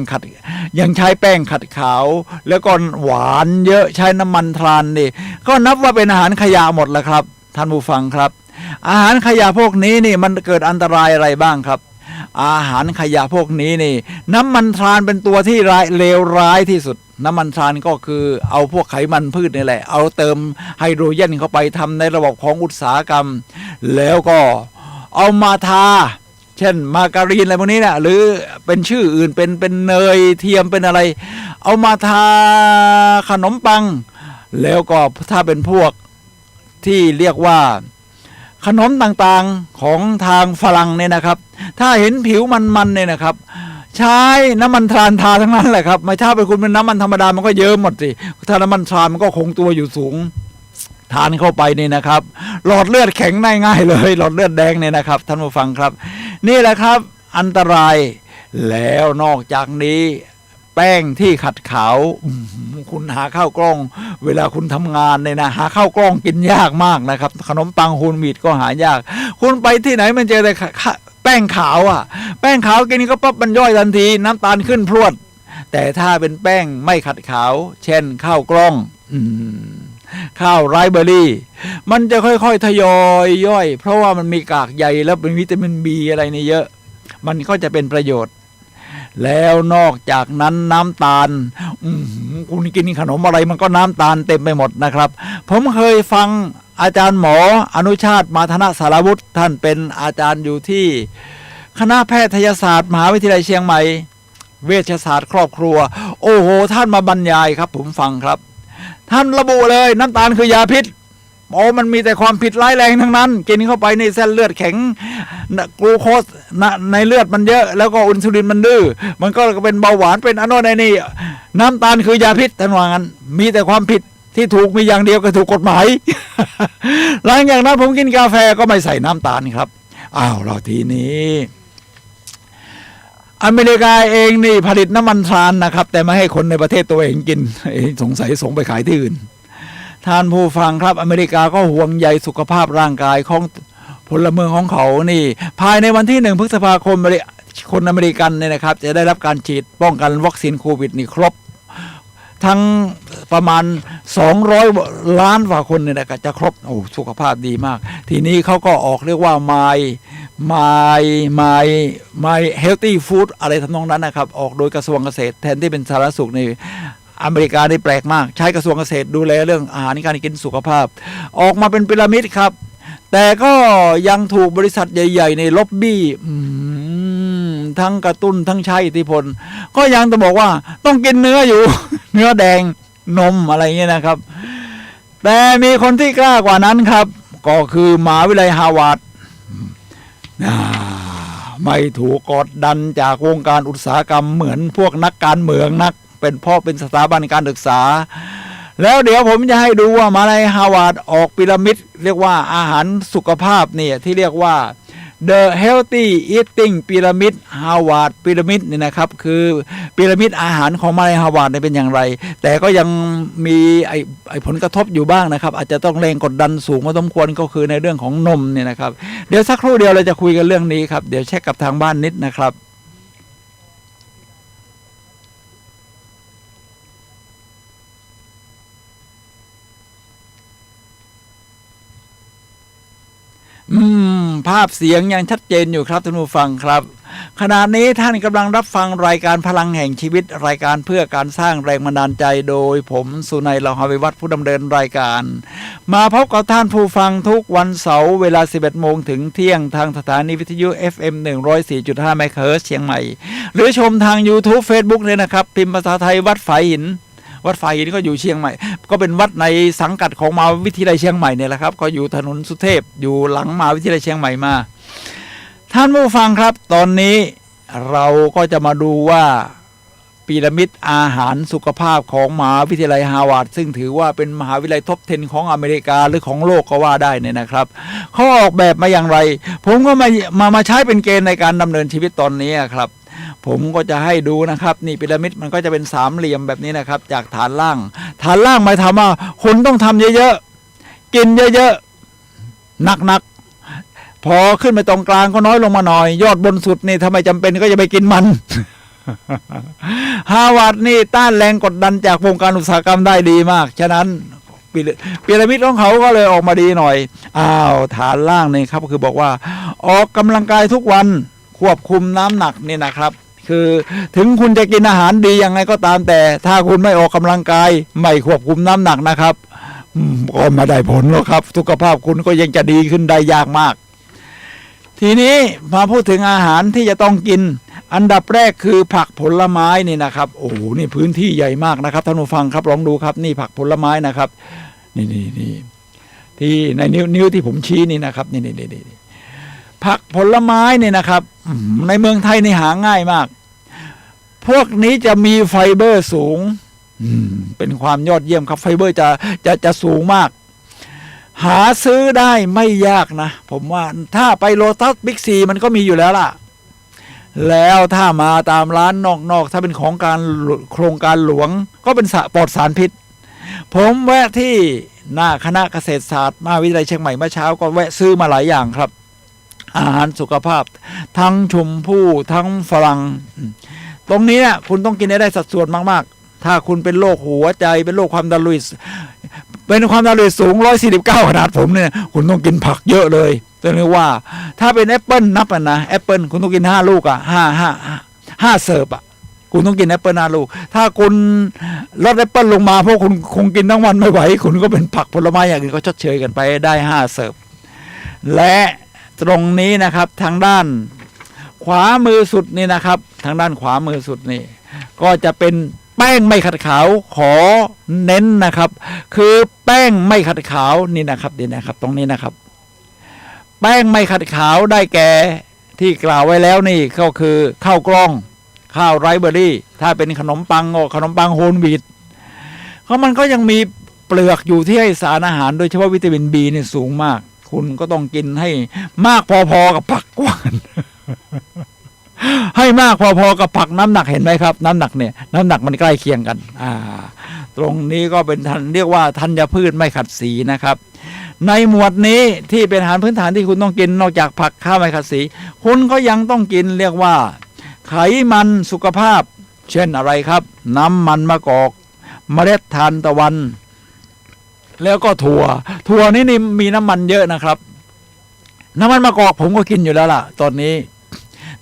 ยังใช้แป้งขัดขาวแล้วก็หวานเยอะใช้น้ำมันทรานนี่ก็นับว่าเป็นอาหารขยะหมดแล้วครับท่านผู้ฟังครับ อาหารขยะพวกนี้นี่มันเกิดอันตรายอะไรบ้างครับ อาหารขยะพวกนี้นี่น้ำมันทรานเป็นตัวที่เลวร้ายที่สุดน้ำมันทรานก็คือเอาพวกไขมันพืชนี่แหละเอาเติมไฮโดรเจนเข้าไปทำในระบบของอุตสาหกรรมแล้วก็เอามาทาเช่นมาการีนอะไรพวกนี้นะหรือเป็นชื่ออื่นเป็นเนยเทียมเป็นอะไรเอามาทาขนมปังแล้วก็ถ้าเป็นพวกที่เรียกว่าขนมต่างๆของทางฝรั่งเนี่ยนะครับถ้าเห็นผิวมันๆเนี่ยนะครับใช้น้ำมันทรานทาทั้งนั้นแหละครับไม่ถ้าเป็นคุณเป็นน้ำมันธรรมดามันก็เยิ้มหมดสิถ้าน้ำมันทรานมันก็คงตัวอยู่สูงทานเข้าไปนี่นะครับหลอดเลือดแข็งได้ง่ายเลยหลอดเลือดแดงเนี่ยนะครับท่านผู้ฟังครับนี่แหละครับอันตรายแล้วนอกจากนี้แป้งที่ขัดขาวคุณหาข้าวกล้องเวลาคุณทำงานเนี่ยนะหาข้าวกล้องกินยากมากนะครับขนมปังโฮลวีตก็หายากคุณไปที่ไหนมันเจอแต่แป้งขาวอ่ะแป้งขาวกินก็ปั๊บมันย่อยทันทีน้ำตาลขึ้นพรวดแต่ถ้าเป็นแป้งไม่ขัดขาวเช่นข้าวกล้องข้าวไรซ์เบอร์รี่มันจะค่อยๆทยอยย่อยเพราะว่ามันมีกากใยแล้วเป็นวิตามินบีอะไรนี่เยอะมันก็จะเป็นประโยชน์แล้วนอกจากนั้นน้ำตาลคุณกินขนมอะไรมันก็น้ำตาลเต็มไปหมดนะครับผมเคยฟังอาจารย์หมออนุชาติมาธนสารวุฒิท่านเป็นอาจารย์อยู่ที่คณะแพทยศาสตร์มหาวิทยาลัยเชียงใหม่เวชศาสตร์ครอบครัวโอ้โหท่านมาบรรยายครับผมฟังครับท่านระบุเลยน้ำตาลคือยาพิษโอ้มันมีแต่ความผิดร้ายแรงทั้งนั้นกินเข้าไปในเส้นเลือดแข็งกลูโคสในเลือดมันเยอะแล้วก็อินซูลินมันดื้อมันก็เป็นเบาหวานเป็นอนุในนี่น้ำตาลคือยาพิษท่านว่างั้นมีแต่ความผิดที่ถูกมีอย่างเดียวก็ถูกกฎหมาย หลังจากนั้นผมกินกาแฟก็ไม่ใส่น้ำตาลครับอ้าวเราทีนี้อเมริกาเองนี่ผลิตน้ำมันทรานนะครับแต่ไม่ให้คนในประเทศตัวเองกินสงสัยส่งไปขายที่อื่นท่านผู้ฟังครับอเมริกาก็ห่วงใยสุขภาพร่างกายของพลเมืองของเขานี่ภายในวันที่1 พฤษภาคมคนอเมริกันเนี่ยนะครับจะได้รับการฉีดป้องกันวัคซีนโควิดนี่ครบทั้งประมาณ200 ล้านกว่าคนเนี่ยนะครับจะครบโอ้สุขภาพดีมากทีนี้เขาก็ออกเรียกว่า my healthy food อะไรทำนองนั้นนะครับออกโดยกระทรวงเกษตรแทนที่เป็นสาธารณสุขในอเมริกาได้แปลกมากใช้กระทรวงเกษตรดูแลเรื่องอาหารการกินสุขภาพออกมาเป็นพีระมิดครับแต่ก็ยังถูกบริษัทใหญ่ๆในล็อบบี้ทั้งกระตุ้นทั้งใช้อิทธิพลก็ยังจะบอกว่าต้องกินเนื้ออยู่ เนื้อแดงนมอะไรเงี้ยนะครับแต่มีคนที่กล้ากว่านั้นครับก็คือมหาวิทยาลัยฮาร์วาร์ดไม่ถูกกดดันจากวงการอุตสาหกรรมเหมือนพวกนักการเมืองนักเป็นสถาบันการศึกษาแล้วเดี๋ยวผมจะให้ดูว่ามหาวิทยาลัยฮาร์วาร์ดออกพีระมิดเรียกว่าอาหารสุขภาพเนี่ยที่เรียกว่า The Healthy Eating Pyramid Harvard Pyramid นี่นะครับคือพีระมิดอาหารของมหาวิทยาลัยฮาร์วาร์ดเป็นอย่างไรแต่ก็ยังมีไอ้ผลกระทบอยู่บ้างนะครับอาจจะต้องแรงกดดันสูงพอสมควรก็คือในเรื่องของนมเนี่ยนะครับเดี๋ยวสักครู่เดียวเราจะคุยกันเรื่องนี้ครับเดี๋ยวเช็คกับทางบ้านนิดนะครับภาพเสียงยังชัดเจนอยู่ครับท่านผู้ฟังครับขณะนี้ท่านกำลังรับฟังรายการพลังแห่งชีวิตรายการเพื่อการสร้างแรงบันดาลใจโดยผมสุนัย ลาหาวิวัฒน์ผู้ดำเนินรายการมาพบกับท่านผู้ฟังทุกวันเสาร์เวลา 11 โมงถึงเที่ยงทางสถานีวิทยุ FM 104.5 เมกะเฮิรตซ์เชียงใหม่หรือชมทาง YouTube Facebook เลยนะครับพิมพ์ภาษาไทยวัดฝายหินวัดฝายหินก็อยู่เชียงใหม่ก็เป็นวัดในสังกัดของมหาวิทยาลัยเชียงใหม่เนี่ยแหละครับก็อยู่ถนนสุเทพอยู่หลังมหาวิทยาลัยเชียงใหม่มาท่านผู้ฟังครับตอนนี้เราก็จะมาดูว่าพีระมิดอาหารสุขภาพของมหาวิทยาลัยฮาร์วาร์ดซึ่งถือว่าเป็นมหาวิทยาลัยท็อป 10 ของอเมริกาหรือของโลกก็ว่าได้เนี่ยนะครับเขาออกแบบมาอย่างไรผมก็มาใช้เป็นเกณฑ์ในการดำเนินชีวิตตอนนี้ครับผมก็จะให้ดูนะครับนี่พีระมิดมันก็จะเป็นสามเหลี่ยมแบบนี้นะครับจากฐานล่างหมายความว่าคนต้องทำเยอะๆกินเยอะๆหนักพอขึ้นไปตรงกลางก็น้อยลงมาหน่อยยอดบนสุดนี่ถ้าไม่จำเป็นก็จะไปกินมัน ฮาร์วาร์ดนี่ต้านแรงกดดันจากวงการอุตสาหกรรมได้ดีมากฉะนั้น พีระมิดของเขาก็เลยออกมาดีหน่อยฐานล่างนี่ครับก็คือบอกว่าออกกำลังกายทุกวันควบคุมน้ำหนักนี่นะครับคือถึงคุณจะกินอาหารดียังไงก็ตามแต่ถ้าคุณไม่ออกกำลังกายไม่ควบคุมน้ำหนักนะครับก็ไม่ได้ผลหรอกครับสุขภาพคุณก็ยังจะดีขึ้นได้ยากมากทีนี้มาพูดถึงอาหารที่จะต้องกินอันดับแรกคือผักผลไม้นี่นะครับโอ้โหนี่พื้นที่ใหญ่มากนะครับท่านผู้ฟังครับลองดูครับนี่ผักผลไม้นะครับนี่ที่ในนิ้วที่ผมชี้นี่นะครับนี่ผักผลไม้นี่นะครับในเมืองไทยนี่หาง่ายมากพวกนี้จะมีไฟเบอร์สูงเป็นความยอดเยี่ยมครับไฟเบอร์จะสูงมากหาซื้อได้ไม่ยากนะผมว่าถ้าไปโลตัสบิ๊กซีมันก็มีอยู่แล้วล่ะแล้วถ้ามาตามร้านนอกถ้าเป็นของการโครงการหลวงก็เป็นปลอดสารพิษผมแวะที่หน้าคณะเกษตรศาสตร์มหาวิทยาลัยเชียงใหม่เมื่อเช้าก็แวะซื้อมาหลายอย่างครับอาหารสุขภาพทั้งชมพู่ทั้งฝรั่งตรงนี้เนี่ยคุณต้องกินได้สัดส่วนมากๆถ้าคุณเป็นโรคหัวใจเป็นโรคความดันโลหิตเป็นความดันโลหิตสูง149ขนาดผมเนี่ยคุณต้องกินผักเยอะเลยจะเรียกว่าถ้าเป็นแอปเปิลนับนะแอปเปิลคุณต้องกิน5ลูก5เสิร์ฟคุณต้องกินแอปเปิล5ลูกถ้าคุณลดแอปเปิลลงมาเพราะคุณคงกินทั้งวันไม่ไหวคุณก็เป็นผักผลไม้อย่างอื่นก็ชดเชยกันไปได้5เสิร์ฟและตรงนี้นะครับทางด้านขวามือสุดนี่นะครับทางด้านขวามือสุดนี่ก็จะเป็นแป้งไม่ขัดขาวขอเน้นนะครับคือแป้งไม่ขัดขาวนี่นะครับตรงนี้นะครับแป้งไม่ขัดขาวได้แก่ที่กล่าวไว้แล้วนี่ก็คือข้าวกล้องข้าวไรซ์เบอร์รี่ถ้าเป็นขนมปังก็ขนมปังโฮลวีตเพราะมันก็ยังมีเปลือกอยู่ที่ให้สารอาหารโดยเฉพาะวิตามินบีนี่สูงมากคุณก็ต้องกินให้มากพอๆกับผักหวานให้มากพอๆกับผักน้ำหนักเห็นไหมครับน้ำหนักเนี่ยน้ำหนักมันใกล้เคียงกันตรงนี้ก็เป็นเรียกว่าธัญพืชไม่ขัดสีนะครับในหมวดนี้ที่เป็นอาหารพื้นฐานที่คุณต้องกินนอกจากผักข้าวไม่ขัดสีคุณก็ยังต้องกินเรียกว่าไขมันสุขภาพเช่นอะไรครับน้ำมันมะกอกเมล็ดทานตะวันแล้วก็ถั่วนี่มีน้ำมันเยอะนะครับน้ำมันมะกอกผมก็กินอยู่แล้วล่ะตอนนี้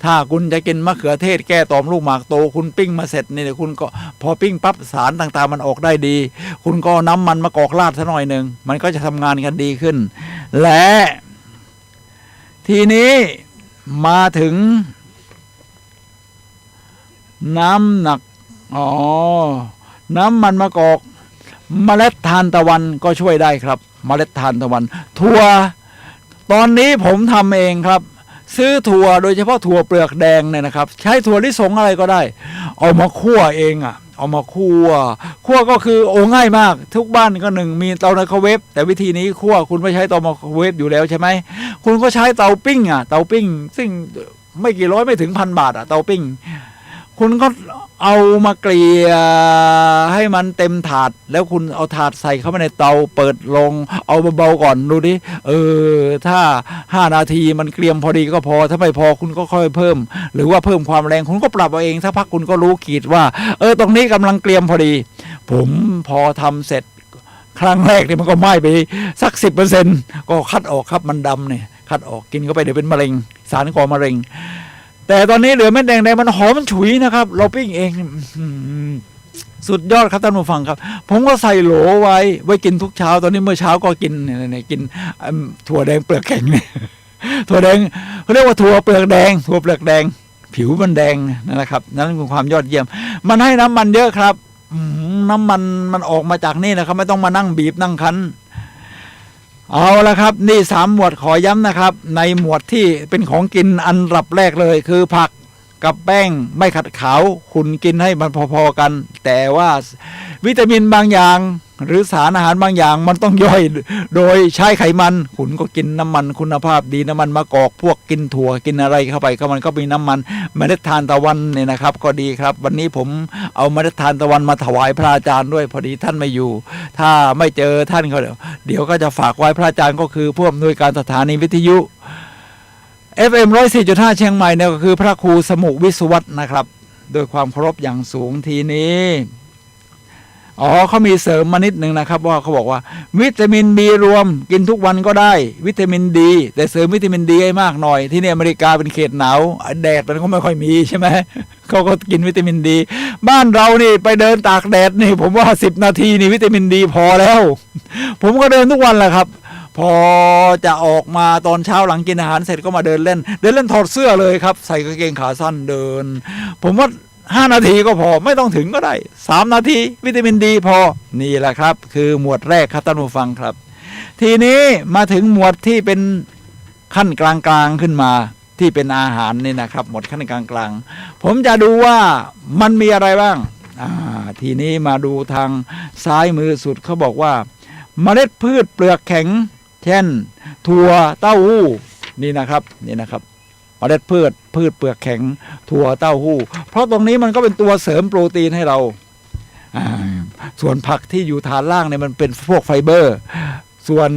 ถ้าคุณจะกินมะเขือเทศแก้ต่อมลูกหมากโตคุณปิ้งมาเสร็จนี่คุณก็พอปิ้งปั๊บสารต่างๆมันออกได้ดีคุณก็น้ำมันมะกอกราดซะหน่อยหนึ่งมันก็จะทำงานกันดีขึ้นและทีนี้มาถึงน้ำหนักน้ำมันมะกอกเมล็ดทานตะวันก็ช่วยได้ครับเมล็ดทานตะวันถั่วตอนนี้ผมทำเองครับซื้อถั่วโดยเฉพาะถั่วเปลือกแดงเนี่ยนะครับใช้ถั่วลิสงอะไรก็ได้เอามาคั่วเองเอามาคั่วก็คือง่ายมากทุกบ้านก็มีเตาไมโครเวฟแต่วิธีนี้คั่วคุณไม่ใช้เตาไมโครเวฟอยู่แล้วใช่ไหมคุณก็ใช้เตาปิ้งเตาปิ้งซึ่งไม่กี่ร้อยไม่ถึง1,000 บาทเตาปิ้งคุณก็เอามาเกลี่ยให้มันเต็มถาดแล้วคุณเอาถาดใส่เข้าไปในเตาเปิดลงเอาเบาๆก่อนดูดิถ้า5 นาทีมันเกรียมพอดีก็พอถ้าไม่พอคุณก็ค่อยเพิ่มหรือว่าเพิ่มความแรงคุณก็ปรับเอาเองสักพักคุณก็รู้ขีดว่าตรงนี้กำลังเกรียมพอดีผมพอทำเสร็จครั้งแรกนี่มันก็ไหม้ไปสัก 10% ก็คัดออกครับมันดำเนี่ยคัดออกกินเข้าไปเดี๋ยวเป็นมะเร็งสารก่อมะเร็งแต่ตอนนี้เหลือเม็ดแดงมันหอมมันฉุยนะครับเราปิ้งเองสุดยอดครับท่านผู้ฟังครับผมก็ใส่โหลไว้กินทุกเช้าตอนนี้เมื่อเช้าก็กินเนี่ยกินถั่วแดงเปลือกแข็งเนี่ยถั่วแดงเขาเรียกว่าถั่วเปลือกแดงผิวมันแดงนั่นแหละครับนั่นคือความยอดเยี่ยมมันให้น้ำมันเยอะครับน้ำมันออกมาจากนี่นะครับไม่ต้องมานั่งบีบนั่งคั้นเอาละครับนี่3 หมวดขอย้ำนะครับในหมวดที่เป็นของกินอันดับแรกเลยคือผักกับแป้งไม่ขัดขาวคุณกินให้มันพอๆกันแต่ว่าวิตามินบางอย่างหรือสารอาหารบางอย่างมันต้องย่อยโดยใช้ไขมันคุณก็กินน้ำมันคุณภาพดีน้ำมันมะกอกพวกกินถั่วกินอะไรเข้าไปก็มันก็มีน้ำมันเมล็ดทานตะวันเนี่ยนะครับก็ดีครับวันนี้ผมเอาเมล็ดทานตะวันมาถวายพระอาจารย์ด้วยพอดีท่านไม่อยู่ถ้าไม่เจอท่านก็เดี๋ยวก็จะฝากไว้พระอาจารย์ก็คือผู้อำนวยการสถานีวิทยุ FM 104.5 เชียงใหม่เนี่ยก็คือพระครูสมุวิสุวัฒน์นะครับโดยความเคารพอย่างสูงทีนี้ เขามีเสริมมานิดนึงนะครับว่าเขาบอกว่าวิตามินบีรวมกินทุกวันก็ได้วิตามินดีแต่เสริมวิตามินดีให้มากหน่อยที่นี่อเมริกาเป็นเขตหนาวแดดมันก็ไม่ค่อยมีใช่ไหมเขาก็กินวิตามินดีบ้านเรานี่ไปเดินตากแดดนี่ผมว่า10 นาทีนี่วิตามินดีพอแล้วผมก็เดินทุกวันแหละครับพอจะออกมาตอนเช้าหลังกินอาหารเสร็จก็มาเดินเล่นถอดเสื้อเลยครับใส่กางเกงขาสั้นเดินผมว่า5 นาทีก็พอไม่ต้องถึงก็ได้3 นาทีวิตามินดีพอนี่แหละครับคือหมวดแรกครับท่านผู้ฟังครับทีนี้มาถึงหมวดที่เป็นขั้นกลางๆขึ้นมาที่เป็นอาหารนี่นะครับหมวดขั้นกลางๆผมจะดูว่ามันมีอะไรบ้างทีนี้มาดูทางซ้ายมือสุดเขาบอกว่าเมล็ดพืชเปลือกแข็งเช่นถั่วเต้าหู้นี่นะครับเมล็ดพืชเปลือกแข็งถั่วเต้าหู้เพราะตรงนี้มันก็เป็นตัวเสริมโปรตีนให้เราส่วนผักที่อยู่ฐานล่างเนี่ยมันเป็นพวกไฟเบอร์ส่วน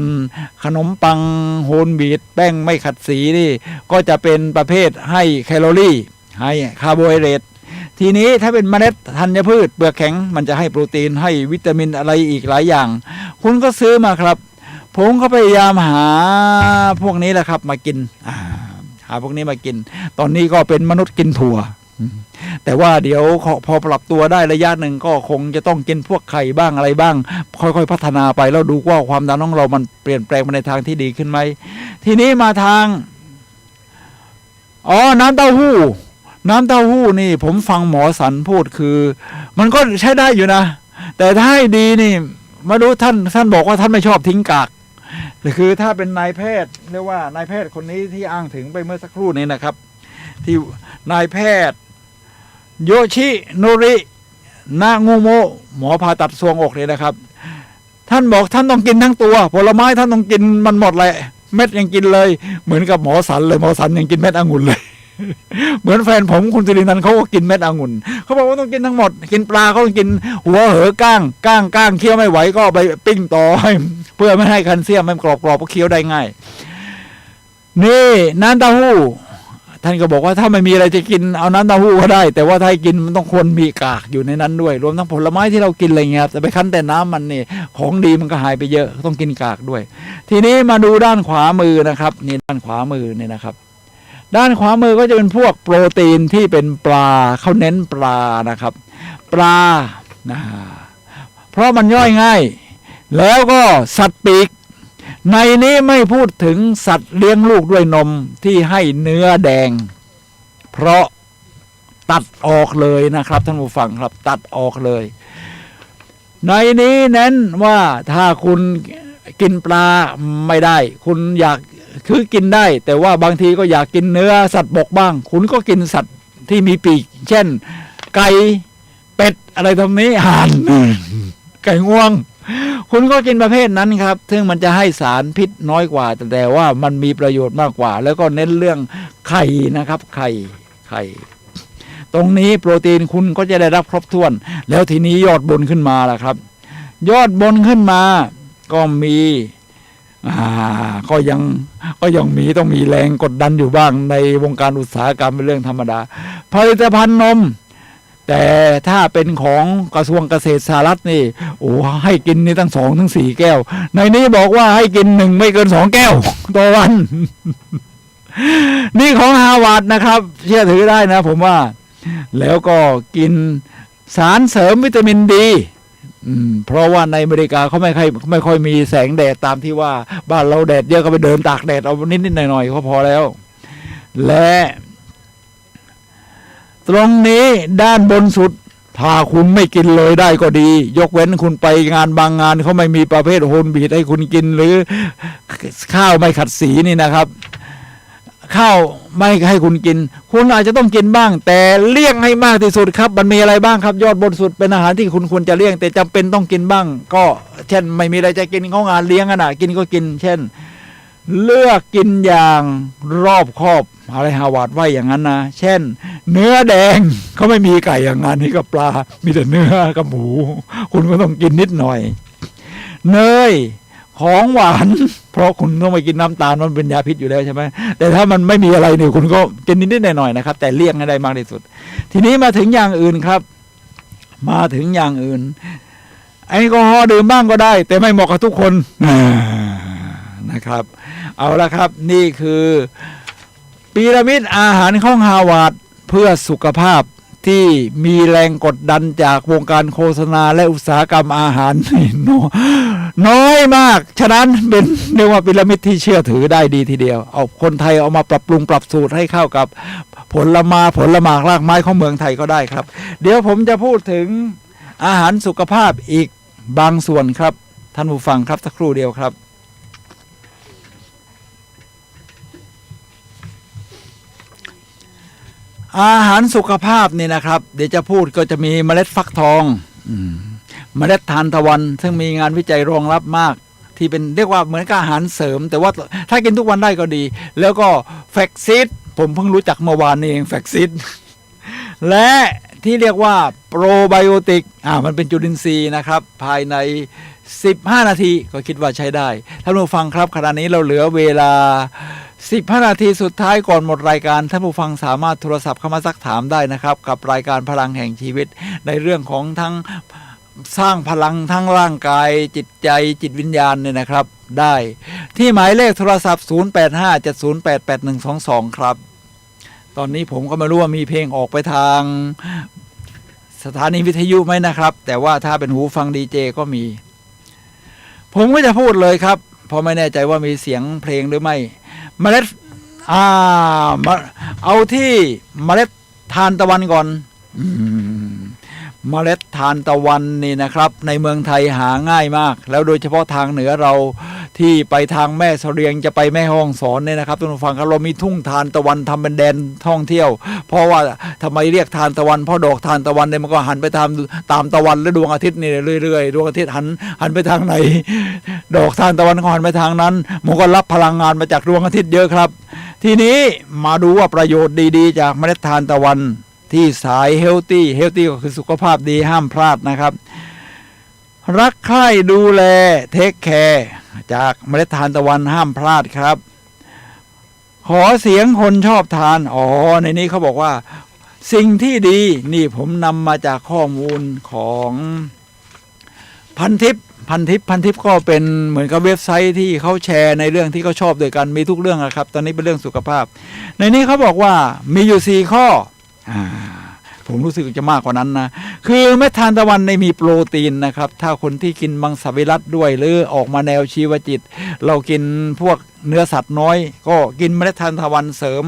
ขนมปังโฮลวีตแป้งไม่ขัดสีนี่ก็จะเป็นประเภทให้แคลอรี่ให้คาร์โบไฮเดรตทีนี้ถ้าเป็นเมล็ดธัญพืชเปลือกแข็งมันจะให้โปรตีนให้วิตามินอะไรอีกหลายอย่างคุณก็ซื้อมาครับผมก็พยายามหาพวกนี้แหละครับมากินหาพวกนี้มากินตอนนี้ก็เป็นมนุษย์กินถั่วแต่ว่าเดี๋ยวพอปรับตัวได้ระยะหนึ่งก็คงจะต้องกินพวกไข่บ้างอะไรบ้างค่อยๆพัฒนาไปแล้วดูว่าความดันของเรามันเปลี่ยนแปลงไปในทางที่ดีขึ้นไหมทีนี้มาทางน้ำเต้าหู้นี่ผมฟังหมอสันพูดคือมันก็ใช้ได้อยู่นะแต่ถ้าให้ดีนี่มาดูท่านบอกว่าท่านไม่ชอบทิ้งกากคือถ้าเป็นนายแพทย์เรียกว่านายแพทย์คนนี้ที่อ้างถึงไปเมื่อสักครู่นี้นะครับที่นายแพทย์โยชิโนรินางูโมหมอผ่าตัดทรวงอกเลยนะครับท่านบอกท่านต้องกินทั้งตัวผลไม้ท่านต้องกินมันหมดเลยเม็ดยังกินเลยเหมือนกับหมอสันเลยหมอสันยังกินเม็ดองุ่นเลย เหมือนแฟนผมคุณสิรินันท์เขาก็กินเม็ดองุ่นเขาบอกว่าต้องกินทั้งหมดกินปลาเขาต้องกินหัวเหอก้างเคี้ยวไม่ไหวก็ไปปิ้งต่อให้เพื่อไม่ให้แคลเซียมมันกรอบก็เคี้ยวได้ง่ายนี่น้ำเต้าหู้ท่านก็บอกว่าถ้าไม่มีอะไรจะกินเอาน้ำเต้าหู้ก็ได้แต่ว่าถ้าให้กินมันต้องควรมีกากอยู่ในนั้นด้วยรวมทั้งผลไม้ที่เรากินอะไรเงี้ยแต่ไปคั้นแต่น้ำมันนี่ของดีมันก็หายไปเยอะต้องกินกากด้วยทีนี้มาดูด้านขวามือนะครับนี่ด้านขวามือนี่นะครับด้านขวามือก็จะเป็นพวกโปรตีนที่เป็นปลาเขาเน้นปลานะครับปลาเพราะมันย่อยง่ายแล้วก็สัตว์ปีกในนี้ไม่พูดถึงสัตว์เลี้ยงลูกด้วยนมที่ให้เนื้อแดงเพราะตัดออกเลยนะครับท่านผู้ฟังครับตัดออกเลยในนี้เน้นว่าถ้าคุณกินปลาไม่ได้คุณอยากคือกินได้แต่ว่าบางทีก็อยากกินเนื้อสัตว์บกบ้างคุณก็กินสัตว์ที่มีปีกเช่นไก่เป็ดอะไรทำนี้ห่านไก่งวงคุณก็กินประเภทนั้นครับซึ่งมันจะให้สารพิษน้อยกว่าแต่ว่ามันมีประโยชน์มากกว่าแล้วก็เน้นเรื่องไข่นะครับไข่ตรงนี้โปรตีนคุณก็จะได้รับครบถ้วนแล้วทีนี้ยอดบนขึ้นมาล่ะครับยอดบนขึ้นมาก็มีก็ยังมีต้องมีแรงกดดันอยู่บ้างในวงการอุตสาหกรรมเป็นเรื่องธรรมดาผลิตภัณฑ์นมแต่ถ้าเป็นของกระทรวงเกษตรสหรัฐนี่ให้กินนี่ตั้ง2 ถึง 4 แก้วในนี้บอกว่าให้กิน1ไม่เกิน2 แก้วต่อวัน นี่ของฮาร์วาร์ดนะครับเชื่อถือได้นะผมว่าแล้วก็กินสารเสริมวิตามินดีเพราะว่าในอเมริกาเขาไม่ค่อยมีแสงแดดตามที่ว่าบ้านเราแดดเยอะก็ไปเดินตากแดดเอานิดๆหน่อยๆก็พอแล้วและตรงนี้ด้านบนสุดถ้าคุณไม่กินเลยได้ก็ดียกเว้นคุณไปงานบางงานเขาไม่มีประเภทโฮลวีตให้คุณกินหรือข้าวไม่ขัดสีนี่นะครับข้าวไม่ให้คุณกินคุณอาจจะต้องกินบ้างแต่เลี่ยงให้มากที่สุดครับมันมีอะไรบ้างครับยอดบนสุดเป็นอาหารที่คุณควรจะเลี่ยงแต่จำเป็นต้องกินบ้างก็เช่นไม่มีอะไรจะกินเขางานเลี้ยงกินก็กินเช่นเลือกกินอย่างรอบคอบอะไรฮาวาร์ดไว้อย่างนั้นนะเช่นเนื้อแดงเขาไม่มีไก่อย่างงานนี้กับปลามีแต่เนื้อกับหมูคุณก็ต้องกินนิดหน่อยเนยของหวานเพราะคุณต้องไปกินน้ำตาลมันเป็นยาพิษอยู่แล้วใช่ไหมแต่ถ้ามันไม่มีอะไรนี่คุณก็กินนิดๆหน่อยๆนะครับแต่เลี่ยงให้ได้มากที่สุดทีนี้มาถึงอย่างอื่นครับมาถึงอย่างอื่น แอลกอฮอล์ดื่มบ้างก็ได้ แต่ไม่เหมาะกับทุกคนนะครับ เอาละครับนี่คือพีระมิดอาหารของฮาวาร์ดเพื่อสุขภาพที่มีแรงกดดันจากวงการโฆษณาและอุตสาหกรรมอาหาร น้อยมากฉะนั้นเป็นเรียกว่าพีระมิดที่เชื่อถือได้ดีทีเดียวเอาคนไทยเอามาปรับปรุงปรับสูตรให้เข้ากับผลหมากรากไม้ของเมืองไทยก็ได้ครับเดี๋ยวผมจะพูดถึงอาหารสุขภาพอีกบางส่วนครับท่านผู้ฟังครับสักครู่เดียวครับอาหารสุขภาพนี่นะครับเดี๋ยวจะพูดก็จะมีเมล็ดฟักทองเมล็ดทานตะวันซึ่งมีงานวิจัยรองรับมากที่เป็นเรียกว่าเหมือนกับอาหารเสริมแต่ว่าถ้ากินทุกวันได้ก็ดีแล้วก็แฟกซิดผมเพิ่งรู้จักเมื่อวานนี้เองแฟกซิดและที่เรียกว่าโปรไบโอติกมันเป็นจุลินทรีย์นะครับภายใน15นาทีก็คิดว่าใช้ได้ท่านผู้ฟังครับขณะนี้เราเหลือเวลา15นาทีสุดท้ายก่อนหมดรายการท่านผู้ฟังสามารถโทรศัพท์เข้ามาซักถามได้นะครับกับรายการพลังแห่งชีวิตในเรื่องของทั้งสร้างพลังทั้งร่างกายจิตใจจิตวิญญาณเนี่ยนะครับได้ที่หมายเลขโทรศัพท์0857088122ครับตอนนี้ผมก็ไม่รู้ว่ามีเพลงออกไปทางสถานีวิทยุไหมนะครับแต่ว่าถ้าเป็นหูฟังดีเจก็มีผมก็จะพูดเลยครับเพราะไม่แน่ใจว่ามีเสียงเพลงหรือไม่เมล็ดเอาที่เมล็ดทานตะวันก่อนเมล็ดทานตะวันนี่นะครับในเมืองไทยหาง่ายมากแล้วโดยเฉพาะทางเหนือเราที่ไปทางแม่เสลียงจะไปแม่ฮ่องสอนเนี่ยนะครับทุกท่านฟังครับเรามีทุ่งทานตะวันทำเป็นแดนท่องเที่ยวเพราะว่าทำไมเรียกทานตะวันเพราะดอกทานตะวันเนี่ยมันก็หันไปตามตะวันและดวงอาทิตย์นี่เรื่อยๆดวงอาทิตย์หันไปทางไหนดอกทานตะวันก็หันไปทางนั้นมันก็รับพลังงานมาจากดวงอาทิตย์เยอะครับทีนี้มาดูว่าประโยชน์ดีๆจากเมล็ดทานตะวันที่สายเฮลตี้ก็คือสุขภาพดีห้ามพลาดนะครับรักใคร่ดูแลเทคแคร์จากเมล็ดทานตะวันห้ามพลาดครับขอเสียงคนชอบทานในนี้เขาบอกว่าสิ่งที่ดีนี่ผมนำมาจากข้อมูลของพันทิปก็เป็นเหมือนกับเว็บไซต์ที่เขาแชร์ในเรื่องที่เขาชอบด้วยกันมีทุกเรื่องนะครับตอนนี้เป็นเรื่องสุขภาพในนี้เขาบอกว่ามีอยู่4ข้อผมรู้สึกจะมากกว่านั้นนะคือเม็ดทานตะวันในมีโปรตีนนะครับถ้าคนที่กินมังสวิรัติด้วยหรือออกมาแนวชีวจิตเรากินพวกเนื้อสัตว์น้อยก็กินเมล็ดทานตะวันเสริม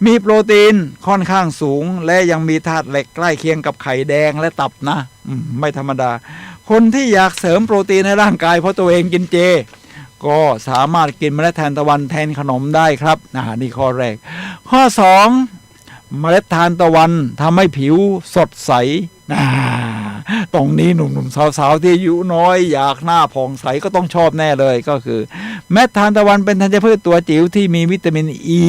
มีโปรตีนค่อนข้างสูงและยังมีธาตุเหล็กใกล้เคียงกับไข่แดงและตับนะไม่ธรรมดาคนที่อยากเสริมโปรตีนในร่างกายเพราะตัวเองกินเจก็สามารถกินเมล็ดทานตะวันแทนขนมได้ครับนี่ข้อแรกข้อ2เมล็ดทานตะวันทำให้ผิวสดใสตรงนี้หนุ่มๆสาวๆที่อายุน้อยอยากหน้าผ่องใสก็ต้องชอบแน่เลยก็คือเมล็ดทานตะวันเป็นธัญพืชตัวจิ๋วที่มีวิตามินอี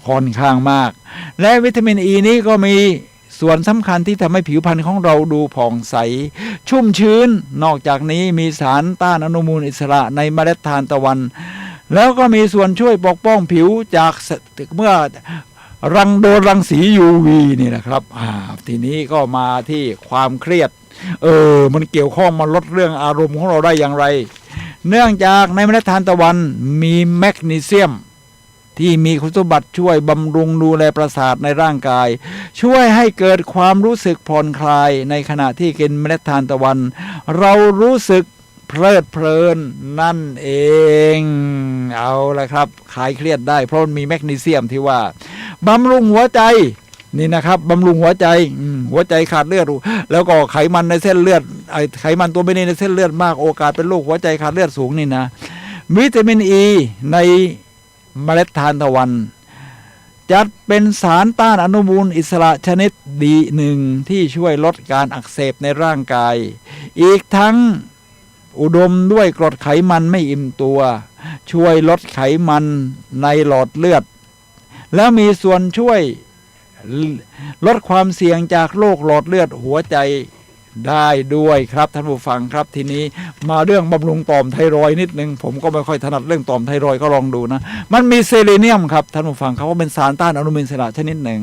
ค่อนข้างมากและวิตามินอีนี้ก็มีส่วนสำคัญที่ทำให้ผิวพรรณของเราดูผ่องใสชุ่มชื้นนอกจากนี้มีสารต้านอนุมูลอิสระในเมล็ดทานตะวันแล้วก็มีส่วนช่วยปกป้องผิวจากเมื่อโดนรังสี UV นี่นะครับทีนี้ก็มาที่ความเครียดมันเกี่ยวข้องมาลดเรื่องอารมณ์ของเราได้อย่างไรเนื่องจากในเมล็ดทานตะวันมีแมกนีเซียมที่มีคุณสมบัติช่วยบำรุงดูแลประสาทในร่างกายช่วยให้เกิดความรู้สึกผ่อนคลายในขณะที่กินเมล็ดทานตะวันเรารู้สึกเพลิดเพลินนั่นเองเอาละครับคลายเครียดได้เพราะมีแมกนีเซียมที่ว่าบำรุงหัวใจนี่นะครับบำรุงหัวใจขาดเลือดแล้วก็ไขมันในเส้นเลือดไขมันตัวไม่ในเส้นเลือดมากโอกาสเป็นโรคหัวใจขาดเลือดสูงนี่นะวิตามินอีในเมล็ดทานตะวันจัดเป็นสารต้านอนุมูลอิสระชนิดดีหนึ่งที่ช่วยลดการอักเสบในร่างกายอีกทั้งอุดมด้วยกรดไขมันไม่อิ่มตัวช่วยลดไขมันในหลอดเลือดแล้วมีส่วนช่วยลดความเสี่ยงจากโรคหลอดเลือดหัวใจได้ด้วยครับท่านผู้ฟังครับทีนี้มาเรื่องบำรุงต่อมไทรอยด์นิดนึงผมก็ไม่ค่อยถนัดเรื่องต่อมไทรอยด์ก็ลองดูนะมันมีเซเลเนียมครับท่านผู้ฟังเขาก็เป็นสารต้านอนุมูลอิสระชนิดหนึ่ง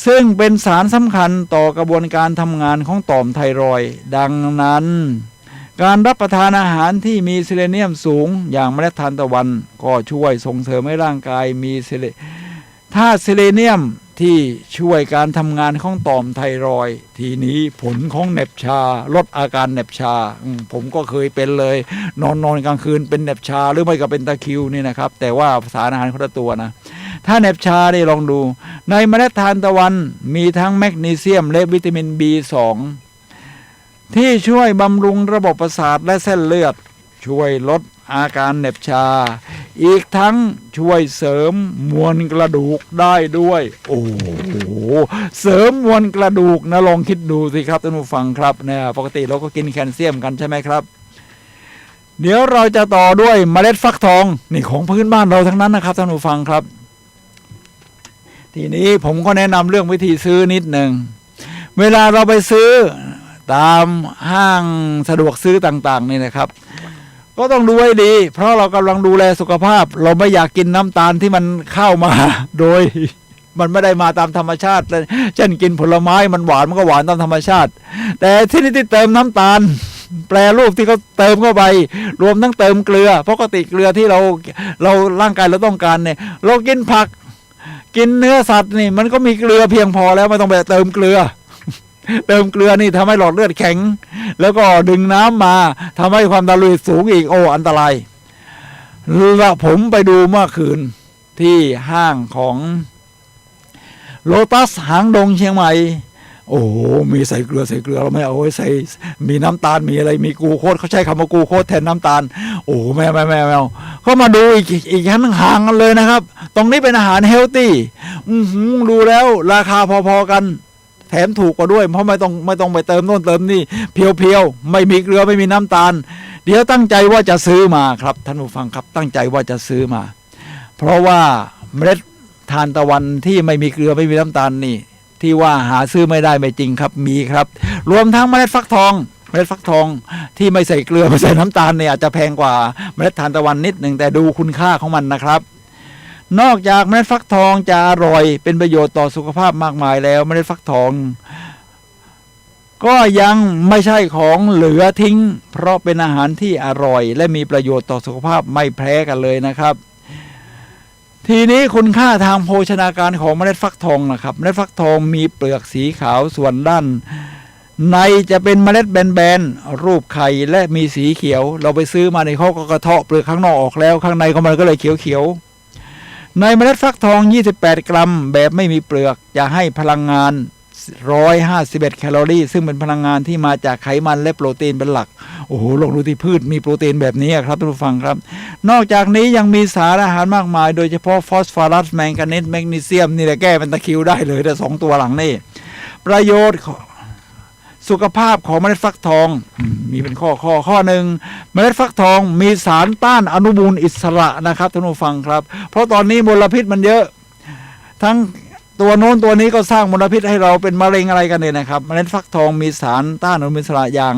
ซึ่งเป็นสารสำคัญต่อกระบวนการทำงานของต่อมไทรอยด์ดังนั้นการรับประทานอาหารที่มีเซเลเนียมสูงอย่างเมล็ดทานตะวันก็ช่วยส่งเสริมให้ร่างกายมีธาตุเซเลเนียมที่ช่วยการทำงานของต่อมไทรอยด์ทีนี้ผลของเหน็บชาลดอาการเหน็บชาผมก็เคยเป็นเลยนอนกลางคืนเป็นเหน็บชาหรือไม่ก็เป็นตะคริวนี่นะครับแต่ว่าสารอาหารคนละตัวนะถ้าเหน็บชาได้ลองดูในเมล็ดทานตะวันมีทั้งแมกนีเซียมและวิตามิน B2 ที่ช่วยบำรุงระบบประสาทและเส้นเลือดช่วยลดอาการเหน็บชาอีกทั้งช่วยเสริมมวลกระดูกได้ด้วยโอ้โหเสริมมวลกระดูกนะลองคิดดูสิครับท่านผู้ฟังครับเนี่ยปกติเราก็กินแคลเซียมกันใช่ไหมครับเดี๋ยวเราจะต่อด้วยเมล็ดฟักทองนี่ของพื้นบ้านเราทั้งนั้นนะครับท่านผู้ฟังครับทีนี้ผมก็แนะนำเรื่องวิธีซื้อนิดหนึ่งเวลาเราไปซื้อตามห้างสะดวกซื้อต่างๆนี่นะครับก็ต้องดูให้ดีเพราะเรากำลังดูแลสุขภาพเราไม่อยากกินน้ำตาลที่มันเข้ามาโดยมันไม่ได้มาตามธรรมชาติเช่นกินผลไม้มันหวานมันก็หวานตามธรรมชาติแต่ที่นี่ที่เติมน้ำตาลแปรรูปที่เขาเติมเข้าไปรวมทั้งเติมเกลือปกติเกลือที่เราร่างกายเราต้องการเนี่ยเรากินผักกินเนื้อสัตว์นี่มันก็มีเกลือเพียงพอแล้วไม่ต้องไปเติมเกลือนี่ทำให้หลอดเลือดแข็งแล้วก็ดึงน้ำมาทำให้ความดันโลหิตสูงอีกโอ้อันตรายแล้วผมไปดูเมื่อคืนที่ห้างของโลตัสหางดงเชียงใหม่โอ้มีใส่เกลือเราไม่เอาไว้ใส่มีน้ำตาลมีอะไรมีกูโคสเขาใช้คำว่ากูโคสแทนน้ำตาลโอ้แม่เขามาดูอีกชั้นห่างกันเลยนะครับตรงนี้เป็นอาหารเฮลตี้ดูแล้วราคาพอๆกันแถมถูกกว่าด้วยเพราะไม่ต้องไปเติมโน่นเติมนี่เพียวไม่มีเกลือไม่มีน้ำตาลเดี๋ยวตั้งใจว่าจะซื้อมาครับท่านผู้ฟังครับตั้งใจว่าจะซื้อมาเพราะว่าเมล็ดทานตะวันที่ไม่มีเกลือไม่มีน้ำตาลนี่ที่ว่าหาซื้อไม่ได้ไม่จริงครับมีครับรวมทั้งเมล็ดฟักทองที่ไม่ใส่เกลือไม่ใส่น้ำตาลเนี่ยอาจจะแพงกว่าเมล็ดทานตะวันนิดหนึ่งแต่ดูคุณค่าของมันนะครับนอกจากเมล็ดฟักทองจะอร่อยเป็นประโยชน์ต่อสุขภาพมากมายแล้วเมล็ดฟักทองก็ยังไม่ใช่ของเหลือทิ้งเพราะเป็นอาหารที่อร่อยและมีประโยชน์ต่อสุขภาพไม่แพ้กันเลยนะครับทีนี้คุณค่าทางโภชนาการของเมล็ดฟักทองนะครับเมล็ดฟักทองมีเปลือกสีขาวส่วนด้านในจะเป็นเมล็ดแบนๆรูปไข่และมีสีเขียวเราไปซื้อมาในเขาก็กระเทาะเปลือกข้างนอกออกแล้วข้างในของมันก็เลยเขียวในเมล็ดฟักทอง28 กรัมแบบไม่มีเปลือกจะให้พลังงาน151 แคลอรี่ซึ่งเป็นพลังงานที่มาจากไขมันและโปรตีนเป็นหลักโอ้โหลองดูที่พืชมีโปรตีนแบบนี้ครับท่านผู้ฟังครับนอกจากนี้ยังมีสารอาหารมากมายโดยเฉพาะฟอสฟอรัสแมงกานีสแมกนีเซียมนี่แหละแก้เป็นตะคริวได้เลยแต่2 ตัวหลังนี่ประโยชน์สุขภาพของเมล็ดฟักทองมีเป็นข้อหนึ่งเมล็ดฟักทองมีสารต้านอนุมูลอิสระนะครับท่านผู้ฟังครับเพราะตอนนี้มลพิษมันเยอะทั้งตัวโน้นตัวนี้ก็สร้างมลพิษให้เราเป็นมะเร็งอะไรกันเนี่ยนะครับเมล็ดฟักทองมีสารต้านอนุมูลอิสระอย่าง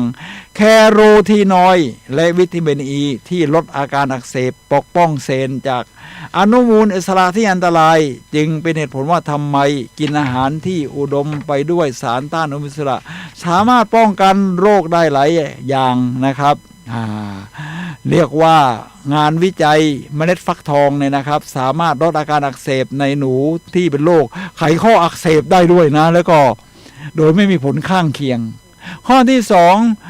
แคโรทีนอยด์และวิตามินอีที่ลดอาการอักเสบปกป้องเซลล์จากอนุมูลอิสระที่อันตรายจึงเป็นเหตุผลว่าทำไมกินอาหารที่อุดมไปด้วยสารต้านอนุมูลอิสระสามารถป้องกันโรคได้หลายอย่างนะครับเรียกว่างานวิจัยเมล็ดฟักทองเนี่ยนะครับสามารถลดอาการอักเสบในหนูที่เป็นโรคไขข้ออักเสบได้ด้วยนะแล้วก็โดยไม่มีผลข้างเคียงข้อที่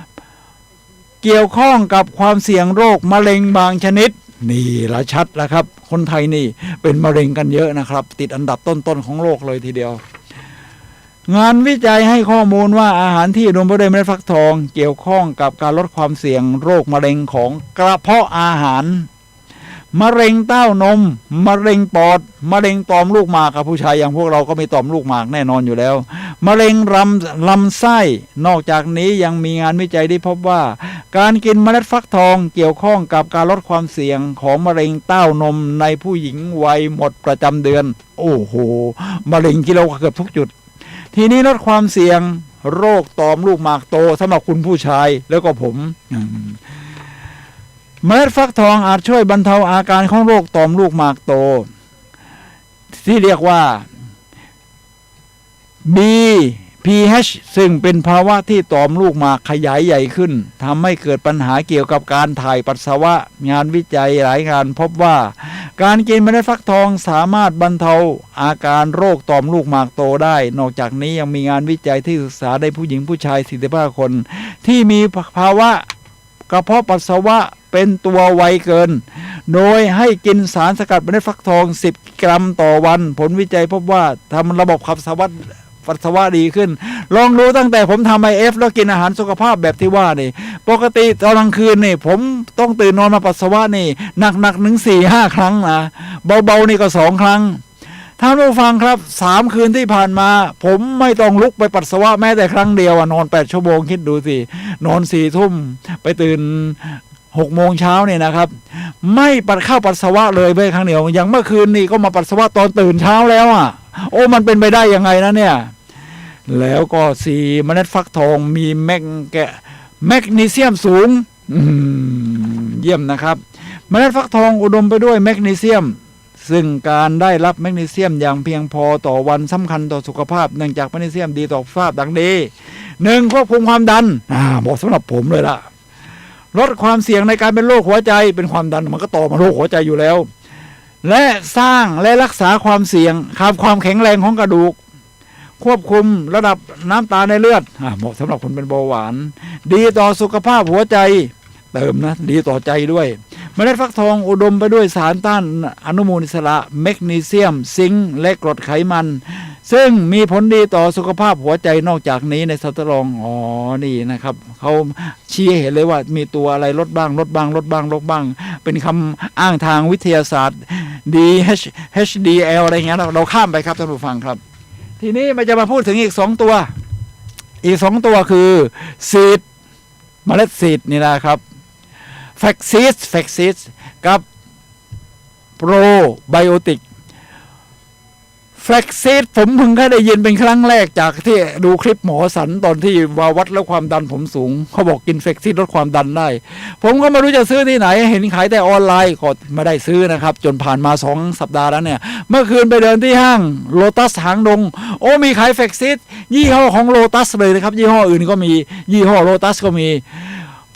2เกี่ยวข้องกับความเสี่ยงโรคมะเร็งบางชนิดนี่ละชัดแล้วครับคนไทยนี่เป็นมะเร็งกันเยอะนะครับติดอันดับต้นๆของโลกเลยทีเดียวงานวิจัยให้ข้อมูลว่าอาหารที่อุดมไปด้วยเมล็ดฟักทองเกี่ยวข้องกับการลดความเสี่ยงโรคมะเร็งของกระเพาะอาหารมะเร็งเต้านมมะเร็งปอดมะเร็งต่อมลูกหมากกับผู้ชายอย่างพวกเราก็มีต่อมลูกหมากแน่นอนอยู่แล้วมะเร็งลำไส้นอกจากนี้ยังมีงานวิจัยที่พบว่าการกินเมล็ดฟักทองเกี่ยวข้องกับการลดความเสี่ยงของมะเร็งเต้านมในผู้หญิงวัยหมดประจำเดือนโอ้โหมะเร็งที่เราเกือบทุกจุดทีนี้ลดความเสี่ยงโรคต่อมลูกหมากโตสำหรับคุณผู้ชายแล้วก็ผมเมล็ดฟักทองอาจช่วยบรรเทาอาการของโรคต่อมลูกหมากโตที่เรียกว่า BPH ซึ่งเป็นภาวะที่ต่อมลูกหมากขยายใหญ่ขึ้นทำให้เกิดปัญหาเกี่ยวกับการถ่ายปัสสาวะงานวิจัยหลายงานพบว่าการกินเมล็ดฟักทองสามารถบรรเทาอาการโรคต่อมลูกหมากโตได้นอกจากนี้ยังมีงานวิจัยที่ศึกษาได้ผู้หญิงผู้ชาย45 คนที่มีภาวะกระเพาะปัสสาวะเป็นตัวไวเกินโดยให้กินสารสกัดเมล็ดฟักทอง10 กรัมต่อวันผลวิจัยพบว่าทำระบบขับปัสสาวะดีขึ้นลองดูตั้งแต่ผมทำIFแล้วกินอาหารสุขภาพแบบที่ว่านี่ปกติตอนกลางคืนนี่ผมต้องตื่นนอนมาปัสสาวะนี่หนักๆ 1-4-5 ครั้งนะเบาๆนี่ก็2 ครั้งท่านผู้ฟังครับ3 คืนที่ผ่านมาผมไม่ต้องลุกไปปัสสาวะแม้แต่ครั้งเดียวนอน8 ชั่วโมงคิดดูสินอน4 ทุ่มไปตื่น6 โมงเช้าเนี่ยนะครับไม่เข้าปัสสาวะเลยไปครั้งเดียวอย่างเมื่อคืนนี่ก็มาปัสสาวะตอนตื่นเช้าแล้วอ่ะโอ้มันเป็นไปได้ยังไงนะเนี่ยแล้วก็เมล็ดฟักทองมีแมกนีเซียมสูงเยี่ยมนะครับเมล็ดฟักทองอุดมไปด้วยแมกนีเซียมซึ่งการได้รับแมกนีเซียมอย่างเพียงพอต่อวันสำคัญต่อสุขภาพเนื่องจากแมกนีเซียมดีต่อสุขภาพดังนี้ 1. ควบคุมความดันเหมาะสำหรับผมเลยล่ะลดความเสี่ยงในการเป็นโรคหัวใจเป็นความดันมันก็ต่อมาโรคหัวใจอยู่แล้วและสร้างและรักษาความเสี่ยงความแข็งแรงของกระดูกควบคุมระดับน้ำตาลในเลือดเหมาะสำหรับคนเป็นเบาหวานดีต่อสุขภาพหัวใจเติมนะดีต่อใจด้วยเมล็ดฟักทองอุดมไปด้วยสารต้านอนุมูลอิสระแมกนีเซียมซิงค์และกรดไขมันซึ่งมีผลดีต่อสุขภาพหัวใจนอกจากนี้ในสัตว์ทดลองนี่นะครับเขาชี้เห็นเลยว่ามีตัวอะไรลดบ้างเป็นคำอ้างทางวิทยาศาสตร์ HDL อะไรเงี้ยเราข้ามไปครับท่านผู้ฟังครับทีนี้มันจะมาพูดถึงอีก2 ตัวคือซีดเมล็ดซีดนี่นะครับแฟกซิสกับโปรไบโอติกแฟกซิสผมเพิ่งได้ยินเป็นครั้งแรกจากที่ดูคลิปหมอสันตอนที่วัดแล้วความดันผมสูงเขาบอกกินแฟกซิสลดความดันได้ผมก็ไม่รู้จะซื้อที่ไหนเห็นขายแต่ออนไลน์ก็ไม่ได้ซื้อนะครับจนผ่านมา2 สัปดาห์แล้วเนี่ยเมื่อคืนไปเดินที่ห้างโลตัสหางดงมีขายแฟกซิสยี่ห้อของโลตัสเลยนะครับยี่ห้ออื่นก็มียี่ห้อโลตัสก็มี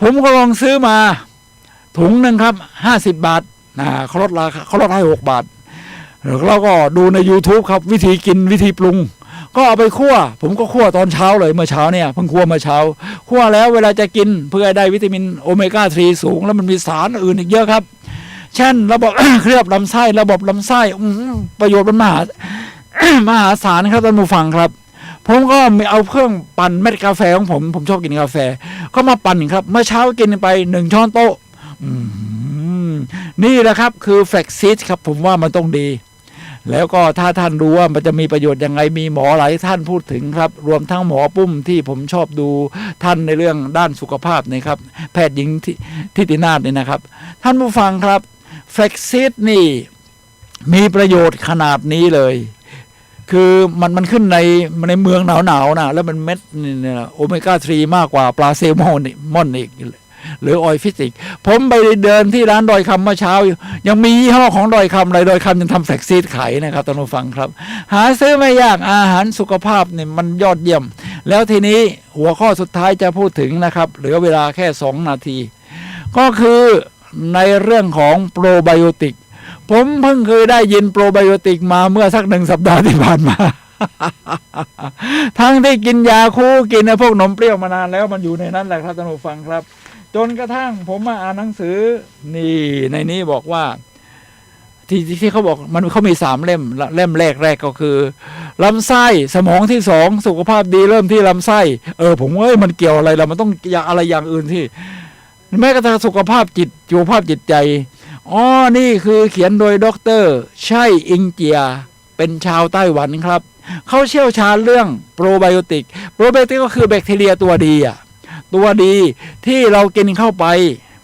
ผมก็ลองซื้อมาถุงหนึ่งครับ50 บาทเขาลดให้6 บาทเราก็ดูใน YouTube ครับวิธีกินวิธีปรุงก็เอาไปคั่วผมก็คั่วตอนเช้าเลยเมื่อเช้าเนี่ยเพิ่งคั่วเมื่อเช้าคั่วแล้วเวลาจะกินเพื่อได้วิตามินโอเมก้า 3 สูงแล้วมันมีสารอื่นอีกเยอะครับเช่นระบบ เคลือบลำไส้ระบบลำไส้ประโยชน์มันมหาศาลครับท่านผู้ฟังครับผมก็เอาเครื่องปั่นเม็ดกาแฟของผมชอบกินกาแฟก็มาปั่นครับเมื่อเช้ากินไป1 ช้อนโต๊ะนี่แหละครับคือแฟกซิสครับผมว่ามันต้องดีแล้วก็ถ้าท่านดูว่ามันจะมีประโยชน์ยังไงมีหมอหลายท่านพูดถึงครับรวมทั้งหมอปุ้มที่ผมชอบดูท่านในเรื่องด้านสุขภาพนะครับแพทย์หญิงทิตินาถนี่นะครับท่านผู้ฟังครับแฟกซิสนี่มีประโยชน์ขนาดนี้เลยคือมันขึ้นในเมืองหนาวนะแล้วมันเม็ดนี่โอเมก้า 3 มากกว่าปลาแซลมอนอีกหรือออยฟิสิกผมไปเดินที่ร้านดอยคำเมื่อเช้ายังมียี่ห้อของดอยคำเลยดอยคำยังทำแฟกซีดขายนะครับท่านผู้ฟังครับหาซื้อไม่ยากอาหารสุขภาพเนี่ยมันยอดเยี่ยมแล้วทีนี้หัวข้อสุดท้ายจะพูดถึงนะครับเหลือเวลาแค่2 นาทีก็คือในเรื่องของโปรไบโอติกผมเพิ่งเคยได้ยินโปรไบโอติกมาเมื่อสัก1 สัปดาห์ที่ผ่านมา ทั้งที่กินยาคูกินพวกนมเปรี้ยวมานานแล้วมันอยู่ในนั้นแหละครับท่านผู้ฟังครับจนกระทั่งผมมาอ่านหนังสือนี่ในนี้บอกว่าที่เขาบอกเขามี3 เล่มแรกก็คือลำไส้สมองที่2สุขภาพดีเริ่มที่ลำไส้ผมว่ามันเกี่ยวอะไรล่ะมันต้องอะไรอย่างอื่นที่แม้กระทั่งสุขภาพจิตใจนี่คือเขียนโดยดร.ชัยอิงเจียเป็นชาวไต้หวันครับเขาเชี่ยวชาญเรื่องโปรไบโอติกก็คือแบคทีเรียตัวดีที่เรากินเข้าไป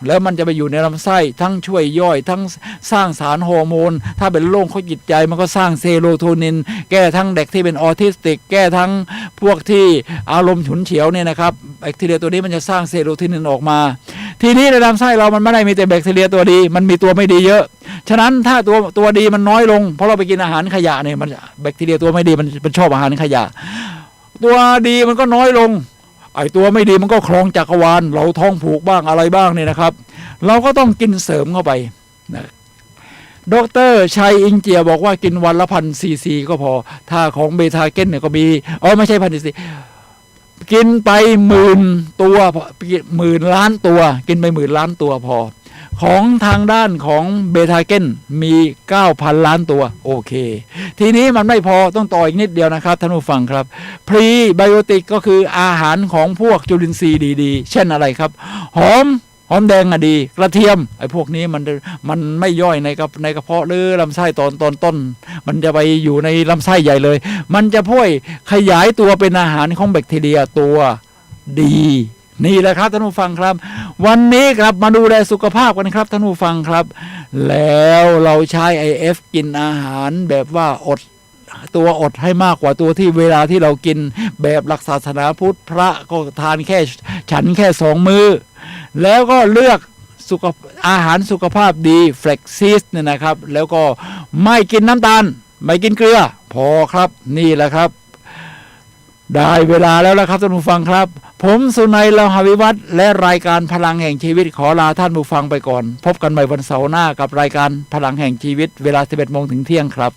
แล้วมันจะไปอยู่ในลำไส้ทั้งช่วยย่อยทั้งสร้างสารฮอร์โมนถ้าเป็นโรคข้อจิตใจมันก็สร้างเซโรโทนินแก้ทั้งเด็กที่เป็นออทิสติกแก้ทั้งพวกที่อารมณ์ฉุนเฉียวเนี่ยนะครับแบคทีเรียตัวนี้มันจะสร้างเซโรโทนินออกมาทีนี้ในลำไส้เรามันไม่ได้มีแต่แบคทีเรียตัวดีมันมีตัวไม่ดีเยอะฉะนั้นถ้าตัวดีมันน้อยลงเพราะเราไปกินอาหารขยะเนี่ยมันแบคทีเรียตัวไม่ดีมันชอบอาหารขยะ ตัวดีมันก็น้อยลงไอ้ตัวไม่ดีมันก็ครองจักรวาลเราท้องผูกบ้างอะไรบ้างเนี่ยนะครับเราก็ต้องกินเสริมเข้าไปนะดร.ชัยอิงเจียบอกว่ากินวันละ1,000 ซีซีก็พอถ้าของเบทาเกนเนี่ยก็มีไม่ใช่1,000 ซีซีกินไป10,000 ตัว10,000 ล้านตัวกินไป10,000 ล้านตัวพอของทางด้านของเบทาเกนมี 9,000 ล้านตัวโอเคทีนี้มันไม่พอต้องต่ออีกนิดเดียวนะครับท่านผู้ฟังครับพรีไบโอติกก็คืออาหารของพวกจุลินทรีย์ดีๆเช่นอะไรครับหอมแดงดีกระเทียมไอ้พวกนี้มันไม่ย่อยในกระเพาะหรือลำไส้ตอนต้นมันจะไปอยู่ในลำไส้ใหญ่เลยมันจะพ่วยขยายตัวเป็นอาหารของแบคทีเรียตัวดีนี่แหละครับท่านผู้ฟังครับวันนี้ครับมาดูแลสุขภาพกันครับท่านผู้ฟังครับแล้วเราใช้ IF กินอาหารแบบว่าอดให้มากกว่าตัวที่เวลาที่เรากินแบบหลักศาสนาพุทธพระก็ทานแค่2 มื้อแล้วก็เลือกอาหารสุขภาพดีเฟล็กซิสเนี่ยนะครับแล้วก็ไม่กินน้ำตาลไม่กินเกลือพอครับนี่แหละครับได้เวลาแล้วละครับท่านผู้ฟังครับผมสุนัย เลาหะวิวัฒน์และรายการพลังแห่งชีวิตขอลาท่านผู้ฟังไปก่อนพบกันใหม่วันเสาร์หน้ากับรายการพลังแห่งชีวิตเวลา 11 โมงถึงเที่ยงครับ